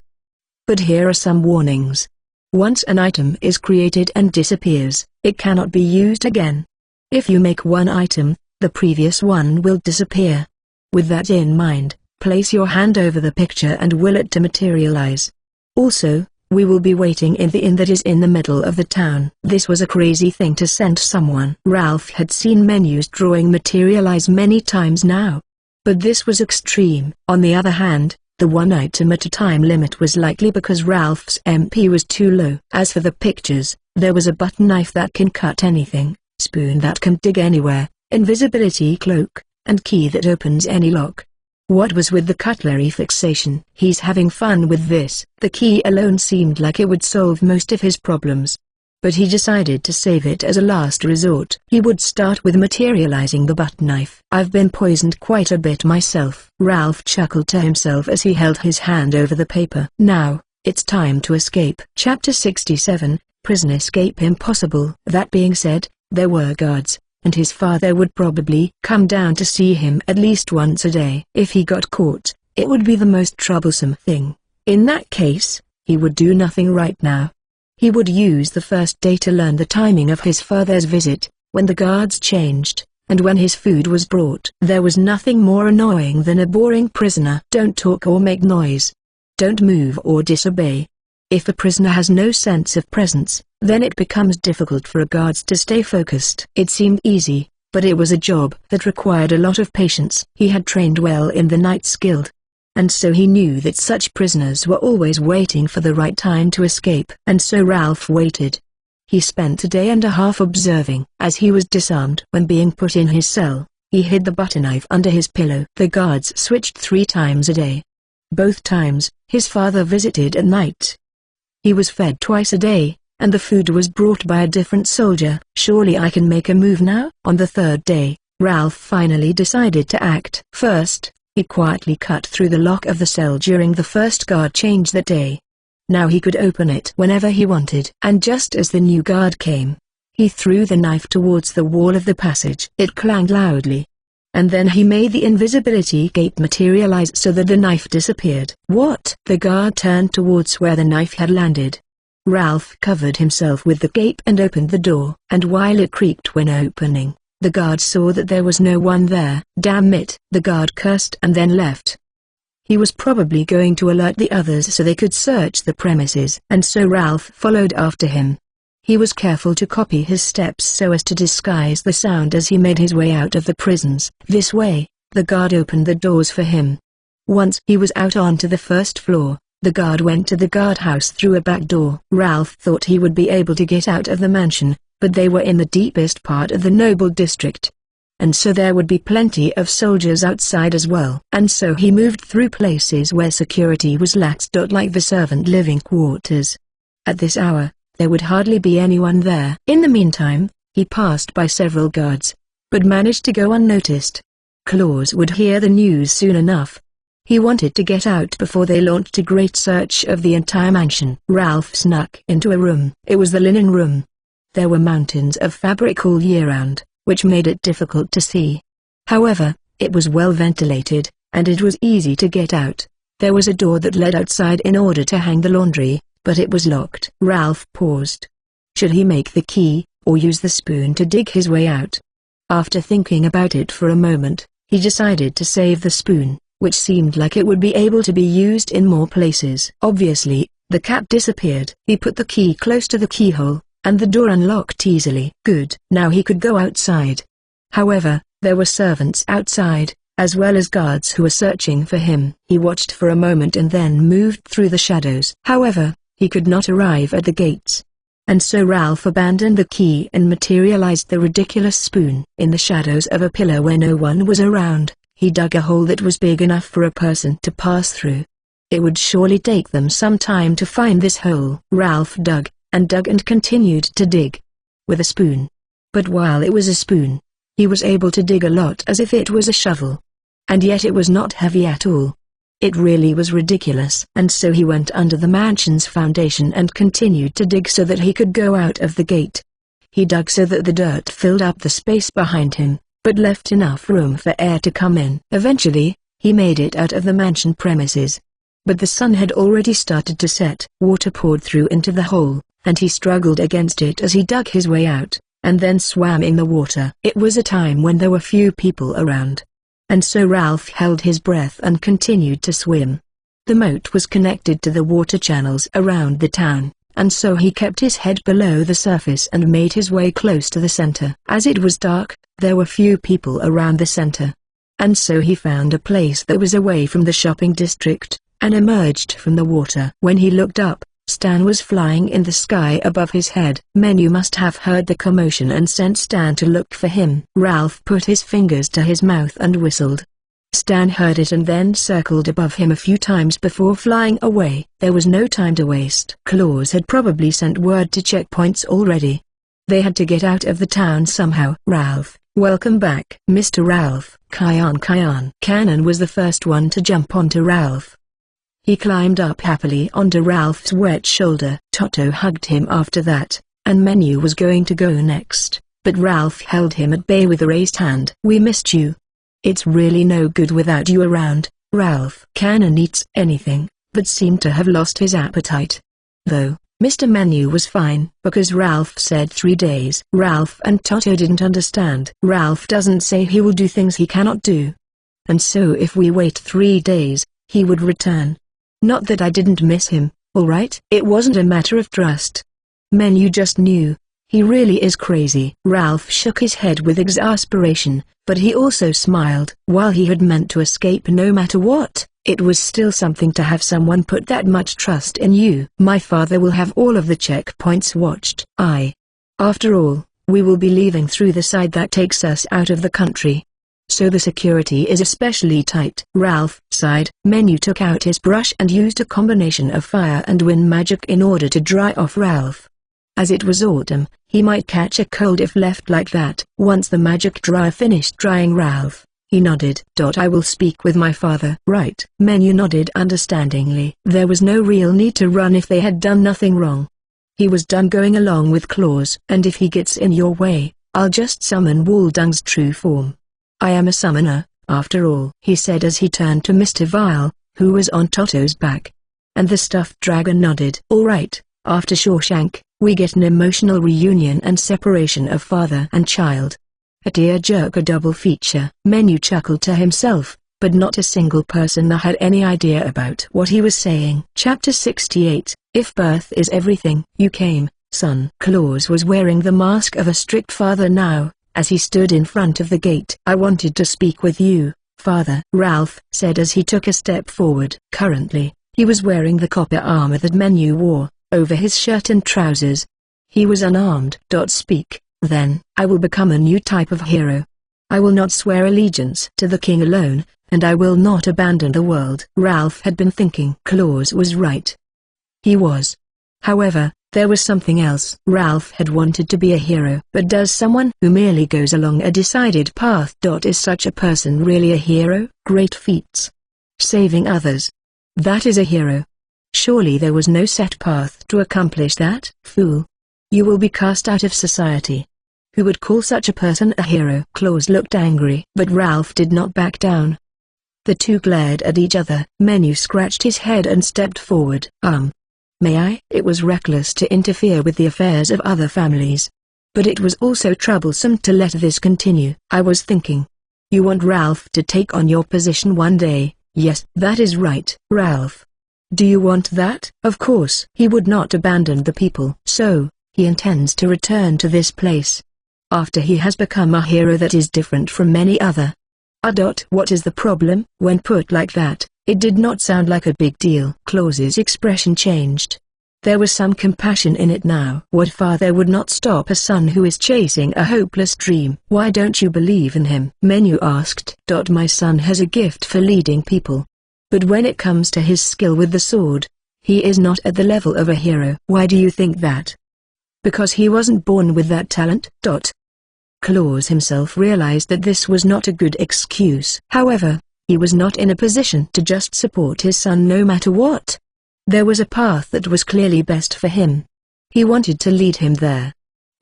But here are some warnings. Once an item is created and disappears, it cannot be used again. If you make one item, the previous one will disappear. With that in mind, place your hand over the picture and will it to materialize. Also, we will be waiting in the inn that is in the middle of the town. This was a crazy thing to send someone. Ralph had seen Menu's drawing materialize many times now. But this was extreme. On the other hand, the one item at a time limit was likely because Ralph's MP was too low. As for the pictures, there was a butter knife that can cut anything, spoon that can dig anywhere, invisibility cloak, and key that opens any lock. What was with the cutlery fixation? He's having fun with this. The key alone seemed like it would solve most of his problems. But he decided to save it as a last resort. He would start with materializing the butter knife. I've been poisoned quite a bit myself. Ralph chuckled to himself as he held his hand over the paper. Now, it's time to escape. Chapter 67, Prison Escape Impossible. That being said, there were guards, and his father would probably come down to see him at least once a day. If he got caught, it would be the most troublesome thing. In that case, He would do nothing right now. He would use the first day to learn the timing of his father's visit, when the guards changed, and when his food was brought. There was nothing more annoying than a boring prisoner. Don't talk or make noise. Don't move or disobey. If a prisoner has no sense of presence, then it becomes difficult for guards to stay focused. It seemed easy, but it was a job that required a lot of patience. He had trained well in the Knights Guild, and so he knew that such prisoners were always waiting for the right time to escape. And so Ralph waited. He spent a day and a half observing. As he was disarmed when being put in his cell, he hid the butter knife under his pillow. The guards switched 3 times a day. Both times, his father visited at night. He was fed twice a day, and the food was brought by a different soldier. Surely I can make a move now? On the 3rd day, Ralph finally decided to act. First, he quietly cut through the lock of the cell during the first guard change that day. Now he could open it whenever he wanted. And just as the new guard came, he threw the knife towards the wall of the passage. It clanged loudly. And then he made the invisibility cape materialize so that the knife disappeared. What? The guard turned towards where the knife had landed. Ralph covered himself with the cape and opened the door. And while it creaked when opening, the guard saw that there was no one there. Damn it! The guard cursed and then left. He was probably going to alert the others so they could search the premises. And so Ralph followed after him. He was careful to copy his steps so as to disguise the sound as he made his way out of the prisons. This way, the guard opened the doors for him. Once he was out onto the 1st floor, the guard went to the guardhouse through a back door. Ralph thought he would be able to get out of the mansion, but they were in the deepest part of the noble district. And so there would be plenty of soldiers outside as well. And so he moved through places where security was lax. Like the servant living quarters. At this hour, there would hardly be anyone there. In the meantime, he passed by several guards, but managed to go unnoticed. Claus would hear the news soon enough. He wanted to get out before they launched a great search of the entire mansion. Ralph snuck into a room. It was the linen room. There were mountains of fabric all year round, which made it difficult to see. However, it was well ventilated, and it was easy to get out. There was a door that led outside in order to hang the laundry, but it was locked. Ralph paused. Should he make the key, or use the spoon to dig his way out? After thinking about it for a moment, he decided to save the spoon, which seemed like it would be able to be used in more places. Obviously, the cap disappeared. He put the key close to the keyhole, and the door unlocked easily. Good. Now he could go outside. However, there were servants outside, as well as guards who were searching for him. He watched for a moment and then moved through the shadows. However, he could not arrive at the gates. And so Ralph abandoned the key and materialized the ridiculous spoon. In the shadows of a pillar where no one was around, he dug a hole that was big enough for a person to pass through. It would surely take them some time to find this hole. Ralph dug and continued to dig. With a spoon. But while it was a spoon, he was able to dig a lot as if it was a shovel. And yet it was not heavy at all. It really was ridiculous. And so he went under the mansion's foundation and continued to dig so that he could go out of the gate. He dug so that the dirt filled up the space behind him, but left enough room for air to come in. Eventually, he made it out of the mansion premises. But the sun had already started to set. Water poured through into the hole, and he struggled against it as he dug his way out, and then swam in the water. It was a time when there were few people around. And so Ralph held his breath and continued to swim. The moat was connected to the water channels around the town, and so he kept his head below the surface and made his way close to the center. As it was dark, there were few people around the center. And so he found a place that was away from the shopping district, and emerged from the water. When he looked up, Stan was flying in the sky above his head. Menu must have heard the commotion and sent Stan to look for him. Ralph put his fingers to his mouth and whistled. Stan heard it and then circled above him a few times before flying away. There was no time to waste. Claus had probably sent word to checkpoints already. They had to get out of the town somehow. Ralph, welcome back. Mr. Ralph. Kian. Cannon was the first one to jump onto Ralph. He climbed up happily onto Ralph's wet shoulder. Toto hugged him after that, and Menu was going to go next, but Ralph held him at bay with a raised hand. We missed you. It's really no good without you around, Ralph. Cannon eats anything, but seemed to have lost his appetite. Though, Mr. Menu was fine, because Ralph said 3 days. Ralph and Toto didn't understand. Ralph doesn't say he will do things he cannot do. And so if we wait 3 days, he would return. Not that I didn't miss him, alright? It wasn't a matter of trust. Menu just knew. He really is crazy. Ralph shook his head with exasperation, but he also smiled. While he had meant to escape no matter what, it was still something to have someone put that much trust in you. My father will have all of the checkpoints watched. After all, we will be leaving through the side that takes us out of the country. So the security is especially tight. Ralph sighed. Menu took out his brush and used a combination of fire and wind magic in order to dry off Ralph. As it was autumn, he might catch a cold if left like that. Once the magic dryer finished drying Ralph, he nodded. I will speak with my father. Right. Menu nodded understandingly. There was no real need to run if they had done nothing wrong. He was done going along with Claus. And if he gets in your way, I'll just summon Waldung's true form. I am a summoner, after all, he said as he turned to Mr. Vile, who was on Toto's back. And the stuffed dragon nodded. All right, after Shawshank, we get an emotional reunion and separation of father and child. A tear-jerker double feature. Menu chuckled to himself, but not a single person had any idea about what he was saying. Chapter 68, If Birth is Everything. You came, son. Claus was wearing the mask of a strict father now, as he stood in front of the gate. I wanted to speak with you, father, Ralph said as he took a step forward. Currently, he was wearing the copper armor that Menu wore, over his shirt and trousers. He was unarmed. Speak, then. I will become a new type of hero. I will not swear allegiance to the king alone, and I will not abandon the world. Ralph had been thinking. Claus was right. He was. However, there was something else. Ralph had wanted to be a hero. But does someone who merely goes along a decided path? Is such a person really a hero? Great feats. Saving others. That is a hero. Surely there was no set path to accomplish that? Fool. You will be cast out of society. Who would call such a person a hero? Claus looked angry. But Ralph did not back down. The two glared at each other. Menu scratched his head and stepped forward. May I? It was reckless to interfere with the affairs of other families. But it was also troublesome to let this continue. I was thinking. You want Ralph to take on your position one day? Yes, that is right. Ralph. Do you want that? Of course. He would not abandon the people. So, he intends to return to this place. After he has become a hero that is different from many other. What is the problem? When put like that, it did not sound like a big deal. Claus's expression changed. There was some compassion in it now. What father would not stop a son who is chasing a hopeless dream? Why don't you believe in him? Menu asked. My son has a gift for leading people. But when it comes to his skill with the sword, he is not at the level of a hero. Why do you think that? Because he wasn't born with that talent. Claus himself realized that this was not a good excuse. However, he was not in a position to just support his son no matter what. There was a path that was clearly best for him. He wanted to lead him there.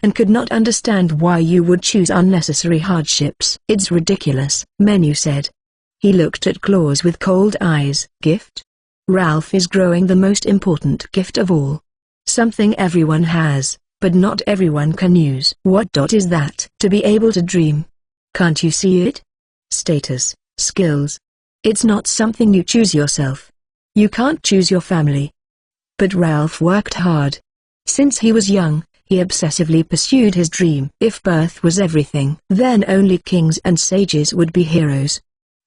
And could not understand why you would choose unnecessary hardships. It's ridiculous, Menu said. He looked at Claus with cold eyes. Gift? Ralph is growing the most important gift of all. Something everyone has, but not everyone can use. What is that? To be able to dream. Can't you see it? Status, skills. It's not something you choose yourself. You can't choose your family. But Ralph worked hard. Since he was young, he obsessively pursued his dream. If birth was everything, then only kings and sages would be heroes.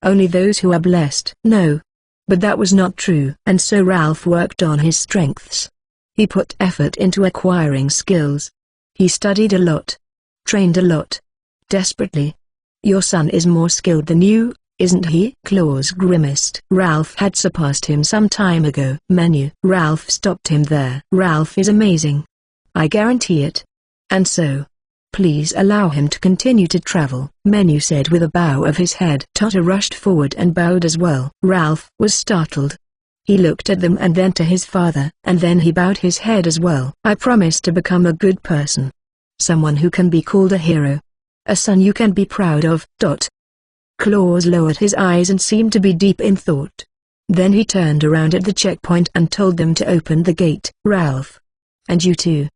Only those who are blessed. No. But that was not true. And so Ralph worked on his strengths. He put effort into acquiring skills. He studied a lot. Trained a lot. Desperately. Your son is more skilled than you, isn't he? Claus grimaced. Ralph had surpassed him some time ago. Menu. Ralph stopped him there. Ralph is amazing. I guarantee it. And so, please allow him to continue to travel, Menu said with a bow of his head. Toto rushed forward and bowed as well. Ralph was startled. He looked at them and then to his father, and then he bowed his head as well. I promise to become a good person. Someone who can be called a hero. A son you can be proud of. Claus lowered his eyes and seemed to be deep in thought. Then he turned around at the checkpoint and told them to open the gate. Ralph. And you too.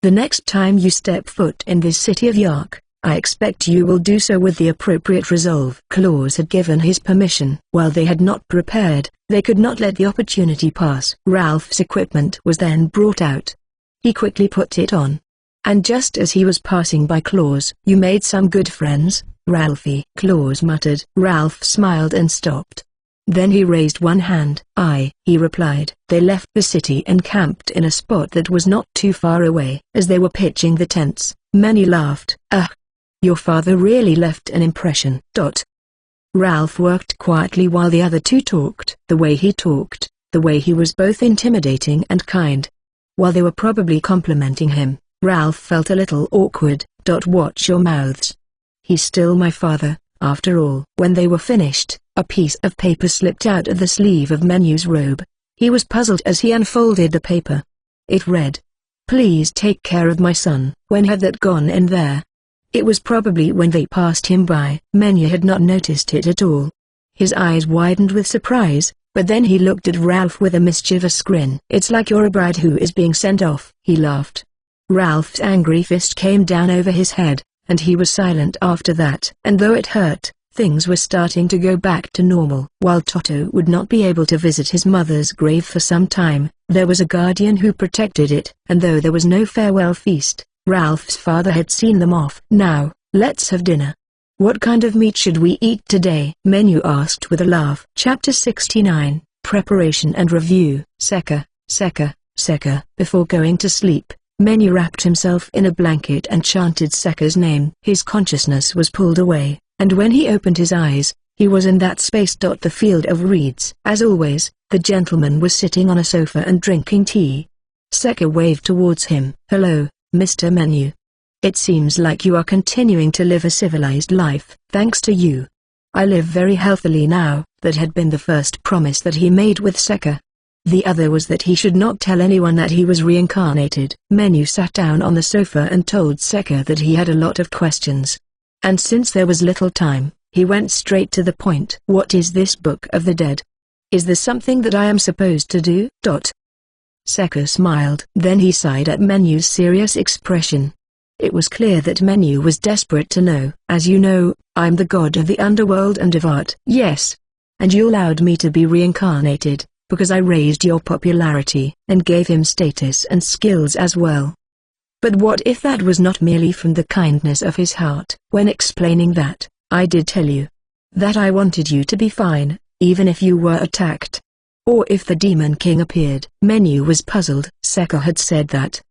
The next time you step foot in this city of Yark, I expect you will do so with the appropriate resolve. Claus had given his permission. While they had not prepared, they could not let the opportunity pass. Ralph's equipment was then brought out. He quickly put it on. And just as he was passing by Claus, "You made some good friends, Ralphie," Claus muttered. Ralph smiled and stopped. Then he raised one hand. "Aye," he replied. They left the city and camped in a spot that was not too far away. As they were pitching the tents, many laughed. Your father really left an impression." Ralph worked quietly while the other two talked. The way he talked, the way he was both intimidating and kind. While they were probably complimenting him, Ralph felt a little awkward. "Watch your mouths. He's still my father, after all." When they were finished, a piece of paper slipped out of the sleeve of Menu's robe. He was puzzled as he unfolded the paper. It read, "Please take care of my son." When had that gone in there? It was probably when they passed him by. Menu had not noticed it at all. His eyes widened with surprise, but then he looked at Ralph with a mischievous grin. "It's like you're a bride who is being sent off," he laughed. Ralph's angry fist came down over his head, and he was silent after that. And though it hurt, things were starting to go back to normal. While Toto would not be able to visit his mother's grave for some time, there was a guardian who protected it. And though there was no farewell feast, Ralph's father had seen them off. "Now, let's have dinner. What kind of meat should we eat today?" Menu asked with a laugh. Chapter 69, Preparation and Review. Sekka, Sekka, Sekka. Before going to sleep, Menu wrapped himself in a blanket and chanted Sekka's name. His consciousness was pulled away, and when he opened his eyes, he was in that space. The field of reeds. As always, the gentleman was sitting on a sofa and drinking tea. Sekka waved towards him. "Hello, Mr. Menu. It seems like you are continuing to live a civilized life. Thanks to you, I live very healthily now." That had been the first promise that he made with Sekka. The other was that he should not tell anyone that he was reincarnated. Menu sat down on the sofa and told Sekka that he had a lot of questions. And since there was little time, he went straight to the point. "What is this Book of the Dead? Is this something that I am supposed to do?" Sekka smiled. Then he sighed at Menu's serious expression. It was clear that Menu was desperate to know. "As you know, I'm the god of the underworld and of art." "Yes. And you allowed me to be reincarnated, because I raised your popularity and gave him status and skills as well. But what if that was not merely from the kindness of his heart?" "When explaining that, I did tell you that I wanted you to be fine, even if you were attacked. Or if the Demon King appeared." Menu was puzzled. Sekka had said that.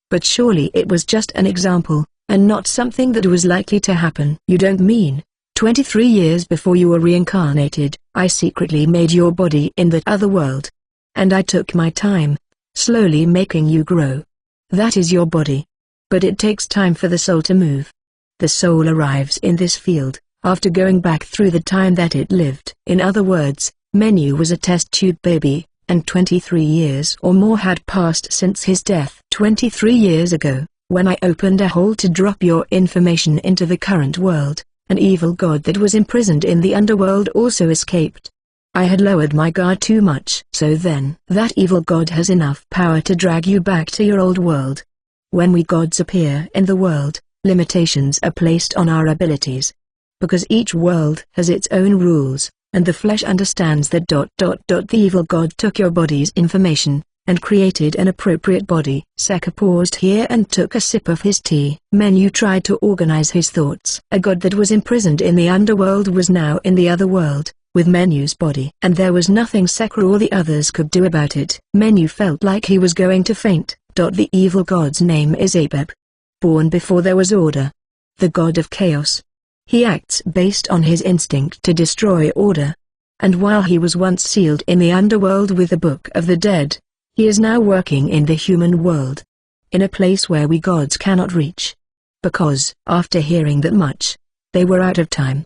But surely it was just an example, and not something that was likely to happen. "You don't mean, 23 years before you were reincarnated, I secretly made your body in that other world. And I took my time, slowly making you grow. That is your body. But it takes time for the soul to move. The soul arrives in this field, after going back through the time that it lived." In other words, Menu was a test tube baby, and 23 years or more had passed since his death. 23 years ago, when I opened a hole to drop your information into the current world, an evil god that was imprisoned in the underworld also escaped. I had lowered my guard too much. So then, that evil god has enough power to drag you back to your old world. When we gods appear in the world, limitations are placed on our abilities. Because each world has its own rules, and the flesh understands that. The evil god took your body's information, and created an appropriate body. Sekka paused here and took a sip of his tea. Menu tried to organize his thoughts. A god that was imprisoned in the underworld was now in the other world, with Menu's body. And there was nothing Sekka or the others could do about it. Menu felt like he was going to faint. The evil god's name is Apep. Born before there was order. The god of chaos. He acts based on his instinct to destroy order. And while he was once sealed in the underworld with the Book of the Dead, he is now working in the human world. In a place where we gods cannot reach. Because, after hearing that much, they were out of time.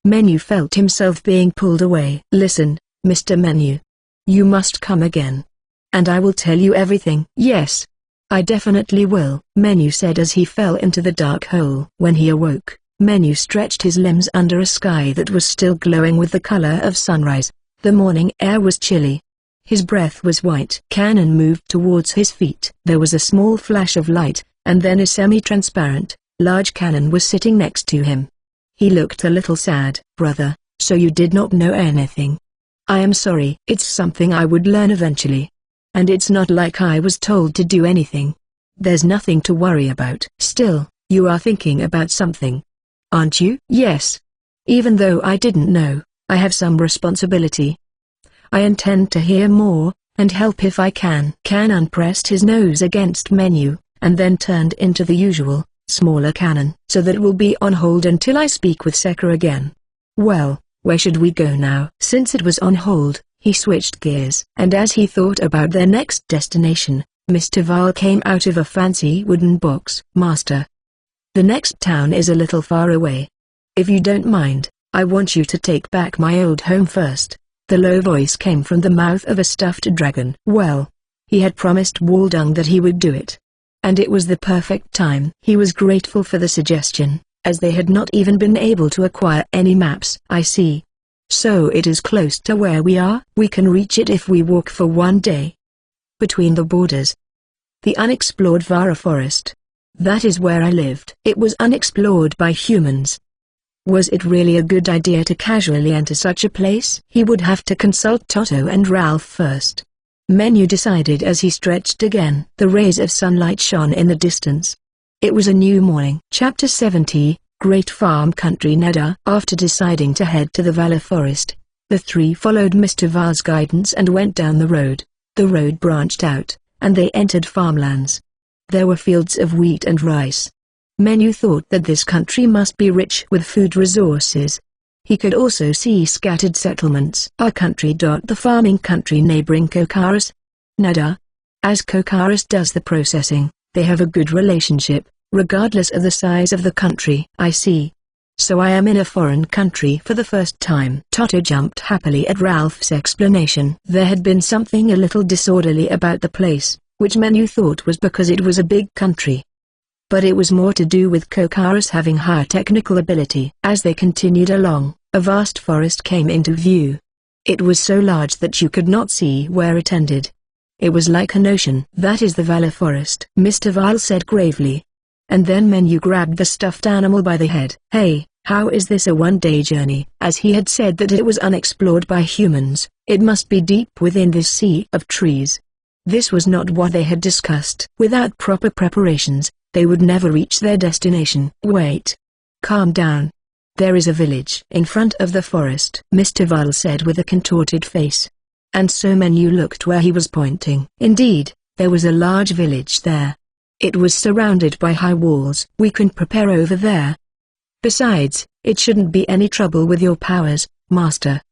Menu felt himself being pulled away. "Listen, Mr. Menu. You must come again. And I will tell you everything." "Yes. I definitely will," Menu said as he fell into the dark hole. When he awoke, Menu stretched his limbs under a sky that was still glowing with the color of sunrise. The morning air was chilly. His breath was white. Cannon moved towards his feet. There was a small flash of light, and then a semi-transparent, large cannon was sitting next to him. He looked a little sad. "Brother, so you did not know anything?" "I am sorry. It's something I would learn eventually. And it's not like I was told to do anything. There's nothing to worry about." "Still, you are thinking about something, aren't you?" "Yes. Even though I didn't know, I have some responsibility. I intend to hear more, and help if I can." Cannon pressed his nose against Menu, and then turned into the usual, smaller cannon. "So that will be on hold until I speak with Sekar again. Well, where should we go now?" Since it was on hold, he switched gears. And as he thought about their next destination, Mr. Val came out of a fancy wooden box. "Master, the next town is a little far away. If you don't mind, I want you to take back my old home first." The low voice came from the mouth of a stuffed dragon. Well, he had promised Waldung that he would do it. And it was the perfect time. He was grateful for the suggestion, as they had not even been able to acquire any maps. "I see. So it is close to where we are?" "We can reach it if we walk for one day." "Between the borders?" "The unexplored Vara Forest. That is where I lived." It was unexplored by humans. Was it really a good idea to casually enter such a place? He would have to consult Toto and Ralph first. Menu decided as he stretched again. The rays of sunlight shone in the distance. It was a new morning. Chapter 70, Great Farm Country. Neda. After deciding to head to the Vara Forest, the three followed Mr. Val's guidance and went down the road. The road branched out, and they entered farmlands. There were fields of wheat and rice. Menu thought that this country must be rich with food resources. He could also see scattered settlements. Our country. The farming country neighboring Kokaris. Neda. As Kokaris does the processing, they have a good relationship, regardless of the size of the country. "I see. So I am in a foreign country for the first time." Toto jumped happily at Ralph's explanation. There had been something a little disorderly about the place, which Menu thought was because it was a big country. But it was more to do with Kokaris having higher technical ability. As they continued along, a vast forest came into view. It was so large that you could not see where it ended. It was like an ocean. "That is the Vara Forest," Mr. Val said gravely. And then Menu grabbed the stuffed animal by the head. "Hey, how is this a one-day journey?" As he had said that it was unexplored by humans, it must be deep within this sea of trees. This was not what they had discussed. Without proper preparations, they would never reach their destination. "Wait. Calm down. There is a village in front of the forest," Mr. Val said with a contorted face. And so Menu looked where he was pointing. Indeed, there was a large village there. It was surrounded by high walls. "We can prepare over there. Besides, it shouldn't be any trouble with your powers, Master?"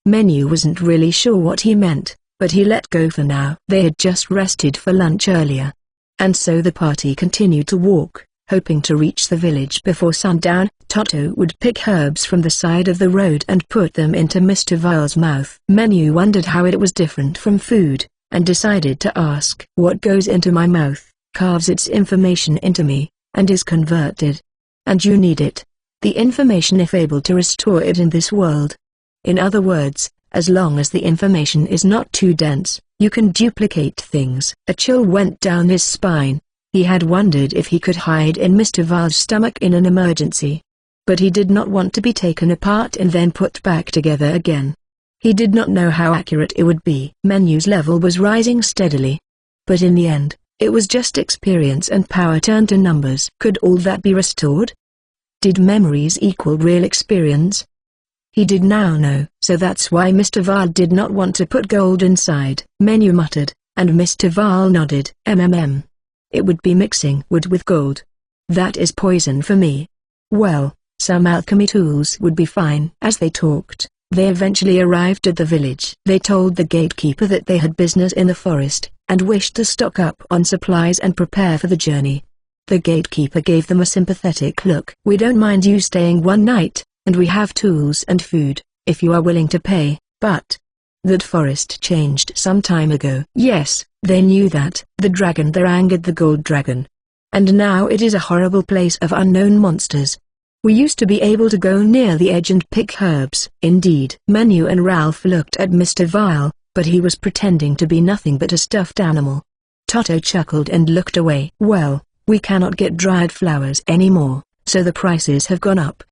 Menu wasn't really sure what he meant, but he let go for now. They had just rested for lunch earlier. And so the party continued to walk, hoping to reach the village before sundown. Toto would pick herbs from the side of the road and put them into Mr. Val's mouth. Menu wondered how it was different from food, and decided to ask. "What goes into my mouth, carves its information into me, and is converted. And you need it. The information if able to restore it in this world. In other words, as long as the information is not too dense, you can duplicate things." A chill went down his spine. He had wondered if he could hide in Mr. Val's stomach in an emergency. But he did not want to be taken apart and then put back together again. He did not know how accurate it would be. Menu's level was rising steadily. But in the end, it was just experience and power turned to numbers. Could all that be restored? Did memories equal real experience? He did now know. "So that's why Mr. Val did not want to put gold inside," Menu muttered, and Mr. Val nodded. It would be mixing wood with gold. That is poison for me. Well, some alchemy tools would be fine." As they talked, they eventually arrived at the village. They told the gatekeeper that they had business in the forest, and wished to stock up on supplies and prepare for the journey. The gatekeeper gave them a sympathetic look. "We don't mind you staying one night, and we have tools and food, if you are willing to pay, but that forest changed some time ago." Yes, they knew that. The dragon there angered the gold dragon. And now it is a horrible place of unknown monsters. We used to be able to go near the edge and pick herbs. Indeed. Menu and Ralph looked at Mr. Vile, but he was pretending to be nothing but a stuffed animal. Toto chuckled and looked away. Well, we cannot get dried flowers anymore, so the prices have gone up.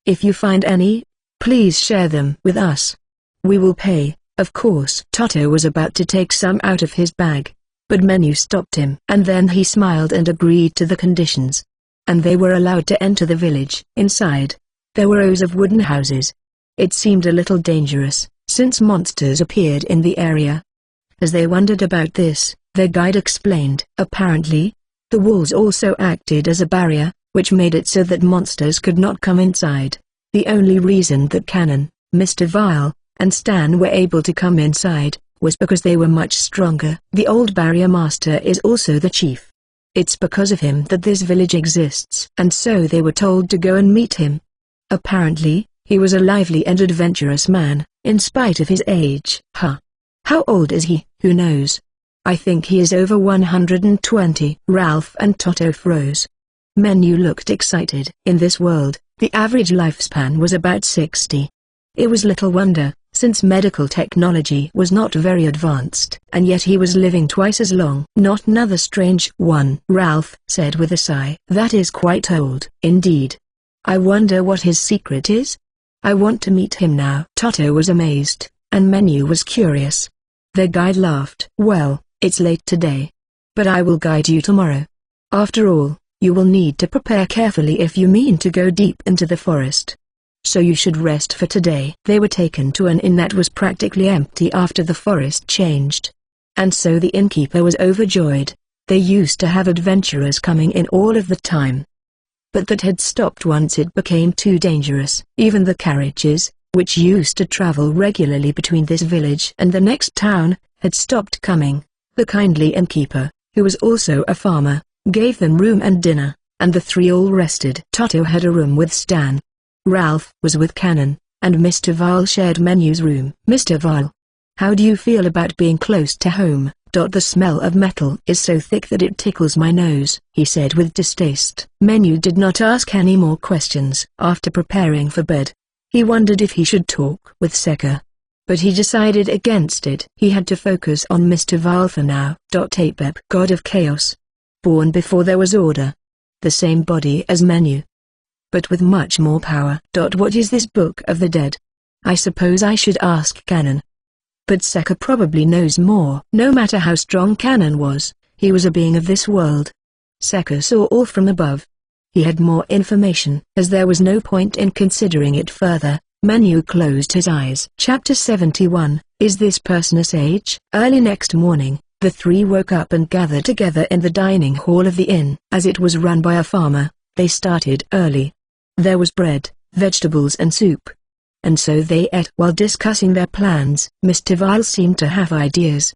If you find any, please share them with us. We will pay, of course. Toto was about to take some out of his bag, but Menu stopped him. And then he smiled and agreed to the conditions. And they were allowed to enter the village. Inside, there were rows of wooden houses. It seemed a little dangerous, since monsters appeared in the area. As they wondered about this, their guide explained. Apparently, the walls also acted as a barrier, which made it so that monsters could not come inside. The only reason that Cannon, Mr. Vile, and Stan were able to come inside, was because they were much stronger. The old barrier master is also the chief. It's because of him that this village exists. And so they were told to go and meet him. Apparently, he was a lively and adventurous man, in spite of his age. Huh. How old is he? Who knows? I think he is over 120. Ralph and Toto froze. Menu looked excited. In this world, the average lifespan was about 60. It was little wonder, since medical technology was not very advanced. And yet he was living twice as long. Not another strange one, Ralph said with a sigh. That is quite old. Indeed. I wonder what his secret is? I want to meet him now. Toto was amazed, and Menu was curious. Their guide laughed. Well, it's late today. But I will guide you tomorrow. After all, you will need to prepare carefully if you mean to go deep into the forest. So you should rest for today. They were taken to an inn that was practically empty after the forest changed. And so the innkeeper was overjoyed. They used to have adventurers coming in all of the time. But that had stopped once it became too dangerous. Even the carriages, which used to travel regularly between this village and the next town, had stopped coming. The kindly innkeeper, who was also a farmer, gave them room and dinner, and the three all rested. Toto had a room with Stan. Ralph was with Cannon, and Mr. Vile shared Menu's room. Mr. Vile, how do you feel about being close to home? The smell of metal is so thick that it tickles my nose, he said with distaste. Menu did not ask any more questions. After preparing for bed, he wondered if he should talk with Sekka. But he decided against it. He had to focus on Mr. Vile for now. Apep, god of chaos. Born before there was order. The same body as Menu, but with much more power. What is this Book of the Dead? I suppose I should ask Cannon. But Sekka probably knows more. No matter how strong Cannon was, he was a being of this world. Sekka saw all from above. He had more information. As there was no point in considering it further, Menu closed his eyes. Chapter 71, Is this person a sage? Early next morning, the three woke up and gathered together in the dining hall of the inn. As it was run by a farmer, they started early. There was bread, vegetables and soup. And so they ate. While discussing their plans, Mr. Vile seemed to have ideas.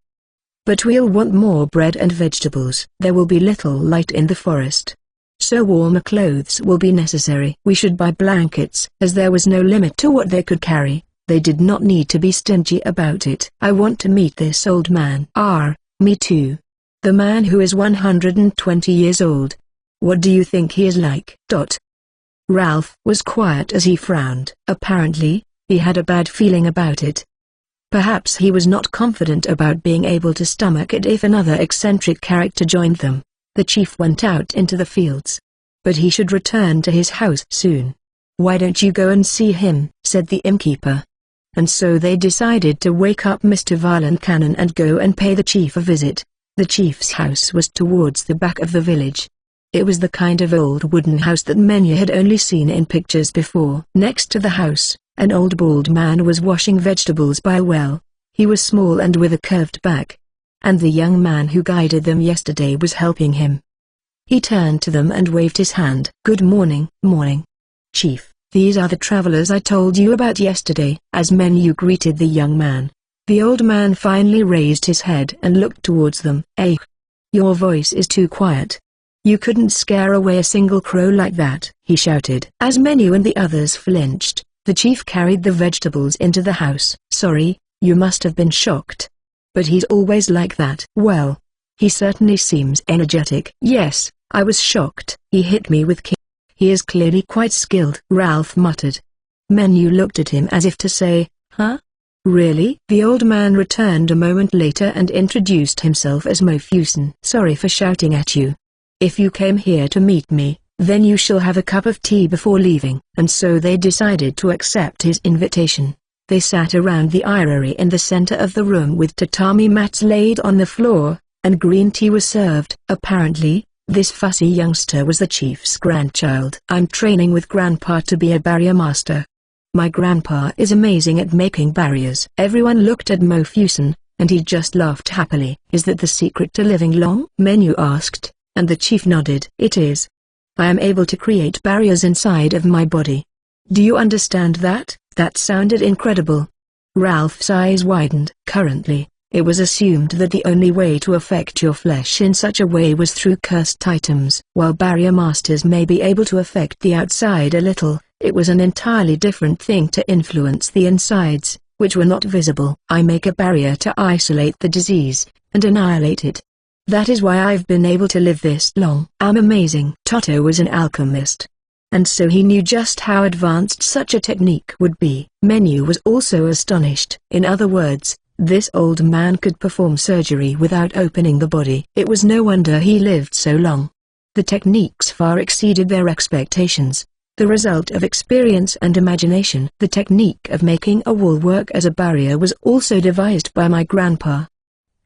But we'll want more bread and vegetables. There will be little light in the forest, so warmer clothes will be necessary. We should buy blankets. As there was no limit to what they could carry, they did not need to be stingy about it. I want to meet this old man. Me too. The man who is 120 years old. What do you think he is like? Ralph was quiet as he frowned. Apparently, he had a bad feeling about it. Perhaps he was not confident about being able to stomach it if another eccentric character joined them. The chief went out into the fields. But he should return to his house soon. Why don't you go and see him? Said the innkeeper. And so they decided to wake up Mr. Vile and Cannon and go and pay the chief a visit. The chief's house was towards the back of the village. It was the kind of old wooden house that Menu had only seen in pictures before. Next to the house, an old bald man was washing vegetables by a well. He was small and with a curved back. And the young man who guided them yesterday was helping him. He turned to them and waved his hand. Good morning. Morning, Chief. These are the travelers I told you about yesterday. As Menu greeted the young man, the old man finally raised his head and looked towards them. Your voice is too quiet. You couldn't scare away a single crow like that, he shouted. As Menu and the others flinched, the chief carried the vegetables into the house. Sorry, you must have been shocked. But he's always like that. Well, he certainly seems energetic. Yes, I was shocked. He hit me with He is clearly quite skilled, Ralph muttered. Menu looked at him as if to say, huh? Really? The old man returned a moment later and introduced himself as Mofusen. Sorry for shouting at you. If you came here to meet me, then you shall have a cup of tea before leaving. And so they decided to accept his invitation. They sat around the eyrie in the center of the room with tatami mats laid on the floor, and green tea was served. Apparently, this fussy youngster was the chief's grandchild. I'm training with Grandpa to be a barrier master. My grandpa is amazing at making barriers. Everyone looked at Mofusen, and he just laughed happily. Is that the secret to living long? Menu asked, and the chief nodded. It is. I am able to create barriers inside of my body. Do you understand that? That sounded incredible. Ralph's eyes widened. Currently, it was assumed that the only way to affect your flesh in such a way was through cursed items. While barrier masters may be able to affect the outside a little, it was an entirely different thing to influence the insides, which were not visible. I make a barrier to isolate the disease, and annihilate it. That is why I've been able to live this long. I'm amazing. Toto was an alchemist, and so he knew just how advanced such a technique would be. Menu was also astonished. In other words, this old man could perform surgery without opening the body. It was no wonder he lived so long. The techniques far exceeded their expectations. The result of experience and imagination. The technique of making a wall work as a barrier was also devised by my grandpa.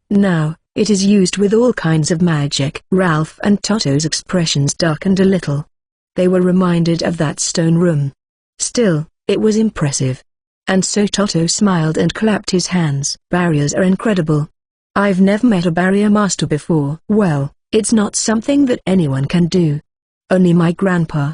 Now, it is used with all kinds of magic. Ralph and Toto's expressions darkened a little. They were reminded of that stone room. Still, it was impressive. And so Toto smiled and clapped his hands. Barriers are incredible. I've never met a barrier master before. Well, it's not something that anyone can do. Only my grandpa.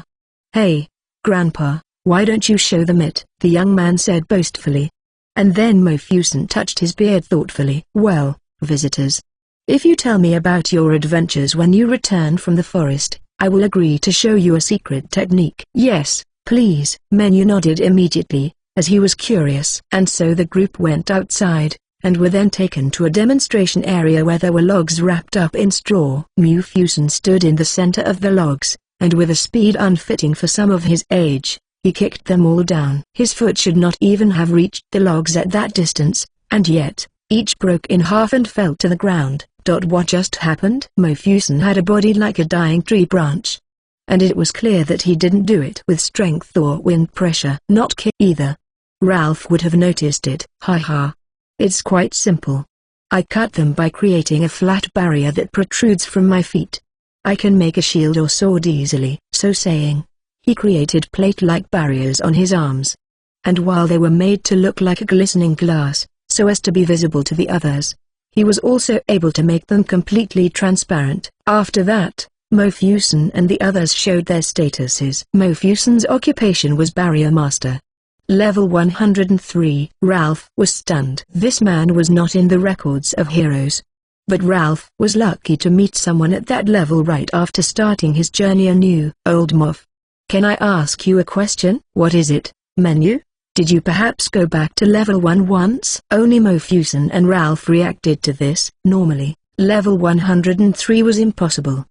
Hey, Grandpa, why don't you show them it? The young man said boastfully. And then Mofusen touched his beard thoughtfully. Well, visitors, if you tell me about your adventures when you return from the forest, I will agree to show you a secret technique. Yes, please. Menu nodded immediately, as he was curious. And so the group went outside, and were then taken to a demonstration area where there were logs wrapped up in straw. Mofusen stood in the center of the logs, and with a speed unfitting for some of his age, he kicked them all down. His foot should not even have reached the logs at that distance, and yet, each broke in half and fell to the ground. What just happened? Mofusen had a body like a dying tree branch. And it was clear that he didn't do it with strength or wind pressure. Not kick either. Ralph would have noticed it. Ha ha. It's quite simple. I cut them by creating a flat barrier that protrudes from my feet. I can make a shield or sword easily. So saying, he created plate-like barriers on his arms. And while they were made to look like a glistening glass, so as to be visible to the others, he was also able to make them completely transparent. After that, Mofusen and the others showed their statuses. Mofusen's occupation was barrier master. Level 103. Ralph was stunned. This man was not in the records of heroes. But Ralph was lucky to meet someone at that level right after starting his journey anew. Old Moff, can I ask you a question? What is it, Menu? Did you perhaps go back to level 1 once? Only Mofusen and Ralph reacted to this. Normally, level 103 was impossible.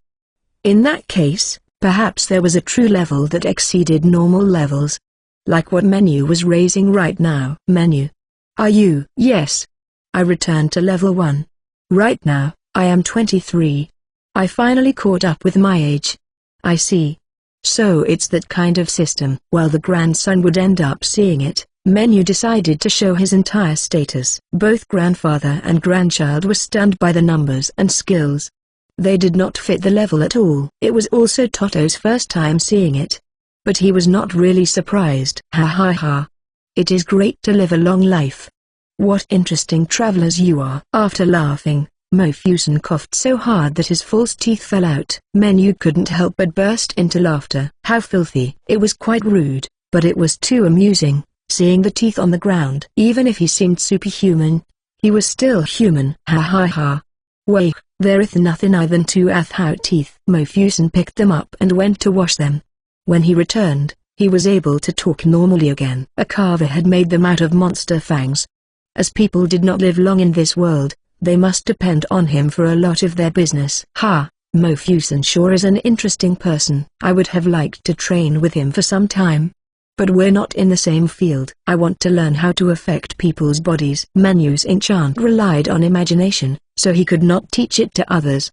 In that case, perhaps there was a true level that exceeded normal levels. Like what Menu was raising right now. Menu. Are you? Yes. I returned to level 1. Right now, I am 23. I finally caught up with my age. I see. So it's that kind of system. While the grandson would end up seeing it, Menu decided to show his entire status. Both grandfather and grandchild were stunned by the numbers and skills. They did not fit the level at all. It was also Toto's first time seeing it. But he was not really surprised. Ha ha ha. It is great to live a long life. What interesting travelers you are. After laughing, Mofusen coughed so hard that his false teeth fell out. Menu couldn't help but burst into laughter. How filthy. It was quite rude, but it was too amusing, seeing the teeth on the ground. Even if he seemed superhuman, he was still human. Ha ha ha. Wait, there ith nothing I than two out teeth. Mofusen picked them up and went to wash them. When he returned, he was able to talk normally again. A carver had made them out of monster fangs. As people did not live long in this world, they must depend on him for a lot of their business. Ha, Mofusen sure is an interesting person. I would have liked to train with him for some time. But we're not in the same field. I want to learn how to affect people's bodies. Menu's enchant relied on imagination, so he could not teach it to others.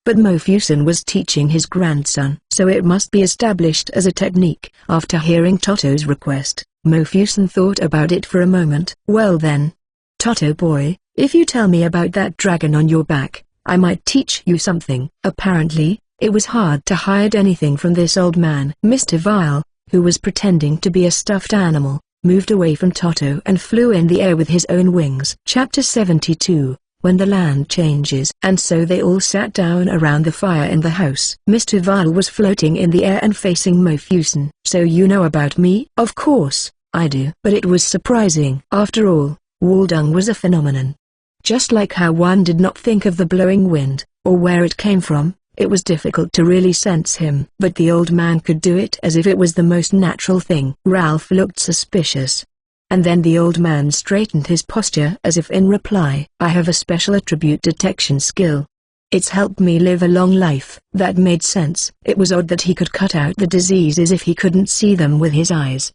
But Mofusen was teaching his grandson, so it must be established as a technique. After hearing Toto's request, Mofusen thought about it for a moment. Well then, Toto boy, if you tell me about that dragon on your back, I might teach you something. Apparently, it was hard to hide anything from this old man. Mr. Vile, who was pretending to be a stuffed animal, moved away from Toto and flew in the air with his own wings. Chapter 72, When the Land Changes. And so they all sat down around the fire in the house. Mr. Vile was floating in the air and facing Mofusen. So you know about me? Of course, I do. But it was surprising. After all, Waldung was a phenomenon. Just like how one did not think of the blowing wind, or where it came from, it was difficult to really sense him. But the old man could do it as if it was the most natural thing. Ralph looked suspicious. And then the old man straightened his posture as if in reply. I have a special attribute detection skill. It's helped me live a long life. That made sense. It was odd that he could cut out the diseases if he couldn't see them with his eyes.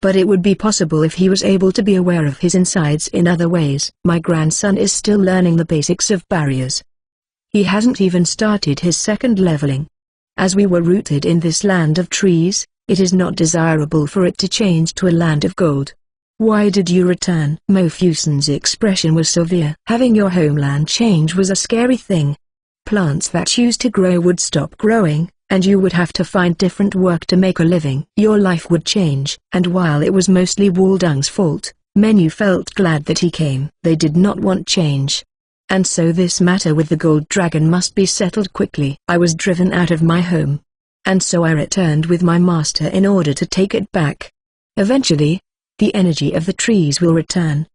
But it would be possible if he was able to be aware of his insides in other ways. My grandson is still learning the basics of barriers. He hasn't even started his second leveling. As we were rooted in this land of trees, it is not desirable for it to change to a land of gold. Why did you return? Mofusen's expression was severe. Having your homeland change was a scary thing. Plants that used to grow would stop growing, and you would have to find different work to make a living. Your life would change. And while it was mostly Waldung's fault, Menu felt glad that he came. They did not want change. And so this matter with the gold dragon must be settled quickly. I was driven out of my home. And so I returned with my master in order to take it back. Eventually, the energy of the trees will return.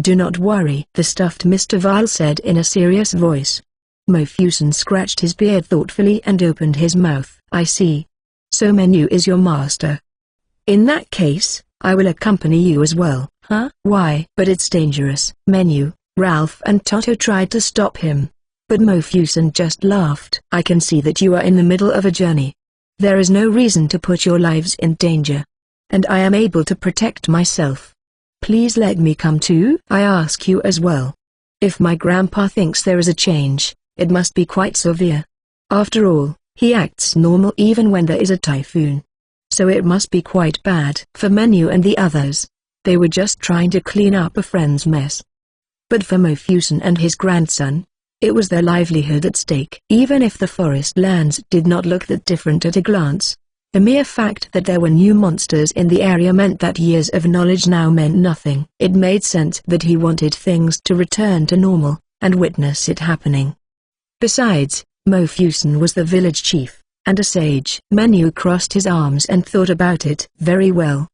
Do not worry, the stuffed Mr. Vile said in a serious voice. Mofusen scratched his beard thoughtfully and opened his mouth. I see. So Menu is your master. In that case, I will accompany you as well. Huh? Why? But it's dangerous. Menu, Ralph and Toto tried to stop him. But Mofusen just laughed. I can see that you are in the middle of a journey. There is no reason to put your lives in danger. And I am able to protect myself. Please let me come too. I ask you as well. If my grandpa thinks there is a change, it must be quite severe. After all, he acts normal even when there is a typhoon. So it must be quite bad. For Menu and the others, they were just trying to clean up a friend's mess. But for Mofusen and his grandson, it was their livelihood at stake. Even if the forest lands did not look that different at a glance, the mere fact that there were new monsters in the area meant that years of knowledge now meant nothing. It made sense that he wanted things to return to normal, and witness it happening. Besides, Mofusen was the village chief, and a sage. Menu crossed his arms and thought about it. Very well.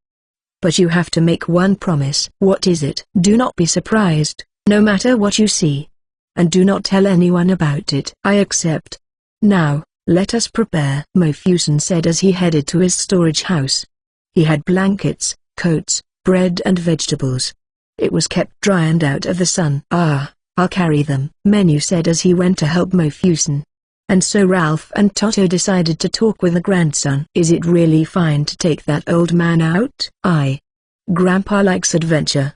But you have to make one promise. What is it? Do not be surprised, no matter what you see. And do not tell anyone about it. I accept. Now, let us prepare, Mofusen said as he headed to his storage house. He had blankets, coats, bread and vegetables. It was kept dry and out of the sun. Ah, I'll carry them, Menu said as he went to help Mofusen. And so Ralph and Toto decided to talk with the grandson. Is it really fine to take that old man out? Grandpa likes adventure.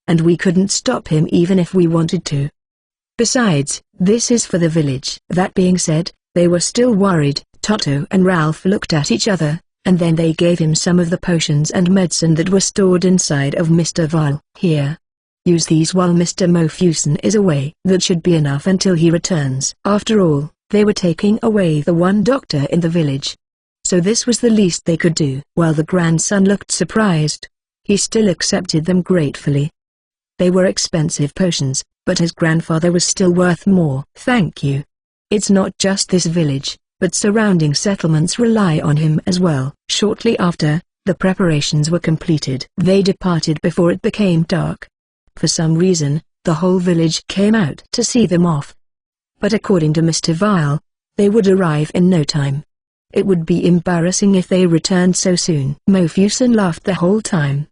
And we couldn't stop him even if we wanted to. Besides, this is for the village. That being said, they were still worried. Toto and Ralph looked at each other, and then they gave him some of the potions and medicine that were stored inside of Mr. Vile. Here. Use these while Mr. Mofusen is away. That should be enough until he returns. After all, they were taking away the one doctor in the village. So this was the least they could do. While the grandson looked surprised, he still accepted them gratefully. They were expensive potions, but his grandfather was still worth more. Thank you. It's not just this village, but surrounding settlements rely on him as well. Shortly after, the preparations were completed. They departed before it became dark. For some reason, the whole village came out to see them off. But according to Mr. Vile, they would arrive in no time. It would be embarrassing if they returned so soon. Mofusen laughed the whole time.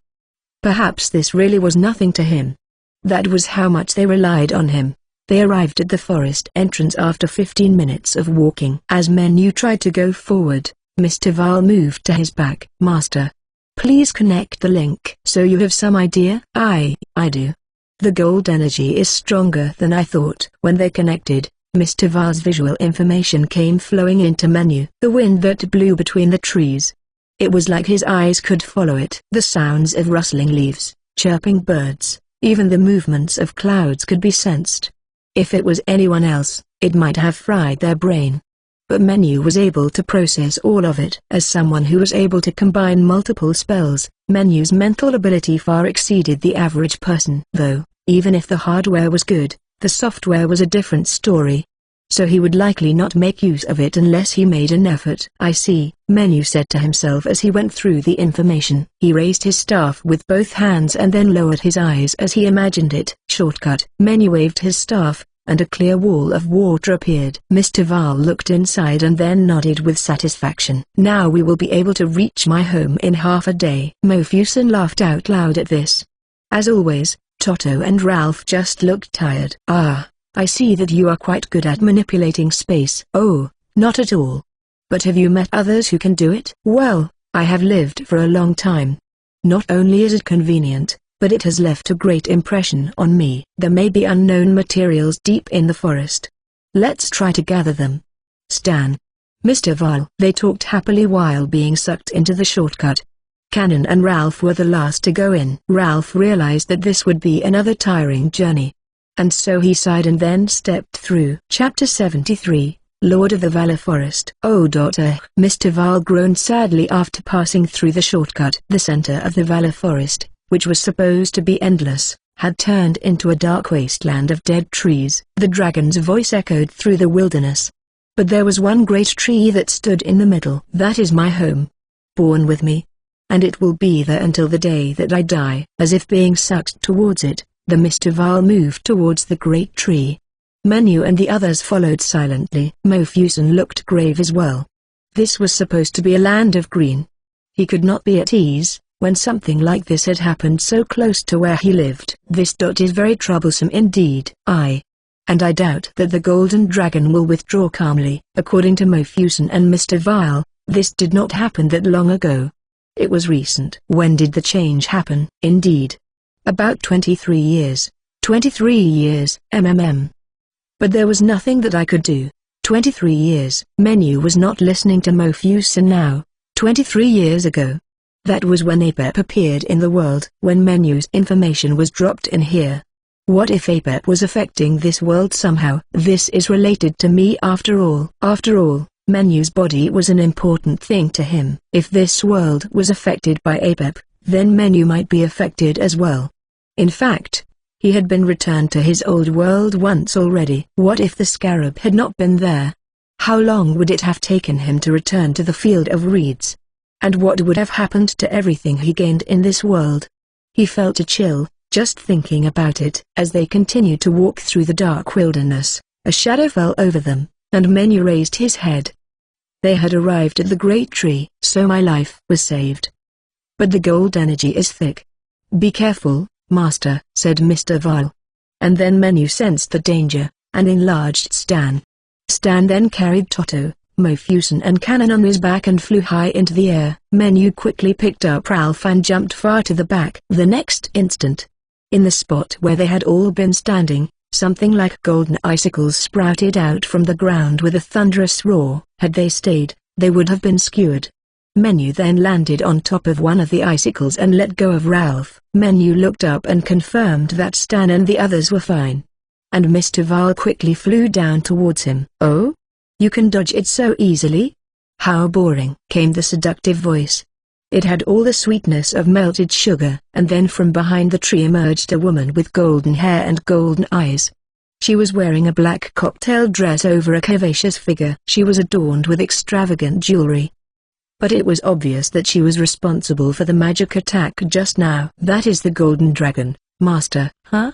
Perhaps this really was nothing to him. That was how much they relied on him. They arrived at the forest entrance after 15 minutes of walking. As Menu tried to go forward, Mr. Val moved to his back. "Master, please connect the link." "So you have some idea?" I do. The gold energy is stronger than I thought." When they connected, Mr. Val's visual information came flowing into Menu. The wind that blew between the trees. It was like his eyes could follow it. The sounds of rustling leaves, chirping birds, even the movements of clouds could be sensed. If it was anyone else, it might have fried their brain. But Menu was able to process all of it. As someone who was able to combine multiple spells, Menu's mental ability far exceeded the average person. Though, even if the hardware was good, the software was a different story. So he would likely not make use of it unless he made an effort. "I see," Menu said to himself as he went through the information. He raised his staff with both hands and then lowered his eyes as he imagined it. Shortcut. Menu waved his staff, and a clear wall of water appeared. Mr. Val looked inside and then nodded with satisfaction. "Now we will be able to reach my home in half a day." Mofusen laughed out loud at this. As always, Toto and Ralph just looked tired. "Ah, I see that you are quite good at manipulating space." "Oh, not at all. But have you met others who can do it?" "Well, I have lived for a long time. Not only is it convenient, but it has left a great impression on me. There may be unknown materials deep in the forest. Let's try to gather them. Stan. Mr. Val." They talked happily while being sucked into the shortcut. Cannon and Ralph were the last to go in. Ralph realized that this would be another tiring journey. And so he sighed and then stepped through. Chapter 73, Lord of the Valor Forest. "Oh daughter." Mr. Val groaned sadly after passing through the shortcut. The center of the Valor Forest, which was supposed to be endless, had turned into a dark wasteland of dead trees. The dragon's voice echoed through the wilderness. But there was one great tree that stood in the middle. "That is my home. Born with me. And it will be there until the day that I die." As if being sucked towards it, the Mr. Val moved towards the great tree. Menu and the others followed silently. Mofusen looked grave as well. This was supposed to be a land of green. He could not be at ease when something like this had happened so close to where he lived. "This is very troublesome indeed." And I doubt that the Golden Dragon will withdraw calmly." According to Mofusen and Mr. Val, this did not happen that long ago. It was recent. When did the change happen? Indeed. About 23 years. 23 years, But there was nothing that I could do. 23 years. Menu was not listening to Mofusen now. 23 years ago. That was when Apep appeared in the world. When Menu's information was dropped in here. What if Apep was affecting this world somehow? This is related to me after all. After all, Menu's body was an important thing to him. If this world was affected by Apep, then Menu might be affected as well. In fact, he had been returned to his old world once already. What if the scarab had not been there? How long would it have taken him to return to the field of reeds? And what would have happened to everything he gained in this world? He felt a chill, just thinking about it. As they continued to walk through the dark wilderness, a shadow fell over them, and Menu raised his head. They had arrived at the great tree. "So my life was saved. But the gold energy is thick. Be careful, Master," said Mr. Val. And then Menu sensed the danger, and enlarged Stan. Stan then carried Toto, Mofusen and Cannon on his back and flew high into the air. Menu quickly picked up Ralph and jumped far to the back. The next instant, in the spot where they had all been standing, something like golden icicles sprouted out from the ground with a thunderous roar. Had they stayed, they would have been skewered. Menu then landed on top of one of the icicles and let go of Ralph. Menu looked up and confirmed that Stan and the others were fine. And Mr. Val quickly flew down towards him. "Oh? You can dodge it so easily? How boring," came the seductive voice. It had all the sweetness of melted sugar. And then from behind the tree emerged a woman with golden hair and golden eyes. She was wearing a black cocktail dress over a curvaceous figure. She was adorned with extravagant jewelry. But it was obvious that she was responsible for the magic attack just now. "That is the Golden Dragon, Master." "Huh?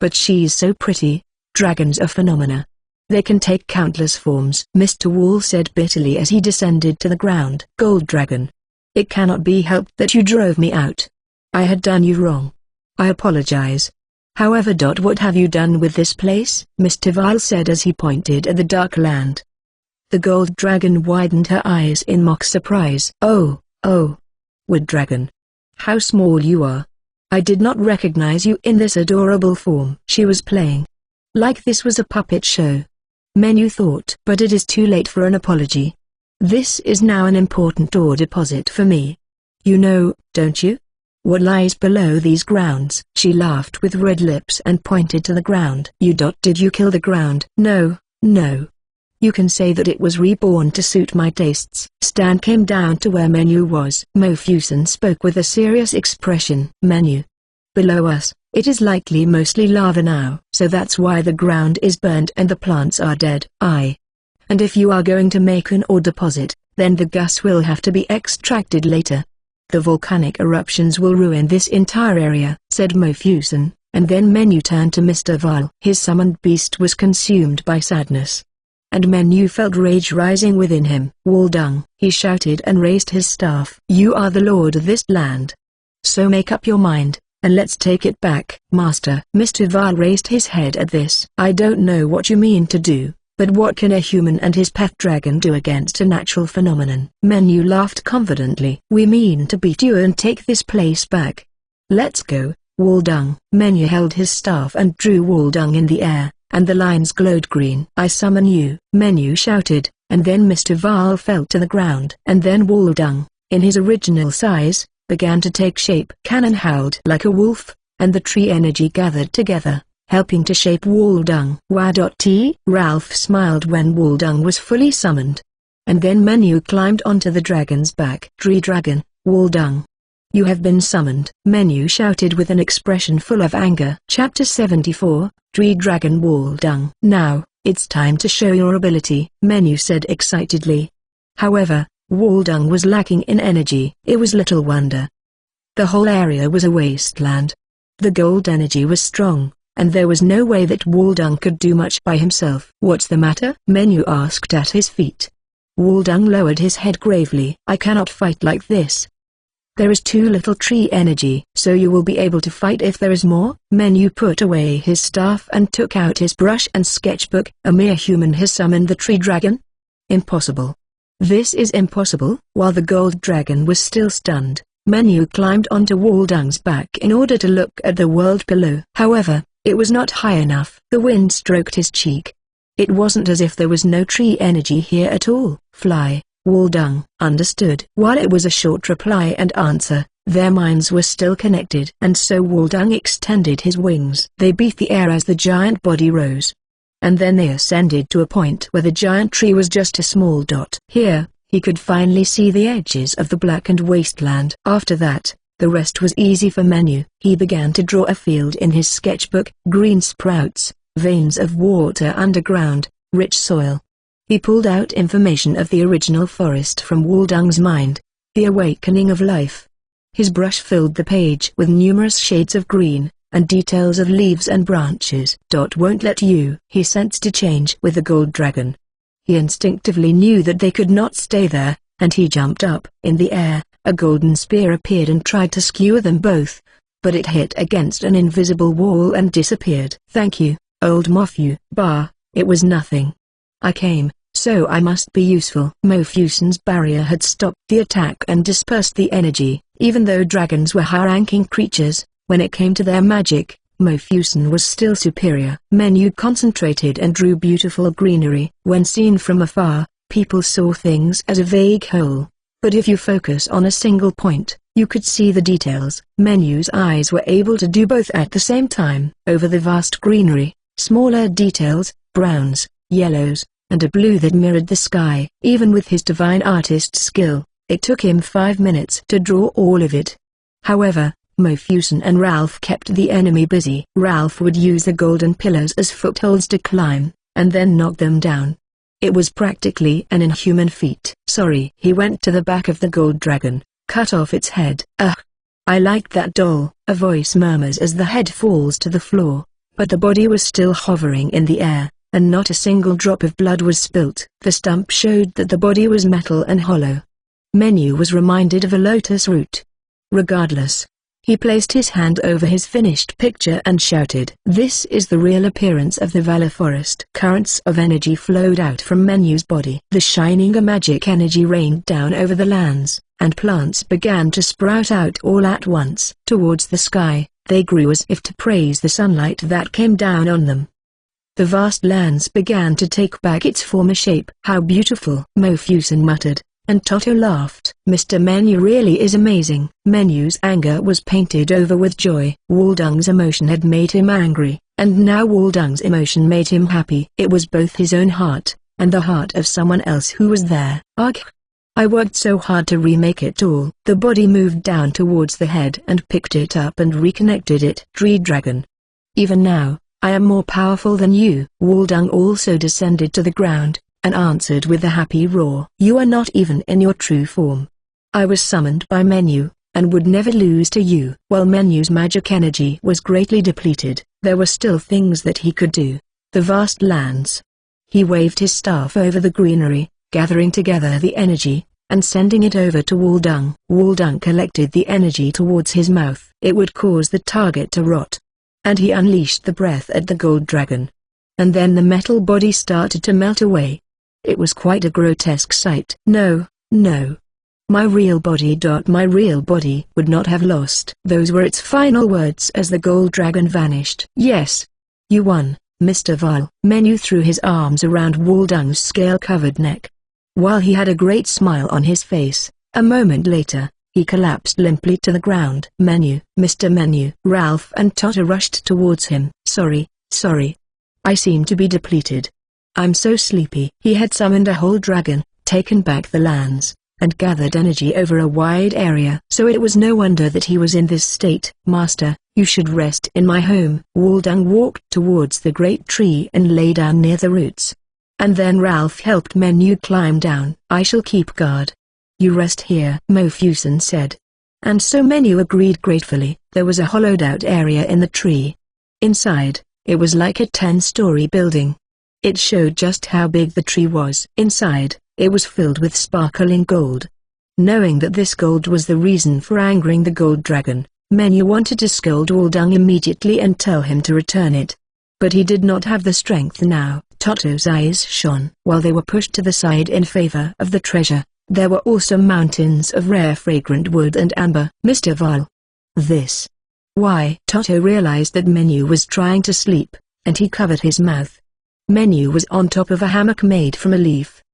But she's so pretty. Dragons are phenomena. They can take countless forms," Mr. Wall said bitterly as he descended to the ground. "Gold Dragon. It cannot be helped that you drove me out. I had done you wrong. I apologize. However, what have you done with this place? Mr. Vile said as he pointed at the dark land. The gold dragon widened her eyes in mock surprise. Oh, Wood Dragon. How small you are. I did not recognize you in this adorable form. She was playing like this was a puppet show. Menu thought, but it is too late for an apology. This is now an important ore deposit for me. You know, don't you? What lies below these grounds? She laughed with red lips and pointed to the ground. Did you kill the ground? No. You can say that it was reborn to suit my tastes. Stan came down to where Menu was. Mofusen spoke with a serious expression. Menu. Below us, it is likely mostly lava now. So that's why the ground is burned and the plants are dead. And if you are going to make an ore deposit, then the gas will have to be extracted later. The volcanic eruptions will ruin this entire area, said Mofusen, and then Menu turned to Mr. Vile. His summoned beast was consumed by sadness. And Menu felt rage rising within him. Waldung, he shouted and raised his staff. You are the lord of this land. So make up your mind, and let's take it back. Master. Mr. Vile raised his head at this. I don't know what you mean to do, but what can a human and his pet dragon do against a natural phenomenon? Menu laughed confidently. We mean to beat you and take this place back. Let's go, Waldung. Menu held his staff and drew Waldung in the air, and the lines glowed green. I summon you, Menu shouted, and then Mr. Vile fell to the ground. And then Waldung, in his original size, began to take shape. Cannon howled like a wolf, and the tree energy gathered together, helping to shape Waldung. Ralph smiled when Waldung was fully summoned. And then Menu climbed onto the dragon's back. Tree Dragon, Waldung. You have been summoned, Menu shouted with an expression full of anger. Chapter 74, Tree Dragon Waldung. Now, it's time to show your ability, Menu said excitedly. However, Waldung was lacking in energy. It was little wonder. The whole area was a wasteland. The gold energy was strong, and there was no way that Waldung could do much by himself. What's the matter? Menu asked at his feet. Waldung lowered his head gravely. I cannot fight like this. There is too little tree energy. So you will be able to fight if there is more? Menu put away his staff and took out his brush and sketchbook. A mere human has summoned the tree dragon? Impossible. This is impossible. While the gold dragon was still stunned, Menu climbed onto Waldung's back in order to look at the world below. However, it was not high enough. The wind stroked his cheek. It wasn't as if there was no tree energy here at all. Fly, Waldung. Understood. While it was a short reply and answer, their minds were still connected. And so Waldung extended his wings. They beat the air as the giant body rose. And then they ascended to a point where the giant tree was just a small dot. Here, he could finally see the edges of the blackened wasteland. After that, the rest was easy for Menu. He began to draw a field in his sketchbook. Green sprouts, veins of water underground, rich soil. He pulled out information of the original forest from Waldung's mind, the awakening of life. His brush filled the page with numerous shades of green, and details of leaves and branches. Won't let you. He sensed a change with the gold dragon. He instinctively knew that they could not stay there, and he jumped up. In the air, a golden spear appeared and tried to skewer them both, but it hit against an invisible wall and disappeared. Thank you, old Mofu. Bah, it was nothing. I came, so I must be useful. Mofusen's barrier had stopped the attack and dispersed the energy. Even though dragons were high-ranking creatures, when it came to their magic, Mofusen was still superior. Menu concentrated and drew beautiful greenery. When seen from afar, people saw things as a vague whole. But if you focus on a single point, you could see the details. Menu's eyes were able to do both at the same time. Over the vast greenery, smaller details, browns, yellows, and a blue that mirrored the sky. Even with his divine artist skill, it took him 5 minutes to draw all of it. However, Mofusen and Ralph kept the enemy busy. Ralph would use the golden pillars as footholds to climb, and then knock them down. It was practically an inhuman feat. Sorry. He went to the back of the gold dragon, cut off its head. Ugh! I liked that doll, a voice murmurs as the head falls to the floor, but the body was still hovering in the air, and not a single drop of blood was spilt. The stump showed that the body was metal and hollow. Menu was reminded of a lotus root. Regardless, He placed his hand over his finished picture and shouted, "This is the real appearance of the Valor Forest." Currents of energy flowed out from Menu's body. The shining magic energy rained down over the lands, and plants began to sprout out all at once. Towards the sky, they grew as if to praise the sunlight that came down on them. The vast lands began to take back its former shape. "How beautiful!" Mofusen muttered, and Toto laughed. "Mr. Menu really is amazing." Menu's anger was painted over with joy. Waldung's emotion had made him angry, and now Waldung's emotion made him happy. It was both his own heart, and the heart of someone else who was there. "Ugh! I worked so hard to remake it all." The body moved down towards the head and picked it up and reconnected it. "Tree Dragon. Even now, I am more powerful than you." Waldung also descended to the ground, and answered with a happy roar. "You are not even in your true form. I was summoned by Menu, and would never lose to you." While Menu's magic energy was greatly depleted, there were still things that he could do. The vast lands. He waved his staff over the greenery, gathering together the energy, and sending it over to Waldung. Waldung collected the energy towards his mouth. It would cause the target to rot. And he unleashed the breath at the gold dragon. And then the metal body started to melt away. It was quite a grotesque sight. "No, no. My real body. My real body would not have lost." Those were its final words as the gold dragon vanished. "Yes. You won, Mr. Vile." Menu threw his arms around Waldung's scale-covered neck. While he had a great smile on his face, a moment later, he collapsed limply to the ground. "Menu, Mr. Menu." Ralph and Toto rushed towards him. Sorry. I seem to be depleted. I'm so sleepy." He had summoned a whole dragon, taken back the lands, and gathered energy over a wide area. So it was no wonder that he was in this state. "Master, you should rest in my home." Waldung walked towards the great tree and lay down near the roots. And then Ralph helped Menu climb down. "I shall keep guard. You rest here," Mofusen said. And so Menu agreed gratefully. There was a hollowed-out area in the tree. Inside, it was like a 10-story building. It showed just how big the tree was. Inside, it was filled with sparkling gold. Knowing that this gold was the reason for angering the gold dragon, Menu wanted to scold Waldung immediately and tell him to return it. But he did not have the strength now. Toto's eyes shone. While they were pushed to the side in favor of the treasure, there were also mountains of rare fragrant wood and amber. "Mr. Vile. This. Why?" Toto realized that Menu was trying to sleep, and he covered his mouth. Menu was on top of a hammock made from a leaf.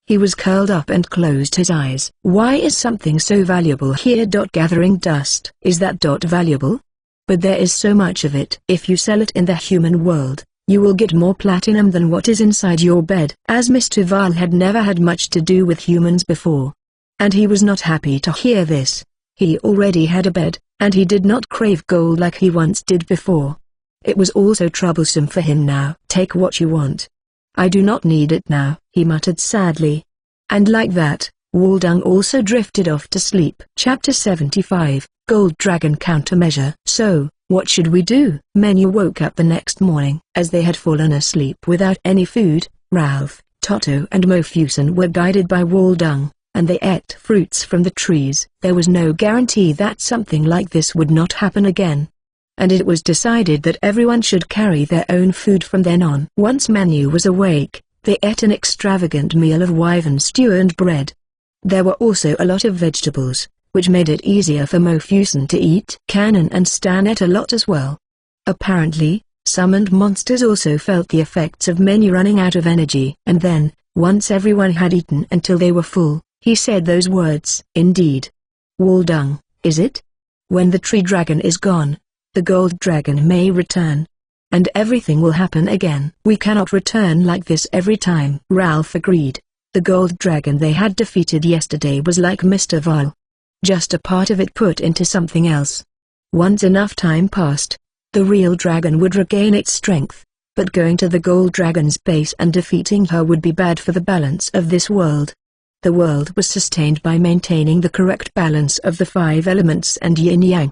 He was curled up and closed his eyes. "Why is something so valuable here? Gathering dust. Is that valuable? But there is so much of it. If you sell it in the human world, you will get more platinum than what is inside your bed." As Mr. Vile had never had much to do with humans before, and he was not happy to hear this. He already had a bed, and he did not crave gold like he once did before. It was also troublesome for him now. "Take what you want. I do not need it now," he muttered sadly. And like that, Waldung also drifted off to sleep. Chapter 75, Gold Dragon Countermeasure. "So, what should we do?" Menu woke up the next morning. As they had fallen asleep without any food, Ralph, Toto and Mofusen were guided by Waldung, and they ate fruits from the trees. There was no guarantee that something like this would not happen again. And it was decided that everyone should carry their own food from then on. Once Menu was awake, they ate an extravagant meal of wyvern stew and bread. There were also a lot of vegetables, which made it easier for Mofusen to eat. Cannon and Stan ate a lot as well. Apparently, summoned monsters also felt the effects of Menu running out of energy. And then, once everyone had eaten until they were full, he said those words. "Indeed. Waldung, is it? When the tree dragon is gone, the gold dragon may return. And everything will happen again." "We cannot return like this every time," Ralph agreed. The gold dragon they had defeated yesterday was like Mr. Vile. Just a part of it put into something else. Once enough time passed, the real dragon would regain its strength, but going to the gold dragon's base and defeating her would be bad for the balance of this world. The world was sustained by maintaining the correct balance of the 5 elements and yin-yang.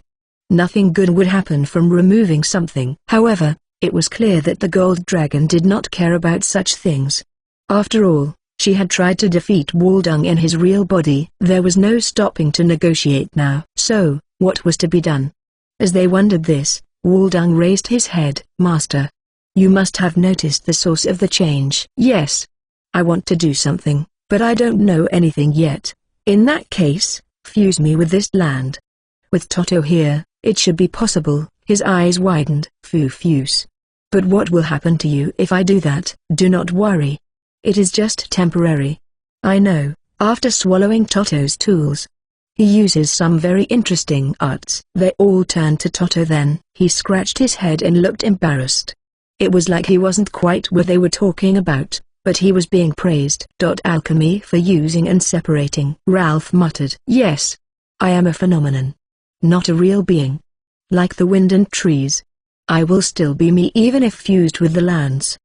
Nothing good would happen from removing something. However, it was clear that the gold dragon did not care about such things. After all, she had tried to defeat Waldung in his real body. There was no stopping to negotiate now. So, what was to be done? As they wondered this, Waldung raised his head. "Master, you must have noticed the source of the change." "Yes. I want to do something, but I don't know anything yet." "In that case, fuse me with this land. With Toto here, it should be possible." His eyes widened. "Fuse. But what will happen to you if I do that?" "Do not worry. It is just temporary. I know." After swallowing Toto's tools, he uses some very interesting arts. They all turned to Toto then. He scratched his head and looked embarrassed. It was like he wasn't quite what they were talking about, but he was being praised. "Alchemy for using and separating," Ralph muttered. "Yes. I am a phenomenon. Not a real being. Like the wind and trees. I will still be me even if fused with the lands.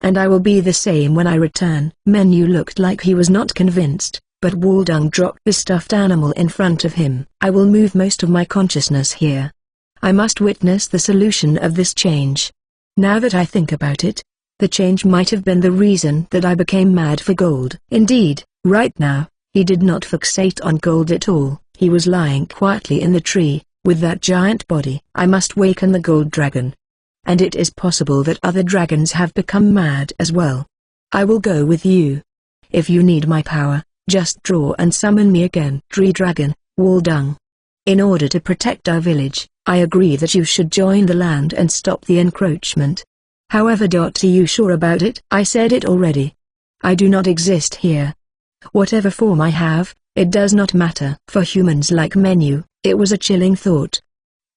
And I will be the same when I return." Menu looked like he was not convinced, but Waldung dropped the stuffed animal in front of him. "I will move most of my consciousness here. I must witness the solution of this change. Now that I think about it, the change might have been the reason that I became mad for gold." Indeed, right now, he did not fixate on gold at all. He was lying quietly in the tree, with that giant body. "I must waken the gold dragon. And it is possible that other dragons have become mad as well. I will go with you. If you need my power, just draw and summon me again." "Tree Dragon, Waldung. In order to protect our village, I agree that you should join the land and stop the encroachment. However, are you sure about it?" "I said it already. I do not exist here. Whatever form I have, it does not matter." For humans like Menu, it was a chilling thought.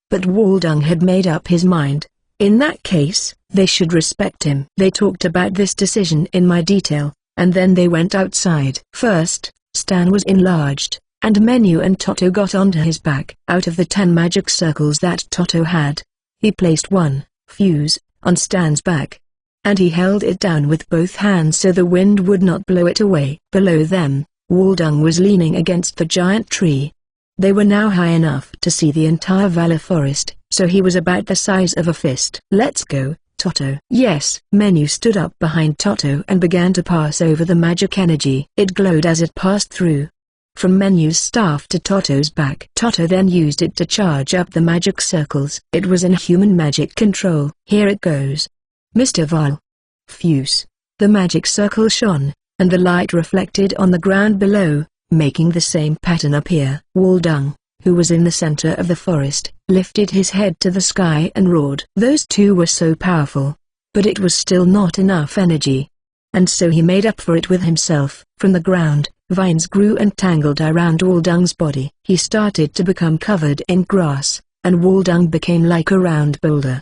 But Waldung had made up his mind. In that case, they should respect him. They talked about this decision in my detail, and then they went outside. First, Stan was enlarged, and Menu and Toto got onto his back. Out of the 10 magic circles that Toto had, he placed one, fuse, on Stan's back. And he held it down with both hands so the wind would not blow it away. Below them, Waldung was leaning against the giant tree. They were now high enough to see the entire Valor Forest, so he was about the size of a fist. "Let's go, Toto." "Yes." Menu stood up behind Toto and began to pass over the magic energy. It glowed as it passed through. From Menu's staff to Toto's back. Toto then used it to charge up the magic circles. It was in human magic control. "Here it goes. Mr. Vile. Fuse." The magic circle shone, and the light reflected on the ground below, making the same pattern appear. Waldung, who was in the center of the forest, lifted his head to the sky and roared. Those two were so powerful, but it was still not enough energy. And so he made up for it with himself. From the ground, vines grew and tangled around Waldung's body. He started to become covered in grass, and Waldung became like a round boulder,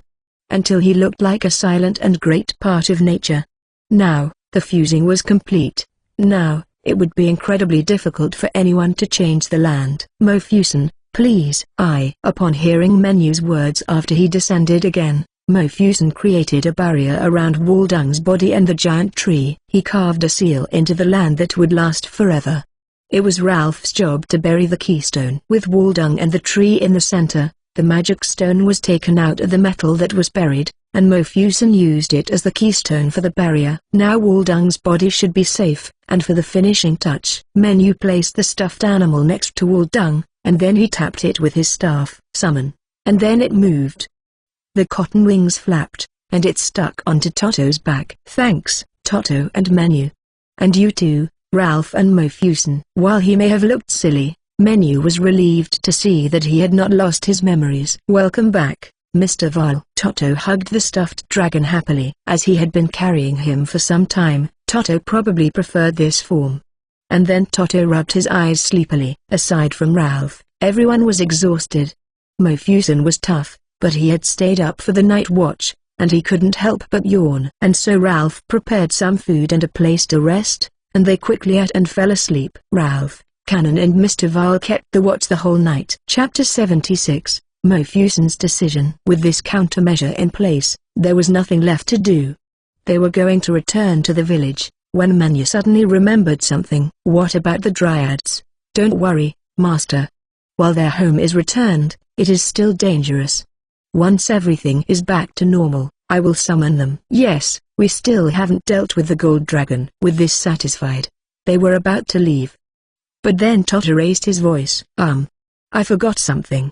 until he looked like a silent and great part of nature. Now, the fusing was complete. Now, it would be incredibly difficult for anyone to change the land. "Mofusen, please." Upon hearing Menu's words after he descended again, Mofusen created a barrier around Waldung's body and the giant tree. He carved a seal into the land that would last forever. It was Ralph's job to bury the keystone. With Waldung and the tree in the center, the magic stone was taken out of the metal that was buried, and Mofusen used it as the keystone for the barrier. Now Waldung's body should be safe, and for the finishing touch, Menu placed the stuffed animal next to Waldung, and then he tapped it with his staff. "Summon," and then it moved. The cotton wings flapped, and it stuck onto Toto's back. "Thanks, Toto and Menu. And you too, Ralph and Mofusen." While he may have looked silly, Menu was relieved to see that he had not lost his memories. "Welcome back, Mr. Vile." Toto hugged the stuffed dragon happily. As he had been carrying him for some time, Toto probably preferred this form. And then Toto rubbed his eyes sleepily. Aside from Ralph, everyone was exhausted. Mofusen was tough, but he had stayed up for the night watch, and he couldn't help but yawn. And so Ralph prepared some food and a place to rest, and they quickly ate and fell asleep. Ralph, Cannon and Mr. Vile kept the watch the whole night. Chapter 76, Mofusen's Decision. With this countermeasure in place, there was nothing left to do. They were going to return to the village, when Menu suddenly remembered something. "What about the Dryads?" "Don't worry, Master. While their home is returned, it is still dangerous. Once everything is back to normal, I will summon them." "Yes, we still haven't dealt with the gold dragon." With this satisfied, they were about to leave. But then Toto raised his voice. I forgot something.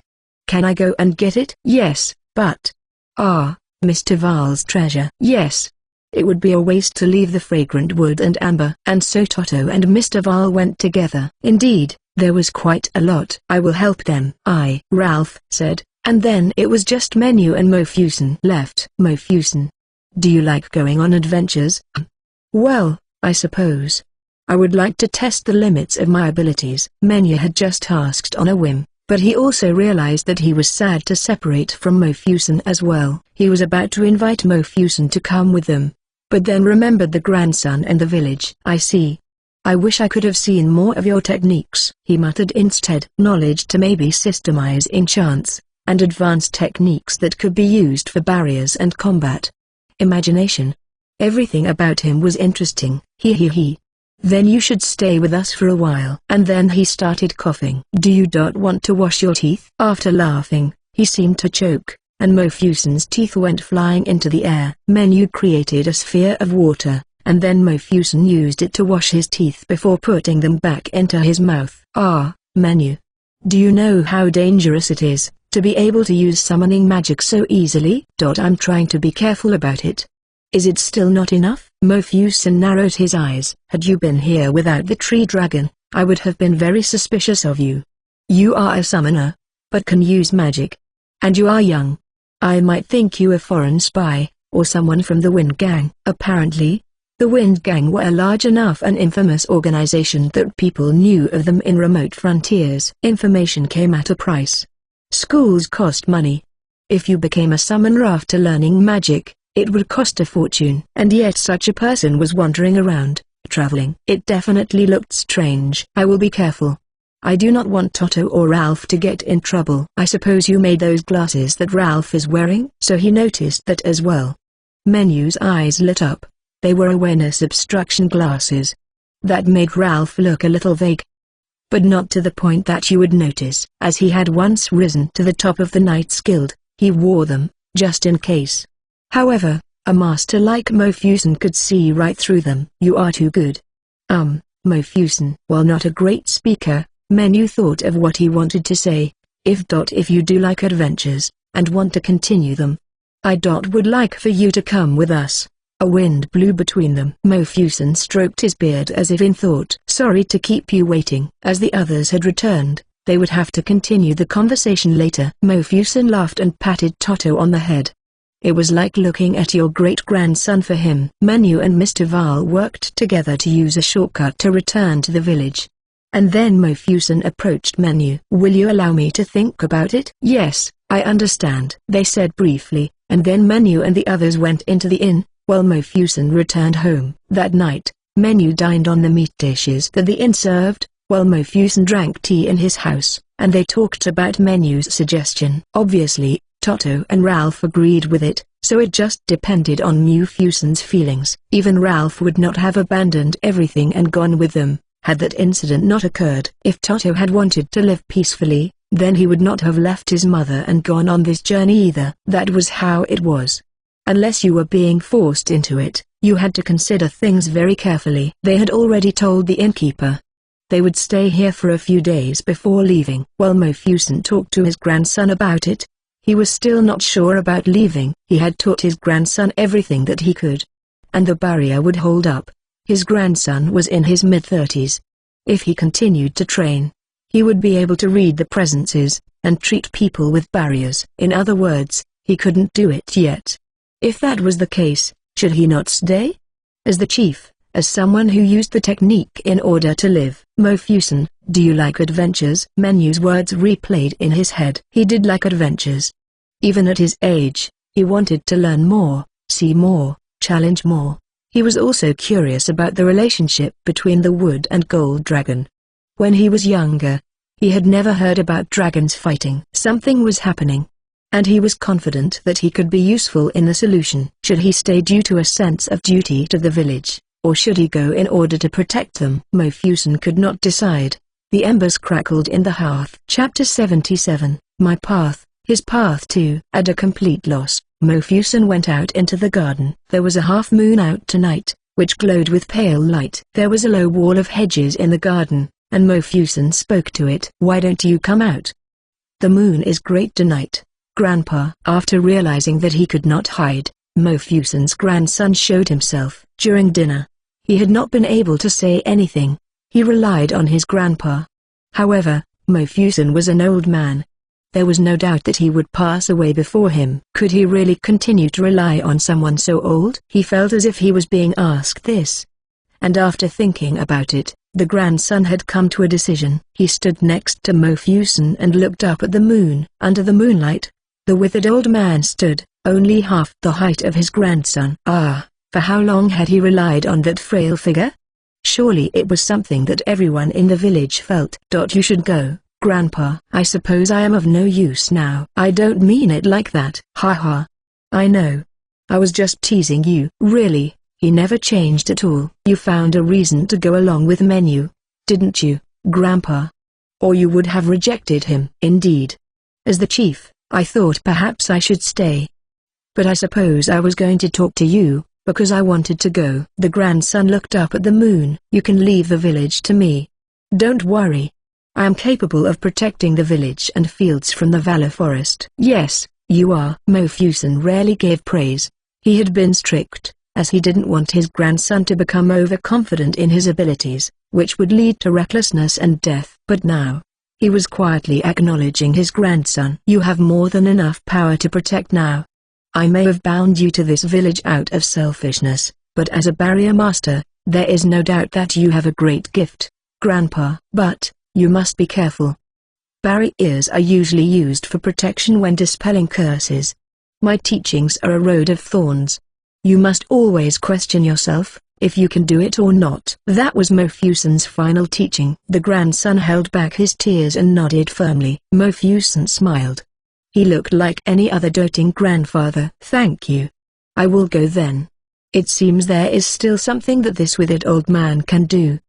Can I go and get it? Yes, but... Ah, Mr. Val's treasure. Yes. It would be a waste to leave the fragrant wood and amber. And so Toto and Mr. Val went together. Indeed, there was quite a lot. I will help them. Ralph said, and then it was just Menu and Mofusson left. Mofusson. Do you like going on adventures? Well, I suppose. I would like to test the limits of my abilities. Menu had just asked on a whim, but he also realized that he was sad to separate from Mofusson as well. He was about to invite Mofusson to come with them, but then remembered the grandson and the village. I see. I wish I could have seen more of your techniques, he muttered instead. Knowledge to maybe systemize enchants, and advanced techniques that could be used for barriers and combat. Imagination. Everything about him was interesting. He. Then you should stay with us for a while. And then he started coughing. Do you want to wash your teeth? After laughing, he seemed to choke, and Mofusson's teeth went flying into the air. Menu created a sphere of water, and then Mofusson used it to wash his teeth before putting them back into his mouth. Menu. Do you know how dangerous it is to be able to use summoning magic so easily? I'm trying to be careful about it. Is it still not enough? Mofusson narrowed his eyes. Had you been here without the tree dragon, I would have been very suspicious of you. You are a summoner, but can use magic. And you are young. I might think you a foreign spy, or someone from the Wind Gang. Apparently, the Wind Gang were a large enough and infamous organization that people knew of them in remote frontiers. Information came at a price. Schools cost money. If you became a summoner after learning magic, it would cost a fortune. And yet such a person was wandering around, traveling. It definitely looked strange. I will be careful. I do not want Toto or Ralph to get in trouble. I suppose you made those glasses that Ralph is wearing? So he noticed that as well. Menu's eyes lit up. They were awareness obstruction glasses. That made Ralph look a little vague. But not to the point that you would notice. As he had once risen to the top of the Knights Guild, he wore them, just in case. However, a master like Mofusson could see right through them. You are too good. Mofusson. While not a great speaker, Menu thought of what he wanted to say. If you do like adventures, and want to continue them, I would like for you to come with us. A wind blew between them. Mofusson stroked his beard as if in thought. Sorry to keep you waiting. As the others had returned, they would have to continue the conversation later. Mofusson laughed and patted Toto on the head. It was like looking at your great-grandson for him. Menu and Mr. Val worked together to use a shortcut to return to the village. And then Mofusson approached Menu. Will you allow me to think about it? Yes, I understand, they said briefly, and then Menu and the others went into the inn, while Mofusson returned home. That night, Menu dined on the meat dishes that the inn served, while Mofusson drank tea in his house, and they talked about Menu's suggestion. Obviously, Toto and Ralph agreed with it, so it just depended on Mofusson's feelings. Even Ralph would not have abandoned everything and gone with them, had that incident not occurred. If Toto had wanted to live peacefully, then he would not have left his mother and gone on this journey either. That was how it was. Unless you were being forced into it, you had to consider things very carefully. They had already told the innkeeper they would stay here for a few days before leaving. While Mofusson talked to his grandson about it, he was still not sure about leaving. He had taught his grandson everything that he could, and the barrier would hold up. His grandson was in his mid-30s. If he continued to train, he would be able to read the presences, and treat people with barriers. In other words, he couldn't do it yet. If that was the case, should he not stay? As the chief, as someone who used the technique in order to live. Mofusson, do you like adventures? Menu's words replayed in his head. He did like adventures. Even at his age, he wanted to learn more, see more, challenge more. He was also curious about the relationship between the wood and gold dragon. When he was younger, he had never heard about dragons fighting. Something was happening, and he was confident that he could be useful in the solution. Should he stay due to a sense of duty to the village, or should he go in order to protect them? Mofusson could not decide. The embers crackled in the hearth. Chapter 77, My Path, His Path Too. At a complete loss, Mofusson went out into the garden. There was a half-moon out tonight, which glowed with pale light. There was a low wall of hedges in the garden, and Mofusson spoke to it. Why don't you come out? The moon is great tonight, Grandpa. After realizing that he could not hide, Mofusen's grandson showed himself. During dinner, he had not been able to say anything. He relied on his grandpa. However, Mofusen was an old man. There was no doubt that he would pass away before him. Could he really continue to rely on someone so old? He felt as if he was being asked this. And after thinking about it, the grandson had come to a decision. He stood next to Mofusen and looked up at the moon. Under the moonlight, the withered old man stood, only half the height of his grandson. For how long had he relied on that frail figure? Surely it was something that everyone in the village felt. You should go, Grandpa. I suppose I am of no use now. I don't mean it like that. Ha ha. I know. I was just teasing you. Really, he never changed at all. You found a reason to go along with Menu, didn't you, Grandpa? Or you would have rejected him. Indeed. As the chief, I thought perhaps I should stay. But I suppose I was going to talk to you, because I wanted to go. The grandson looked up at the moon. You can leave the village to me. Don't worry. I am capable of protecting the village and fields from the Valor Forest. Yes, you are. Mofusen rarely gave praise. He had been strict, as he didn't want his grandson to become overconfident in his abilities, which would lead to recklessness and death. But now, he was quietly acknowledging his grandson. You have more than enough power to protect now. I may have bound you to this village out of selfishness, but as a barrier master, there is no doubt that you have a great gift, Grandpa. But, you must be careful. Barriers are usually used for protection when dispelling curses. My teachings are a road of thorns. You must always question yourself, if you can do it or not. That was Mofusen's final teaching. The grandson held back his tears and nodded firmly. Mofusen smiled. He looked like any other doting grandfather. Thank you. I will go then. It seems there is still something that this withered old man can do.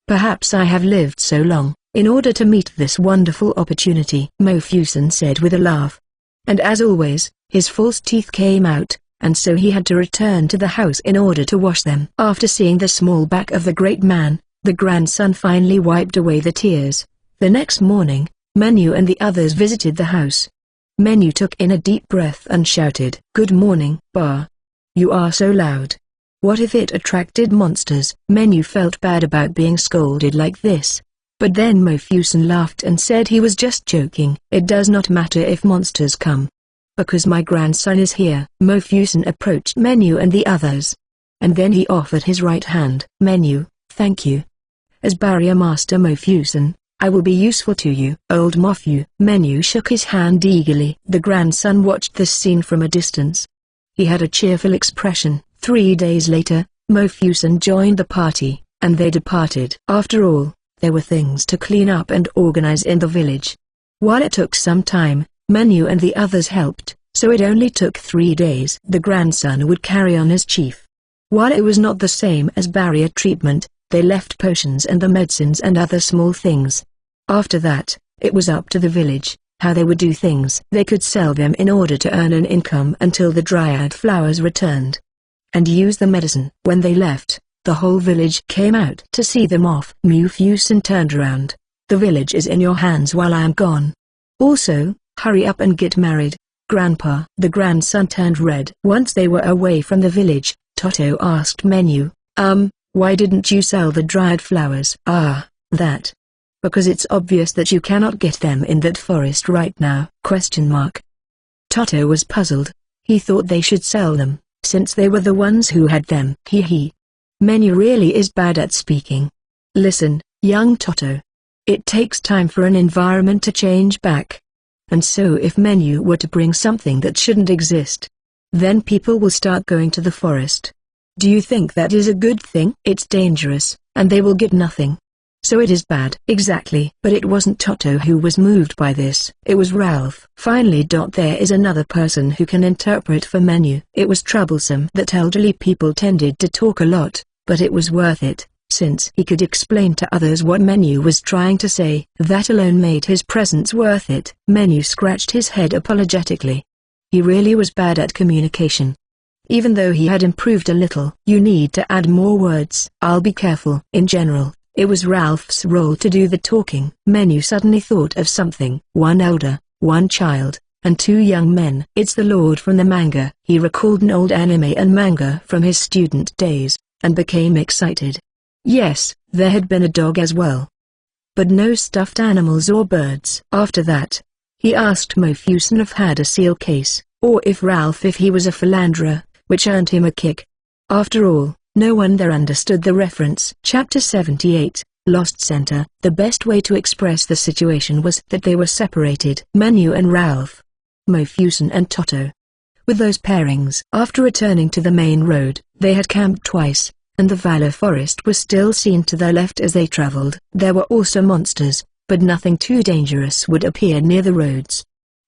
Perhaps I have lived so long, in order to meet this wonderful opportunity, Mofusen said with a laugh. And as always, his false teeth came out, and so he had to return to the house in order to wash them. After seeing the small back of the great man, the grandson finally wiped away the tears. The next morning, Menu and the others visited the house. Menu took in a deep breath and shouted, "Good morning, Ba. You are so loud. What if it attracted monsters?" Menu felt bad about being scolded like this. But then Mofusen laughed and said he was just joking. It does not matter if monsters come. Because my grandson is here. Mofusen approached Menu and the others. And then he offered his right hand. Menu, thank you. As barrier master Mofusen, I will be useful to you. Old Mofu. Menu shook his hand eagerly. The grandson watched this scene from a distance. He had a cheerful expression. 3 days later, Mofusen joined the party, and they departed. After all, there were things to clean up and organize in the village. While it took some time, Menu and the others helped, so it only took 3 days. The grandson would carry on as chief. While it was not the same as barrier treatment, they left potions and the medicines and other small things. After that, it was up to the village, how they would do things. They could sell them in order to earn an income until the dryad flowers returned. And use the medicine. When they left, the whole village came out to see them off. Mofusen turned around. The village is in your hands while I am gone. Also, hurry up and get married, Grandpa. The grandson turned red. Once they were away from the village, Toto asked Menu, why didn't you sell the dryad flowers? That. Because it's obvious that you cannot get them in that forest right now. Toto was puzzled. He thought they should sell them, since they were the ones who had them. Menu really is bad at speaking. Listen, young Toto. It takes time for an environment to change back. And so if Menu were to bring something that shouldn't exist, then people will start going to the forest. Do you think that is a good thing? It's dangerous, and they will get nothing. So it is bad. Exactly. But it wasn't Toto who was moved by this. It was Ralph. Finally, there is another person who can interpret for Menu. It was troublesome that elderly people tended to talk a lot, but it was worth it, since he could explain to others what Menu was trying to say. That alone made his presence worth it. Menu scratched his head apologetically. He really was bad at communication. Even though he had improved a little. You need to add more words. I'll be careful. In general, it was Ralph's role to do the talking. Menu suddenly thought of something. One elder, one child, and 2 young men. It's the Lord from the manga. He recalled an old anime and manga from his student days, and became excited. Yes, there had been a dog as well, but no stuffed animals or birds. After that, he asked Mofusson if had a seal case, or if Ralph if he was a philanderer, which earned him a kick. After all, no one there understood the reference. Chapter 78, Lost Center. The best way to express the situation was that they were separated. Manu and Ralph, Mofusson and Toto. With those pairings. After returning to the main road, they had camped twice, and the Valor Forest was still seen to their left as they traveled. There were also monsters, but nothing too dangerous would appear near the roads.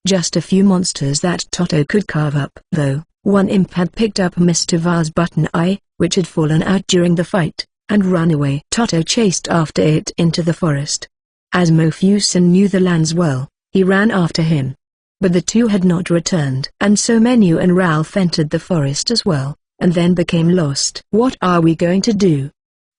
Just a few monsters that Toto could carve up. Though, one imp had picked up Mr. Val's button eye, which had fallen out during the fight, and run away. Toto chased after it into the forest. As Mofusson knew the lands well, he ran after him. But the two had not returned. And so Manu and Ralph entered the forest as well, and then became lost. What are we going to do?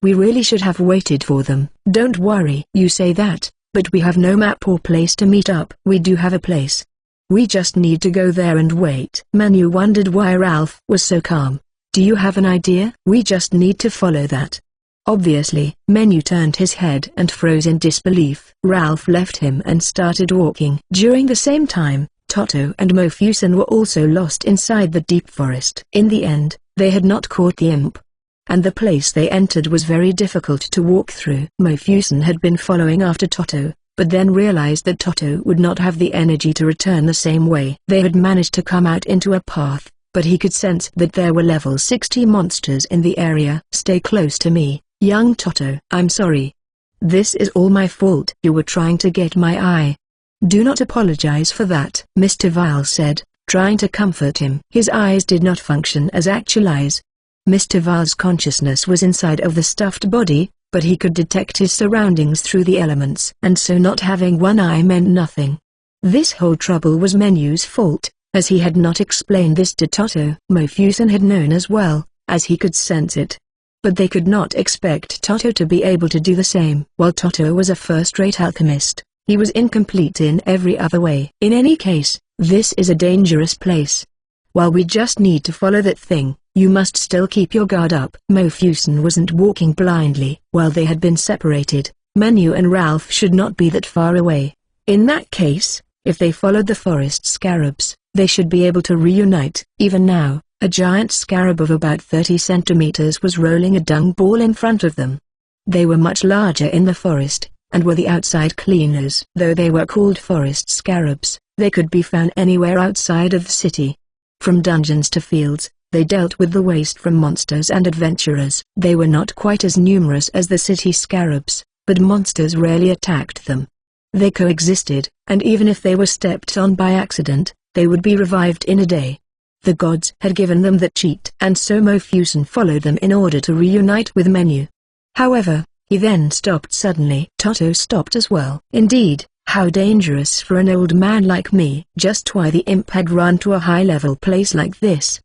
We really should have waited for them. Don't worry. You say that, but we have no map or place to meet up. We do have a place. We just need to go there and wait. Manu wondered why Ralph was so calm. Do you have an idea? We just need to follow that. Obviously. Manu turned his head and froze in disbelief. Ralph left him and started walking. During the same time, Toto and Mofusson were also lost inside the deep forest. In the end, they had not caught the imp, and the place they entered was very difficult to walk through. Mofusson had been following after Toto, but then realized that Toto would not have the energy to return the same way. They had managed to come out into a path, but he could sense that there were level 60 monsters in the area. Stay close to me, young Toto. I'm sorry. This is all my fault. You were trying to get my eye. Do not apologize for that, Mr. Val said, trying to comfort him. His eyes did not function as actual eyes. Mr. Val's consciousness was inside of the stuffed body, but he could detect his surroundings through the elements. And so not having one eye meant nothing. This whole trouble was Manu's fault, as he had not explained this to Toto. Mofusson had known as well, as he could sense it. But they could not expect Toto to be able to do the same. While Toto was a first-rate alchemist, he was incomplete in every other way. In any case, this is a dangerous place. While we just need to follow that thing, you must still keep your guard up. Mofusson wasn't walking blindly. While they had been separated, Manu and Ralph should not be that far away. In that case, if they followed the forest scarabs, they should be able to reunite. Even now, a giant scarab of about 30 centimeters was rolling a dung ball in front of them. They were much larger in the forest, and were the outside cleaners. Though they were called forest scarabs, they could be found anywhere outside of the city. From dungeons to fields, they dealt with the waste from monsters and adventurers. They were not quite as numerous as the city scarabs, but monsters rarely attacked them. They coexisted, and even if they were stepped on by accident, they would be revived in a day. The gods had given them that cheat, and so Mofusson followed them in order to reunite with Manu. However, he then stopped suddenly. Toto stopped as well. Indeed, how dangerous for an old man like me. Just why the imp had run to a high-level place like this.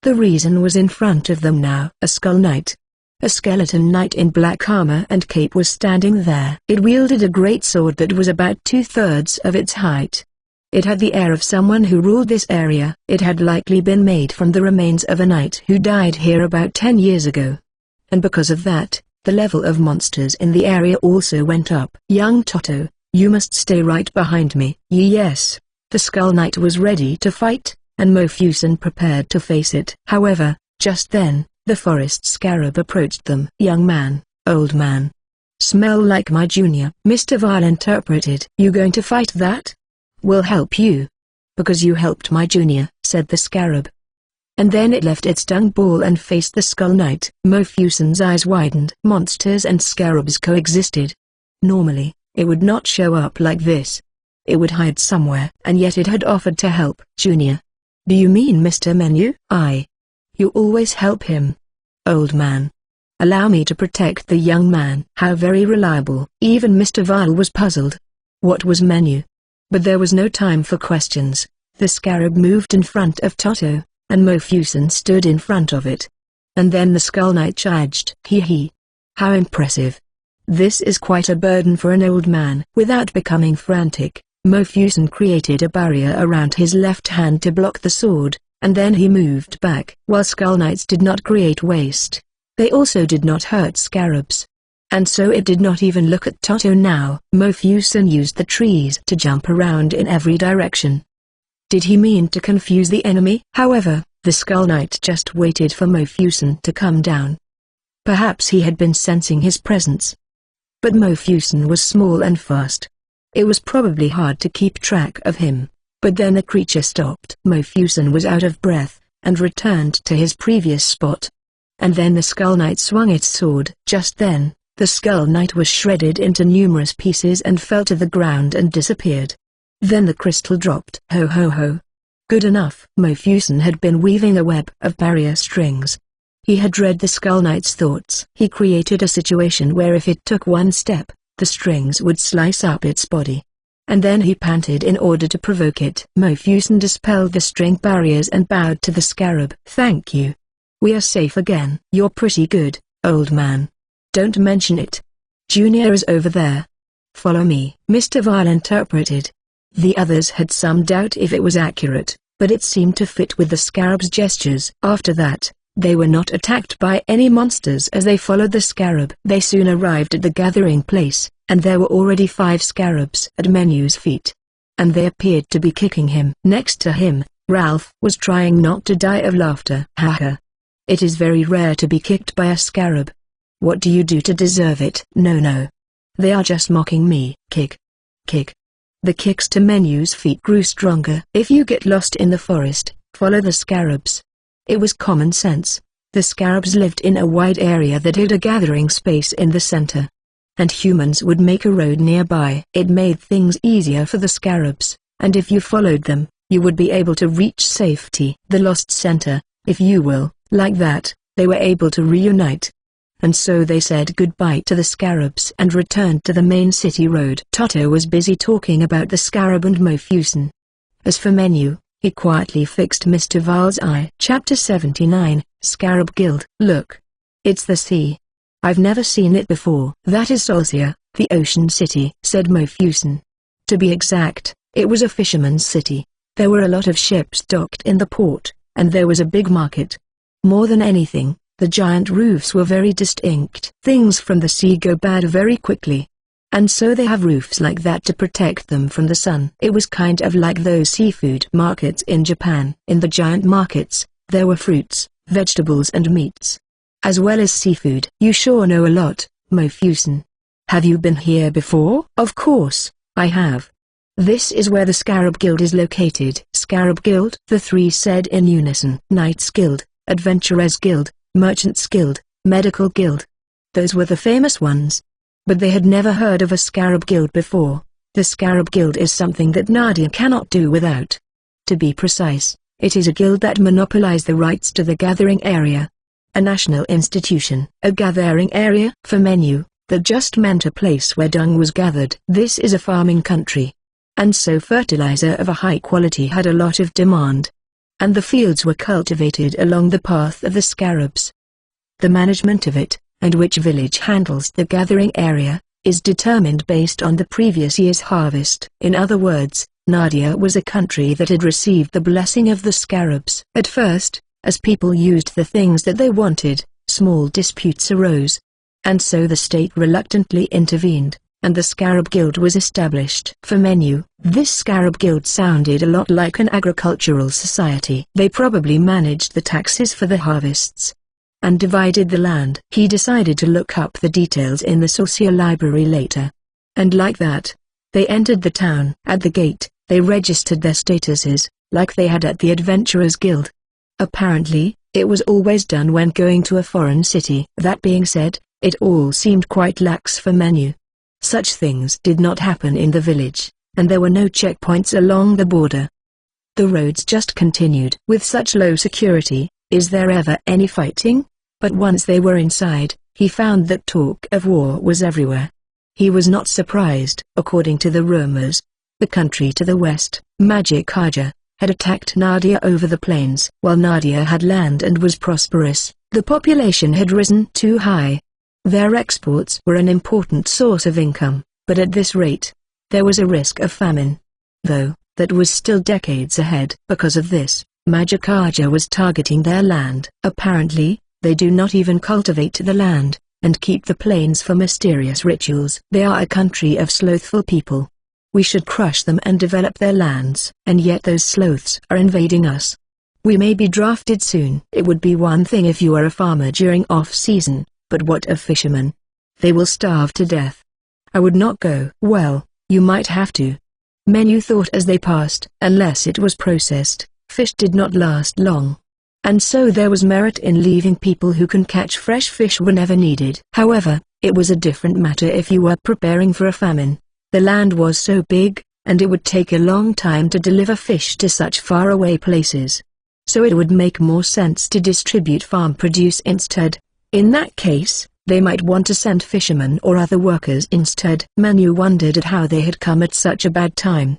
The reason was in front of them now. A skull knight. A skeleton knight in black armor and cape was standing there. It wielded a great sword that was about 2/3 of its height. It had the air of someone who ruled this area. It had likely been made from the remains of a knight who died here about 10 years ago. And because of that, the level of monsters in the area also went up. Young Toto, you must stay right behind me. Yes. The Skull Knight was ready to fight, and Mofusson prepared to face it. However, just then, the forest scarab approached them. Young man, old man. Smell like my junior. Mr. Val interpreted. You going to fight that? We'll help you. Because you helped my junior, said the scarab. And then it left its dung ball and faced the Skull Knight. Mofusson's eyes widened. Monsters and scarabs coexisted. Normally, it would not show up like this. It would hide somewhere. And yet it had offered to help. Junior. Do you mean Mr. Manu? You always help him. Old man. Allow me to protect the young man. How very reliable. Even Mr. Val was puzzled. What was Manu? But there was no time for questions. The scarab moved in front of Toto, and Mofusson stood in front of it. And then the Skull Knight charged. Hee. How impressive. This is quite a burden for an old man. Without becoming frantic, Mofusen created a barrier around his left hand to block the sword, and then he moved back. While Skull Knights did not create waste, they also did not hurt scarabs. And so it did not even look at Toto now. Mofusen used the trees to jump around in every direction. Did he mean to confuse the enemy? However, the Skull Knight just waited for Mofusen to come down. Perhaps he had been sensing his presence. But Mofusen was small and fast. It was probably hard to keep track of him. But then the creature stopped. Mofusen was out of breath, and returned to his previous spot. And then the Skull Knight swung its sword. Just then, the Skull Knight was shredded into numerous pieces and fell to the ground and disappeared. Then the crystal dropped. Ho ho ho. Good enough. Mofusen had been weaving a web of barrier strings. He had read the Skull Knight's thoughts. He created a situation where if it took one step, the strings would slice up its body. And then he panted in order to provoke it. Mofusen dispelled the string barriers and bowed to the scarab. Thank you. We are safe again. You're pretty good, old man. Don't mention it. Junior is over there. Follow me. Mr. Vile interpreted. The others had some doubt if it was accurate, but it seemed to fit with the scarab's gestures. After that, they were not attacked by any monsters as they followed the scarab. They soon arrived at the gathering place, and there were already 5 scarabs at Menu's feet. And they appeared to be kicking him. Next to him, Ralph was trying not to die of laughter. Haha. It is very rare to be kicked by a scarab. What do you do to deserve it? No. They are just mocking me. Kick. Kick. The kicks to Menu's feet grew stronger. If you get lost in the forest, follow the scarabs. It was common sense. The scarabs lived in a wide area that had a gathering space in the center. And humans would make a road nearby. It made things easier for the scarabs, and if you followed them, you would be able to reach safety. The lost center, if you will, like that, they were able to reunite. And so they said goodbye to the scarabs and returned to the main city road. Toto was busy talking about the scarab and Mofusen. As for Menu, he quietly fixed Mr. Vile's eye. Chapter 79, Scarab Guild. Look. It's the sea. I've never seen it before. That is Solcia, the ocean city, said Mofusen. To be exact, it was a fisherman's city. There were a lot of ships docked in the port, and there was a big market. More than anything, the giant roofs were very distinct. Things from the sea go bad very quickly. And so they have roofs like that to protect them from the sun. It was kind of like those seafood markets in Japan. In the giant markets, there were fruits, vegetables and meats, as well as seafood. You sure know a lot, Mofusen. Have you been here before? Of course, I have. This is where the Scarab Guild is located. Scarab Guild? The 3 said in unison. Knights Guild, Adventurers Guild, Merchants Guild, Medical Guild. Those were the famous ones. But they had never heard of a Scarab Guild before. The Scarab Guild is something that Nadia cannot do without. To be precise, it is a guild that monopolizes the rights to the gathering area. A national institution. A gathering area? For Menu, that just meant a place where dung was gathered. This is a farming country. And so fertilizer of a high quality had a lot of demand. And the fields were cultivated along the path of the scarabs. The management of it, and which village handles the gathering area, is determined based on the previous year's harvest. In other words, Nadia was a country that had received the blessing of the scarabs. At first, as people used the things that they wanted, small disputes arose. And so the state reluctantly intervened, and the Scarab Guild was established. For Menu, this Scarab Guild sounded a lot like an agricultural society. They probably managed the taxes for the harvests and divided the land. He decided to look up the details in the Solcia library later. And like that, they entered the town. At the gate, they registered their statuses, like they had at the Adventurers Guild. Apparently, it was always done when going to a foreign city. That being said, it all seemed quite lax for Menu. Such things did not happen in the village, and there were no checkpoints along the border. The roads just continued. With such low security, is there ever any fighting? But once they were inside, he found that talk of war was everywhere. He was not surprised. According to the rumors, the country to the west, Magic Haja, had attacked Nadia over the plains. While Nadia had land and was prosperous, the population had risen too high. Their exports were an important source of income, but at this rate, there was a risk of famine. though, that was still decades ahead. Because of this, Magikarja was targeting their land. Apparently, they do not even cultivate the land, and keep the plains for mysterious rituals. They are a country of slothful people. We should crush them and develop their lands. And yet those sloths are invading us. We may be drafted soon. It would be one thing if you are a farmer during off-season, but what of fishermen? They will starve to death. I would not go. Well, you might have to. Menu thought as they passed. Unless it was processed, fish did not last long. And so there was merit in leaving people who can catch fresh fish whenever needed. However, it was a different matter if you were preparing for a famine. The land was so big, and it would take a long time to deliver fish to such faraway places. So it would make more sense to distribute farm produce instead. In that case, they might want to send fishermen or other workers instead. Manu wondered at how they had come at such a bad time.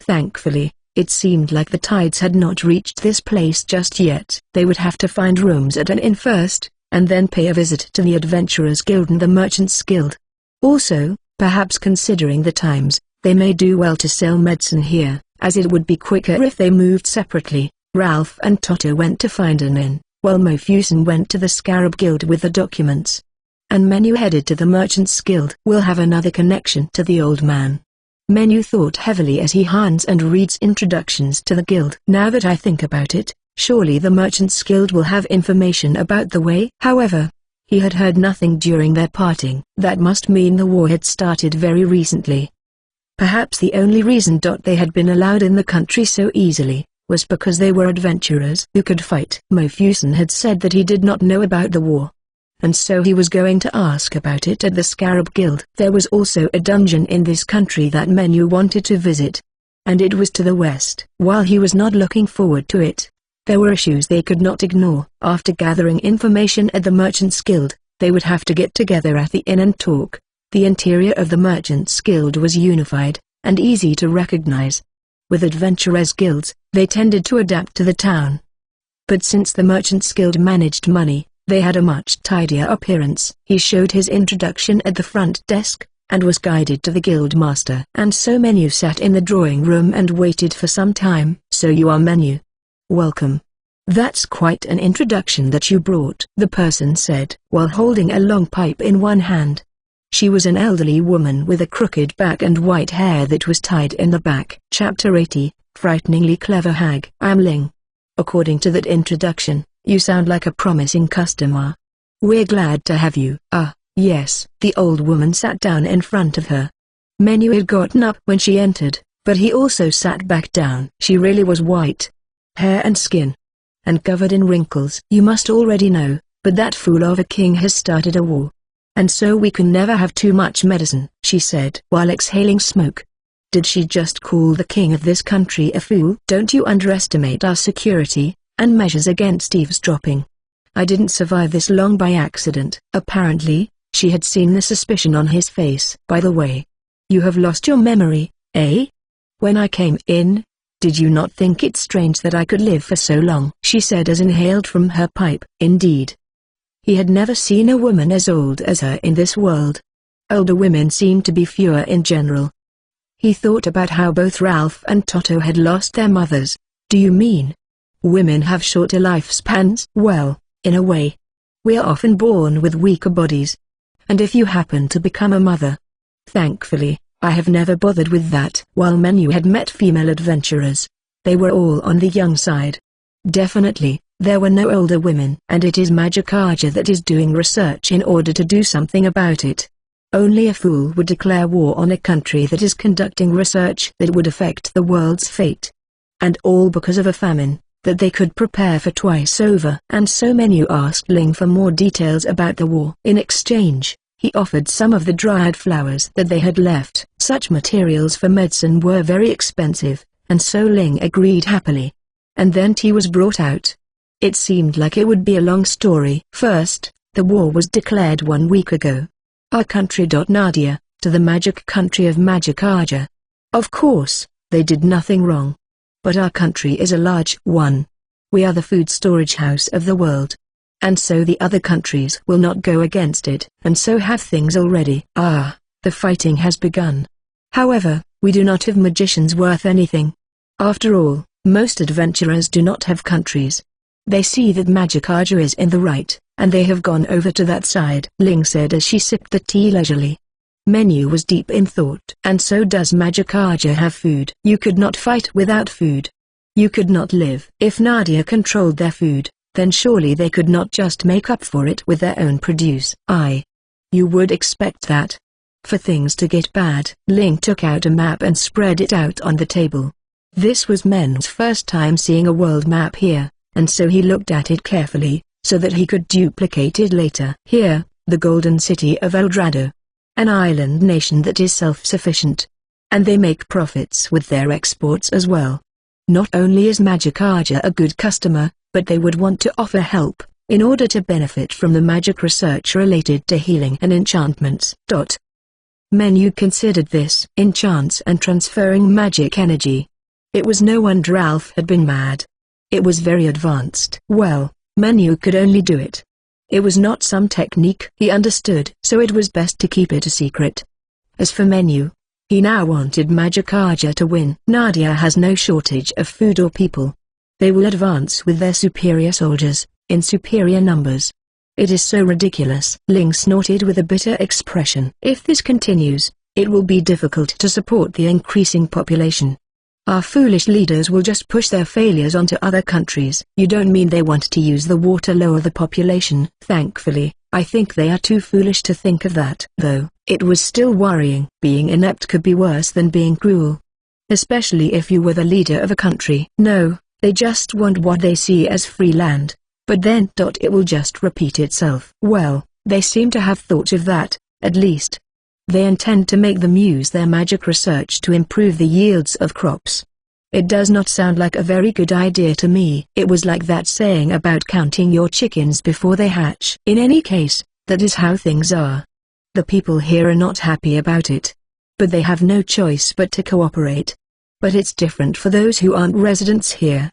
Thankfully, it seemed like the tides had not reached this place just yet. They would have to find rooms at an inn first, and then pay a visit to the Adventurers Guild and the Merchants Guild. Also, perhaps considering the times, they may do well to sell medicine here, as it would be quicker if they moved separately. Ralph and Toto went to find an inn, while Mofusen went to the Scarab Guild with the documents. And Menu headed to the Merchants Guild. We'll have another connection to the old man. Menu thought heavily as he hands and reads introductions to the guild. Now that I think about it, surely the Merchants Guild will have information about the way. However, he had heard nothing during their parting. That must mean the war had started very recently. Perhaps the only reason they had been allowed in the country so easily was because they were adventurers who could fight. Mofusen had said that he did not know about the war, and so he was going to ask about it at the Scarab Guild. There was also a dungeon in this country that Menu wanted to visit, and it was to the west. While he was not looking forward to it, there were issues they could not ignore. After gathering information at the Merchants Guild, they would have to get together at the inn and talk. The interior of the Merchants Guild was unified, and easy to recognize. With adventurers' guilds, they tended to adapt to the town. But since the Merchants Guild managed money, they had a much tidier appearance. He showed his introduction at the front desk, and was guided to the guild master. And so Menu sat in the drawing room and waited for some time. So you are Menu. Welcome. That's quite an introduction that you brought, the person said, while holding a long pipe in one hand. She was an elderly woman with a crooked back and white hair that was tied in the back. Chapter 80, Frighteningly Clever Hag. I'm Ling. According to that introduction, you sound like a promising customer. We're glad to have you. Yes. The old woman sat down in front of her. Menu had gotten up when she entered, but he also sat back down. She really was white, hair and skin, and covered in wrinkles. You must already know, but that fool of a king has started a war. And so we can never have too much medicine, she said while exhaling smoke. Did she just call the king of this country a fool? Don't you underestimate our security and measures against eavesdropping. I didn't survive this long by accident. Apparently, she had seen the suspicion on his face. By the way, you have lost your memory, eh? When I came in, did you not think it strange that I could live for so long? She said as inhaled from her pipe. Indeed. He had never seen a woman as old as her in this world. Older women seemed to be fewer in general. He thought about how both Ralph and Toto had lost their mothers. Do you mean women have shorter lifespans? Well, in a way. We are often born with weaker bodies. And if you happen to become a mother. Thankfully, I have never bothered with that. While Menu had met female adventurers, they were all on the young side. Definitely, there were no older women. And it is Magikarja that is doing research in order to do something about it. Only a fool would declare war on a country that is conducting research that would affect the world's fate. And all because of a famine that they could prepare for twice over. And so Menu asked Ling for more details about the war. In exchange, he offered some of the dried flowers that they had left. Such materials for medicine were very expensive, and so Ling agreed happily. And then tea was brought out. It seemed like it would be a long story. First, the war was declared 1 week ago. Our country. Nadia, to the magic country of Magikarja. Of course, they did nothing wrong. But our country is a large one. We are the food storage house of the world. And so the other countries will not go against it, and so have things already. The fighting has begun. However, We do not have magicians worth anything. After all, most adventurers do not have countries. They see that Magicka is in the right, and they have gone over to that side," Ling said as she sipped the tea leisurely. Menu was deep in thought. "And so does Magicka have food?" "You could not fight without food. You could not live." If Nadia controlled their food, then surely they could not just make up for it with their own produce. You would expect that. For things to get bad. Ling took out a map and spread it out on the table. This was Men's first time seeing a world map here, and so he looked at it carefully, so that he could duplicate it later. Here, the golden city of Eldorado. An island nation that is self-sufficient. And they make profits with their exports as well. Not only is Magicka a good customer, but they would want to offer help, in order to benefit from the magic research related to healing and enchantments. Menu considered this. Enchants and transferring magic energy. It was no wonder Ralph had been mad. It was very advanced. Well, Menu could only do it. It was not some technique he understood, so it was best to keep it a secret. As for Menu, he now wanted Magicka to win. Nadia has no shortage of food or people. They will advance with their superior soldiers, in superior numbers. It is so ridiculous. Ling snorted with a bitter expression. If this continues, it will be difficult to support the increasing population. Our foolish leaders will just push their failures onto other countries. You don't mean they want to use the war to lower the population? Thankfully, I think they are too foolish to think of that. Though, it was still worrying. Being inept could be worse than being cruel. Especially if you were the leader of a country. No, they just want what they see as free land. But then it will just repeat itself. Well, they seem to have thought of that, at least. They intend to make them use their magic research to improve the yields of crops. It does not sound like a very good idea to me. It was like that saying about counting your chickens before they hatch. In any case, that is how things are. The people here are not happy about it. But they have no choice but to cooperate. But it's different for those who aren't residents here.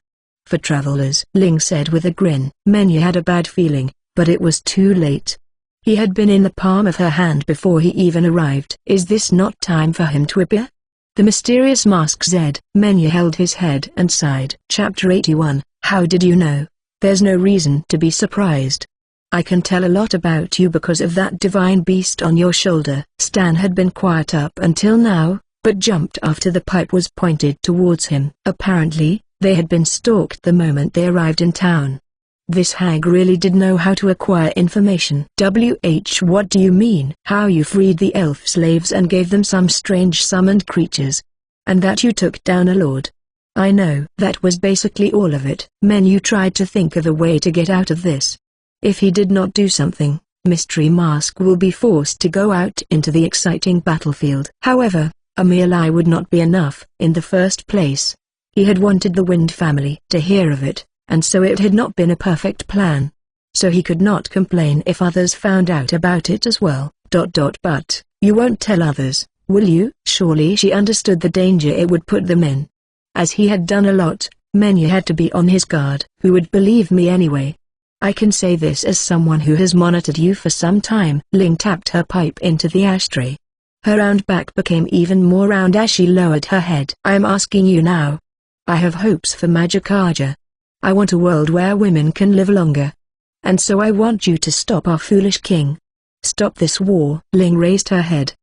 For travelers, Ling said with a grin. Menu had a bad feeling, but it was too late. He had been in the palm of her hand before he even arrived. Is this not time for him to appear? The mysterious mask said. Menu held his head and sighed. Chapter 81. How did you know? There's no reason to be surprised. I can tell a lot about you because of that divine beast on your shoulder. Stan had been quiet up until now, but jumped after the pipe was pointed towards him. Apparently, they had been stalked the moment they arrived in town. This hag really did know how to acquire information. What do you mean? How you freed the elf slaves and gave them some strange summoned creatures. And that you took down a lord. I know. That was basically all of it. Menu tried to think of a way to get out of this. If he did not do something, Mystery Mask will be forced to go out into the exciting battlefield. However, a mere lie would not be enough. In the first place, he had wanted the Wind family to hear of it, and so it had not been a perfect plan. So he could not complain if others found out about it as well. But, you won't tell others, will you? Surely she understood the danger it would put them in. As he had done a lot, Menu had to be on his guard. Who would believe me anyway? I can say this as someone who has monitored you for some time. Ling tapped her pipe into the ashtray. Her round back became even more round as she lowered her head. I am asking you now. I have hopes for Magicka. I want a world where women can live longer. And so I want you to stop our foolish king. Stop this war. Ling raised her head.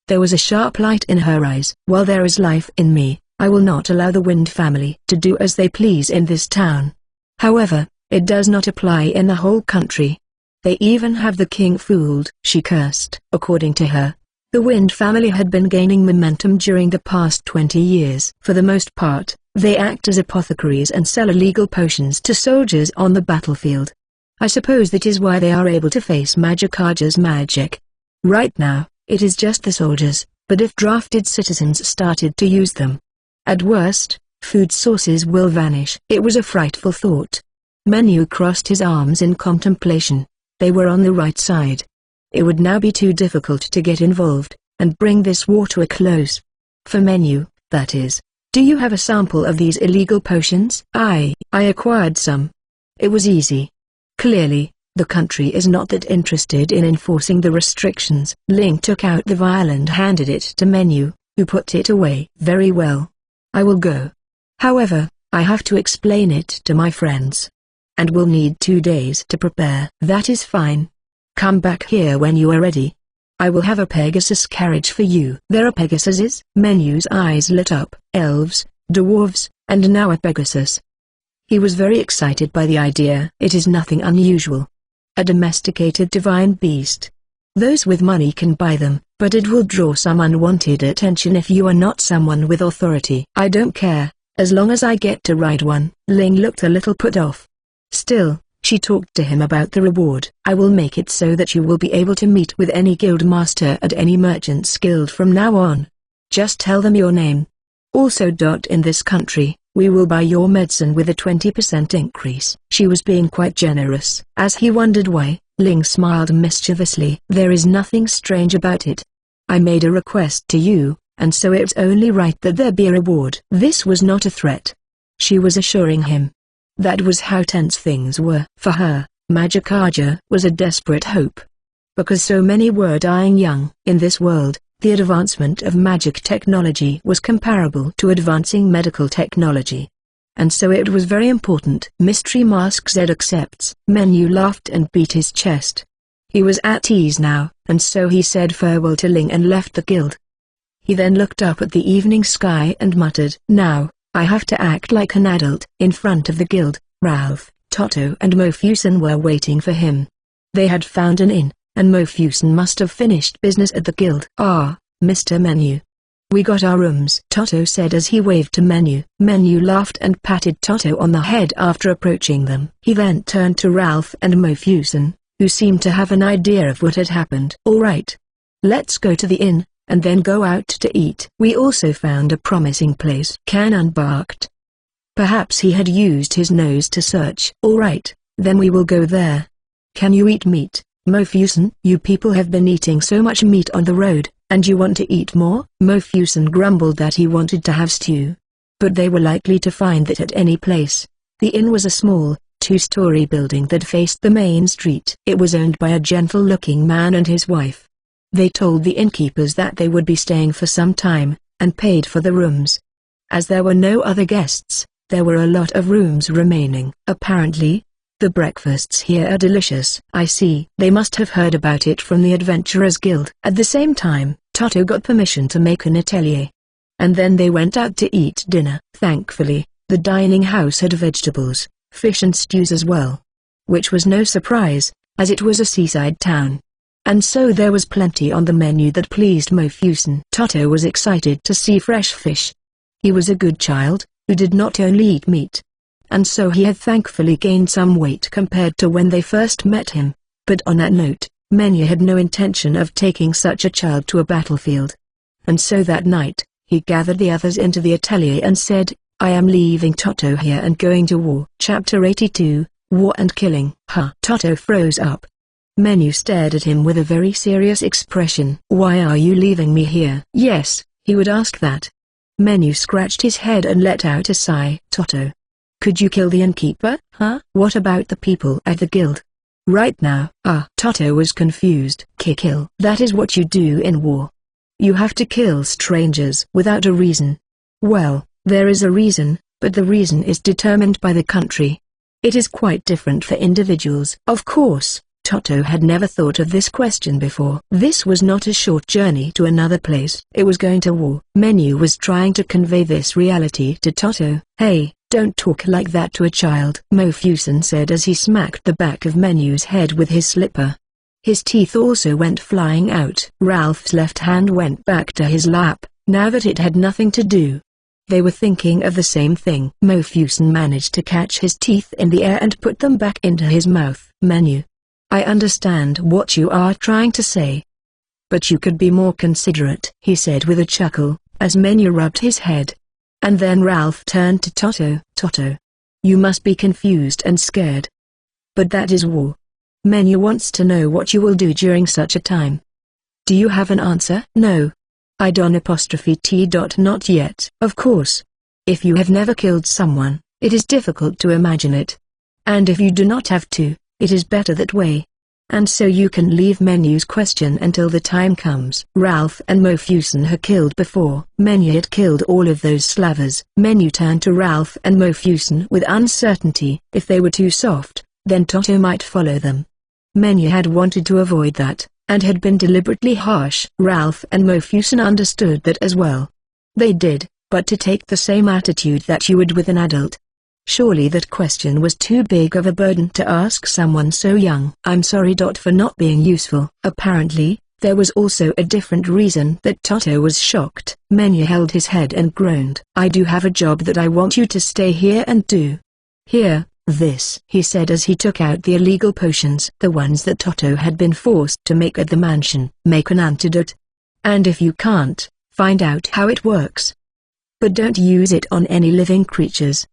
There was a sharp light in her eyes. While there is life in me, I will not allow the Wind family to do as they please in this town. However, it does not apply in the whole country. They even have the king fooled. She cursed. According to her, the Wind family had been gaining momentum during the past 20 years. For the most part, they act as apothecaries and sell illegal potions to soldiers on the battlefield. I suppose that is why they are able to face Magicka's magic. Right now, it is just the soldiers, but if drafted citizens started to use them, at worst, food sources will vanish. It was a frightful thought. Menu crossed his arms in contemplation. They were on the right side. It would now be too difficult to get involved, and bring this war to a close. For Menu, that is. Do you have a sample of these illegal potions? I acquired some. It was easy. Clearly, the country is not that interested in enforcing the restrictions. Ling took out the vial and handed it to Menu. who put it away. Very well. I will go. However, I have to explain it to my friends. And will need 2 days to prepare. That is fine. Come back here when you are ready. I will have a Pegasus carriage for you. There are Pegasuses? Menu's eyes lit up. Elves, dwarves, and now a Pegasus. He was very excited by the idea. It is nothing unusual. A domesticated divine beast. Those with money can buy them, but it will draw some unwanted attention if you are not someone with authority. I don't care, as long as I get to ride one. Ling looked a little put off. Still, she talked to him about the reward. I will make it so that you will be able to meet with any guild master at any merchant's guild from now on. Just tell them your name. Also, in this country, we will buy your medicine with a 20% increase. She was being quite generous. As he wondered why, Ling smiled mischievously. There is nothing strange about it. I made a request to you, and so it's only right that there be a reward. This was not a threat. She was assuring him. That was how tense things were. For her, Magic Archer was a desperate hope. Because so many were dying young. In this world, the advancement of magic technology was comparable to advancing medical technology. And so it was very important. Mystery Mask Z accepts. Menu laughed and beat his chest. He was at ease now, and so he said farewell to Ling and left the guild. He then looked up at the evening sky and muttered, "Now, I have to act like an adult." In front of the guild, Ralph, Toto and Mofusen were waiting for him. They had found an inn, and Mofusen must have finished business at the guild. "Ah, Mr. Menu. We got our rooms," Toto said as he waved to Menu. Menu laughed and patted Toto on the head after approaching them. He then turned to Ralph and Mofusen, who seemed to have an idea of what had happened. "All right. Let's go to the inn, and then go out to eat. We also found a promising place." Kanan barked. Perhaps he had used his nose to search. "All right, then we will go there. Can you eat meat, Mofusen?" "You people have been eating so much meat on the road, and you want to eat more?" Mofusen grumbled that he wanted to have stew. But they were likely to find that at any place. The inn was a small, 2-story building that faced the main street. It was owned by a gentle-looking man and his wife. They told the innkeepers that they would be staying for some time, and paid for the rooms. As there were no other guests, there were a lot of rooms remaining. Apparently, the breakfasts here are delicious. "I see." They must have heard about it from the Adventurers Guild. At the same time, Toto got permission to make an atelier. And then they went out to eat dinner. Thankfully, the dining house had vegetables, fish and stews as well. Which was no surprise, as it was a seaside town. And so there was plenty on the menu that pleased Mofusen. Toto was excited to see fresh fish. He was a good child, who did not only eat meat. And so he had thankfully gained some weight compared to when they first met him. But on that note, Menu had no intention of taking such a child to a battlefield. And so that night, he gathered the others into the atelier and said, "I am leaving Toto here and going to war." Chapter 82, War and Killing. Toto froze up. Menu stared at him with a very serious expression. "Why are you leaving me here?" "Yes," he would ask that. Menu scratched his head and let out a sigh. "Toto, could you kill the innkeeper?" "Huh? What about the people at the guild?" "Right now." Toto was confused. "Kill. That is what you do in war. You have to kill strangers without a reason." "Well, there is a reason, but the reason is determined by the country. It is quite different for individuals." Of course, Toto had never thought of this question before. This was not a short journey to another place. It was going to war. Menu was trying to convey this reality to Toto. "Hey, don't talk like that to a child," Mofusen said as he smacked the back of Menu's head with his slipper. His teeth also went flying out. Ralph's left hand went back to his lap, now that it had nothing to do. They were thinking of the same thing. Mofusen managed to catch his teeth in the air and put them back into his mouth. "Menu, I understand what you are trying to say. But you could be more considerate," he said with a chuckle, as Menu rubbed his head. And then Ralph turned to Toto. "Toto, you must be confused and scared. But that is war. Menu wants to know what you will do during such a time. Do you have an answer?" "No. I don't apostrophe T. Not yet." "Of course. If you have never killed someone, it is difficult to imagine it. And if you do not have to, it is better that way. And so you can leave Menu's question until the time comes. Ralph and Mofusson had killed before. Menu had killed all of those slavers. Menu turned to Ralph and Mofusson with uncertainty. If they were too soft, then Toto might follow them. Menu had wanted to avoid that, and had been deliberately harsh. Ralph and Mofusson understood that as well. They did, but to take the same attitude that you would with an adult. Surely that question was too big of a burden to ask someone so young. I'm sorry for not being useful. Apparently, there was also a different reason that Toto was shocked. Menu held his head and groaned. I do have a job that I want you to stay here and do. Here, this, he said as he took out the illegal potions. The ones that Toto had been forced to make at the mansion. Make an antidote. And if you can't, find out how it works. But don't use it on any living creatures.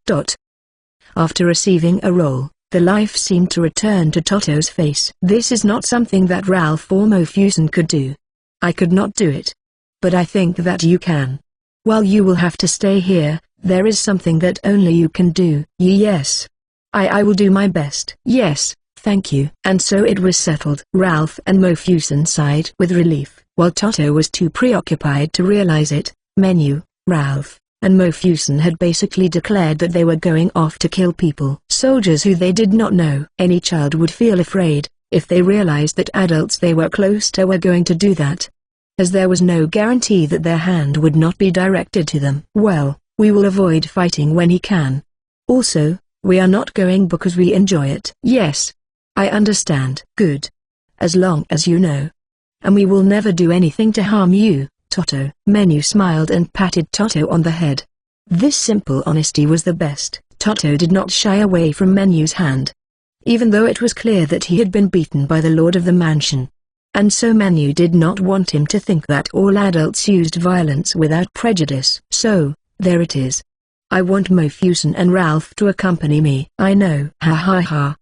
After receiving a roll, the life seemed to return to Toto's face. This is not something that Ralph or Mofusson could do. I could not do it. But I think that you can. While you will have to stay here, there is something that only you can do. Yes. I will do my best. Yes, thank you. And so it was settled. Ralph and Mofusson sighed with relief. While Toto was too preoccupied to realize it, Menu, Ralph, and Mofusson had basically declared that they were going off to kill people. Soldiers who they did not know. Any child would feel afraid, if they realized that adults they were close to were going to do that. As there was no guarantee that their hand would not be directed to them. Well, we will avoid fighting when he can. Also, we are not going because we enjoy it. Yes. I understand. Good. As long as you know. And we will never do anything to harm you, Toto. Menu smiled and patted Toto on the head. This simple honesty was the best. Toto did not shy away from Menu's hand. Even though it was clear that he had been beaten by the lord of the mansion. And so Menu did not want him to think that all adults used violence without prejudice. So, there it is. I want Mofusson and Ralph to accompany me. I know. Ha ha ha.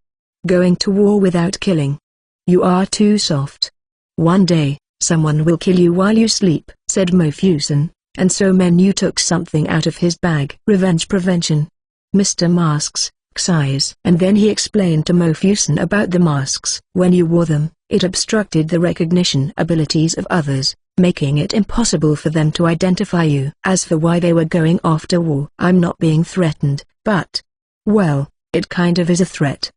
Going to war without killing. You are too soft. One day, someone will kill you while you sleep, said Mofusson, and so Menu took something out of his bag. Revenge prevention. Mr. Masks, size. And then he explained to Mofusson about the masks. When you wore them, it obstructed the recognition abilities of others, making it impossible for them to identify you. As for why they were going off to war, I'm not being threatened, but, well, it kind of is a threat.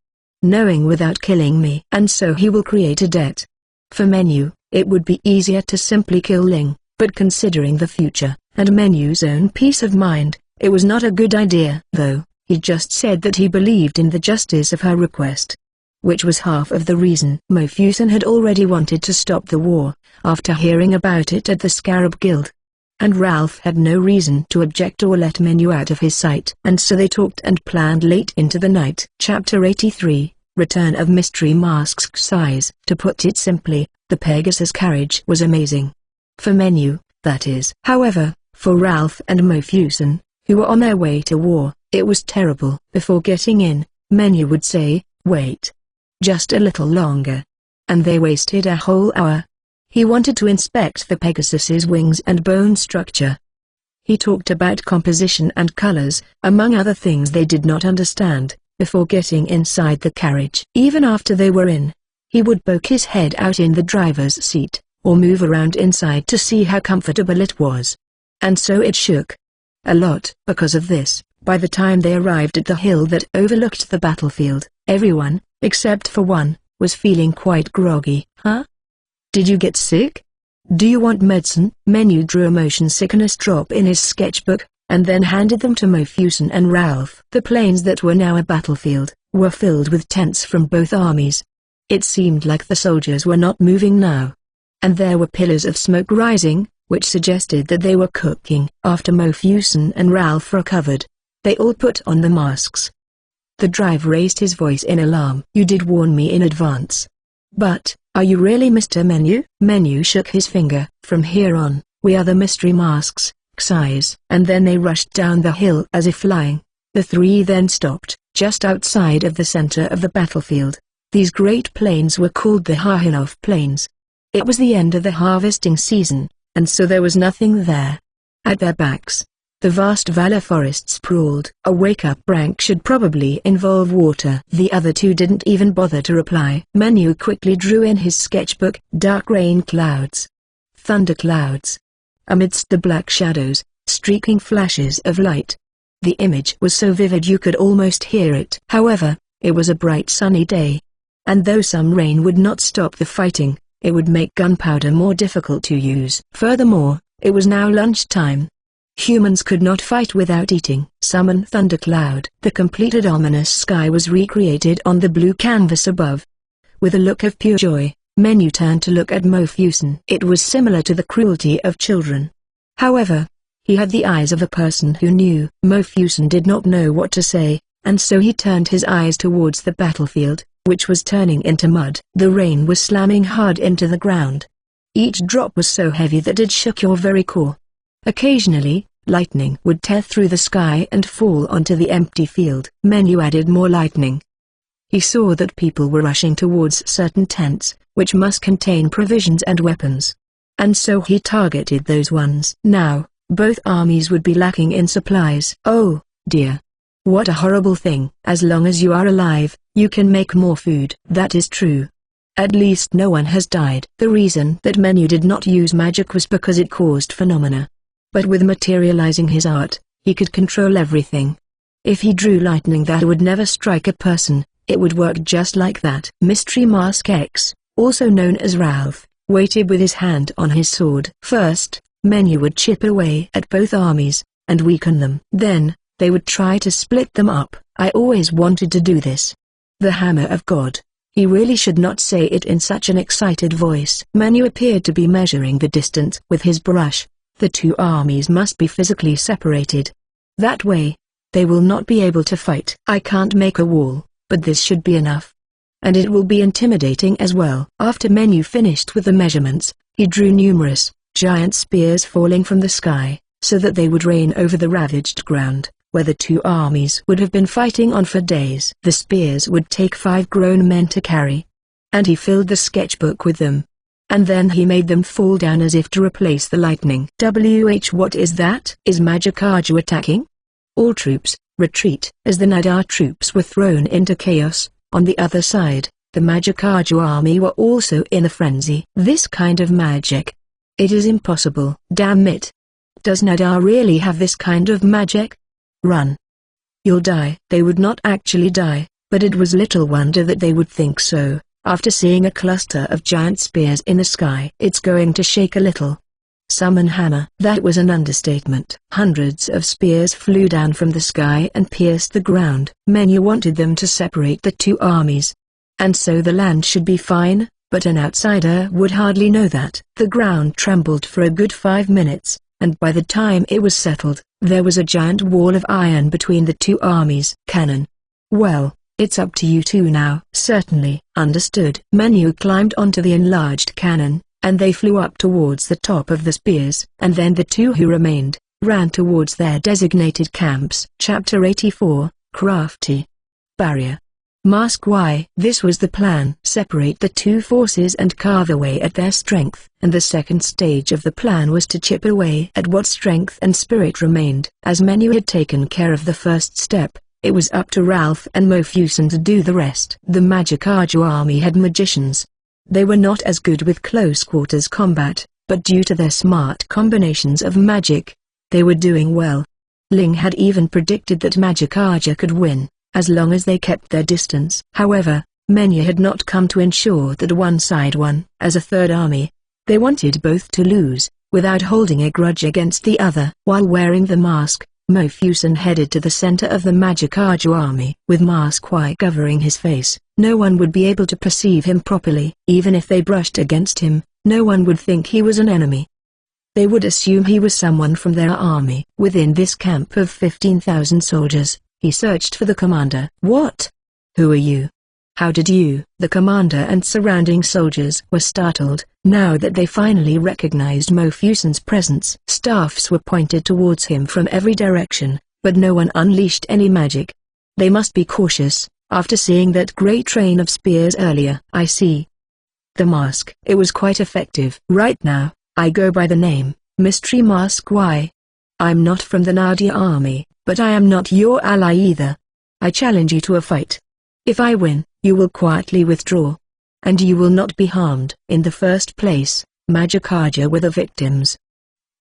Knowing without killing me. And so he will create a debt. For Menu, it would be easier to simply kill Ling, but considering the future, and Menu's own peace of mind, it was not a good idea. Though, he just said that he believed in the justice of her request. Which was half of the reason. Mofusson had already wanted to stop the war, after hearing about it at the Scarab Guild. And Ralph had no reason to object or let Menu out of his sight. And so they talked and planned late into the night. Chapter 83, Return of Mystery Masks. Size. To put it simply, the Pegasus carriage was amazing. For Menu, that is. However, for Ralph and Mofusson, who were on their way to war, it was terrible. Before getting in, Menu would say, wait. Just a little longer. And they wasted a whole hour. He wanted to inspect the Pegasus's wings and bone structure. He talked about composition and colors, among other things they did not understand, before getting inside the carriage. Even after they were in, he would poke his head out in the driver's seat, or move around inside to see how comfortable it was. And so it shook. A lot. Because of this, by the time they arrived at the hill that overlooked the battlefield, everyone, except for one, was feeling quite groggy. Huh? Did you get sick? Do you want medicine? Menu drew a motion sickness drop in his sketchbook, and then handed them to Mofusson and Ralph. The plains that were now a battlefield, were filled with tents from both armies. It seemed like the soldiers were not moving now. And there were pillars of smoke rising, which suggested that they were cooking. After Mofusson and Ralph recovered, they all put on the masks. The driver raised his voice in alarm. You did warn me in advance. But, are you really Mr. Menu? Menu shook his finger. From here on, we are the Mystery Masks, size. And then they rushed down the hill as if flying. The three then stopped, just outside of the center of the battlefield. These great plains were called the Hahinov Plains. It was the end of the harvesting season, and so there was nothing there. At their backs, The vast Valor forest sprawled. A wake-up prank should probably involve water. The other two didn't even bother to reply. Menu quickly drew in his sketchbook. Dark rain clouds. Thunder clouds. Amidst the black shadows, streaking flashes of light. The image was so vivid you could almost hear it. However, it was a bright sunny day. And though some rain would not stop the fighting, it would make gunpowder more difficult to use. Furthermore, it was now lunchtime. Humans could not fight without eating. Summon thundercloud. The completed ominous sky was recreated on the blue canvas above. With a look of pure joy, Menu turned to look at Mofusen. It was similar to the cruelty of children. However, he had the eyes of a person who knew. Mofusen did not know what to say, and so he turned his eyes towards the battlefield, which was turning into mud. The rain was slamming hard into the ground. Each drop was so heavy that it shook your very core. Occasionally, lightning would tear through the sky and fall onto the empty field. Menu added more lightning. He saw that people were rushing towards certain tents, which must contain provisions and weapons. And so he targeted those ones. Now, both armies would be lacking in supplies. Oh, dear. What a horrible thing. As long as you are alive, you can make more food. That is true. At least no one has died. The reason that Menu did not use magic was because it caused phenomena. But with materializing his art, he could control everything. If he drew lightning that would never strike a person, it would work just like that. Mystery Mask X, also known as Ralph, waited with his hand on his sword. First, Menu would chip away at both armies, and weaken them. Then, they would try to split them up. I always wanted to do this. The Hammer of God. He really should not say it in such an excited voice. Menu appeared to be measuring the distance with his brush. The two armies must be physically separated. That way, they will not be able to fight. I can't make a wall, but this should be enough. And it will be intimidating as well. After Menu finished with the measurements, he drew numerous, giant spears falling from the sky, so that they would rain over the ravaged ground, where the two armies would have been fighting on for days. The spears would take 5 grown men to carry. And he filled the sketchbook with them. And then he made them fall down as if to replace the lightning. What is that? Is Magikaju attacking? All troops, retreat. As the Nadar troops were thrown into chaos, on the other side, the Magikaju army were also in a frenzy. This kind of magic. It is impossible. Damn it. Does Nadar really have this kind of magic? Run. You'll die. They would not actually die, but it was little wonder that they would think so. After seeing a cluster of giant spears in the sky. It's going to shake a little. Summon hammer. That was an understatement. Hundreds of spears flew down from the sky and pierced the ground. Menu wanted them to separate the two armies. And so the land should be fine, but an outsider would hardly know that. The ground trembled for a good 5 minutes, and by the time it was settled, there was a giant wall of iron between the two armies. Cannon. Well, it's up to you two now. Certainly. Understood. Menu climbed onto the enlarged cannon, and they flew up towards the top of the spears. And then the two who remained, ran towards their designated camps. Chapter 84, Crafty. Barrier. Mask Y. This was the plan. Separate the two forces and carve away at their strength. And the second stage of the plan was to chip away at what strength and spirit remained. As Menu had taken care of the first step, it was up to Ralph and Mofusen to do the rest. The Magikaju army had magicians. They were not as good with close-quarters combat, but due to their smart combinations of magic, they were doing well. Ling had even predicted that Magikaju could win, as long as they kept their distance. However, Menu had not come to ensure that one side won. As a third army, they wanted both to lose, without holding a grudge against the other. While wearing the mask, Mofusen headed to the center of the Magikaju army. With Mask Y covering his face, no one would be able to perceive him properly. Even if they brushed against him, no one would think he was an enemy. They would assume he was someone from their army. Within this camp of 15,000 soldiers, he searched for the commander. What? Who are you? How did you? The commander and surrounding soldiers were startled, now that they finally recognized Mofusen's presence. Staffs were pointed towards him from every direction, but no one unleashed any magic. They must be cautious, after seeing that great train of spears earlier. I see. The mask. It was quite effective. Right now, I go by the name, Mystery Mask Y. I'm not from the Nadia army, but I am not your ally either. I challenge you to a fight. If I win, you will quietly withdraw. And you will not be harmed. In the first place, Magickaja were the victims.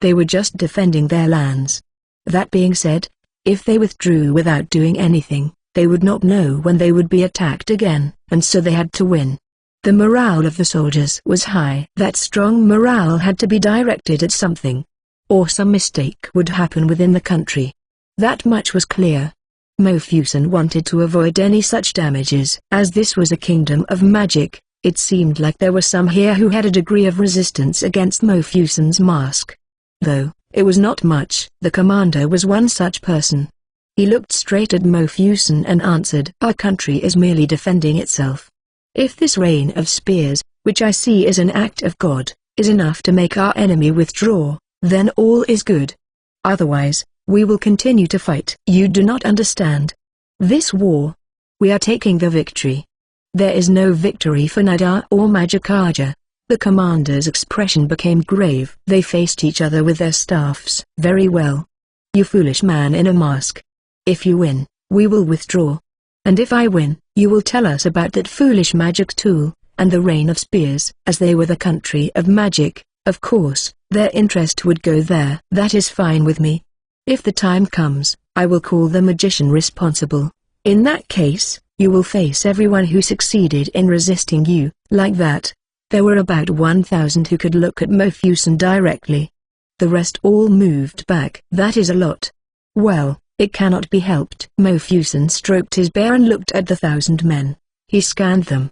They were just defending their lands. That being said, if they withdrew without doing anything, they would not know when they would be attacked again, and so they had to win. The morale of the soldiers was high. That strong morale had to be directed at something, or some mistake would happen within the country. That much was clear. Mofusen wanted to avoid any such damages. As this was a kingdom of magic, it seemed like there were some here who had a degree of resistance against Mofusen's mask. Though, it was not much. The commander was one such person. He looked straight at Mofusen and answered, "Our country is merely defending itself. If this rain of spears, which I see is an act of God, is enough to make our enemy withdraw, then all is good. Otherwise, we will continue to fight." "You do not understand. This war. We are taking the victory. There is no victory for Nadia or Magickaja." The commander's expression became grave. They faced each other with their staffs. "Very well. You foolish man in a mask. If you win, we will withdraw. And if I win, you will tell us about that foolish magic tool, and the rain of spears." As they were the country of magic, of course, their interest would go there. "That is fine with me. If the time comes, I will call the magician responsible. In that case, you will face everyone who succeeded in resisting you, like that." There were about 1,000 who could look at Mofusen directly. The rest all moved back. "That is a lot. Well, it cannot be helped." Mofusen stroked his bear and looked at the 1,000 men. He scanned them.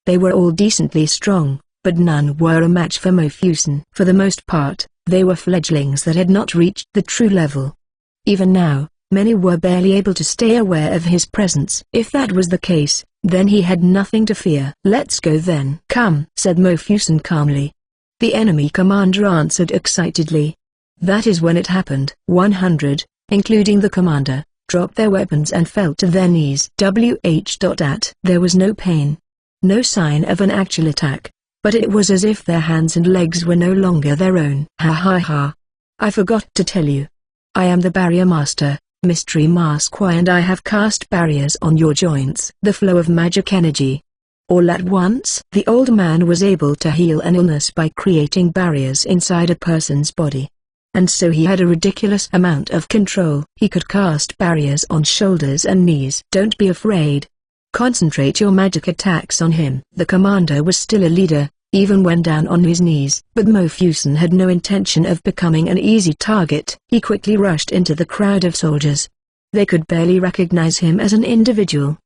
They were all decently strong, but none were a match for Mofusen. For the most part, they were fledglings that had not reached the true level. Even now, many were barely able to stay aware of his presence. If that was the case, then he had nothing to fear. "Let's go then." "Come," said Mofusen calmly. The enemy commander answered excitedly. That is when it happened. 100, including the commander, dropped their weapons and fell to their knees. There was no pain. No sign of an actual attack, but it was as if their hands and legs were no longer their own. "Ha ha ha. I forgot to tell you. I am the barrier master, Mystery Mask Y, and I have cast barriers on your joints." The flow of magic energy. All at once, the old man was able to heal an illness by creating barriers inside a person's body. And so he had a ridiculous amount of control. He could cast barriers on shoulders and knees. "Don't be afraid. Concentrate your magic attacks on him." The commander was still a leader, even when down on his knees. But Mofusen had no intention of becoming an easy target. He quickly rushed into the crowd of soldiers. They could barely recognize him as an individual.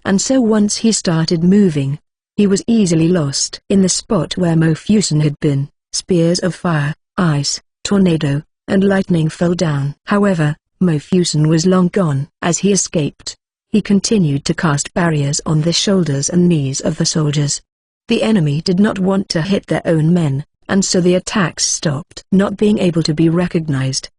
And so once he started moving, he was easily lost. In the spot where Mofusen had been, spears of fire, ice, tornado, and lightning fell down. However, Mofusen was long gone. As he escaped, he continued to cast barriers on the shoulders and knees of the soldiers. The enemy did not want to hit their own men, and so the attacks stopped. Not being able to be recognized.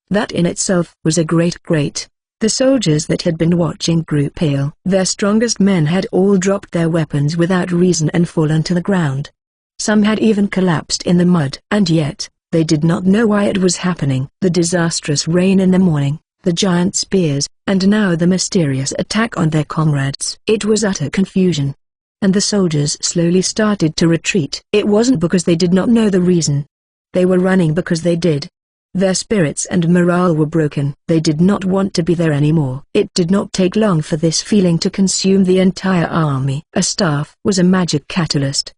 That in itself was a great. The soldiers that had been watching grew pale. Their strongest men had all dropped their weapons without reason and fallen to the ground. Some had even collapsed in the mud. And yet, they did not know why it was happening. The disastrous rain in the morning, the giant spears, and now the mysterious attack on their comrades. It was utter confusion. And the soldiers slowly started to retreat. It wasn't because they did not know the reason. They were running because they did. Their spirits and morale were broken. They did not want to be there anymore. It did not take long for this feeling to consume the entire army. A staff was a magic catalyst.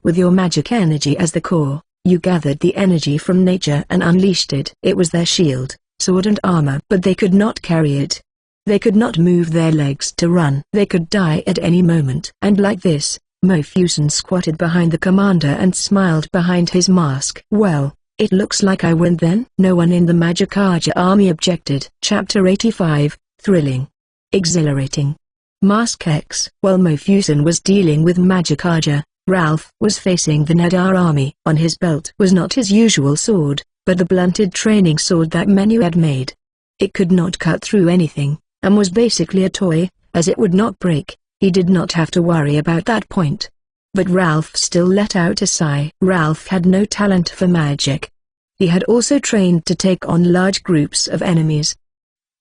With your magic energy as the core, you gathered the energy from nature and unleashed it. It was their shield, sword and armor. But they could not carry it. They could not move their legs to run. They could die at any moment. And like this, Mofusen squatted behind the commander and smiled behind his mask. "Well, it looks like I win then?" No one in the Magickaja army objected. Chapter 85, Thrilling. Exhilarating. Mask X. While Mofusen was dealing with Magickaja, Ralph was facing the Nadia army. On his belt was not his usual sword, but the blunted training sword that Menu had made. It could not cut through anything, and was basically a toy, as it would not break. He did not have to worry about that point. But Ralph still let out a sigh. Ralph had no talent for magic. He had also trained to take on large groups of enemies.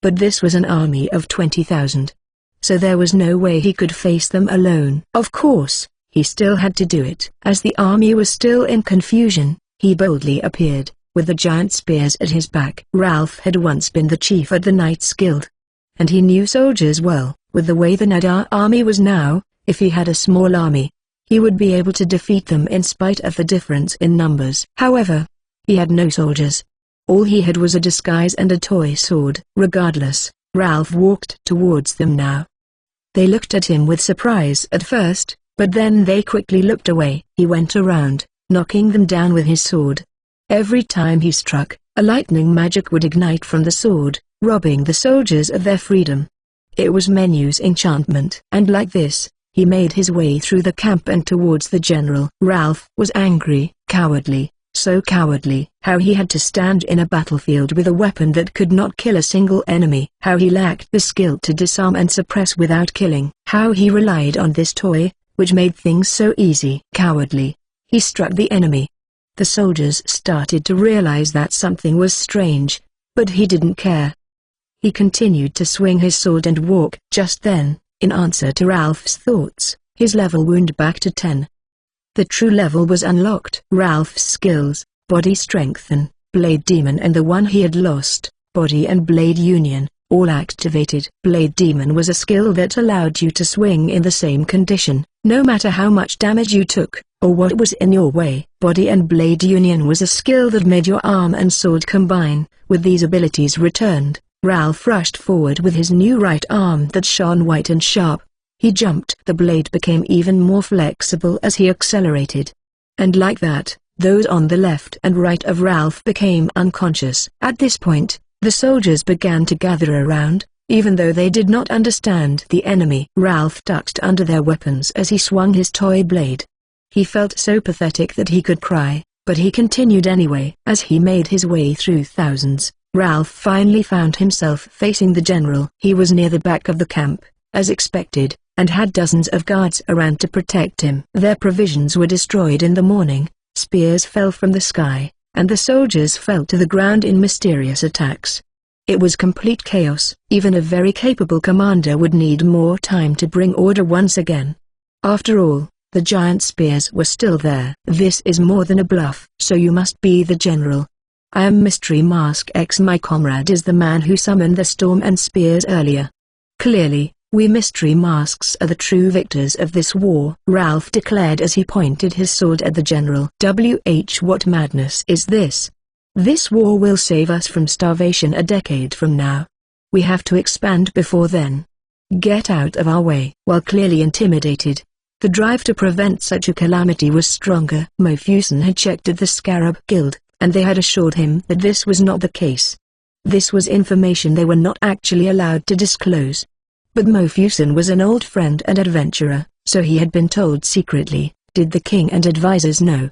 But this was an army of 20,000. So there was no way he could face them alone. Of course, he still had to do it. As the army was still in confusion, he boldly appeared, with the giant spears at his back. Ralph had once been the chief at the Knights Guild. And he knew soldiers well. With the way the Nadar army was now, if he had a small army, he would be able to defeat them in spite of the difference in numbers. However, he had no soldiers. All he had was a disguise and a toy sword. Regardless, Ralph walked towards them now. They looked at him with surprise at first, but then they quickly looked away. He went around, knocking them down with his sword. Every time he struck, a lightning magic would ignite from the sword, robbing the soldiers of their freedom. It was Menu's enchantment. And like this, he made his way through the camp and towards the general. Ralph was angry, cowardly, so cowardly. How he had to stand in a battlefield with a weapon that could not kill a single enemy. How he lacked the skill to disarm and suppress without killing. How he relied on this toy, which made things so easy. Cowardly, he struck the enemy. The soldiers started to realize that something was strange, but he didn't care. He continued to swing his sword and walk. Just then, in answer to Ralph's thoughts, his level wound back to 10. The true level was unlocked. Ralph's skills, Body Strength and Blade Demon, and the one he had lost, Body and Blade Union, all activated. Blade Demon was a skill that allowed you to swing in the same condition, no matter how much damage you took, or what was in your way. Body and Blade Union was a skill that made your arm and sword combine. With these abilities returned, Ralph rushed forward with his new right arm that shone white and sharp. He jumped. The blade became even more flexible as he accelerated. And like that, those on the left and right of Ralph became unconscious. At this point, the soldiers began to gather around, even though they did not understand the enemy. Ralph ducked under their weapons as he swung his toy blade. He felt so pathetic that he could cry, but he continued anyway. As he made his way through thousands, Ralph finally found himself facing the general. He was near the back of the camp, as expected, and had dozens of guards around to protect him. Their provisions were destroyed in the morning, spears fell from the sky, and the soldiers fell to the ground in mysterious attacks. It was complete chaos. Even a very capable commander would need more time to bring order once again. After all, the giant spears were still there. This is more than a bluff. So you must be the general. I am Mystery Mask X. My comrade is the man who summoned the storm and spears earlier. Clearly, we Mystery Masks are the true victors of this war, Ralph declared as he pointed his sword at the general. What madness is this? This war will save us from starvation a decade from now. We have to expand before then. Get out of our way. While clearly intimidated, the drive to prevent such a calamity was stronger. Mofusen had checked at the Scarab Guild, and they had assured him that this was not the case. This was information they were not actually allowed to disclose. But Mofusen was an old friend and adventurer, so he had been told secretly. Did the king and advisors know?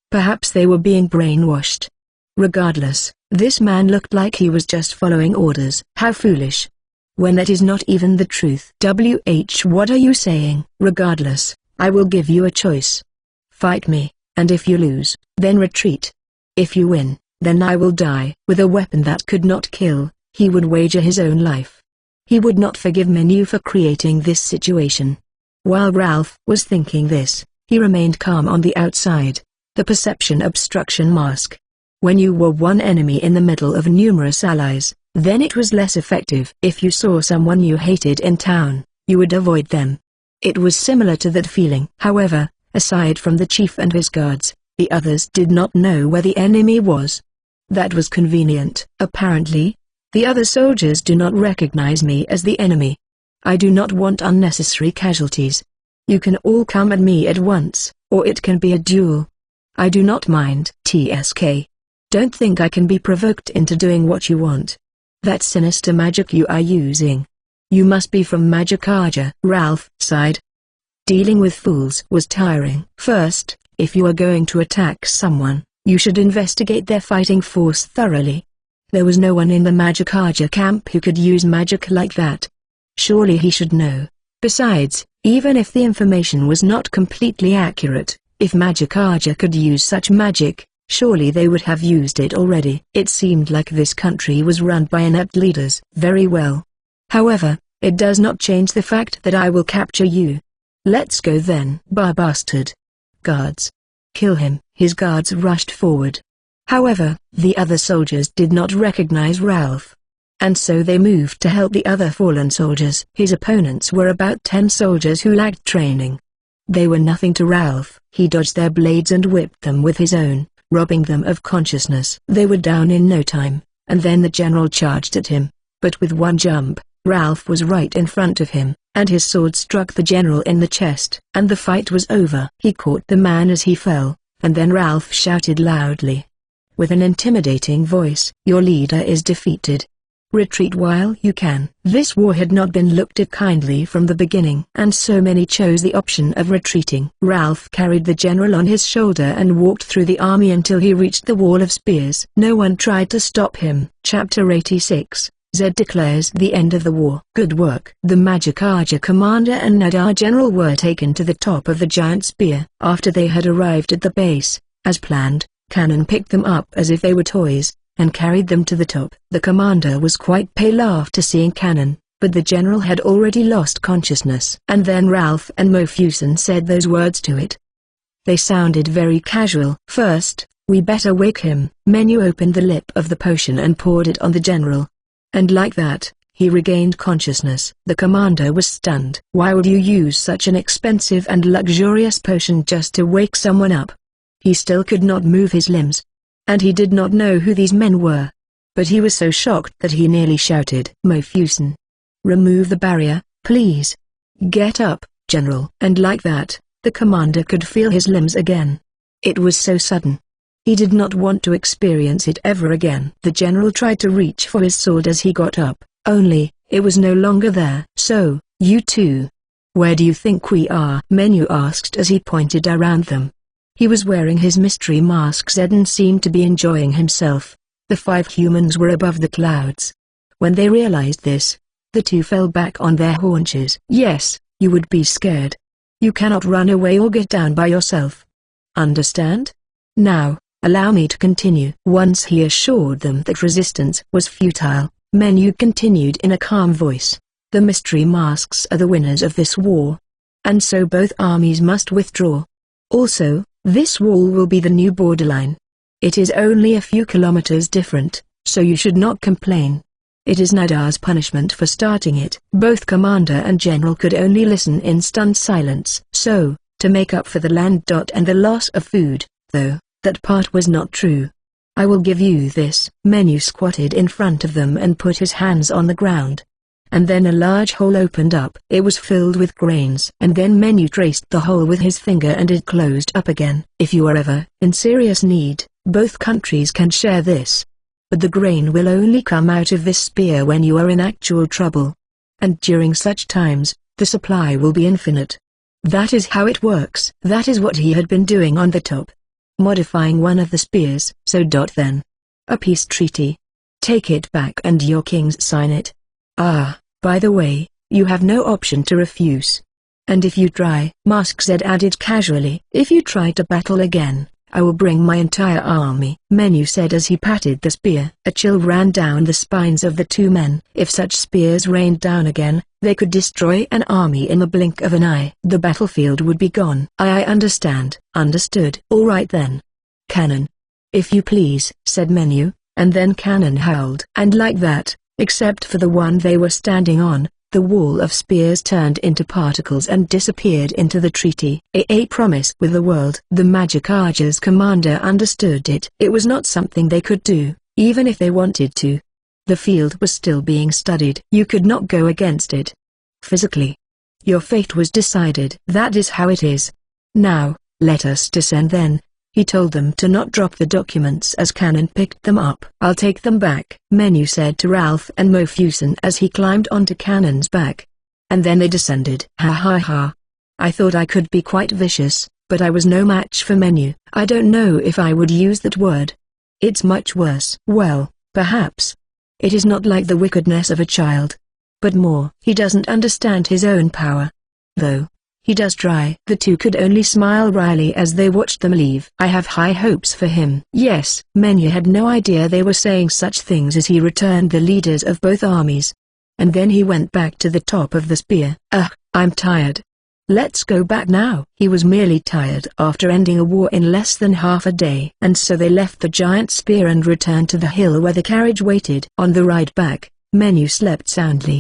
Perhaps they were being brainwashed. Regardless, this man looked like he was just following orders. How foolish. When that is not even the truth. What are you saying? Regardless, I will give you a choice. Fight me, and if you lose, then retreat. If you win, then I will die. With a weapon that could not kill, he would wager his own life. He would not forgive Menu for creating this situation. While Ralph was thinking this, he remained calm on the outside. The perception obstruction mask. When you were one enemy in the middle of numerous allies, then it was less effective. If you saw someone you hated in town, you would avoid them. It was similar to that feeling. However, aside from the chief and his guards, the others did not know where the enemy was. That was convenient. Apparently, the other soldiers do not recognize me as the enemy. I do not want unnecessary casualties. You can all come at me at once, or it can be a duel. I do not mind. TSK. Don't think I can be provoked into doing what you want. That sinister magic you are using. You must be from Magickaja. Ralph sighed. Dealing with fools was tiring. First, if you are going to attack someone, you should investigate their fighting force thoroughly. There was no one in the Magickaja camp who could use magic like that. Surely he should know. Besides, even if the information was not completely accurate, if Magickaja could use such magic, Surely they would have used it already. It seemed like this country was run by inept leaders. Very well. However, it does not change the fact that I will capture you. Let's go then. Bastard. Guards. Kill him. His guards rushed forward. However, the other soldiers did not recognize Ralph. And so they moved to help the other fallen soldiers. His opponents were about 10 soldiers who lacked training. They were nothing to Ralph. He dodged their blades and whipped them with his own, robbing them of consciousness. They were down in no time, and then the general charged at him. But with one jump, Ralph was right in front of him, and his sword struck the general in the chest. And the fight was over. He caught the man as he fell, and then Ralph shouted loudly, with an intimidating voice, "Your leader is defeated. Retreat while you can." This war had not been looked at kindly from the beginning, and so many chose the option of retreating. Ralph carried the general on his shoulder and walked through the army until he reached the wall of spears. No one tried to stop him. Chapter 86. Zed declares the end of the war. Good work. The Magicka commander and Nadar general were taken to the top of the giant spear. After they had arrived at the base, as planned, Cannon picked them up as if they were toys, and carried them to the top. The commander was quite pale after seeing Cannon, but the general had already lost consciousness. And then Ralph and Mofusen said those words to it. They sounded very casual. "First, we better wake him." Menu opened the lip of the potion and poured it on the general. And like that, he regained consciousness. The commander was stunned. Why would you use such an expensive and luxurious potion just to wake someone up? He still could not move his limbs. And he did not know who these men were. But he was so shocked that he nearly shouted, "Mofusen! Remove the barrier, please! Get up, General!" And like that, the commander could feel his limbs again. It was so sudden. He did not want to experience it ever again. The general tried to reach for his sword as he got up, only, it was no longer there. "So, you two. Where do you think we are?" Menu asked as he pointed around them. He was wearing his mystery mask and seemed to be enjoying himself. The 5 humans were above the clouds. When they realized this, the 2 fell back on their haunches. "Yes, you would be scared. You cannot run away or get down by yourself. Understand? Now, allow me to continue." Once he assured them that resistance was futile, Menu continued in a calm voice. "The mystery masks are the winners of this war. And so both armies must withdraw. Also, this wall will be the new borderline. It is only a few kilometers different, so you should not complain. It is Nadar's punishment for starting it." Both commander and general could only listen in stunned silence. So, to make up for the land and the loss of food, though, that part was not true. "I will give you this." Menu squatted in front of them and put his hands on the ground. And then a large hole opened up. It was filled with grains. And then Menu traced the hole with his finger and it closed up again. "If you are ever in serious need, both countries can share this. But the grain will only come out of this spear when you are in actual trouble. And during such times, the supply will be infinite. That is how it works." That is what he had been doing on the top. Modifying one of the spears. "So then. A peace treaty. Take it back and your kings sign it. Ah, by the way, you have no option to refuse. And if you try," Mask Z added casually, "if you try to battle again, I will bring my entire army." Menu said as he patted the spear. A chill ran down the spines of the 2 men. If such spears rained down again, they could destroy an army in the blink of an eye. The battlefield would be gone. "I understand." "Understood." "All right then. Cannon." "If you please," said Menu, and then Cannon howled. And like that, except for the one they were standing on, the wall of spears turned into particles and disappeared into the treaty. A promise with the world. The Magicka's commander understood it. It was not something they could do, even if they wanted to. The field was still being studied. You could not go against it. Physically. Your fate was decided. That is how it is. Now, let us descend then. He told them to not drop the documents as Cannon picked them up. "I'll take them back," Menu said to Ralph and Mofusen as he climbed onto Cannon's back. And then they descended. "Ha ha ha. I thought I could be quite vicious, but I was no match for Menu." "I don't know if I would use that word. It's much worse." "Well, perhaps. It is not like the wickedness of a child. But more. He doesn't understand his own power. Though. He does try. The two could only smile wryly as they watched them leave. I have high hopes for him. Yes. Menya had no idea they were saying such things as he returned the leaders of both armies. And then he went back to the top of the spear. I'm tired. Let's go back now. He was merely tired after ending a war in less than half a day. And so they left the giant spear and returned to the hill where the carriage waited. On the ride back, Menu slept soundly.